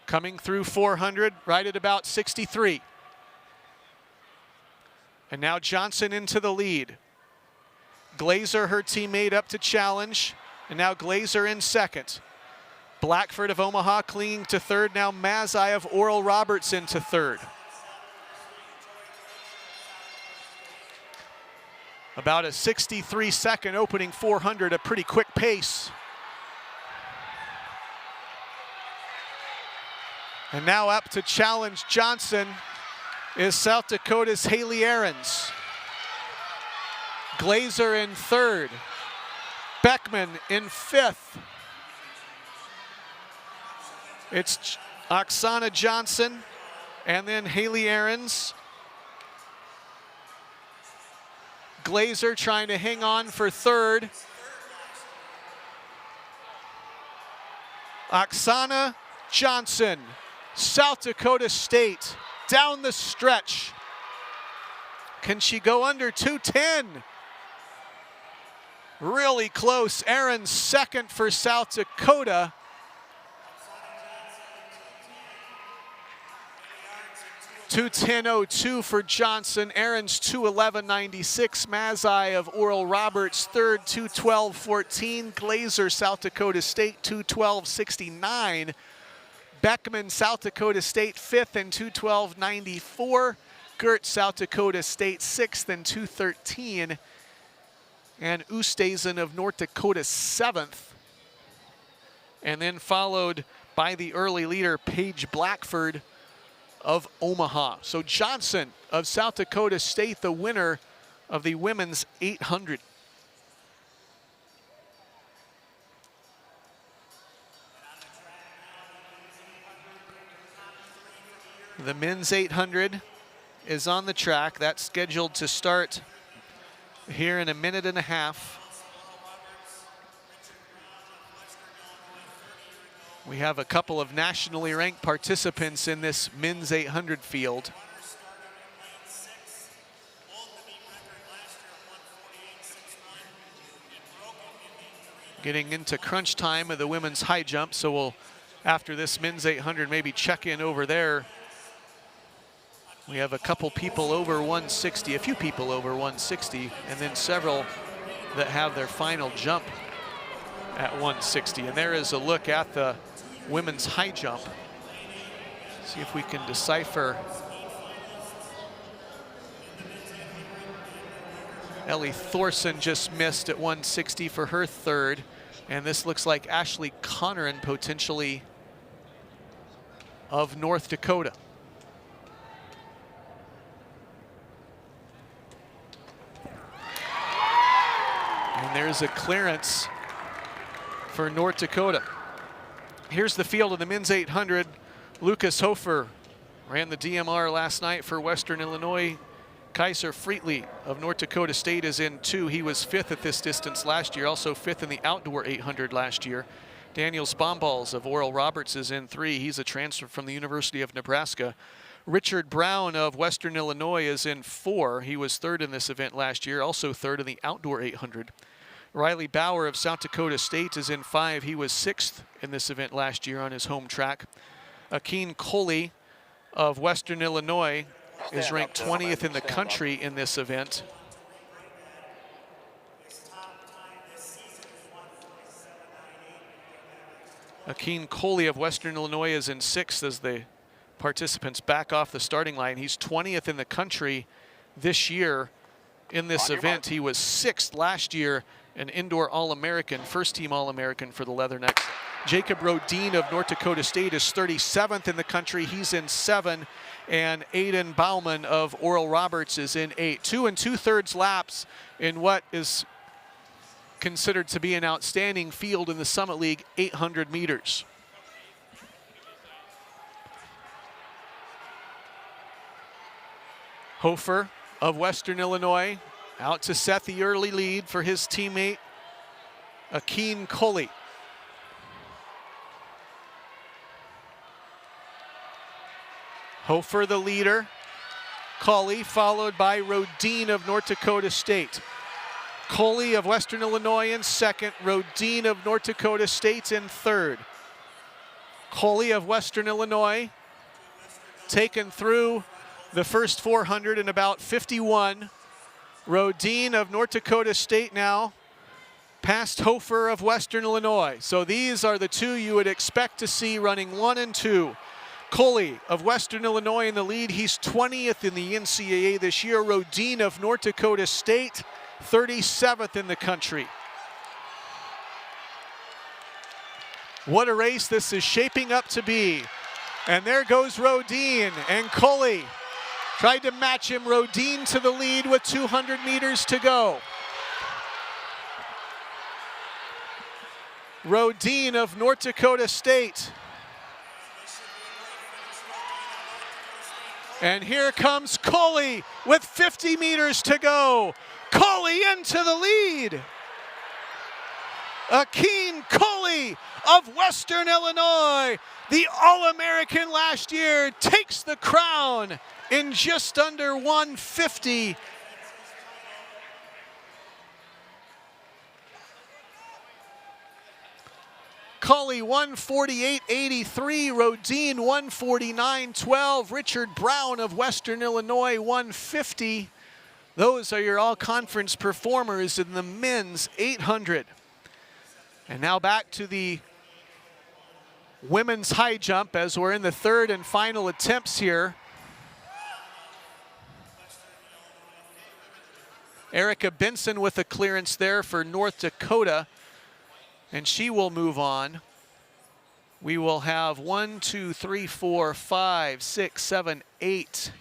Coming through 400, right at about 63. And now Johnson into the lead. Glazer, her teammate, up to challenge. And now Glazer in second. Blackford of Omaha clinging to third. Now Mazai of Oral Roberts into third. About a 63-second opening 400, a pretty quick pace. And now up to challenge Johnson is South Dakota's Haley Ahrens. Glazer in third. Beckman in fifth. It's Oksana Johnson and then Haley Ahrens. Glazer trying to hang on for third. Oksana Johnson, South Dakota State, down the stretch. Can she go under 2:10? Really close. Ahrens second for South Dakota. .210.02 for Johnson. Ahrens 2:11.96. Mazai of Oral Roberts third, 2:12.14. Glazer, South Dakota State, 2:12.69. Beckman, South Dakota State fifth and 2:12.94. Gert, South Dakota State sixth and 2:13. And Oosthuizen of North Dakota seventh. And then followed by the early leader, Paige Blackford of Omaha. So Johnson of South Dakota State, the winner of the women's 800. The men's 800 is on the track. That's scheduled to start here in a minute and a half. We have a couple of nationally ranked participants in this men's 800 field. Getting into crunch time of the women's high jump, so we'll, after this men's 800, maybe check in over there. We have a couple people over 160, a few people over 160, and then several that have their final jump at 160. And there is a look at the women's high jump. See if we can decipher. Ellie Thorson just missed at 160 for her third. And this looks like Ashley Conneran potentially of North Dakota. And there's a clearance for North Dakota. Here's the field of the men's 800. Lucas Hofer ran the DMR last night for Western Illinois. Kaiser Freetley of North Dakota State is in 2. He was 5th at this distance last year, also 5th in the outdoor 800 last year. Daniel Spomballs of Oral Roberts is in 3. He's a transfer from the University of Nebraska. Richard Brown of Western Illinois is in 4. He was 3rd in this event last year, also 3rd in the outdoor 800. Riley Bauer of South Dakota State is in 5. He was 6th in this event last year on his home track. Akeen Coley of Western Illinois is ranked 20th in the country in this event. Akeen Coley of Western Illinois is in 6th as the participants back off the starting line. He's 20th in the country this year in this event. He was 6th last year, an indoor All-American, first team All-American for the Leathernecks. Jacob Rodine of North Dakota State is 37th in the country. He's in 7. And Aiden Bauman of Oral Roberts is in 8. 2 2/3 laps in what is considered to be an outstanding field in the Summit League, 800 meters. Hofer of Western Illinois out to set the early lead for his teammate, Akeen Coley. Hofer the leader, Coley followed by Rodine of North Dakota State. Coley of Western Illinois in 2nd, Rodine of North Dakota State in 3rd. Coley of Western Illinois taken through the first 400 in about 51. Rodine of North Dakota State now past Hofer of Western Illinois. So these are the two you would expect to see running 1 and 2. Coley of Western Illinois in the lead. He's 20th in the NCAA this year. Rodine of North Dakota State, 37th in the country. What a race this is shaping up to be. And there goes Rodine, and Coley tried to match him. Rodine to the lead with 200 meters to go. Rodine of North Dakota State. And here comes Coley with 50 meters to go. Coley into the lead. Akeen Coley of Western Illinois, the All-American last year, takes the crown in just under 150. Coley 148.83, Rodine 149.12, Richard Brown of Western Illinois 150. Those are your all-conference performers in the men's 800. And now back to the women's high jump as we're in the 3rd and final attempts here. Erica Benson with a clearance there for North Dakota, and she will move on. We will have 1, 2, 3, 4, 5, 6, 7, 8,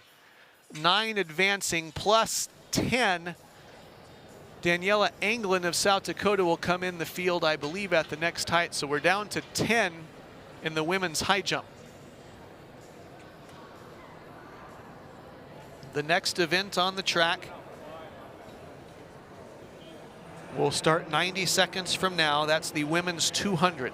9 advancing plus 10. Daniela Anglin of South Dakota will come in the field, I believe, at the next height. So we're down to 10 in the women's high jump. The next event on the track will start 90 seconds from now. That's the women's 200.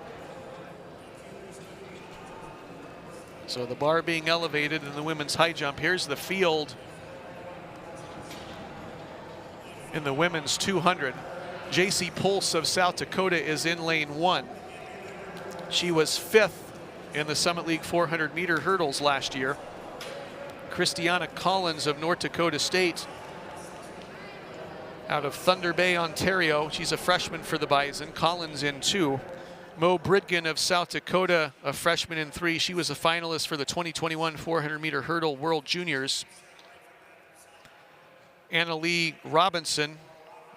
So the bar being elevated in the women's high jump. Here's the field in the women's 200. JC Pulse of South Dakota is in lane 1. She was 5th in the Summit League 400 meter hurdles last year. Christiana Collins of North Dakota State out of Thunder Bay, Ontario. She's a freshman for the Bison. Collins in 2. Mo Bruggeman of South Dakota, a freshman in 3. She was a finalist for the 2021 400 meter hurdle World Juniors. Anna Lee Robinson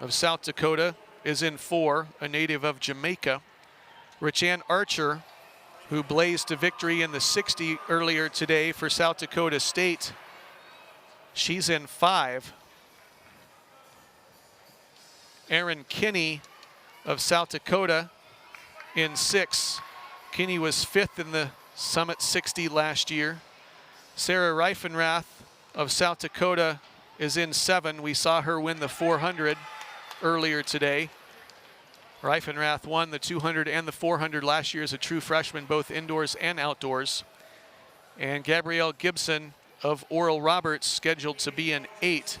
of South Dakota is in 4, a native of Jamaica. Richanne Archer, who blazed a victory in the 60 earlier today for South Dakota State, she's in 5. Aaron Kinney of South Dakota in 6. Kinney was 5th in the Summit 60 last year. Sarah Reifenrath of South Dakota is in 7. We saw her win the 400 earlier today. Reifenrath won the 200 and the 400 last year as a true freshman, both indoors and outdoors. And Gabrielle Gibson of Oral Roberts scheduled to be in 8.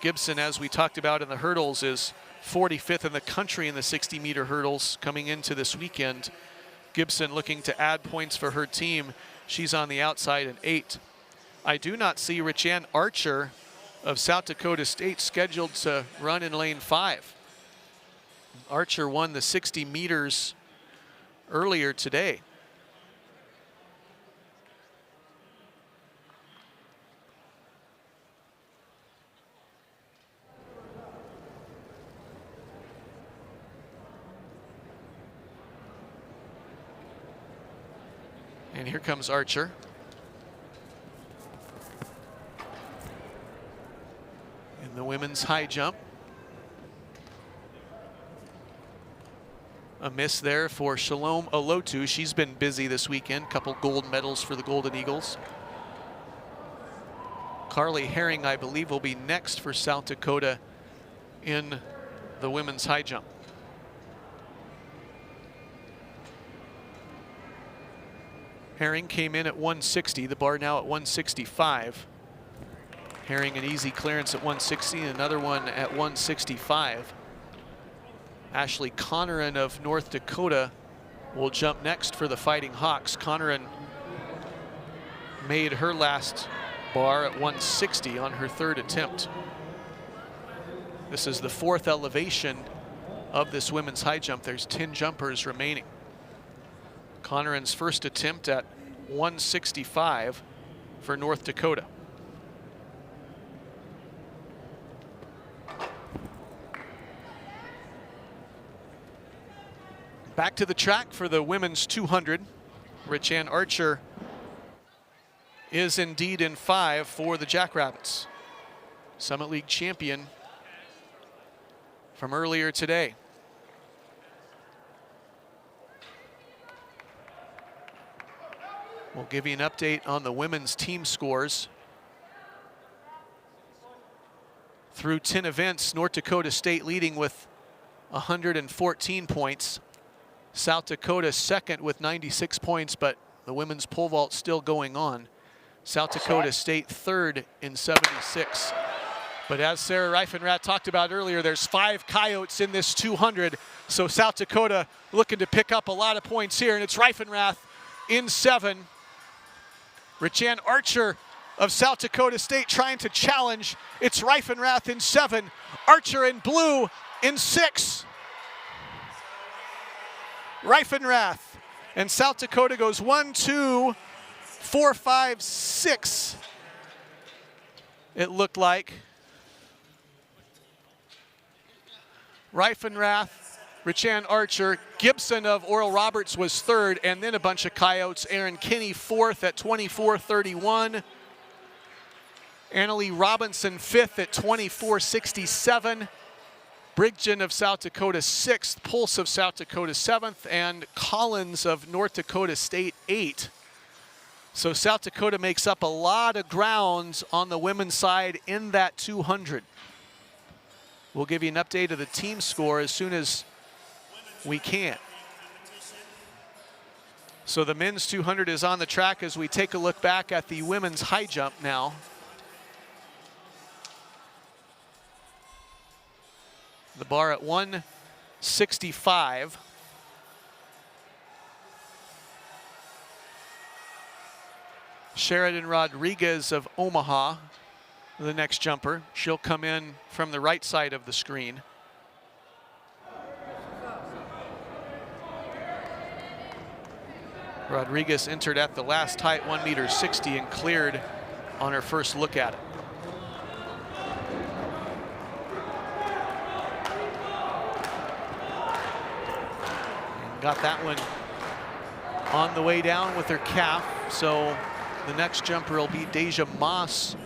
Gibson, as we talked about in the hurdles, is 45th in the country in the 60-meter hurdles coming into this weekend. Gibson looking to add points for her team. She's on the outside in 8. I do not see Richanne Archer of South Dakota State scheduled to run in lane 5. Archer won the 60 meters earlier today. And here comes Archer. In the women's high jump. A miss there for Shalom Olotu. She's been busy this weekend. Couple gold medals for the Golden Eagles. Carly Herring, I believe, will be next for South Dakota in the women's high jump. Herring came in at 160, the bar now at 165. Herring an easy clearance at 160, another one at 165. Ashley Conneran of North Dakota will jump next for the Fighting Hawks. Conneran made her last bar at 160 on her third attempt. This is the fourth elevation of this women's high jump. There's 10 jumpers remaining. Conneran's first attempt at 165 for North Dakota. Back to the track for the women's 200. Richanne Archer is indeed in 5 for the Jackrabbits. Summit League champion from earlier today. We'll give you an update on the women's team scores. Through 10 events, North Dakota State leading with 114 points. South Dakota second with 96 points, but the women's pole vault still going on. South Dakota State third in 76. But as Sarah Reifenrath talked about earlier, there's 5 coyotes in this 200. So South Dakota looking to pick up a lot of points here, and it's Reifenrath in 7. Richanne Archer of South Dakota State trying to challenge. It's Reifenrath in 7. Archer in blue in 6. Reifenrath and South Dakota goes 1, 2, 4, 5, 6. It looked like. Reifenrath, Richanne Archer, Gibson of Oral Roberts was third, and then a bunch of coyotes. Aaron Kinney fourth at 24:31. Annalie Robinson fifth at 24:67. Brigden of South Dakota 6th, Pulse of South Dakota 7th, and Collins of North Dakota State 8th. So South Dakota makes up a lot of ground on the women's side in that 200. We'll give you an update of the team score as soon as we can. So the men's 200 is on the track as we take a look back at the women's high jump now. The bar at 165. Sheridan Rodriguez of Omaha, the next jumper. She'll come in from the right side of the screen. Rodriguez entered at the last height, 1.60 m, and cleared on her first look at it. Got that one on the way down with her calf. So the next jumper will be Deja Moss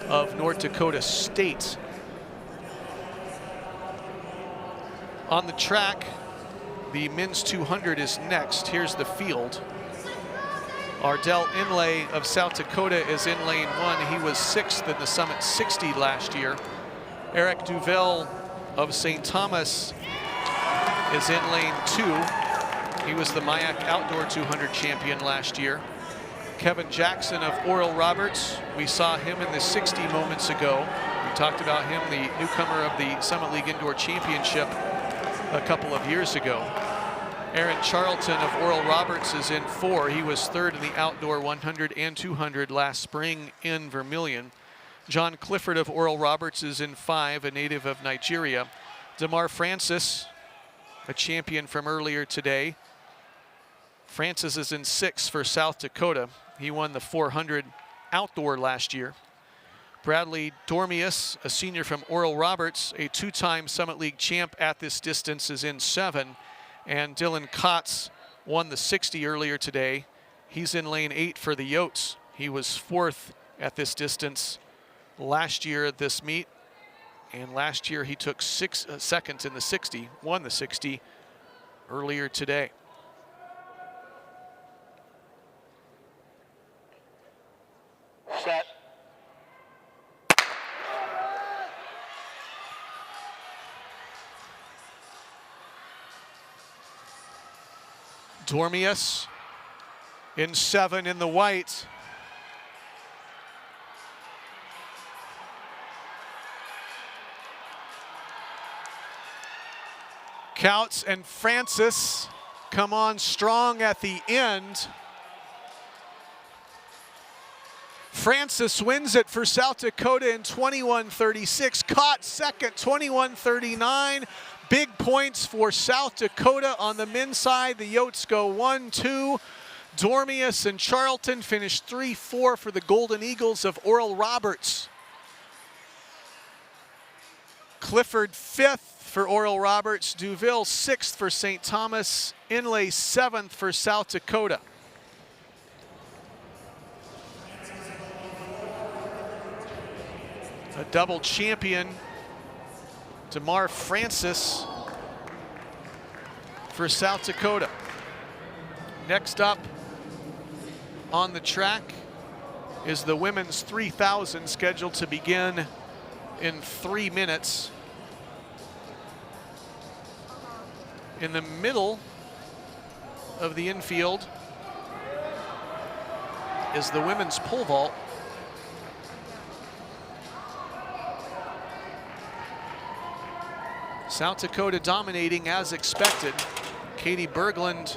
of North Dakota State. On the track, the men's 200 is next. Here's the field. Ardell Inlay of South Dakota is in lane 1. He was 6th in the Summit 60 last year. Eric Duvel of St. Thomas is in lane 2. He was the MIAC Outdoor 200 champion last year. Kevin Jackson of Oral Roberts, we saw him in the 60 moments ago. We talked about him, the newcomer of the Summit League Indoor Championship a couple of years ago. Aaron Charlton of Oral Roberts is in 4. He was 3rd in the outdoor 100 and 200 last spring in Vermilion. John Clifford of Oral Roberts is in 5, a native of Nigeria. Damar Francis, a champion from earlier today. Francis is in 6 for South Dakota. He won the 400 outdoor last year. Bradley Dormius, a senior from Oral Roberts, a 2-time Summit League champ at this distance, is in 7. And Dylan Kotz won the 60 earlier today. He's in lane 8 for the Yotes. He was 4th at this distance last year at this meet. And last year he took second in the 60, won the 60 earlier today. Set. Dormius in 7 in the white. Counts and Francis come on strong at the end. Francis wins it for South Dakota in 21:36. Caught second, 21:39. Big points for South Dakota on the men's side. The Yotes go 1-2. Dormius and Charlton finish 3-4 for the Golden Eagles of Oral Roberts. Clifford 5th for Oral Roberts. Duville 6th for St. Thomas. Inlay 7th for South Dakota. A double champion, Damar Francis for South Dakota. Next up on the track is the women's 3,000, scheduled to begin in 3 minutes. In the middle of the infield is the women's pole vault. South Dakota dominating as expected. Katie Berglund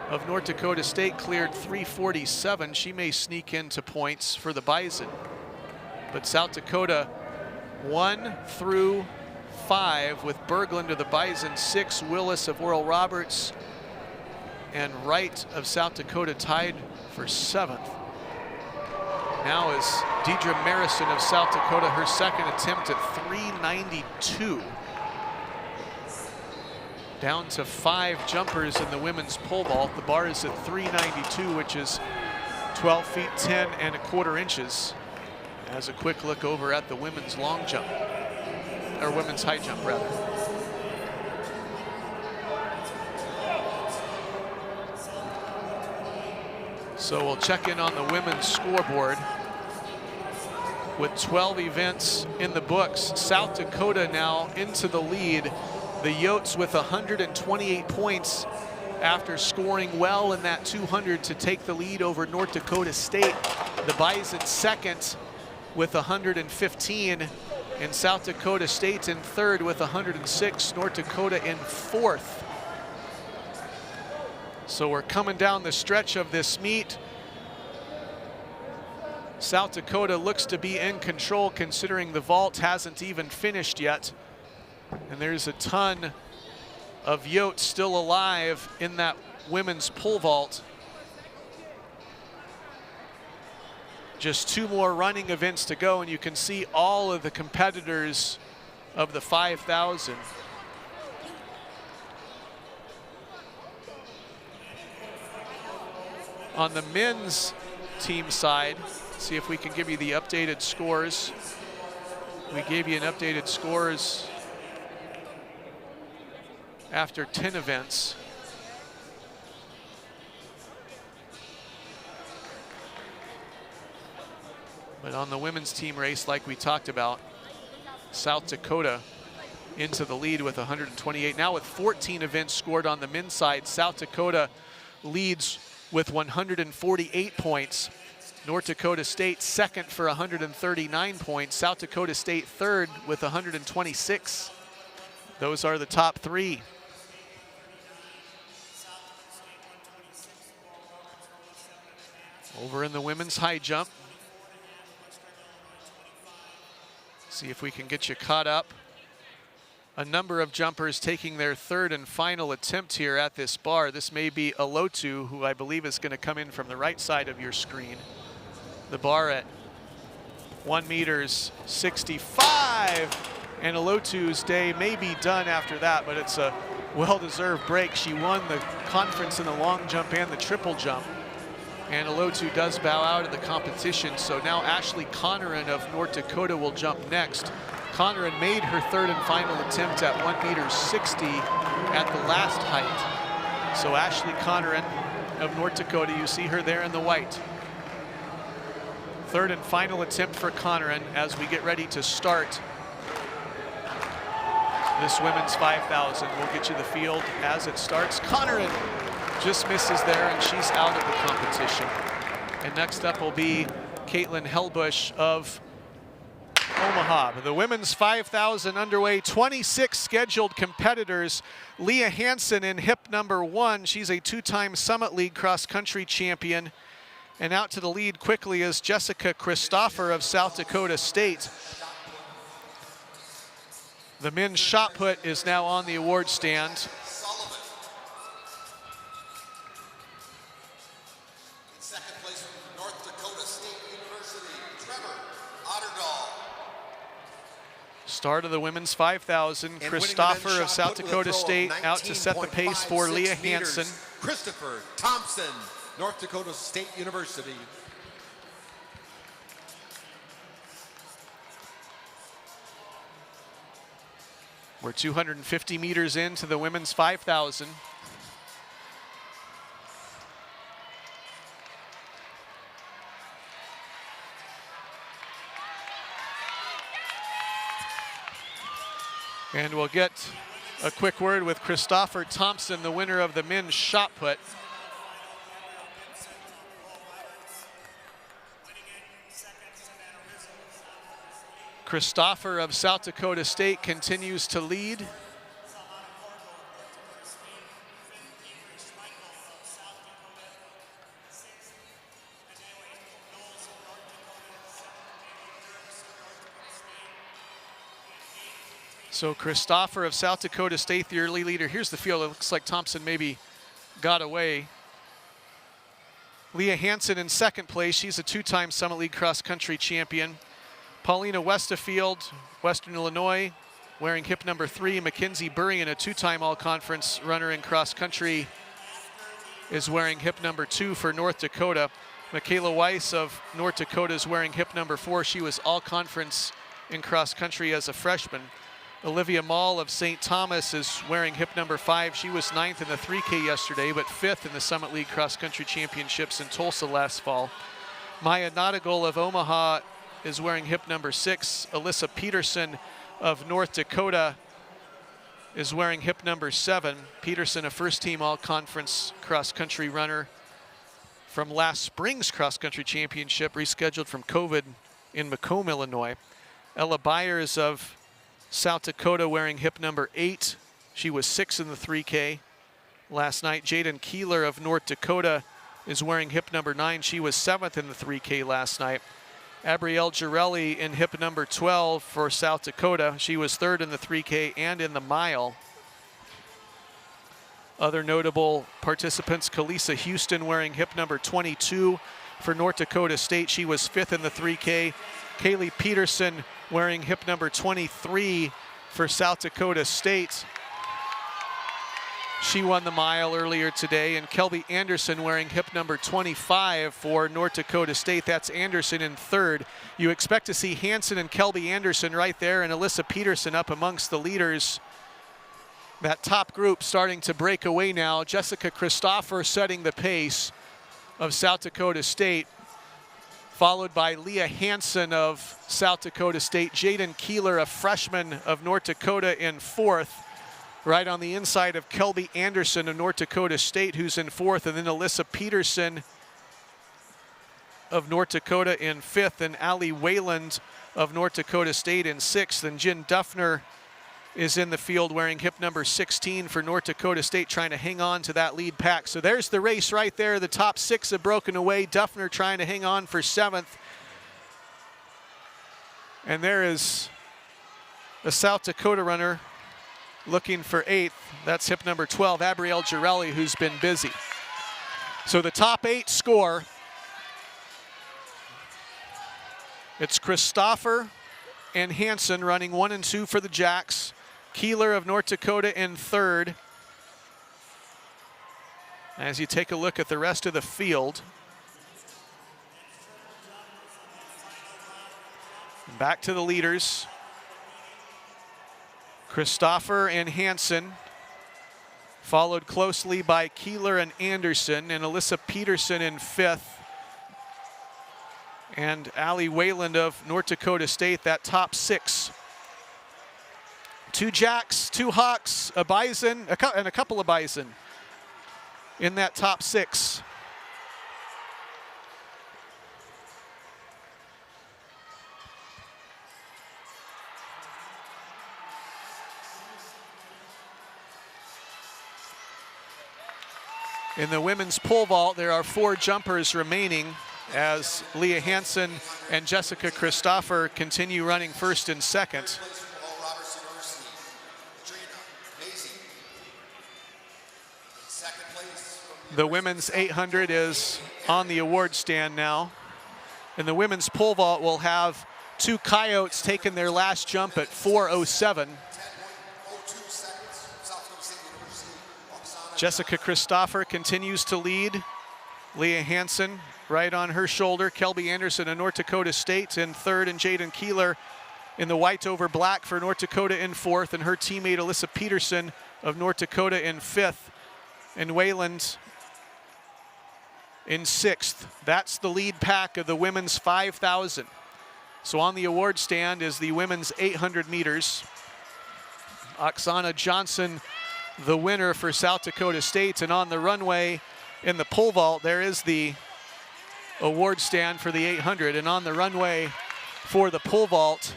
of North Dakota State cleared 3:47. She may sneak into points for the Bison. But South Dakota 1 through 5 with Berglund of the Bison, 6 Willis of Oral Roberts, and Wright of South Dakota tied for 7th. Now is Deidre Marison of South Dakota, her second attempt at 392. Down to 5 jumpers in the women's pole vault. The bar is at 392, which is 12 feet 10 and a quarter inches. As a quick look over at the women's long jump, or women's high jump rather. So we'll check in on the women's scoreboard. With 12 events in the books, South Dakota now into the lead. The Yotes with 128 points after scoring well in that 200 to take the lead over North Dakota State. The Bison second with 115, and South Dakota State in third with 106, North Dakota in 4th. So we're coming down the stretch of this meet. South Dakota looks to be in control considering the vault hasn't even finished yet. And there's a ton of Yotes still alive in that women's pole vault. Just 2 more running events to go, and you can see all of the competitors of the 5,000. On the men's team side, see if we can give you the updated scores. We gave you an updated scores after 10 events. But on the women's team race, like we talked about, South Dakota into the lead with 128. Now with 14 events scored on the men's side, South Dakota leads with 148 points. North Dakota State second for 139 points. South Dakota State third with 126. Those are the top 3. Over in the women's high jump. See if we can get you caught up. A number of jumpers taking their 3rd and final attempt here at this bar. This may be Alotu, who I believe is going to come in from the right side of your screen. The bar at 1.65 meters. And Alotu's day may be done after that, but it's a well-deserved break. She won the conference in the long jump and the triple jump. And Alotu does bow out of the competition, so now Ashley Conneran of North Dakota will jump next. Conneran made her third and final attempt at 1.60 meters at the last height. So Ashley Conneran of North Dakota, you see her there in the white. Third and final attempt for Conneran as we get ready to start this women's 5,000. We'll get you the field as it starts. Conneran just misses there, and she's out of the competition. And next up will be Caitlin Helbush of Omaha. The women's 5,000 underway, 26 scheduled competitors. Leah Hansen in hip number 1. She's a 2-time Summit League cross-country champion. And out to the lead quickly is Jessica Christopher of South Dakota State. The men's shot put is now on the award stand. Start of the women's 5,000. Christopher of South Dakota State out to set the pace for Leah Hansen. Christopher Thompson, North Dakota State University. We're 250 meters into the women's 5,000. And we'll get a quick word with Christopher Thompson, the winner of the men's shot put. Christopher of South Dakota State continues to lead. So Christopher of South Dakota State, the early leader. Here's the field. It looks like Thompson maybe got away. Leah Hansen in second place. She's a 2-time Summit League cross-country champion. Paulina Westerfield, Western Illinois, wearing hip number 3. Mackenzie Burrian, a 2-time all-conference runner in cross-country, is wearing hip number 2 for North Dakota. Michaela Weiss of North Dakota is wearing hip number 4. She was all-conference in cross-country as a freshman. Olivia Mall of St. Thomas is wearing hip number 5. She was 9th in the 3K yesterday, but 5th in the Summit League cross-country championships in Tulsa last fall. Maya Notagol of Omaha is wearing hip number 6. Alyssa Peterson of North Dakota is wearing hip number 7. Peterson, a first-team all-conference cross-country runner from last spring's cross-country championship, rescheduled from COVID in Macomb, Illinois. Ella Byers of South Dakota wearing hip number 8. She was 6th in the 3K last night. Jaden Keeler of North Dakota is wearing hip number 9. She was 7th in the 3K last night. Gabrielle Girelli in hip number 12 for South Dakota. She was 3rd in the 3K and in the mile. Other notable participants, Kalisa Houston wearing hip number 22 for North Dakota State. She was 5th in the 3K. Kaylee Peterson wearing hip number 23 for South Dakota State. She won the mile earlier today. And Kelby Anderson wearing hip number 25 for North Dakota State. That's Anderson in 3rd. You expect to see Hansen and Kelby Anderson right there, and Alyssa Peterson up amongst the leaders. That top group starting to break away now. Jessica Christopher setting the pace of South Dakota State, followed by Leah Hansen of South Dakota State. Jaden Keeler, a freshman of North Dakota, in 4th. Right on the inside of Kelby Anderson of North Dakota State, who's in 4th, and then Alyssa Peterson of North Dakota in 5th, and Allie Wayland of North Dakota State in 6th, and Jen Duffner is in the field wearing hip number 16 for North Dakota State, trying to hang on to that lead pack. So there's the race right there. The top 6 have broken away. Duffner trying to hang on for 7th. And there is a South Dakota runner looking for 8th. That's hip number 12, Gabrielle Girelli, who's been busy. So the top 8 score. It's Christopher and Hansen running 1 and 2 for the Jacks. Keeler of North Dakota in 3rd. As you take a look at the rest of the field, Back to the leaders. Christopher and Hansen, followed closely by Keeler and Anderson, and Alyssa Peterson in 5th. And Allie Wayland of North Dakota State, that top 6. 2 Jacks, 2 Hawks, a Bison, and a couple of Bison in that top 6. In the women's pole vault, there are 4 jumpers remaining as Leah Hansen and Jessica Christopher continue running first and second. The women's 800 is on the award stand now. And the women's pole vault will have 2 Coyotes taking their last jump at 4:07. Jessica Christopher continues to lead. Leah Hansen right on her shoulder. Kelby Anderson of North Dakota State in 3rd, and Jaden Keeler in the white over black for North Dakota in 4th, and her teammate Alyssa Peterson of North Dakota in 5th, and Wayland in 6th. That's the lead pack of the women's 5,000. So on the award stand is the women's 800 meters. Oksana Johnson, the winner for South Dakota State, and on the runway in the pole vault, there is the award stand for the 800, and on the runway for the pole vault,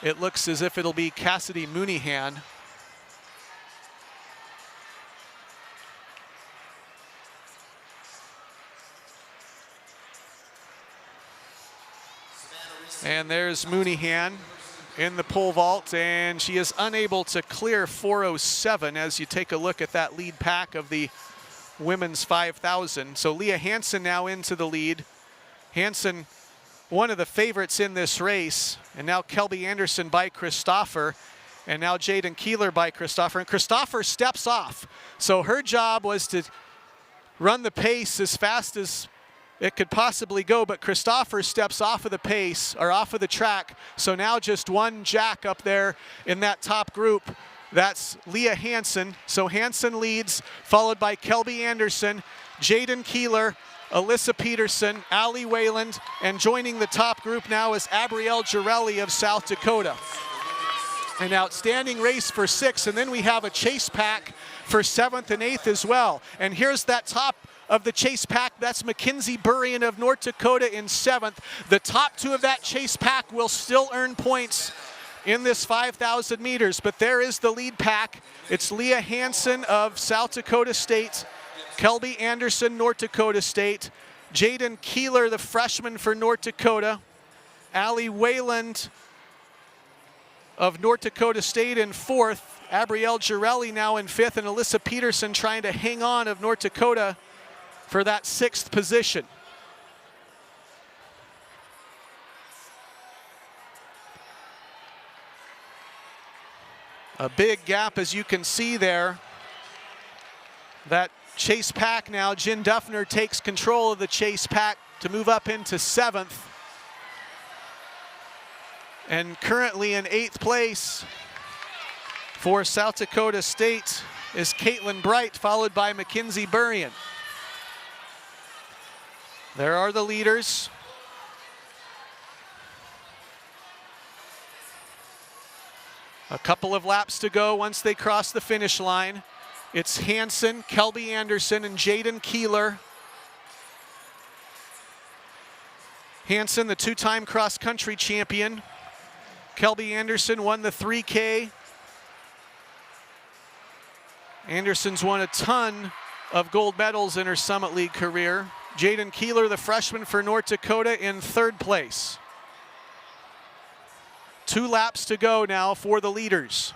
it looks as if it'll be Cassidy Mooneyhan. And there's Mooneyhan in the pole vault, and she is unable to clear 4:07 as you take a look at that lead pack of the women's 5,000. So Leah Hansen now into the lead. Hansen, one of the favorites in this race, and now Kelby Anderson by Christopher, and now Jaden Keeler by Christopher, and Christopher steps off. So her job was to run the pace as fast as it could possibly go, but Christopher steps off of the pace, or off of the track. So now just 1 Jack up there in that top group. That's Leah Hansen. So Hansen leads, followed by Kelby Anderson, Jaden Keeler, Alyssa Peterson, Allie Wayland, and joining the top group now is Gabrielle Girelli of South Dakota. An outstanding race for 6, and then we have a chase pack for 7th and 8th as well. And here's that top of the chase pack. That's Mackenzie Burrian of North Dakota in 7th. The top 2 of that chase pack will still earn points in this 5,000 meters, but there is the lead pack. It's Leah Hansen of South Dakota State, Kelby Anderson, North Dakota State, Jaden Keeler, the freshman for North Dakota, Allie Wayland of North Dakota State in 4th, Gabrielle Girelli now in 5th, and Alyssa Peterson trying to hang on of North Dakota for that 6th position. A big gap, as you can see there. That chase pack now, Jen Duffner takes control of the chase pack to move up into 7th. And currently in 8th place for South Dakota State is Caitlin Bright, followed by Mackenzie Burrian. There are the leaders. A couple of laps to go once they cross the finish line. It's Hansen, Kelby Anderson, and Jaden Keeler. Hansen, the 2-time cross-country champion. Kelby Anderson won the 3K. Anderson's won a ton of gold medals in her Summit League career. Jaden Keeler, the freshman for North Dakota, in 3rd place. 2 laps to go now for the leaders.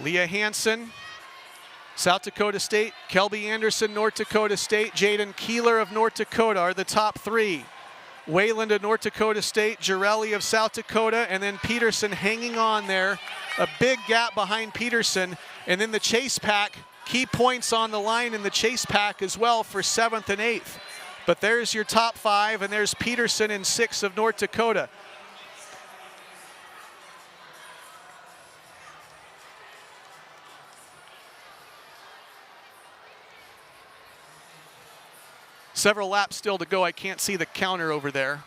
Leah Hansen, South Dakota State, Kelby Anderson, North Dakota State, Jaden Keeler of North Dakota are the top 3. Wayland of North Dakota State, Girelli of South Dakota, and then Peterson hanging on there. A big gap behind Peterson. And then the chase pack, key points on the line in the chase pack as well for 7th and 8th. But there's your top 5, and there's Peterson in 6 of North Dakota. Several laps still to go. I can't see the counter over there.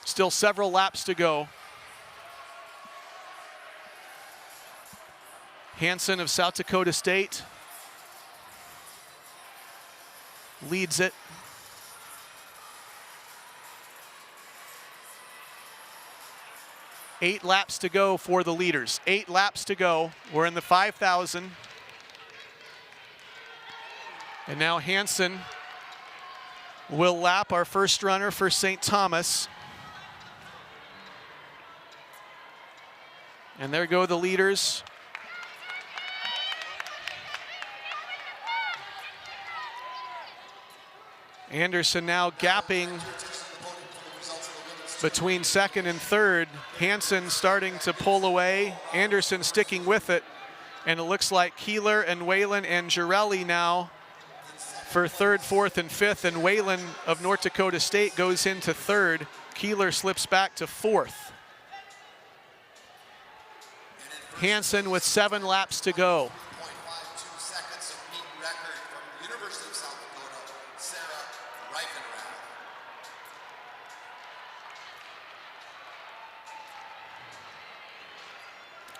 Still several laps to go. Hansen of South Dakota State leads it. Eight laps to go for the leaders. 8 laps to go. We're in the 5,000. And now Hansen will lap our first runner for St. Thomas. And there go the leaders. Anderson now gapping between 2nd and 3rd. Hansen starting to pull away. Anderson sticking with it. And it looks like Keeler and Whalen and Girelli now for 3rd, 4th, and 5th. And Whalen of North Dakota State goes into 3rd. Keeler slips back to 4th. Hansen with 7 laps to go.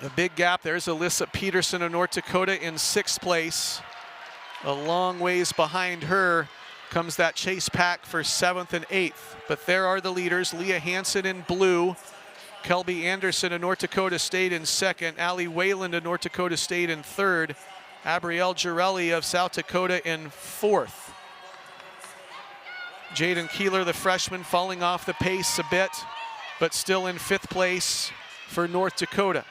A big gap. There's Alyssa Peterson of North Dakota in 6th place. A long ways behind her comes that chase pack for 7th and 8th. But there are the leaders. Leah Hansen in blue. Kelby Anderson of North Dakota State in 2nd. Allie Wayland of North Dakota State in 3rd. Gabrielle Girelli of South Dakota in 4th. Jaden Keeler, the freshman, falling off the pace a bit, but still in 5th place for North Dakota.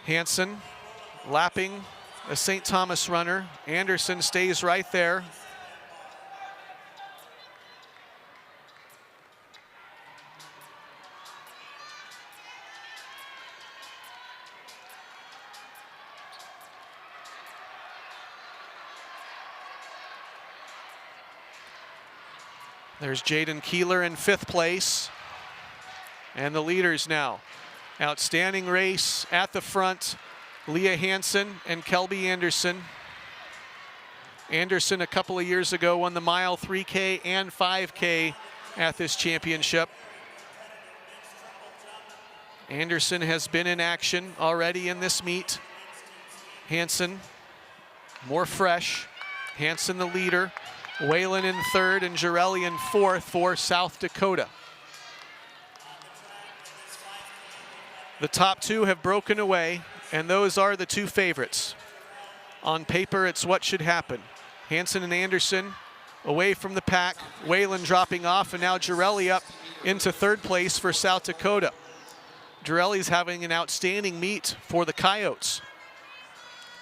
Hansen lapping a St. Thomas runner. Anderson stays right there. There's Jaden Keeler in 5th place. And the leaders now. Outstanding race at the front. Leah Hansen and Kelby Anderson. Anderson a couple of years ago won the mile 3K and 5K at this championship. Anderson has been in action already in this meet. Hansen more fresh. Hansen the leader. Whalen in 3rd and Girelli in 4th for South Dakota. The top 2 have broken away, and those are the 2 favorites. On paper, it's what should happen. Hansen and Anderson away from the pack. Whalen dropping off, and now Girelli up into 3rd place for South Dakota. Girelli's having an outstanding meet for the Coyotes.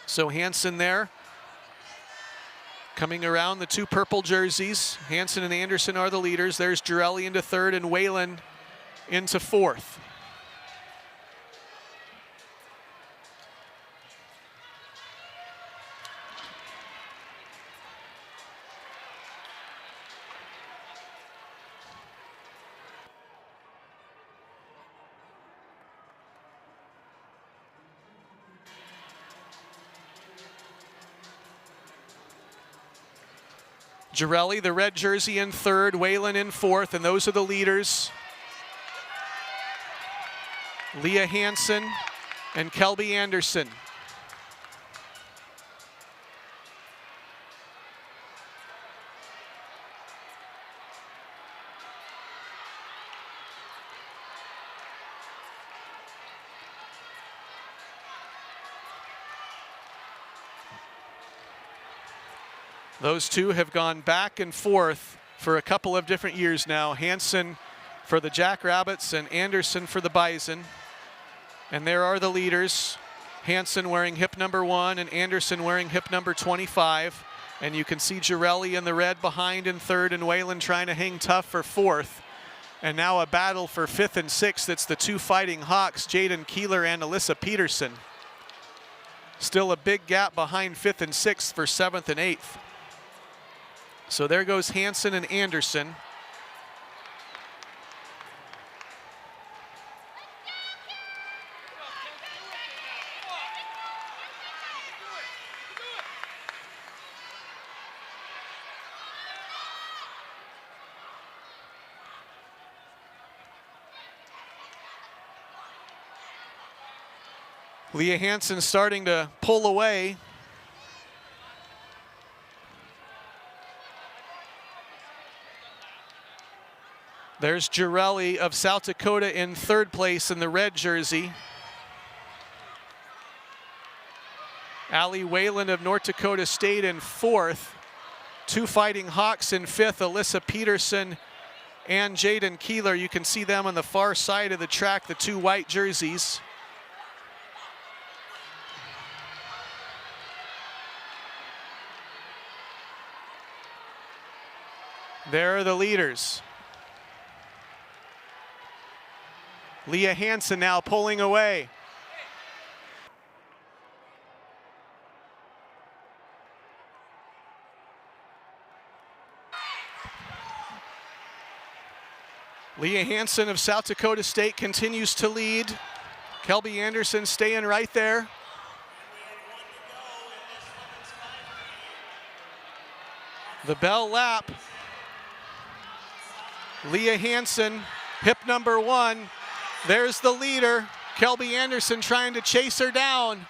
So Hansen there, coming around the 2 purple jerseys. Hansen and Anderson are the leaders. There's Girelli into 3rd and Whalen into 4th. Girelli, the red jersey, in 3rd, Whalen in 4th, and those are the leaders. Leah Hansen and Kelby Anderson. Those 2 have gone back and forth for a couple of different years now. Hansen for the Jackrabbits and Anderson for the Bison. And there are the leaders. Hansen wearing hip number 1 and Anderson wearing hip number 25. And you can see Girelli in the red behind in 3rd and Whalen trying to hang tough for 4th. And now a battle for 5th and 6th. It's the two fighting Hawks, Jaden Keeler and Alyssa Peterson. Still a big gap behind 5th and 6th for 7th and 8th. So there goes Hansen and Anderson. Leah Hansen starting to pull away. There's Girelli of South Dakota in 3rd place in the red jersey. Allie Whalen of North Dakota State in 4th. Two fighting Hawks in 5th, Alyssa Peterson and Jaden Keeler. You can see them on the far side of the track, the two white jerseys. There are the leaders. Leah Hansen now pulling away. Leah Hansen of South Dakota State continues to lead. Kelby Anderson staying right there. The bell lap. Leah Hansen, hip number 1. There's the leader. Kelby Anderson trying to chase her down.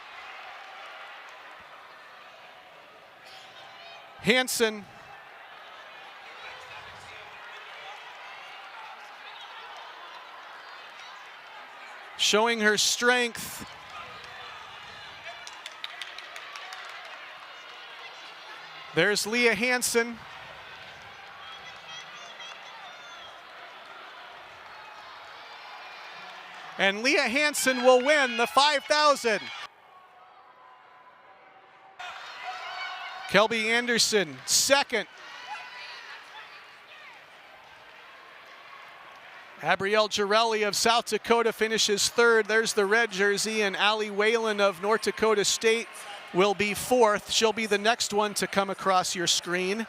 Hansen. Showing her strength. There's Leah Hansen. And Leah Hansen will win the 5,000. Kelby Anderson, 2nd. Gabrielle Girelli of South Dakota finishes 3rd. There's the red jersey, and Allie Whalen of North Dakota State will be 4th. She'll be the next one to come across your screen.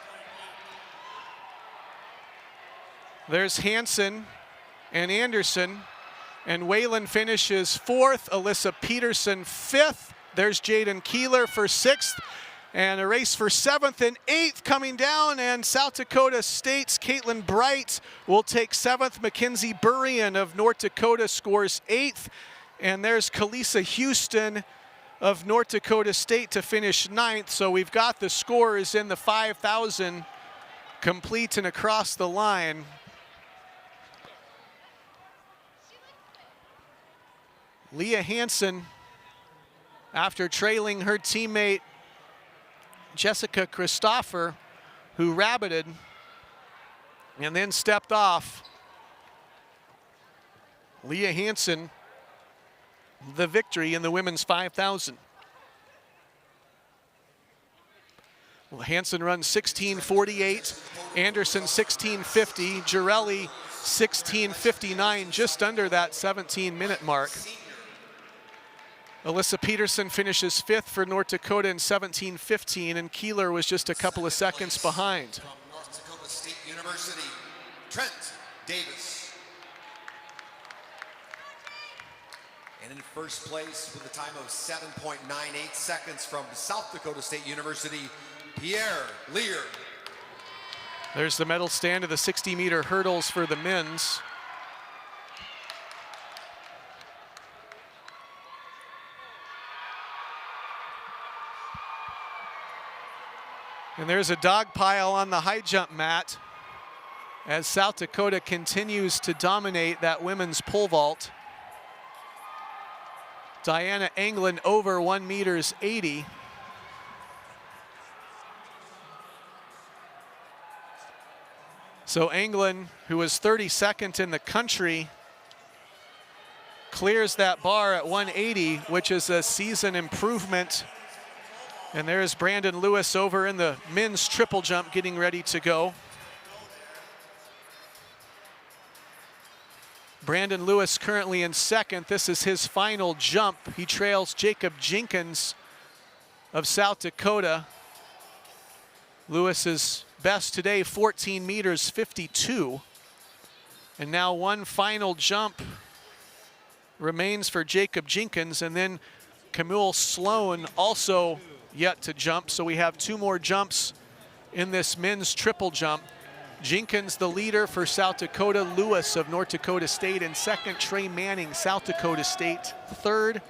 There's Hansen and Anderson. And Whalen finishes 4th, Alyssa Peterson 5th. There's Jaden Keeler for 6th. And a race for 7th and 8th coming down. And South Dakota State's Caitlin Bright will take 7th. Mackenzie Burrian of North Dakota scores 8th. And there's Kalisa Houston of North Dakota State to finish 9th. So we've got the scores in the 5,000 complete and across the line. Leah Hansen, after trailing her teammate Jessica Christopher, who rabbited and then stepped off. Leah Hansen, the victory in the women's 5,000. Well, Hansen runs 16:48, Anderson 16:50, Girelli 16:59, just under that 17-minute mark. Alyssa Peterson finishes 5th for North Dakota in 17:15, and Keeler was just a couple of seconds behind. From North Dakota State University, Trent Davis. And in 1st place with a time of 7.98 seconds from South Dakota State University, Pierre Lear. There's the medal stand of the 60-meter hurdles for the men's. And there's a dog pile on the high jump mat as South Dakota continues to dominate that women's pole vault. Diana Englund over 1.80 meters. So Englund, who was 32nd in the country, clears that bar at 180, which is a season improvement. And there's Brandon Lewis over in the men's triple jump getting ready to go. Brandon Lewis currently in second. This is his final jump. He trails Jacob Jenkins of South Dakota. Lewis's best today, 14 meters 52. And now one final jump remains for Jacob Jenkins, and then Camille Sloan also yet to jump. So we have two more jumps in this men's triple jump. Jenkins, the leader for South Dakota. Lewis of North Dakota State in second. Trey Manning, South Dakota State, third.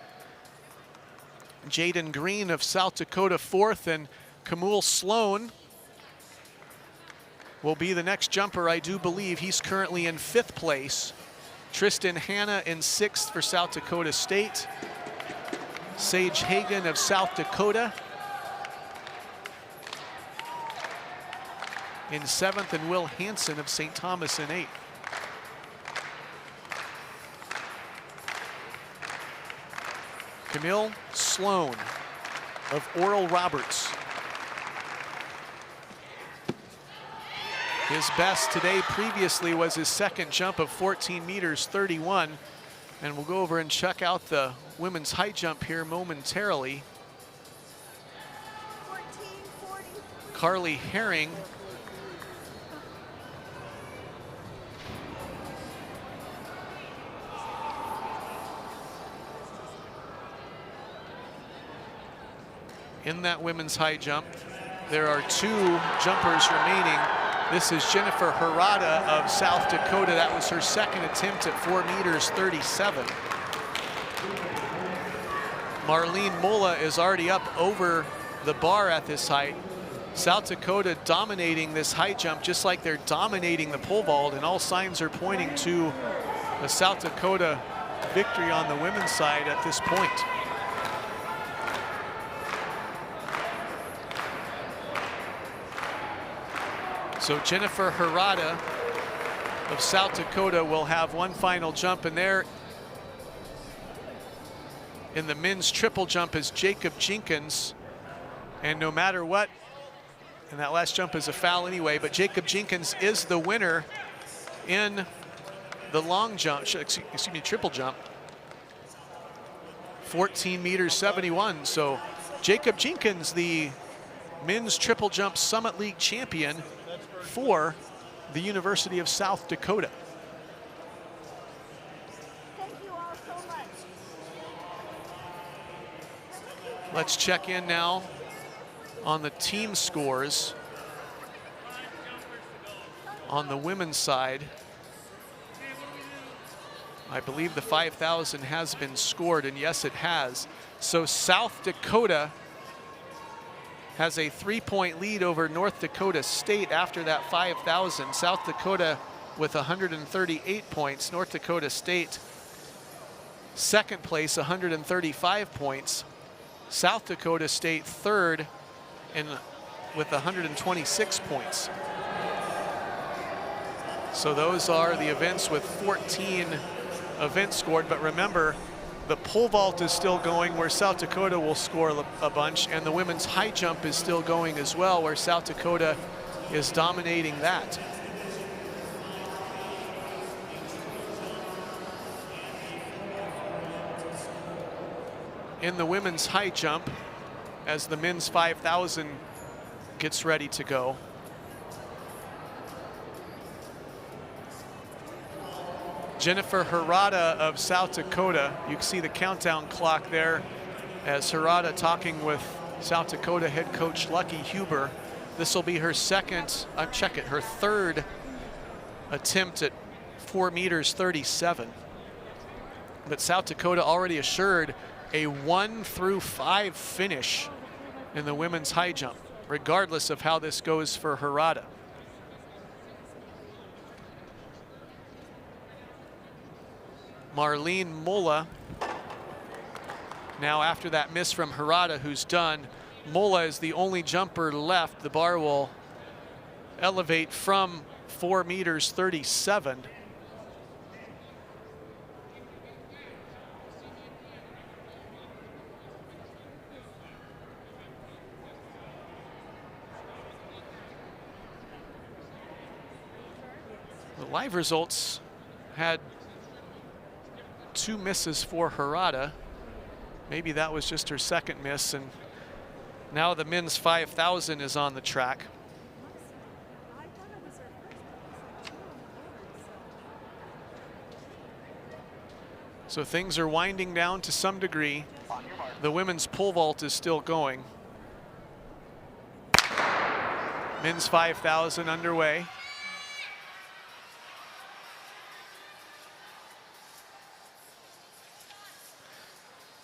Jaden Greene of South Dakota, fourth. And Camille Sloan will be the next jumper, I do believe. He's currently in fifth place. Tristan Hanna in sixth for South Dakota State. Sage Hagan of South Dakota in seventh, and Will Hansen of St. Thomas in eighth. Camille Sloan of Oral Roberts. His best today previously was his second jump of 14 meters 31. And we'll go over and check out the women's high jump here momentarily. Carly Herring in that women's high jump. There are two jumpers remaining. This is Jennifer Harada of South Dakota. That was her second attempt at 4 meters 37. Marlene Mola is already up over the bar at this height. South Dakota dominating this high jump just like they're dominating the pole vault, and all signs are pointing to a South Dakota victory on the women's side at this point. So Jennifer Harada of South Dakota will have one final jump, and there in the men's triple jump is Jacob Jenkins. And no matter what, and that last jump is a foul anyway, but Jacob Jenkins is the winner in the long jump, excuse me, triple jump. 14 meters 71. So Jacob Jenkins, the men's triple jump Summit League champion for the University of South Dakota. Thank you all so much. Let's check in now on the team scores on the women's side. I believe the 5,000 has been scored, and yes, it has. So South Dakota has a 3-point lead over North Dakota State after that 5,000. South Dakota with 138 points. North Dakota State second place, 135 points. South Dakota State third and with 126 points. So those are the events with 14 events scored, but remember, the pole vault is still going where South Dakota will score a bunch, and the women's high jump is still going as well where South Dakota is dominating that. In the women's high jump, as the men's 5,000 gets ready to go, Jennifer Harada of South Dakota. You can see the countdown clock there as Harada talking with South Dakota head coach Lucky Huber. This will be her her third attempt at 4 meters 37. But South Dakota already assured a 1 through 5 finish in the women's high jump, regardless of how this goes for Harada. Marlene Mola, now after that miss from Harada, who's done, Mola is the only jumper left. The bar will elevate from 4 meters 37. The live results had 2 misses for Harada. Maybe that was just her second miss, and now the men's 5,000 is on the track. So things are winding down to some degree. The women's pole vault is still going. Men's 5,000 underway.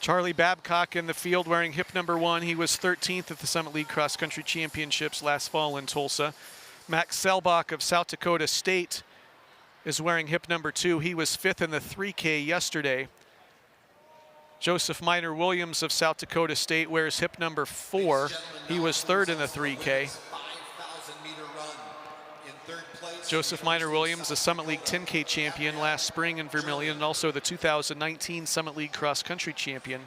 Charlie Babcock in the field wearing hip number 1. He was 13th at the Summit League Cross Country Championships last fall in Tulsa. Max Selbach of South Dakota State is wearing hip number 2. He was 5th in the 3K yesterday. Joseph Minor Williams of South Dakota State wears hip number 4. He was 3rd in the 3K. Joseph Minor Williams, the Summit League 10K champion last spring in Vermilion, and also the 2019 Summit League Cross Country champion.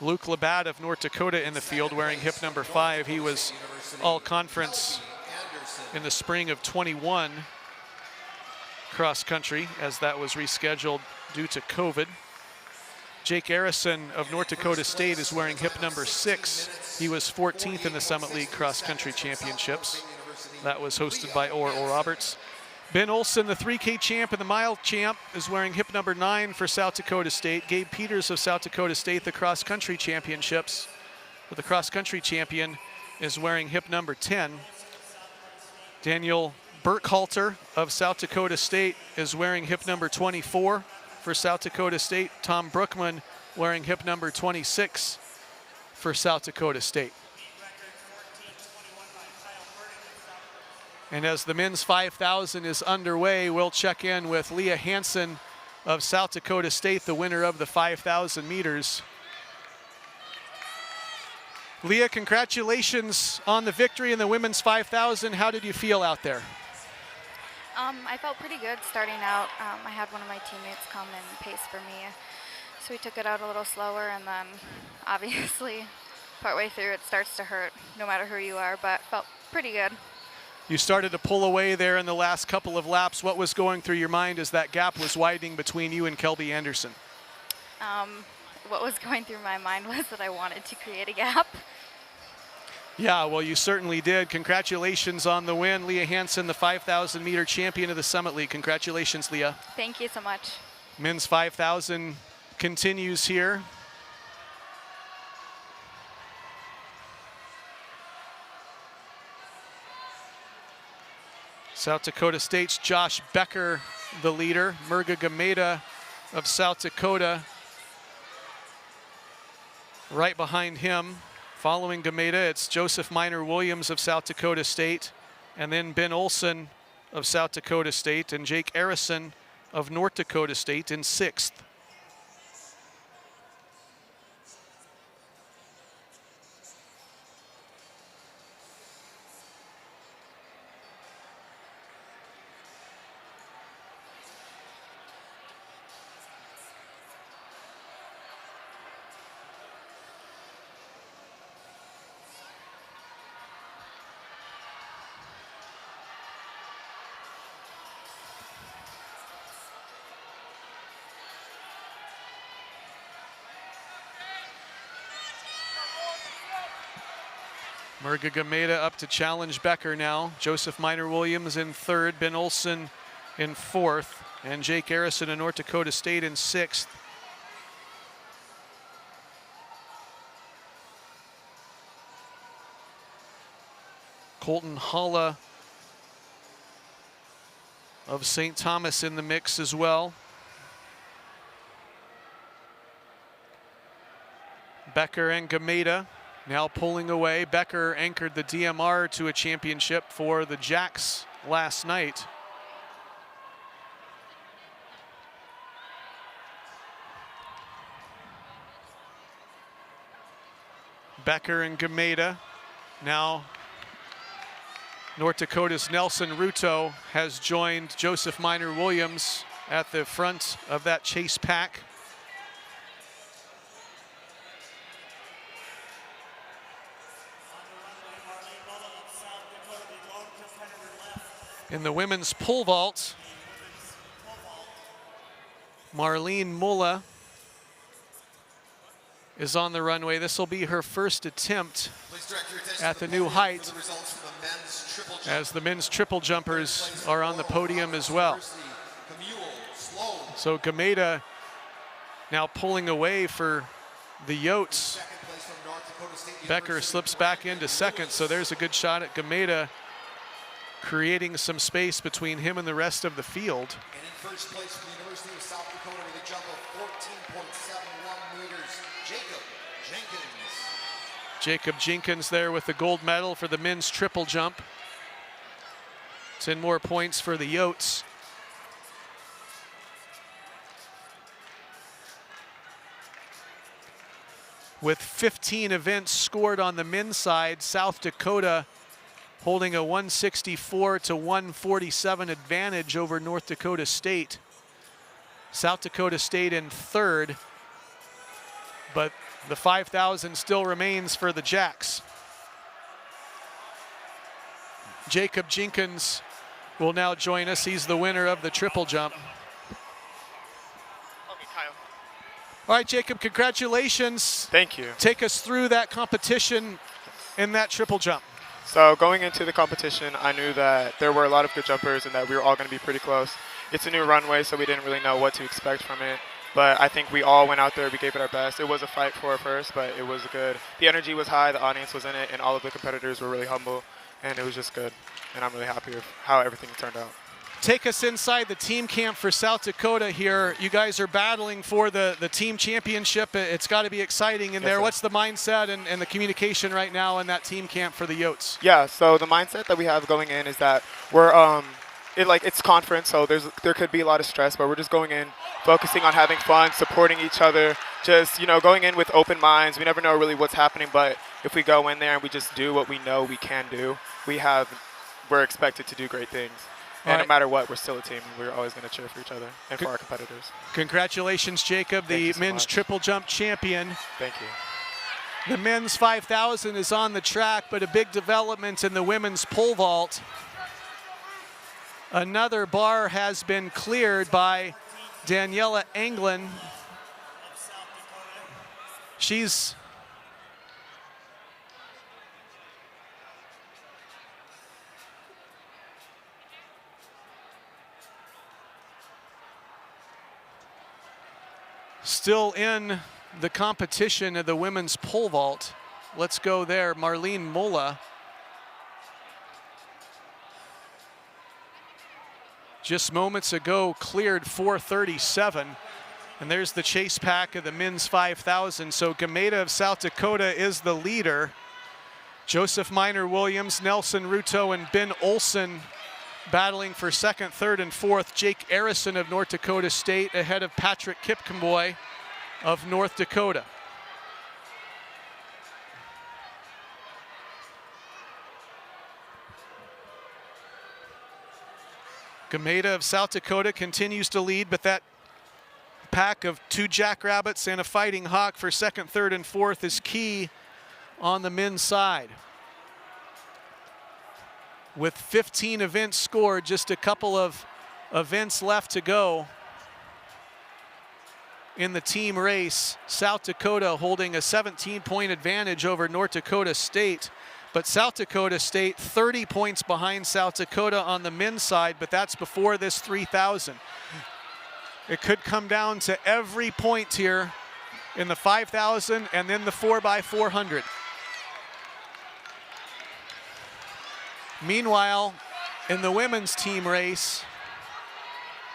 Luke Labatt of North Dakota in the field wearing hip number 5. He was all conference in the spring of 21 cross country, as that was rescheduled due to COVID. Jake Arison of North Dakota State is wearing hip number 6. He was 14th in the Summit League Cross Country Championships. That was hosted by Or Roberts. Ben Olson, the 3K champ and the mile champ, is wearing hip number 9 for South Dakota State. Gabe Peters of South Dakota State, the cross country championships, or the cross country champion, is wearing hip number 10. Daniel Burkhalter of South Dakota State is wearing hip number 24 for South Dakota State. Tom Bruggeman wearing hip number 26 for South Dakota State. And as the men's 5,000 is underway, we'll check in with Leah Hansen of South Dakota State, the winner of the 5,000 meters. Leah, congratulations on the victory in the women's 5,000. How did you feel out there? I felt pretty good starting out. I had one of my teammates come and pace for me, so we took it out a little slower, and then obviously partway through it starts to hurt no matter who you are, but felt pretty good. You started to pull away there in the last couple of laps. What was going through your mind as that gap was widening between you and Kelby Anderson? What was going through my mind was that I wanted to create a gap. Yeah, well, you certainly did. Congratulations on the win. Leah Hansen, the 5,000 meter champion of the Summit League. Congratulations, Leah. Thank you so much. Men's 5,000 continues here. South Dakota State's Josh Becker, the leader. Murga Gameda of South Dakota right behind him. Following Gameda, it's Joseph Minor Williams of South Dakota State, and then Ben Olson of South Dakota State, and Jake Arison of North Dakota State in 6th. Murga Gameda up to challenge Becker now. Joseph Minor Williams in 3rd, Ben Olson in 4th, and Jake Arison of North Dakota State in 6th. Colton Holla of St. Thomas in the mix as well. Becker and Gameda now pulling away. Becker anchored the DMR to a championship for the Jacks last night. Becker and Gameda. Now North Dakota's Nelson Ruto has joined Joseph Minor Williams at the front of that chase pack. In the women's pole vault, Marlene Mulla is on the runway. This will be her first attempt at the new height, as the men's triple jumpers are on the podium as well. So Gameda now pulling away for the Yotes. Becker slips back into second, so there's a good shot at Gameda, creating some space between him and the rest of the field. And in first place from the University of South Dakota with a jump of 14.71 meters, Jacob Jenkins. Jacob Jenkins there with the gold medal for the men's triple jump. 10 more points for the Yotes. With 15 events scored on the men's side, South Dakota holding a 164 to 147 advantage over North Dakota State. South Dakota State in third, but the 5,000 still remains for the Jacks. Jacob Jenkins will now join us. He's the winner of the triple jump. All right, Jacob, congratulations. Thank you. Take us through that competition in that triple jump. So going into the competition, I knew that there were a lot of good jumpers and that we were all going to be pretty close. It's a new runway, so we didn't really know what to expect from it. But I think we all went out there, we gave it our best. It was a fight for first, but it was good. The energy was high, the audience was in it, and all of the competitors were really humble, and it was just good. And I'm really happy with how everything turned out. Take us inside the team camp for South Dakota here. You guys are battling for the team championship. It's got to be exciting in there. Sir. What's the mindset and the communication right now in that team camp for the Yotes? Yeah, so the mindset that we have going in is that we're it's conference, so there could be a lot of stress, but we're just going in, focusing on having fun, supporting each other, just going in with open minds. We never know really what's happening, but if we go in there and we just do what we know we can do, we're expected to do great things. And no matter what, we're still a team, and we're always going to cheer for each other and for our competitors. Congratulations, Jacob, the men's triple jump champion. Thank you. The men's 5,000 is on the track, but a big development in the women's pole vault. Another bar has been cleared by Daniela Anglin. She's still in the competition of the women's pole vault. Let's go there. Marlene Mulla just moments ago cleared 437. And there's the chase pack of the men's 5,000. So Gameda of South Dakota is the leader. Joseph Minor Williams, Nelson Ruto, and Ben Olson battling for second, third, and fourth. Jake Arison of North Dakota State ahead of Patrick Kipkenboy of North Dakota. Gameda of South Dakota continues to lead, but that pack of two Jackrabbits and a Fighting Hawk for second, third, and fourth is key on the men's side. With 15 events scored, just a couple of events left to go in the team race. South Dakota holding a 17-point advantage over North Dakota State. But South Dakota State 30 points behind South Dakota on the men's side, but that's before this 3,000. It could come down to every point here in the 5,000 and then the 4x400. Meanwhile, in the women's team race,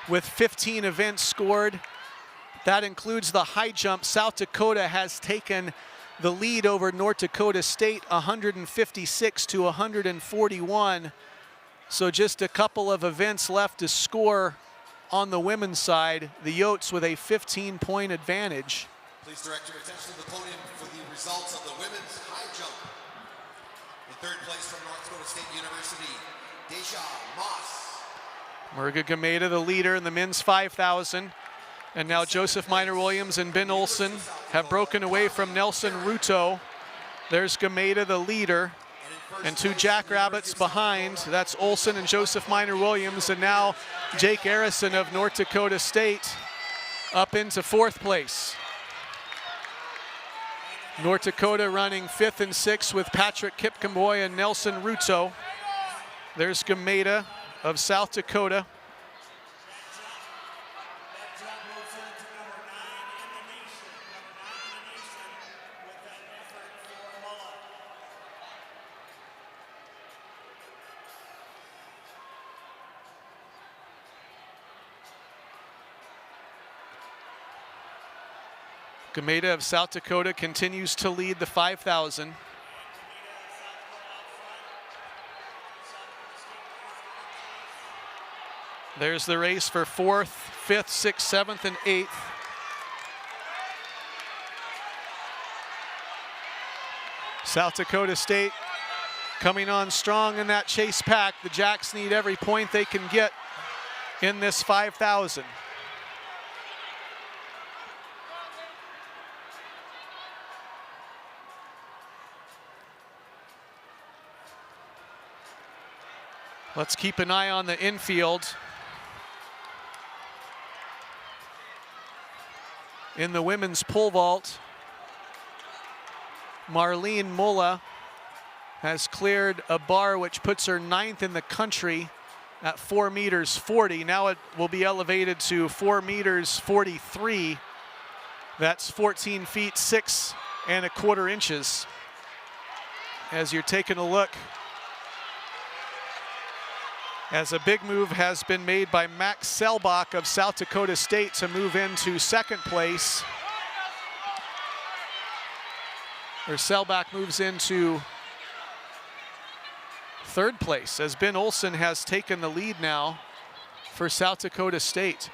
with 15 events scored, that includes the high jump, South Dakota has taken the lead over North Dakota State, 156 to 141. So just a couple of events left to score on the women's side. The Yotes with a 15-point advantage. Please direct your attention to the podium for the results of the women's high jump. In third place from North Dakota State University, Deja Moss. Murga Gameda, the leader in the men's 5,000. And now Joseph Minor Williams and Ben Olson have broken away from Nelson Ruto. There's Gameda, the leader, and two Jackrabbits behind. That's Olson and Joseph Minor Williams, and now Jake Arison of North Dakota State up into 4th place. North Dakota running 5th and 6th with Patrick Kipkamboy and Nelson Ruto. There's Gameda of South Dakota. Gameda of South Dakota continues to lead the 5,000. There's the race for 4th, 5th, 6th, 7th, and 8th. South Dakota State coming on strong in that chase pack. The Jacks need every point they can get in this 5,000. Let's keep an eye on the infield. In the women's pole vault, Marlene Mulla has cleared a bar which puts her 9th in the country at 4 meters 40. Now it will be elevated to 4 meters 43. That's 14 feet 6 1/4 inches. As you're taking a look, as a big move has been made by Max Selbach of South Dakota State to move into 2nd place. Or Selbach moves into 3rd place as Ben Olsen has taken the lead now for South Dakota State.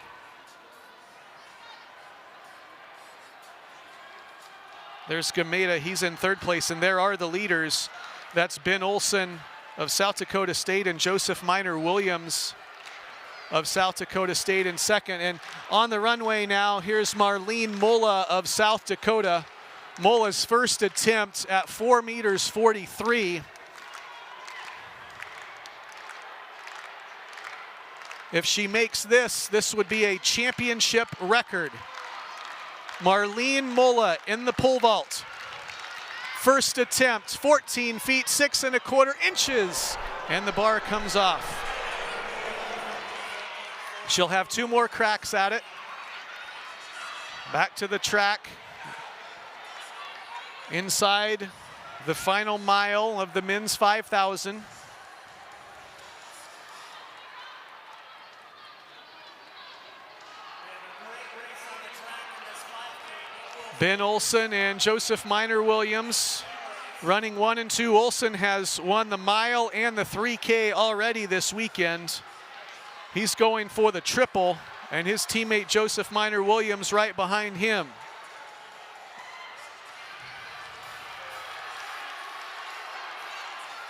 There's Gameda, he's in 3rd place, and there are the leaders. That's Ben Olsen of South Dakota State and Joseph Minor Williams of South Dakota State in 2nd. And on the runway now, here's Marlene Mulla of South Dakota. Mulla's first attempt at 4 meters 43. If she makes this, this would be a championship record. Marlene Mulla in the pole vault. First attempt, 14 feet 6 1/4 inches, and the bar comes off. She'll have 2 more cracks at it. Back to the track. Inside the final mile of the men's 5,000. Ben Olsen and Joseph Minor Williams running 1 and 2. Olsen has won the mile and the 3K already this weekend. He's going for the triple, and his teammate Joseph Minor Williams right behind him.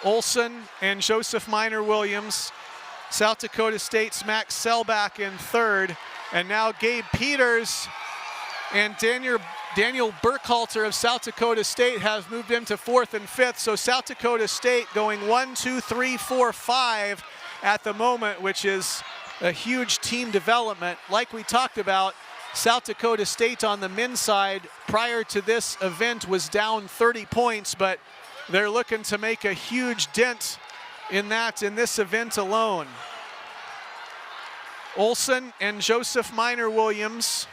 Olsen and Joseph Minor Williams. South Dakota State's Max Selbach in 3rd, and now Gabe Peters and Daniel Burkhalter of South Dakota State have moved into 4th and 5th. So South Dakota State going 1, 2, 3, 4, 5 at the moment, which is a huge team development. Like we talked about, South Dakota State on the men's side prior to this event was down 30 points, but they're looking to make a huge dent in that in this event alone. Olsen and Joseph Minor Williams.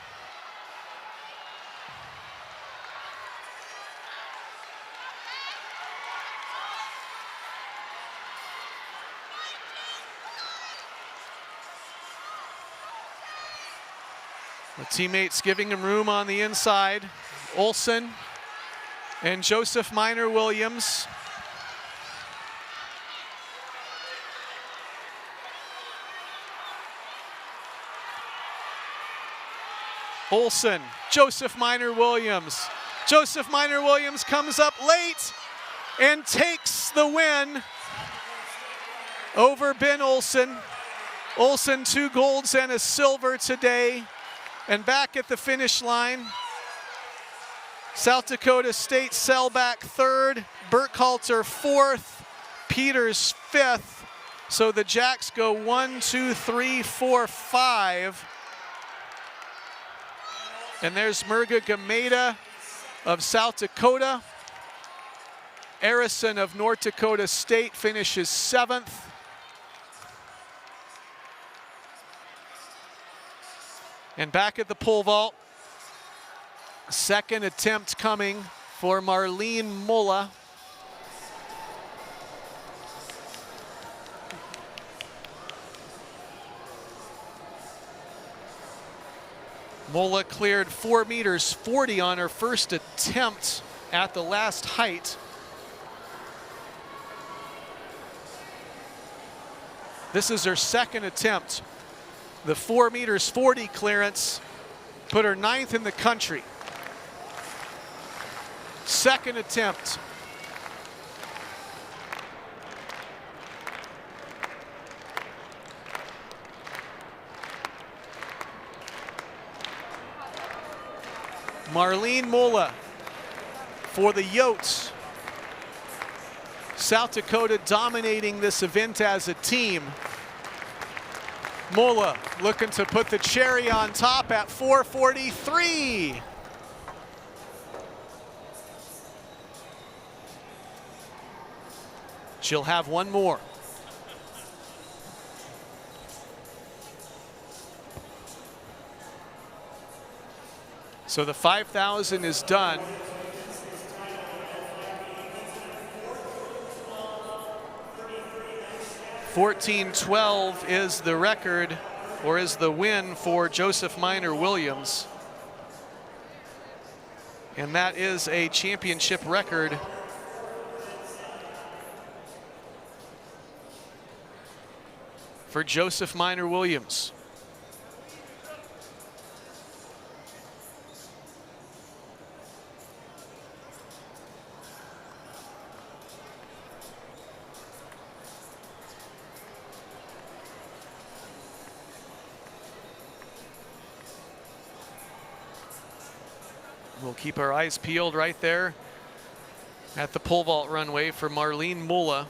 The teammates giving him room on the inside. Olsen and Joseph Minor Williams. Olsen, Joseph Minor Williams. Joseph Minor Williams comes up late and takes the win over Ben Olsen. Olsen 2 golds and a silver today. And back at the finish line, South Dakota State Selbach 3rd, Burkhalter 4th, Peters 5th. So the Jacks go 1, 2, 3, 4, 5. And there's Murga Gameda of South Dakota. Arison of North Dakota State finishes 7th. And back at the pole vault, second attempt coming for Marlene Mulla. Mulla cleared 4 meters 40 on her first attempt at the last height. This is her second attempt. The 4 meters 40 clearance put her 9th in the country. Second attempt. Marlene Mulla for the Yotes. South Dakota dominating this event as a team. Mulla looking to put the cherry on top at 4:43. She'll have one more. So the 5,000 is done. $14.12 is the record, or is the win for Joseph Minor Williams. And that is a championship record for Joseph Minor Williams. We'll keep our eyes peeled right there at the pole vault runway for Marlene Mulla.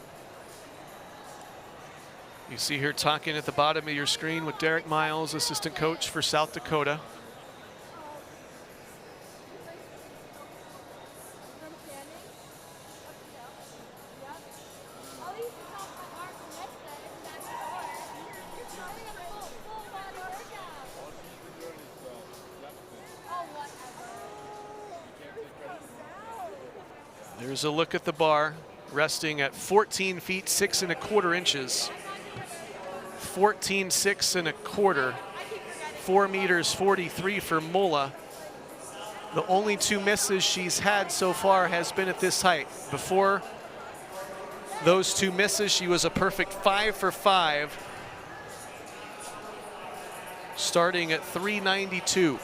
You see her talking at the bottom of your screen with Derek Miles, assistant coach for South Dakota. There's a look at the bar, resting at 14 feet 6 1/4 inches. 14 6 1/4, 4 meters 43 for Mulla. The only 2 misses she's had so far has been at this height. Before those 2 misses, she was a perfect 5 for 5, starting at 392.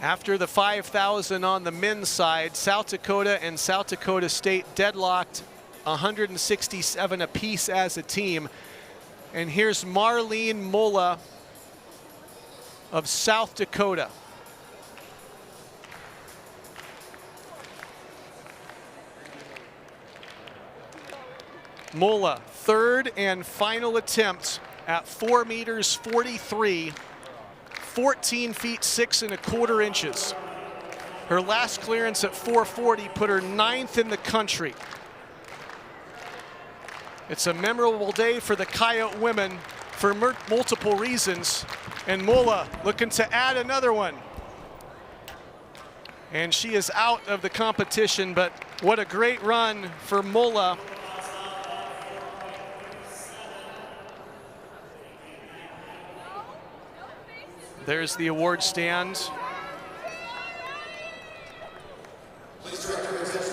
After the 5,000 on the men's side, South Dakota and South Dakota State deadlocked 167 apiece as a team. And here's Marlene Mulla of South Dakota. Mulla, third and final attempt at 4 meters 43. 14 feet 6 1/4 inches. Her last clearance at 440 put her 9th in the country. It's a memorable day for the Coyote women for multiple reasons, and Mulla looking to add another one. And she is out of the competition, but what a great run for Mulla. There's the award stand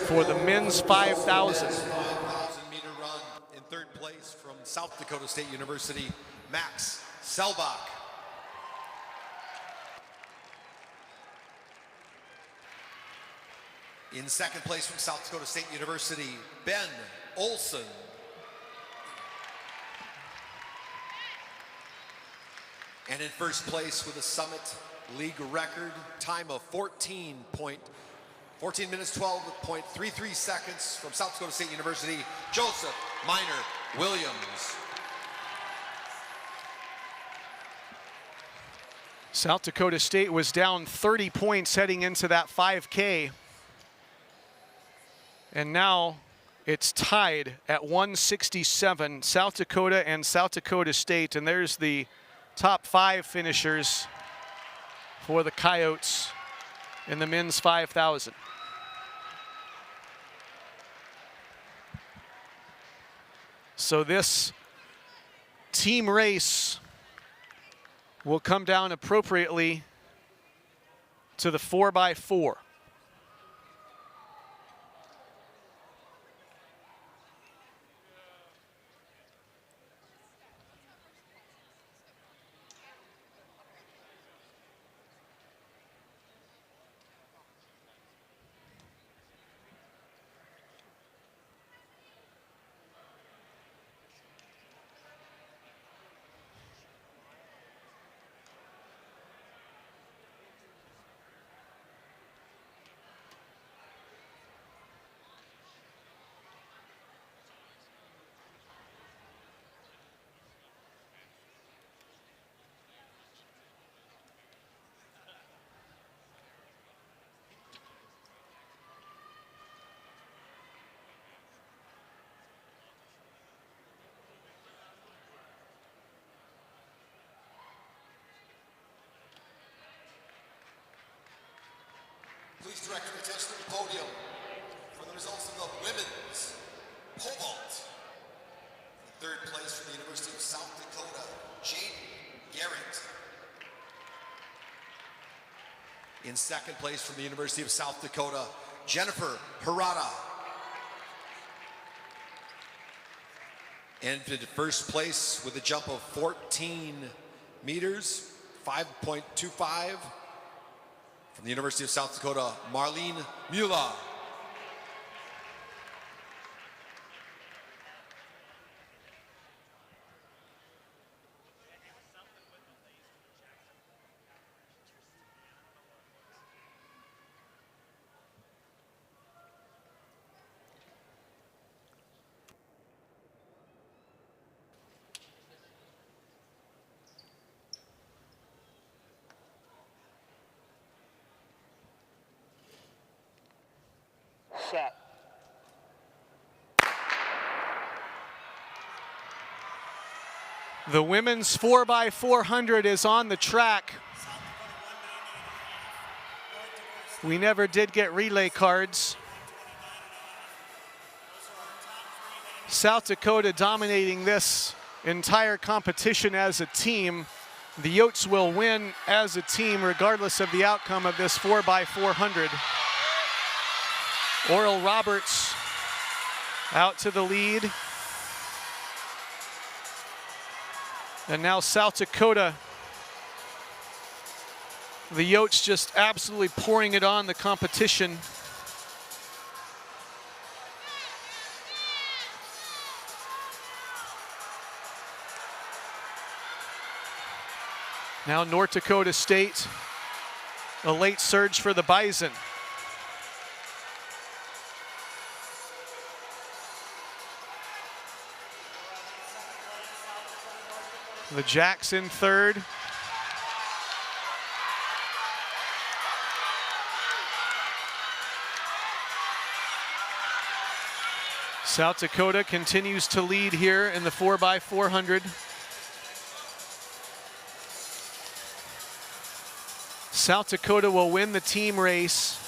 for the men's 5,000. 5,000-meter run in third place from South Dakota State University, Max Selbach. In second place from South Dakota State University, Ben Olson. And in first place with a Summit League record time of 14 minutes 12.33 seconds from South Dakota State University, Joseph Minor Williams. South Dakota State was down 30 points heading into that 5K. And now it's tied at 167, South Dakota and South Dakota State. And there's the top 5 finishers for the Coyotes in the men's 5,000. So this team race will come down appropriately to the 4x4. Please direct your attention to the podium for the results of the women's pole vault. In third place from the University of South Dakota, Jaden Garrett. In second place from the University of South Dakota, Jennifer Harada. And in first place with a jump of 14 meters, 5.25. From the University of South Dakota, Marlene Mueller. Set. The women's 4x400 is on the track. We never did get relay cards. South Dakota dominating this entire competition as a team. The Yotes will win as a team regardless of the outcome of this 4x400. Oral Roberts out to the lead. And now South Dakota, the Yotes just absolutely pouring it on the competition. Now North Dakota State, a late surge for the Bison. The Jacks in third. South Dakota continues to lead here in the 4x400. South Dakota will win the team race.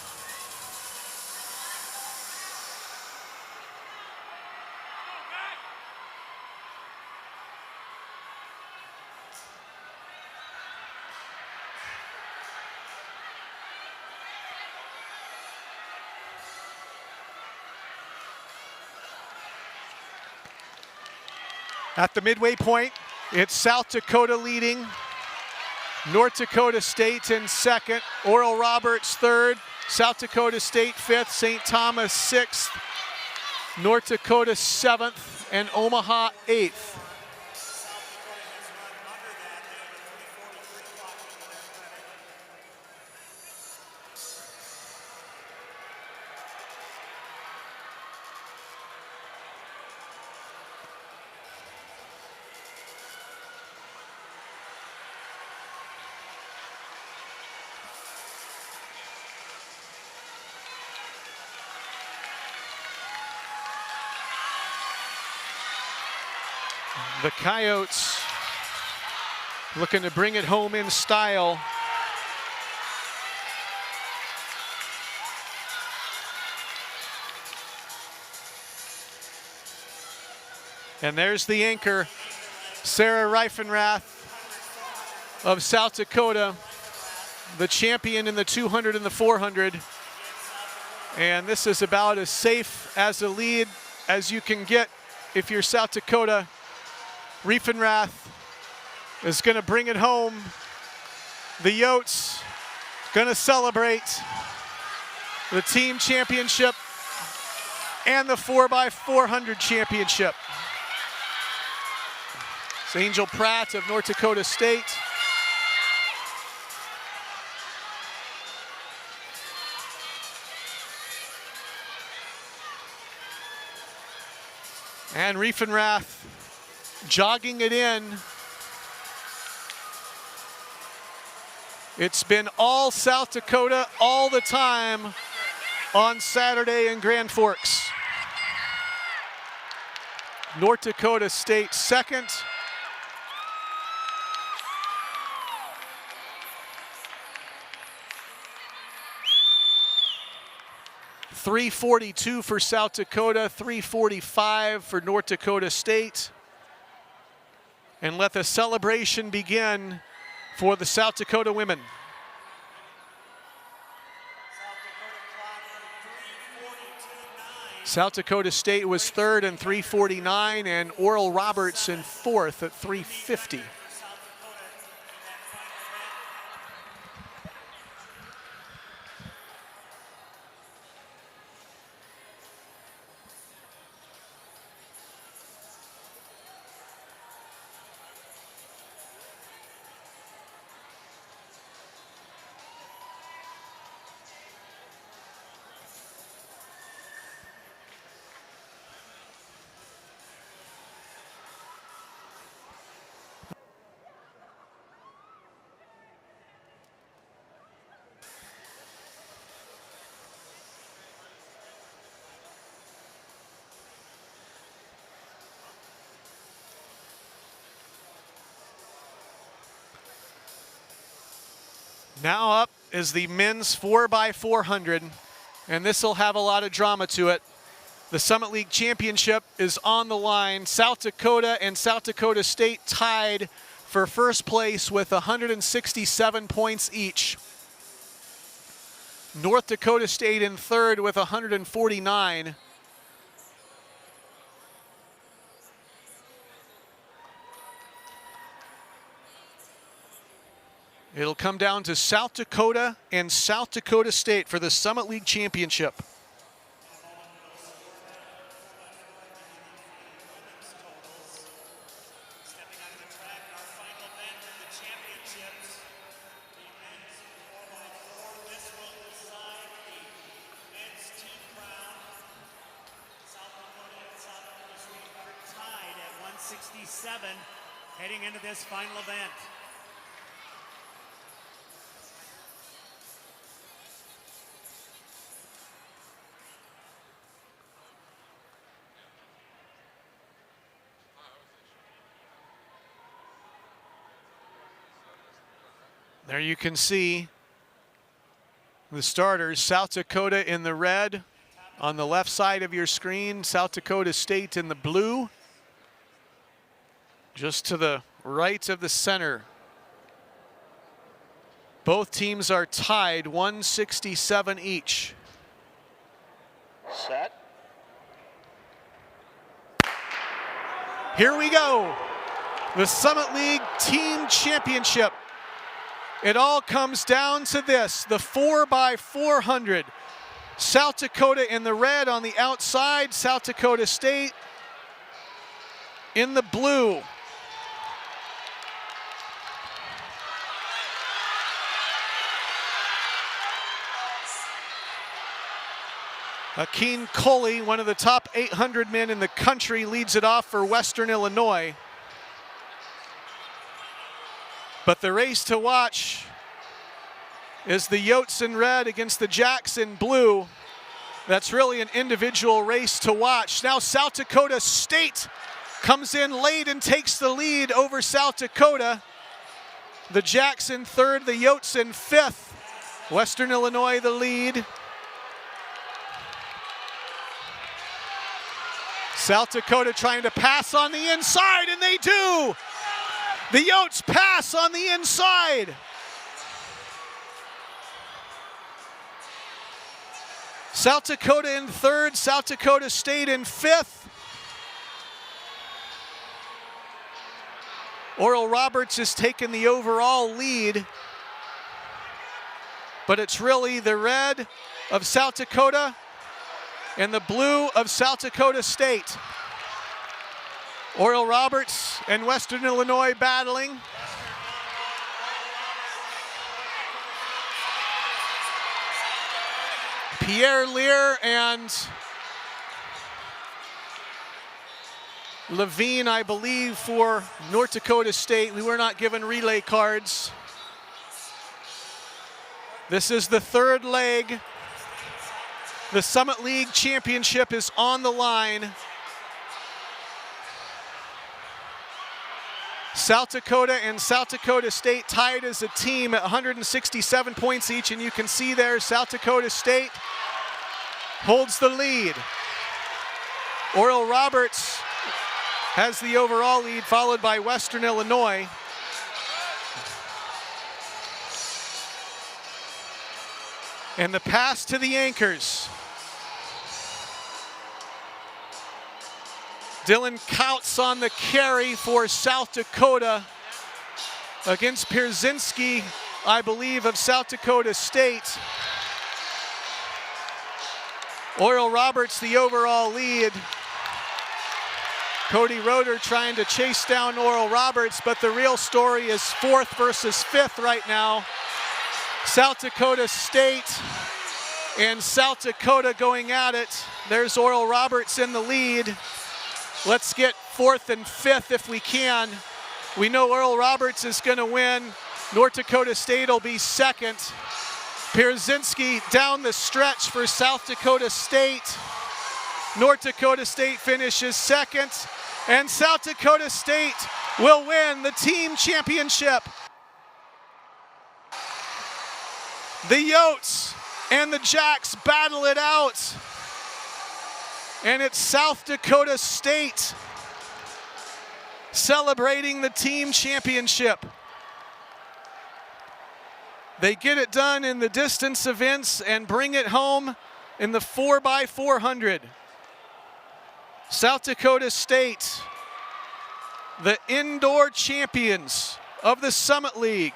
At the midway point, it's South Dakota leading North Dakota State in second, Oral Roberts third, South Dakota State fifth, St. Thomas sixth, North Dakota seventh, and Omaha eighth. The Coyotes looking to bring it home in style. And there's the anchor, Sarah Reifenrath of South Dakota, the champion in the 200 and the 400. And this is about as safe as a lead as you can get if you're South Dakota. Reifenrath is going to bring it home. The Yotes going to celebrate the team championship and the 4x400 championship. It's Angel Pratt of North Dakota State. And Reifenrath jogging it in. It's been all South Dakota all the time on Saturday in Grand Forks. North Dakota State second. .342 for South Dakota, .345 for North Dakota State. And let the celebration begin for the South Dakota women. South Dakota State was third in .349 and Oral Roberts in fourth at .350. Now up is the men's 4x400, and this will have a lot of drama to it. The Summit League Championship is on the line. South Dakota and South Dakota State tied for first place with 167 points each. North Dakota State in third with 149. It'll come down to South Dakota and South Dakota State for the Summit League Championship. Tied at 167 heading into this final event. There you can see the starters. South Dakota in the red on the left side of your screen. South Dakota State in the blue. Just to the right of the center. Both teams are tied 167 each. Set. Here we go. The Summit League Team Championship. It all comes down to this, the 4x400. South Dakota in the red on the outside, South Dakota State in the blue. Akeen Coley, one of the top 800 men in the country, leads it off for Western Illinois. But the race to watch is the Yotes in red against the Jacks in blue. That's really an individual race to watch. Now South Dakota State comes in late and takes the lead over South Dakota. The Jacks in third, the Yotes in fifth. Western Illinois the lead. South Dakota trying to pass on the inside, and they do. The Yotes pass on the inside. South Dakota in third, South Dakota State in fifth. Oral Roberts has taken the overall lead, but it's really the red of South Dakota and the blue of South Dakota State. Oral Roberts and Western Illinois battling. Pierre Lear and Levine, I believe, for North Dakota State. We were not given relay cards. This is the third leg. The Summit League Championship is on the line. South Dakota and South Dakota State tied as a team at 167 points each, and you can see there South Dakota State holds the lead. Oral Roberts has the overall lead, followed by Western Illinois. And the pass to the anchors. Dylan Kautz on the carry for South Dakota against Pierzinski, I believe, of South Dakota State. Oral Roberts the overall lead. Cody Roeder trying to chase down Oral Roberts, but the real story is fourth versus fifth right now. South Dakota State and South Dakota going at it. There's Oral Roberts in the lead. Let's get fourth and fifth if we can. We know Oral Roberts is going to win. North Dakota State will be second. Pierzinski down the stretch for South Dakota State. North Dakota State finishes second, and South Dakota State will win the team championship. The Yotes and the Jacks battle it out. And it's South Dakota State celebrating the team championship. They get it done in the distance events and bring it home in the 4x400. South Dakota State, the indoor champions of the Summit League.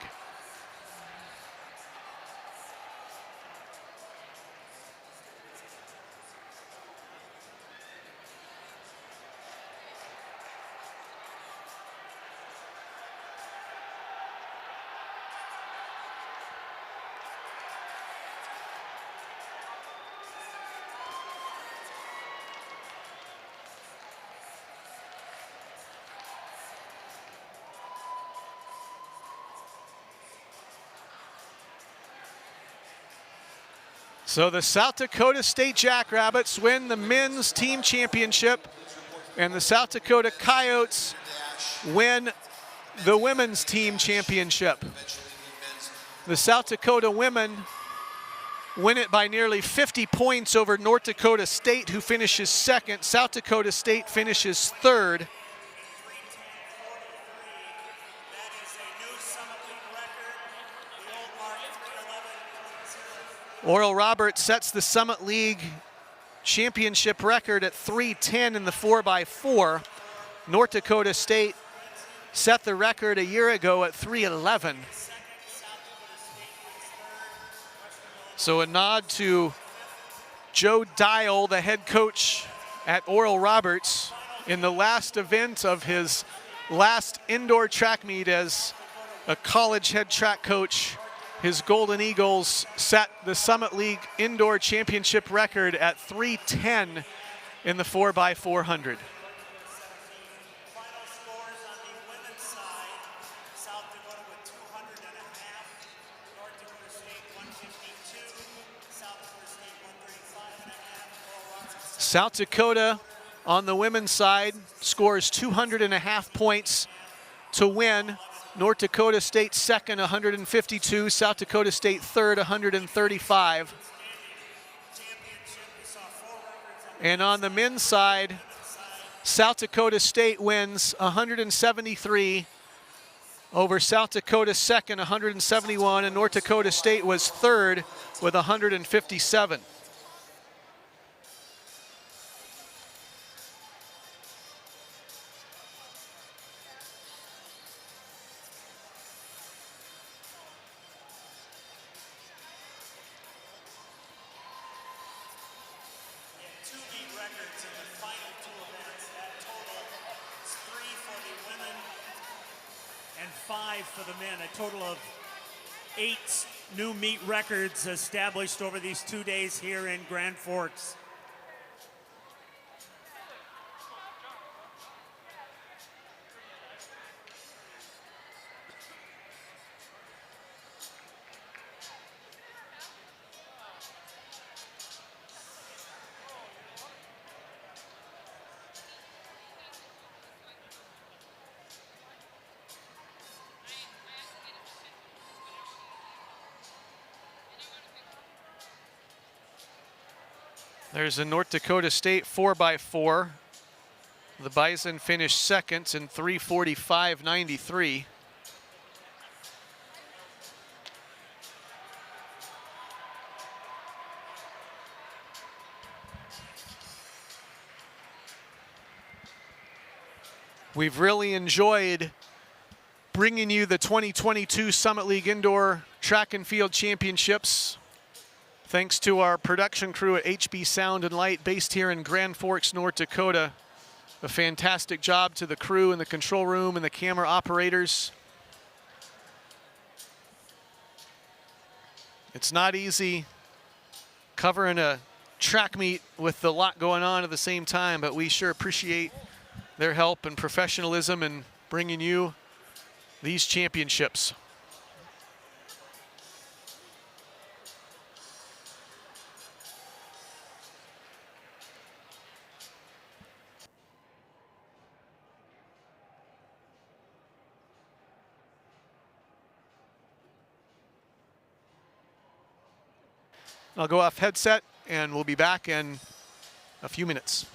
So the South Dakota State Jackrabbits win the men's team championship, and the South Dakota Coyotes win the women's team championship. The South Dakota women win it by nearly 50 points over North Dakota State, who finishes second. South Dakota State finishes third. Oral Roberts sets the Summit League championship record at 3:10 in the 4x4. North Dakota State set the record a year ago at 3:11. So a nod to Joe Dial, the head coach at Oral Roberts, in the last event of his last indoor track meet as a college head track coach. His Golden Eagles set the Summit League Indoor Championship record at 3:10 in the 4x400. South Dakota on the women's side scores 200.5 points to win. North Dakota State second, 152. South Dakota State third, 135. And on the men's side, South Dakota State wins 173 over South Dakota second, 171, and North Dakota State was third with 157. For the men, a total of 8 new meet records established over these 2 days here in Grand Forks. There's a North Dakota State 4x4. The Bison finished second in 3:45.93. We've really enjoyed bringing you the 2022 Summit League Indoor Track and Field Championships. Thanks to our production crew at HB Sound and Light, based here in Grand Forks, North Dakota. A fantastic job to the crew in the control room and the camera operators. It's not easy covering a track meet with a lot going on at the same time, but we sure appreciate their help and professionalism in bringing you these championships. I'll go off headset and we'll be back in a few minutes.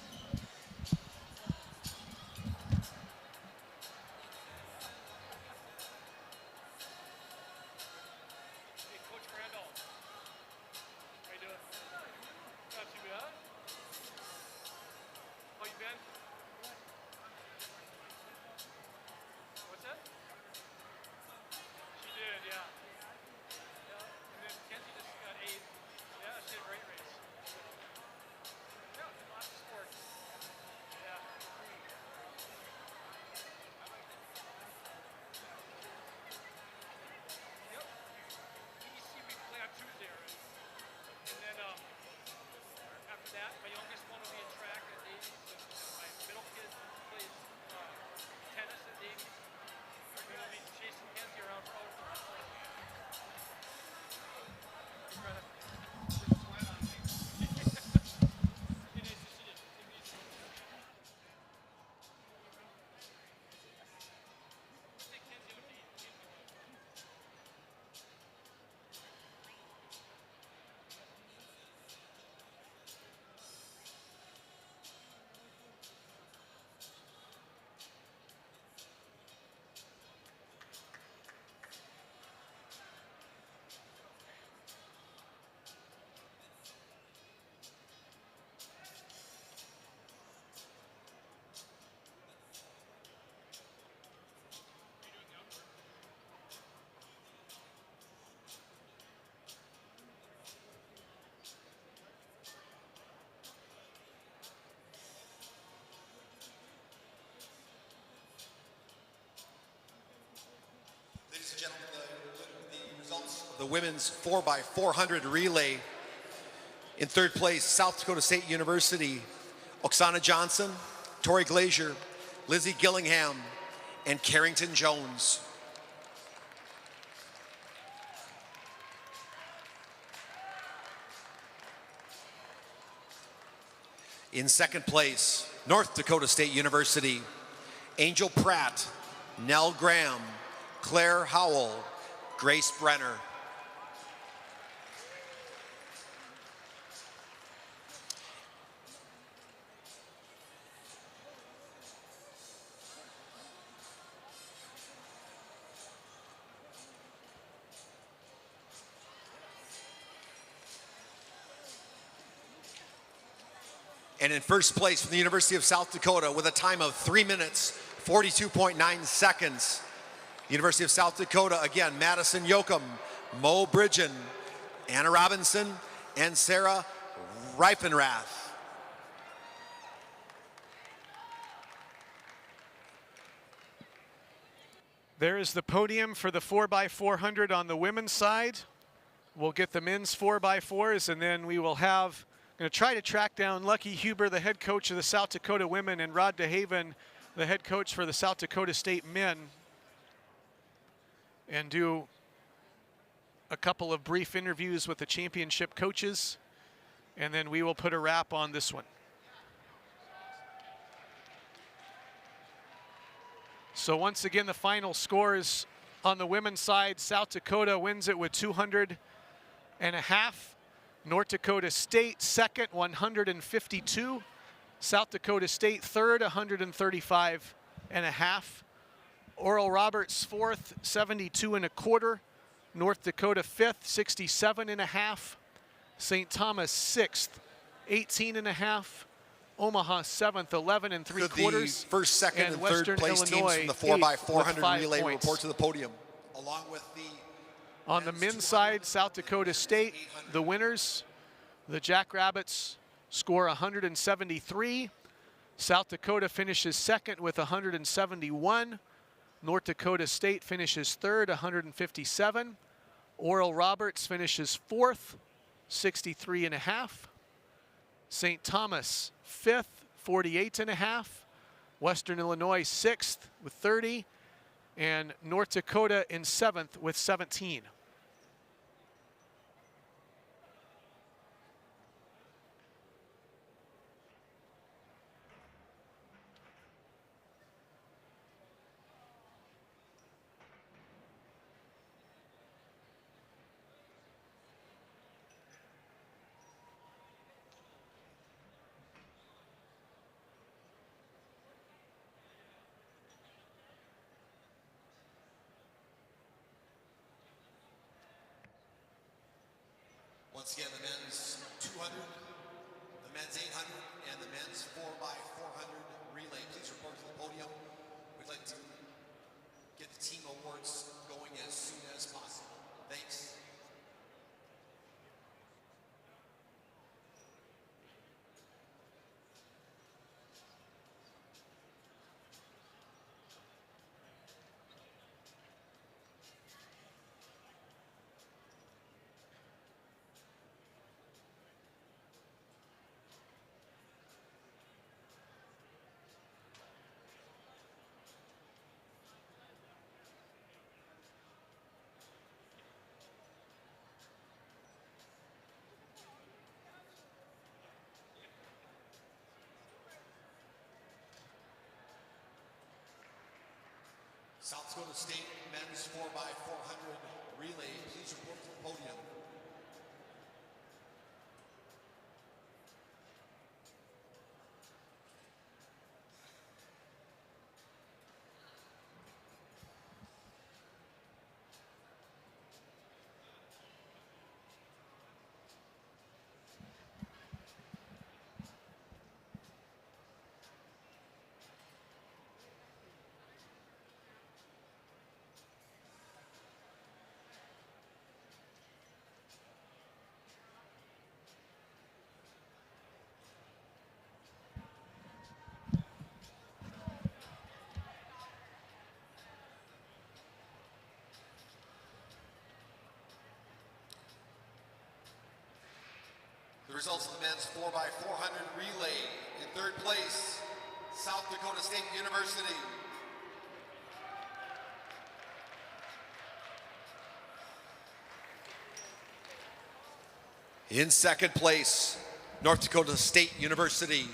Great race. Yeah, she had a great race. Yeah, lots of sports. the women's 4x400 relay. In third place, South Dakota State University, Oksana Johnson, Tori Glazier, Lizzie Gillingham, and Carrington Jones. In second place, North Dakota State University, Angel Pratt, Nell Graham, Claire Howell, Grace Brenner. And in first place from the University of South Dakota with a time of 3 minutes, 42.9 seconds. University of South Dakota, again, Madison Yoakum, Mo Bridgen, Anna Robinson, and Sarah Reifenrath. There is the podium for the 4x400 on the women's side. We'll get the men's 4x4s, and then we will have, going to try to track down Lucky Huber, the head coach of the South Dakota women, and Rod DeHaven, the head coach for the South Dakota State men, and do a couple of brief interviews with the championship coaches, and then we will put a wrap on this one. So once again, the final scores on the women's side. South Dakota wins it with 200 and a half. North Dakota State second, 152. South Dakota State third, 135 and a half. Oral Roberts fourth, 72 and a quarter. North Dakota fifth, 67 and a half. St. Thomas sixth, 18 and a half. Omaha seventh, 11 and 3/4. The first, second, and third Western place Illinois teams from the 4x400 relay points. report to the podium, along with the on the men's side, South Dakota State, the winners. The Jackrabbits score 173. South Dakota finishes second with 171. North Dakota State finishes third, 157. Oral Roberts finishes fourth, 63 and a half. St. Thomas fifth, 48 and a half. Western Illinois sixth with 30. And North Dakota in seventh with 17. Once again, the men's 200, the men's 800, and the men's 4x400 relay. Please report to the podium. We'd like to get the team awards going as soon as possible. Thanks. South Dakota State men's 4x400 relay. Please report to the podium. The results of the men's 4x400 relay. In third place, South Dakota State University. In second place, North Dakota State University.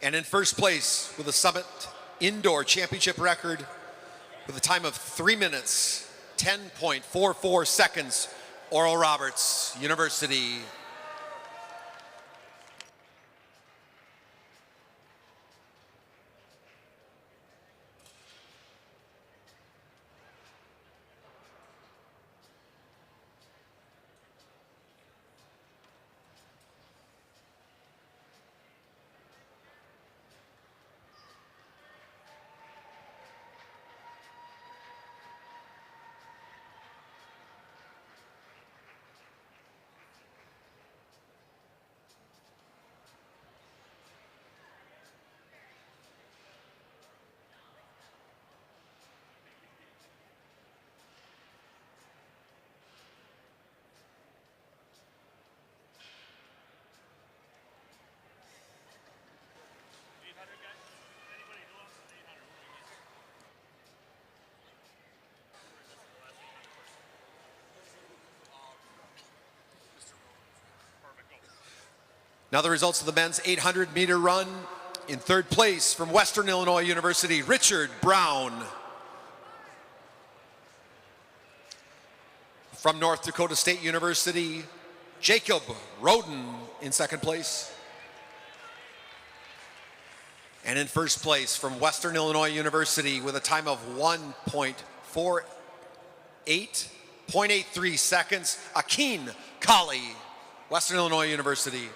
And in first place with a Summit Indoor Championship record with a time of 3 minutes, 10.44 seconds, Oral Roberts University. Now the results of the men's 800-meter run. In third place from Western Illinois University, Richard Brown. From North Dakota State University, Jacob Roden in second place. And in first place from Western Illinois University with a time of 1.83 seconds, Akin Kali, Western Illinois University.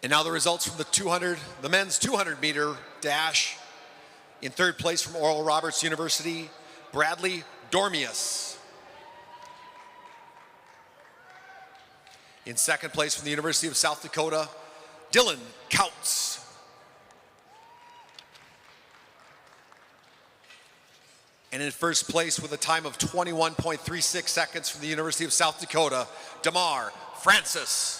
And now the results from the men's 200-meter dash. In third place from Oral Roberts University, Bradley Dormius. In second place from the University of South Dakota, Dylan Kautz. And in first place with a time of 21.36 seconds from the University of South Dakota, Damar Francis.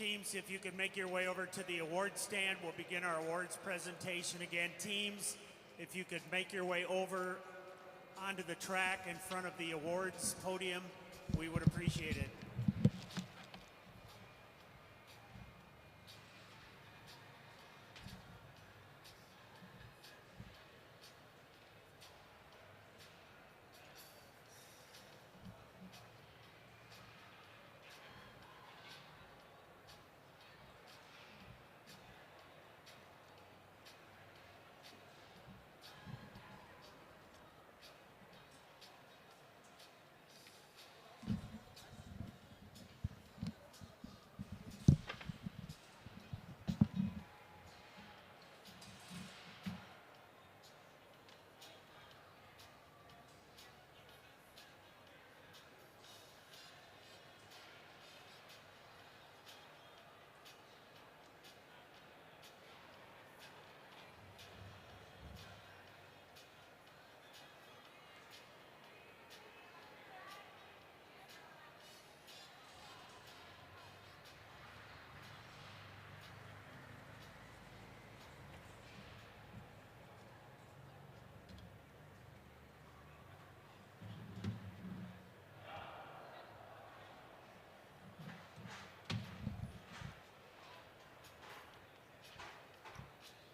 teams, if you could make your way over to the award stand, we'll begin our awards presentation again. Teams, if you could make your way over onto the track in front of the awards podium, we would appreciate it.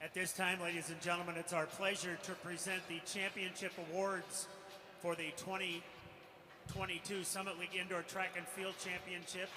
At this time, ladies and gentlemen, it's our pleasure to present the championship awards for the 2022 Summit League Indoor Track and Field Championships.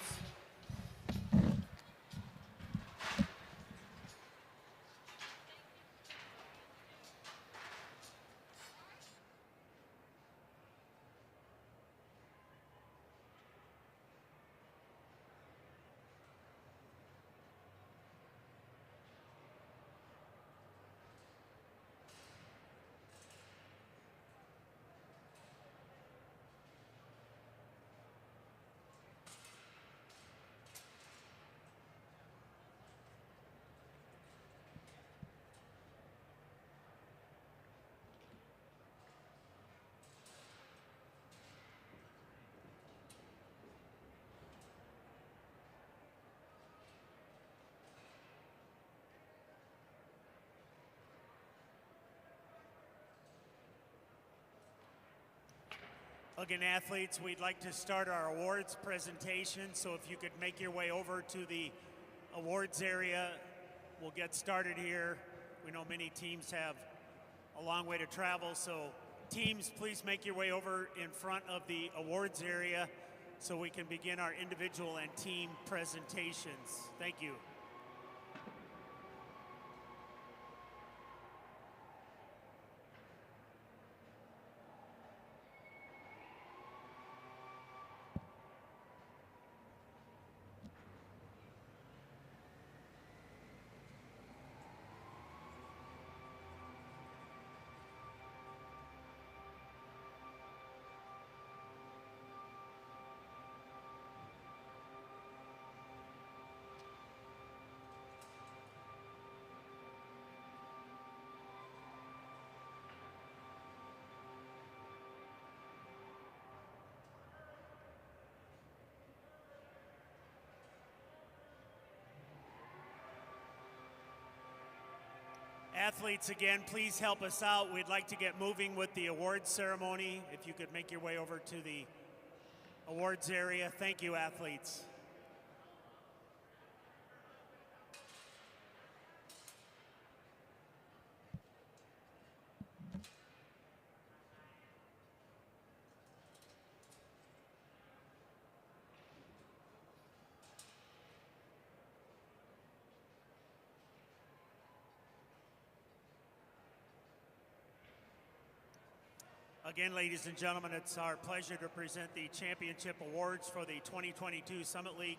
Again, athletes, we'd like to start our awards presentation, so if you could make your way over to the awards area, we'll get started here. We know many teams have a long way to travel, so teams, please make your way over in front of the awards area so we can begin our individual and team presentations. Thank you. Athletes, again, please help us out. We'd like to get moving with the awards ceremony. If you could make your way over to the awards area. Thank you, athletes. Again, ladies and gentlemen, it's our pleasure to present the championship awards for the 2022 Summit League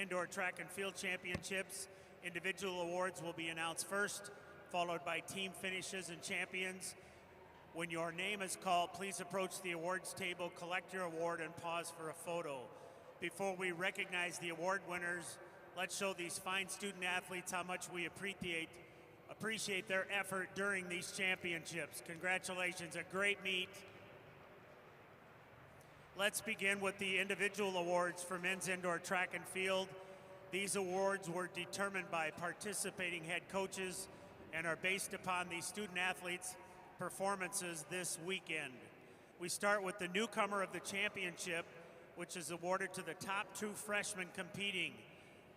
Indoor Track and Field Championships. Individual awards will be announced first, followed by team finishes and champions. When your name is called, please approach the awards table, collect your award, and pause for a photo. Before we recognize the award winners, let's show these fine student athletes how much we appreciate their effort during these championships. Congratulations, a great meet. Let's begin with the individual awards for men's indoor track and field. These awards were determined by participating head coaches and are based upon the student athletes' performances this weekend. We start with the newcomer of the championship, which is awarded to the top two freshmen competing.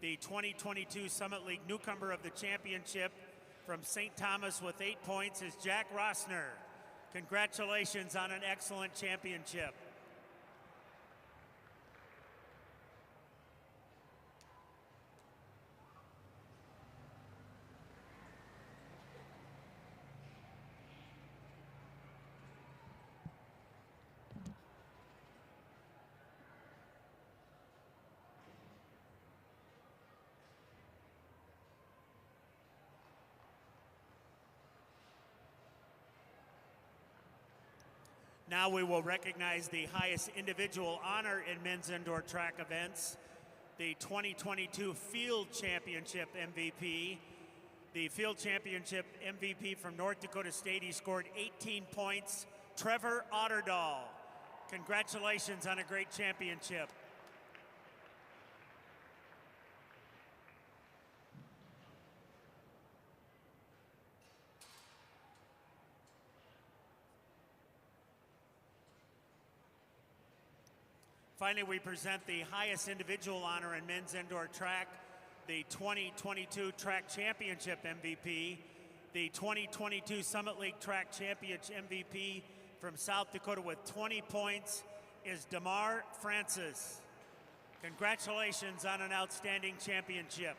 The 2022 Summit League newcomer of the championship from St. Thomas with 8 points is Jack Rosner. Congratulations on an excellent championship. Now we will recognize the highest individual honor in men's indoor track events, the 2022 Field Championship MVP. The Field Championship MVP from North Dakota State, he scored 18 points, Trevor Otterdahl. Congratulations on a great championship. Finally, we present the highest individual honor in men's indoor track, the 2022 Track Championship MVP. The 2022 Summit League Track Championship MVP from South Dakota with 20 points is Damar Francis. Congratulations on an outstanding championship.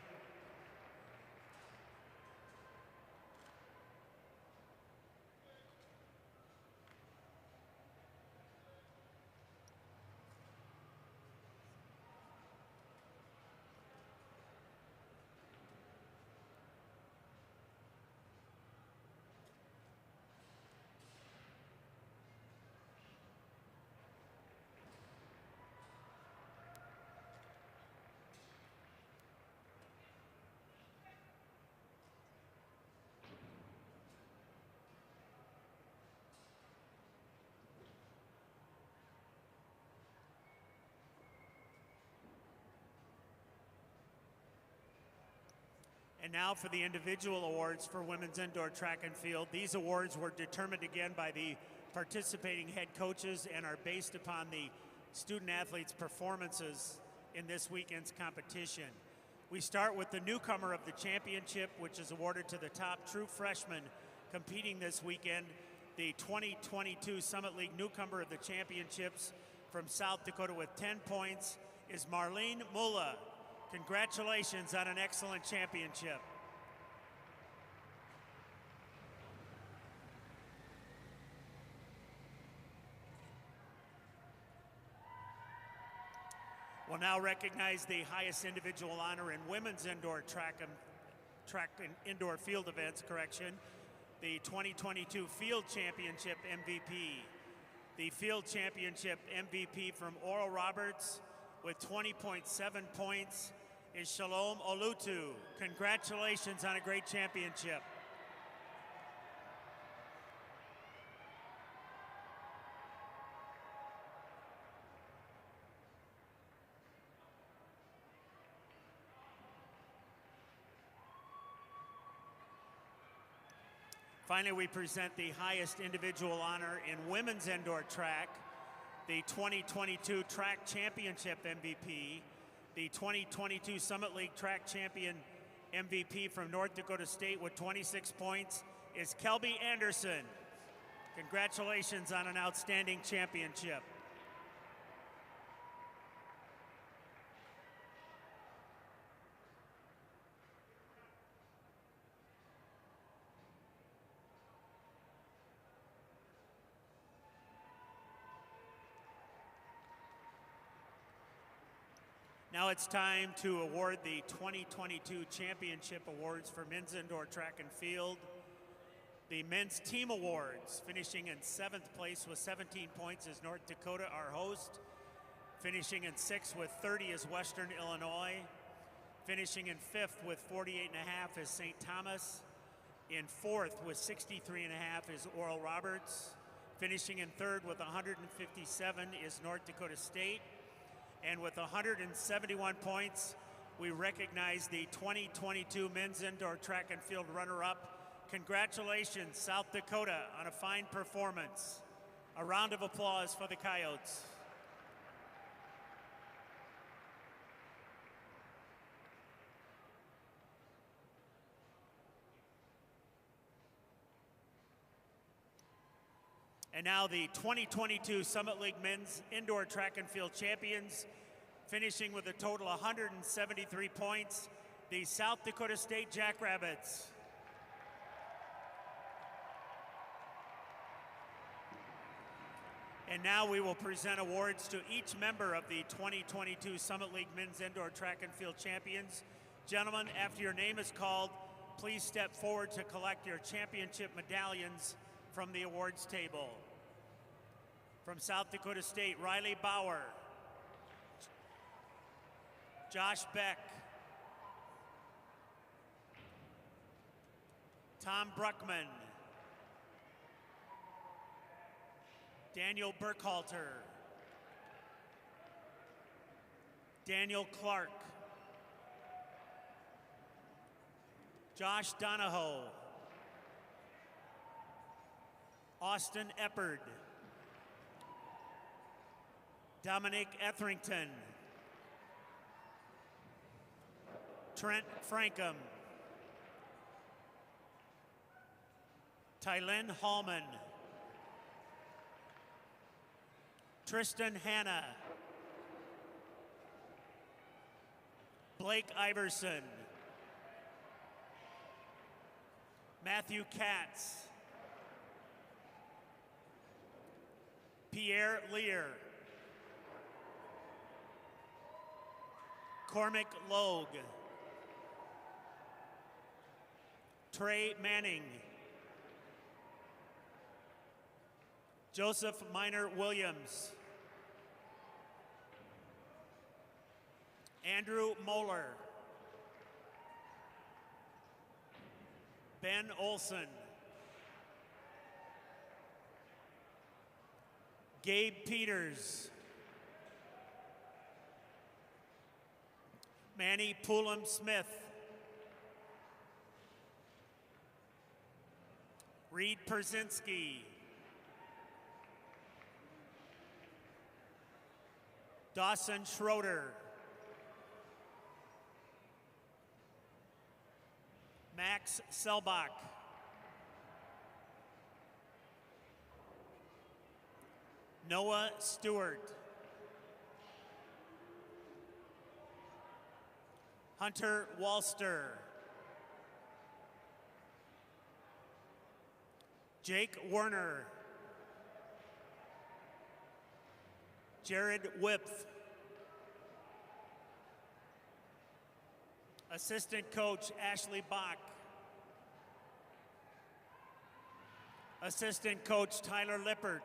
And now for the individual awards for women's indoor track and field. These awards were determined again by the participating head coaches and are based upon the student athletes' performances in this weekend's competition. We start with the newcomer of the championship, which is awarded to the top true freshman competing this weekend. The 2022 Summit League newcomer of the championships from South Dakota with 10 points is Marlene Mulla. Congratulations on an excellent championship. We'll now recognize the highest individual honor in women's indoor track and indoor field events, the 2022 Field Championship MVP. The Field Championship MVP from Oral Roberts with 20.7 points is Shalom Olutu. Congratulations on a great championship. Finally, we present the highest individual honor in women's indoor track, the 2022 Track Championship MVP. The 2022 Summit League Track Champion MVP from North Dakota State with 26 points is Kelby Anderson. Congratulations on an outstanding championship. Now it's time to award the 2022 Championship Awards for men's indoor track and field. The men's team awards, finishing in 7th place with 17 points is North Dakota, our host. Finishing in 6th with 30 is Western Illinois. Finishing in 5th with 48.5 is St. Thomas. In 4th with 63.5 is Oral Roberts. Finishing in 3rd with 157 is North Dakota State. And with 171 points, we recognize the 2022 men's indoor track and field runner-up. Congratulations, South Dakota, on a fine performance. A round of applause for the Coyotes. And now the 2022 Summit League Men's Indoor Track and Field Champions, finishing with a total of 173 points, the South Dakota State Jackrabbits. And now we will present awards to each member of the 2022 Summit League Men's Indoor Track and Field Champions. Gentlemen, after your name is called, please step forward to collect your championship medallions from the awards table. From South Dakota State, Riley Bauer, Josh Beck, Tom Bruggeman, Daniel Burkhalter, Daniel Clark, Josh Donahoe, Austin Eppard, Dominic Etherington, Trent Frankham, Tylynn Hallman, Tristan Hanna, Blake Iverson, Matthew Katz, Pierre Lear, Cormac Logue, Trey Manning, Joseph Minor Williams, Andrew Moeller, Ben Olson, Gabe Peters, Manny Poulam Smith, Reid Pierzinski, Dawson Schroeder, Max Selbach, Noah Stewart, Hunter Walster, Jake Werner, Jared Wipf, Assistant Coach Ashley Bach, Assistant Coach Tyler Lippert,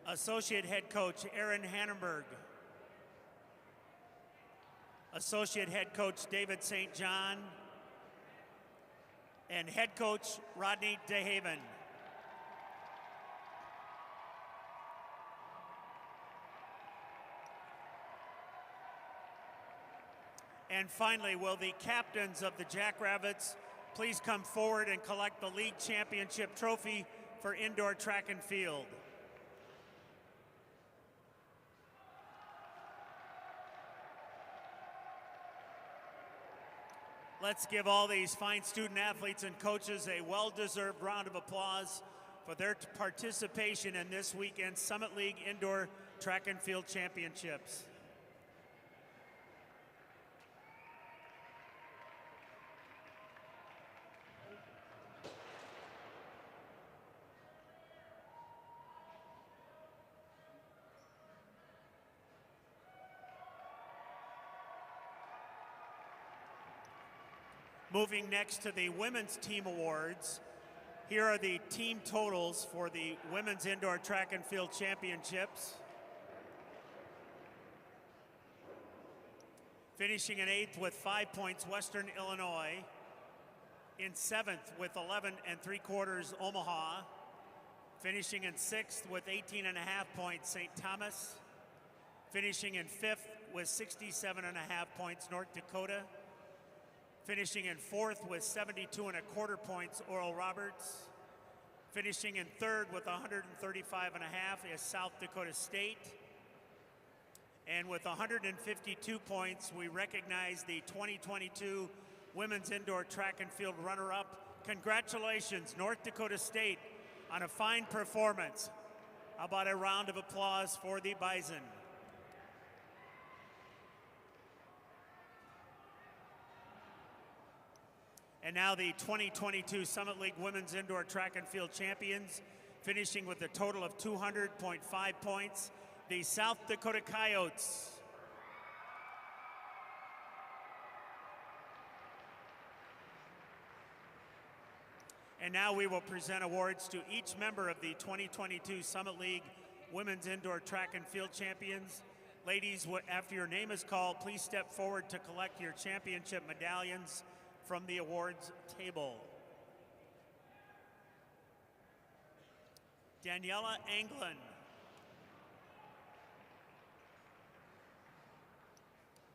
Associate Head Coach Aaron Hannenberg, Associate Head Coach David St. John, and Head Coach Rodney DeHaven. And finally, will the captains of the Jackrabbits please come forward and collect the league championship trophy for indoor track and field. Let's give all these fine student athletes and coaches a well-deserved round of applause for their participation in this weekend's Summit League Indoor Track and Field Championships. Moving next to the Women's Team Awards, here are the team totals for the Women's Indoor Track and Field Championships. Finishing in 8th with 5 points, Western Illinois. In 7th with 11 3/4, Omaha. Finishing in 6th with 18.5 points, St. Thomas. Finishing in 5th with 67.5 points, North Dakota. Finishing in fourth with 72.25 points, Oral Roberts. Finishing in third with 135.5 is South Dakota State. And with 152 points, we recognize the 2022 Women's Indoor Track and Field runner-up. Congratulations, North Dakota State, on a fine performance. How about a round of applause for the Bison? And now the 2022 Summit League Women's Indoor Track and Field champions, finishing with a total of 200.5 points, the South Dakota Coyotes. And now we will present awards to each member of the 2022 Summit League Women's Indoor Track and Field champions. Ladies, after your name is called, please step forward to collect your championship medallions from the awards table. Daniela Anglin.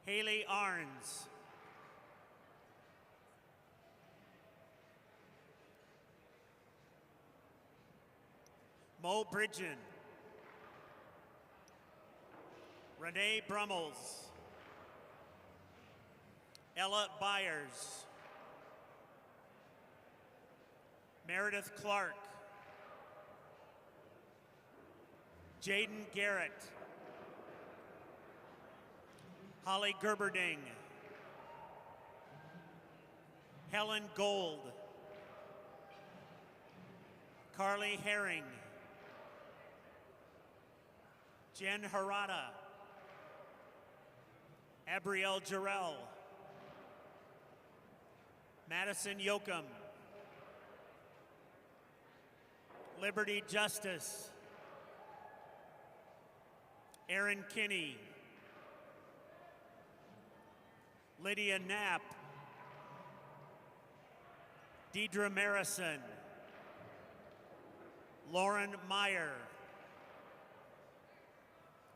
Haley Arns. Mo Bridgen. Renee Bremmels. Ella Byers. Meredith Clark. Jaden Garrett. Holly Gerberding. Helen Gold. Carly Herring. Jen Harada. Gabrielle Girelli. Madison Yoakum. Liberty Justice. Aaron Kinney. Lydia Knapp. Deidre Marison. Lauren Meyer.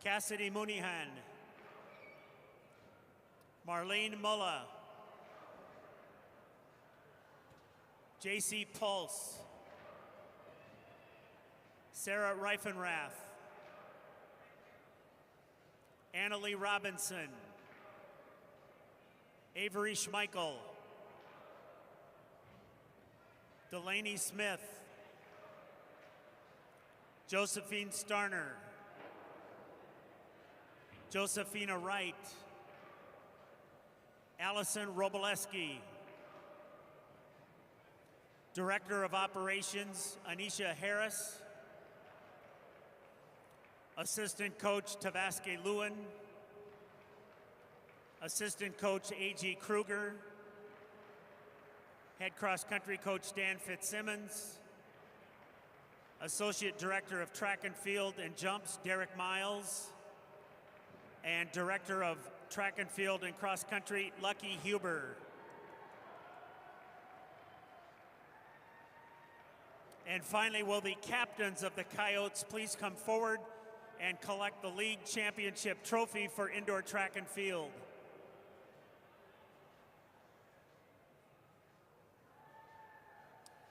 Cassidy Munihan. Marlene Mulla. JC Pulse. Sarah Reifenrath. Annalie Robinson. Avery Schmeichel. Delaney Smith. Josephine Starner. Josephina Wright. Allison Roboleski. Director of Operations, Anisha Harris. Assistant Coach Tavaske Lewin. Assistant Coach A.G. Kruger. Head Cross Country Coach Dan Fitzsimmons. Associate Director of Track and Field and Jumps, Derek Miles. And Director of Track and Field and Cross Country, Lucky Huber. And finally, will the captains of the Coyotes please come forward and collect the league championship trophy for indoor track and field.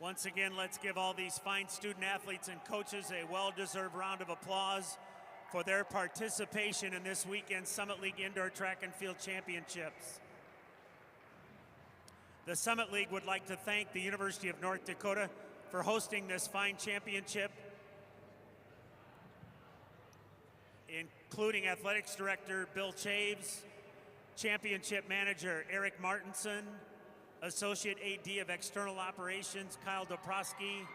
Once again, let's give all these fine student athletes and coaches a well-deserved round of applause for their participation in this weekend's Summit League Indoor Track and Field Championships. The Summit League would like to thank the University of North Dakota for hosting this fine championship, including Athletics Director Bill Chaves, Championship Manager Eric Martinson, Associate AD of External Operations Kyle Doprosky,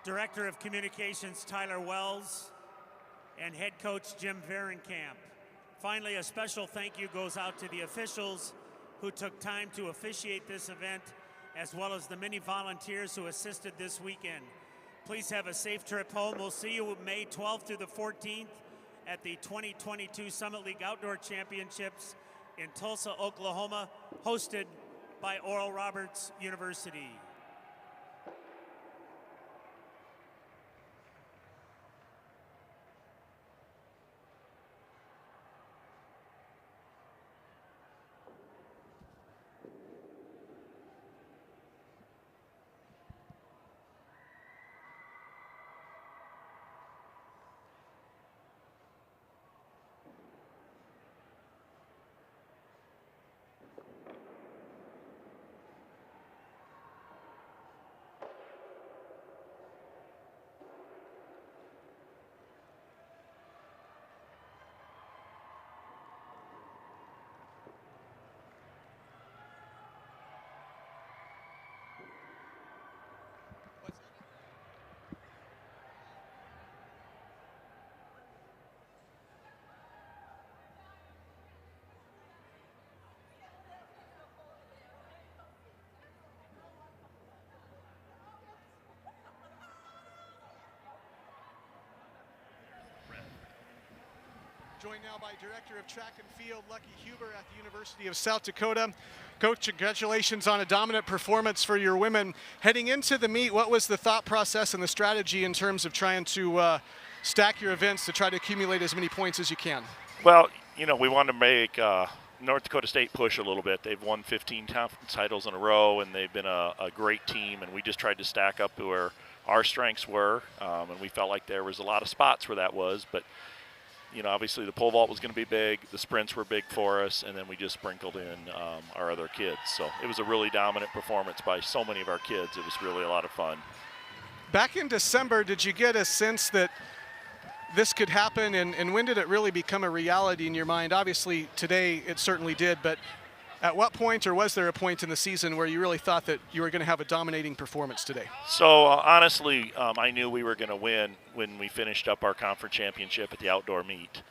Director of Communications Tyler Wells, and Head Coach Jim Varenkamp. Finally, a special thank you goes out to the officials who took time to officiate this event, as well as the many volunteers who assisted this weekend. Please have a safe trip home. We'll see you May 12th through the 14th at the 2022 Summit League Outdoor Championships in Tulsa, Oklahoma, hosted by Oral Roberts University. Joined now by Director of Track and Field, Lucky Huber at the University of South Dakota. Coach, congratulations on a dominant performance for your women. Heading into the meet, what was the thought process and the strategy in terms of trying to stack your events to try to accumulate as many points as you can? Well, you know, we wanted to make North Dakota State push a little bit. They've won 15 conference titles in a row, and they've been a great team, and we just tried to stack up to where our strengths were, and we felt like there was a lot of spots where that was, but you know, obviously the pole vault was going to be big, the sprints were big for us, and then we just sprinkled in our other kids. So it was a really dominant performance by so many of our kids. It was really a lot of fun. Back in December, did you get a sense that this could happen, and when did it really become a reality in your mind? Obviously today it certainly did, but at what point, or was there a point in the season where you really thought that you were going to have a dominating performance today? So honestly, I knew we were going to win when we finished up our conference championship at the outdoor meet.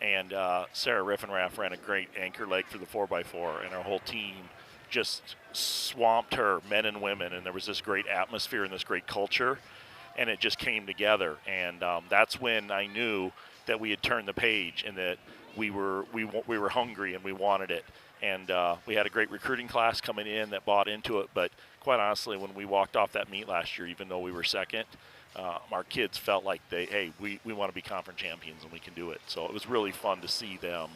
And Sarah Riffenrath ran a great anchor leg for the 4x4, and our whole team just swamped her, men and women, and there was this great atmosphere and this great culture, and it just came together. And that's when I knew that we had turned the page and that we were hungry and we wanted it. And we had a great recruiting class coming in that bought into it. But quite honestly, when we walked off that meet last year, even though we were second, our kids felt like we want to be conference champions and we can do it. So it was really fun to see them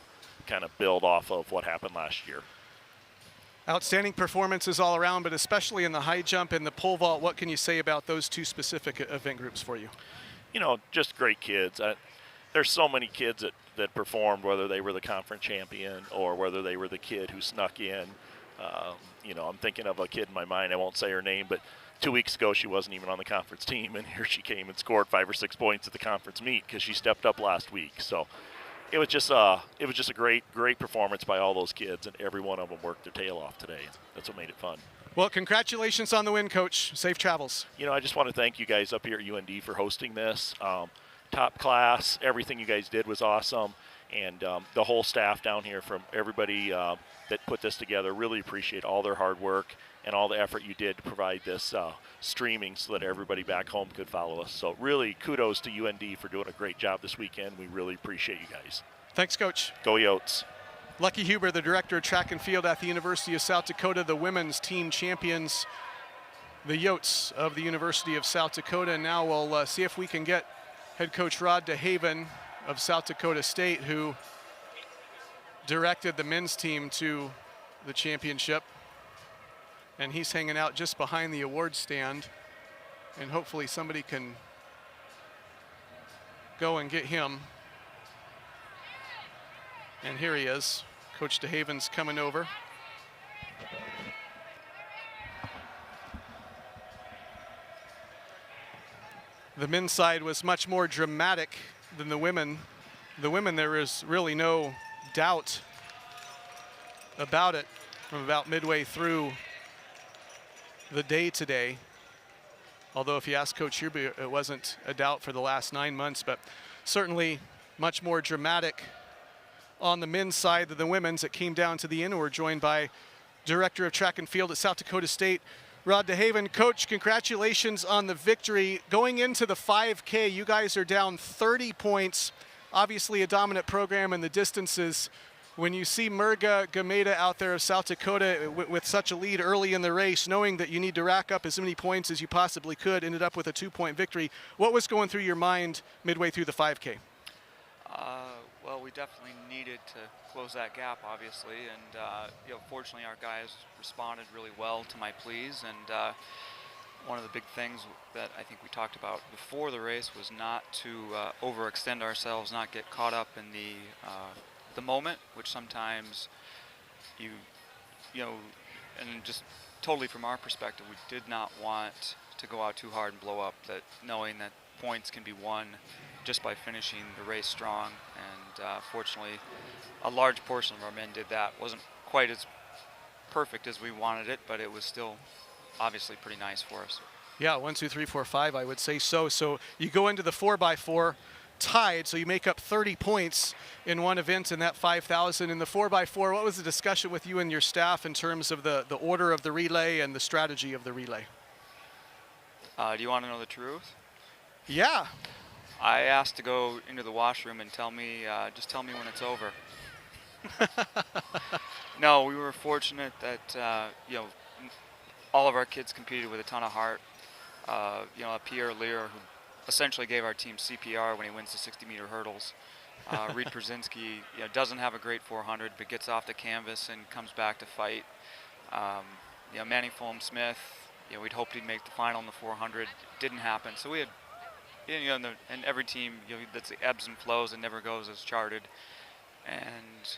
kind of build off of what happened last year. Outstanding performances all around, but especially in the high jump and the pole vault. What can you say about those two specific event groups for you? You know, just great kids. There's so many kids that performed, whether they were the conference champion or whether they were the kid who snuck in. You know, I'm thinking of a kid in my mind. I won't say her name, but 2 weeks ago she wasn't even on the conference team, and here she came and scored 5 or 6 points at the conference meet because she stepped up last week. So it was just a great performance by all those kids, and every one of them worked their tail off today. That's what made it fun. Well, congratulations on the win, Coach. Safe travels. You know, I just want to thank you guys up here at UND for hosting this. Top class, everything you guys did was awesome, and the whole staff down here, from everybody that put this together, really appreciate all their hard work and all the effort you did to provide this streaming so that everybody back home could follow us. So really kudos to UND for doing a great job this weekend. We really appreciate you guys. Thanks, Coach. Go Yotes. Lucky Huber, the Director of Track and Field at the University of South Dakota, the women's team champions, the Yotes of the University of South Dakota. And now we'll see if we can get head coach Rod DeHaven of South Dakota State, who directed the men's team to the championship. And he's hanging out just behind the award stand. And hopefully somebody can go and get him. And here he is. Coach DeHaven's coming over. The men's side was much more dramatic than the women. The women, there is really no doubt about it from about midway through the day today. Although if you ask Coach Huber, it wasn't a doubt for the last 9 months, but certainly much more dramatic on the men's side than the women's. It came down to the end. We're joined by Director of Track and Field at South Dakota State, Rod DeHaven. Coach, congratulations on the victory. Going into the 5K, you guys are down 30 points. Obviously a dominant program in the distances. When you see Murga Gameda out there of South Dakota with such a lead early in the race, knowing that you need to rack up as many points as you possibly could, ended up with a 2-point victory. What was going through your mind midway through the 5K? Well, we definitely needed to close that gap, obviously, and you know, fortunately our guys responded really well to my pleas, and one of the big things that I think we talked about before the race was not to overextend ourselves, not get caught up in the moment, which sometimes you know, and just totally from our perspective, we did not want to go out too hard and blow up, that knowing that points can be won just by finishing the race strong, and fortunately a large portion of our men did that. Wasn't quite as perfect as we wanted it, but it was still obviously pretty nice for us. Yeah, 1, 2, 3, 4, 5, I would say so. So you go into the 4x4 tied, so you make up 30 points in one event in that 5,000. In the 4x4, what was the discussion with you and your staff in terms of the order of the relay and the strategy of the relay? Do you want to know the truth? Yeah. I asked to go into the washroom and just tell me when it's over. No, we were fortunate that all of our kids competed with a ton of heart. Pierre Leerer, who essentially gave our team CPR when he wins the 60-meter hurdles. Reid Pierzinski, doesn't have a great 400, but gets off the canvas and comes back to fight. Manny Fulham-Smith, we'd hoped he'd make the final in the 400. Didn't happen. So we had, and every team, that's the ebbs and flows. It never goes as charted. And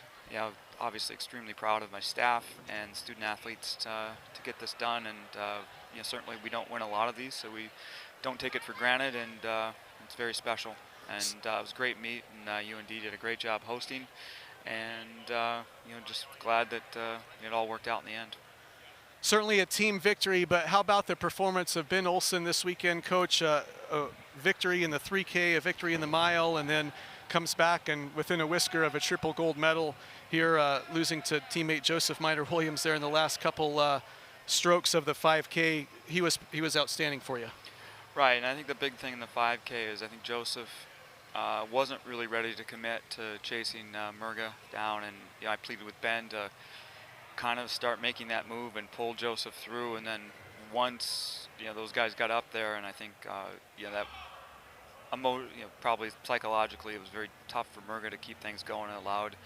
obviously extremely proud of my staff and student athletes to get this done. And certainly we don't win a lot of these, so we don't take it for granted. And it's very special. And it was a great meet, and UND did a great job hosting. And just glad that it all worked out in the end. Certainly a team victory, but how about the performance of Ben Olsen this weekend, Coach? A victory in the 3K, a victory in the mile, and then comes back and within a whisker of a triple gold medal here, losing to teammate Joseph Miter-Williams there in the last couple strokes of the 5K. He was outstanding for you. Right, and I think the big thing in the 5K is I think Joseph wasn't really ready to commit to chasing Murga down, and I pleaded with Ben to kind of start making that move and pull Joseph through. And then once those guys got up there, and I think that probably psychologically it was very tough for Murga to keep things going, and allowed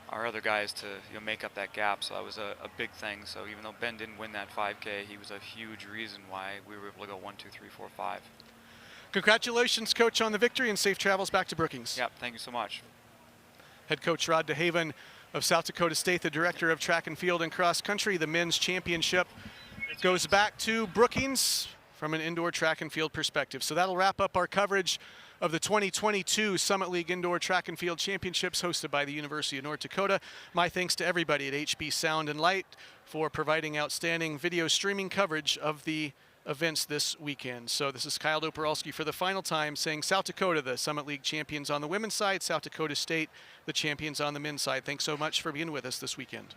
our other guys to make up that gap. So that was a big thing. So even though Ben didn't win that 5K, he was a huge reason why we were able to go 1, 2, 3, 4, 5. Congratulations, Coach, on the victory, and safe travels back to Brookings. Yep, thank you so much. Head coach Rod DeHaven of South Dakota State, the director of track and field and cross country. The men's championship goes back to Brookings from an indoor track and field perspective. So that'll wrap up our coverage of the 2022 Summit League Indoor Track and Field Championships hosted by the University of North Dakota. My thanks to everybody at HB Sound and Light for providing outstanding video streaming coverage of the events this weekend. So this is Kyle Doporalski for the final time saying South Dakota, the Summit League champions on the women's side, South Dakota State, the champions on the men's side. Thanks so much for being with us this weekend.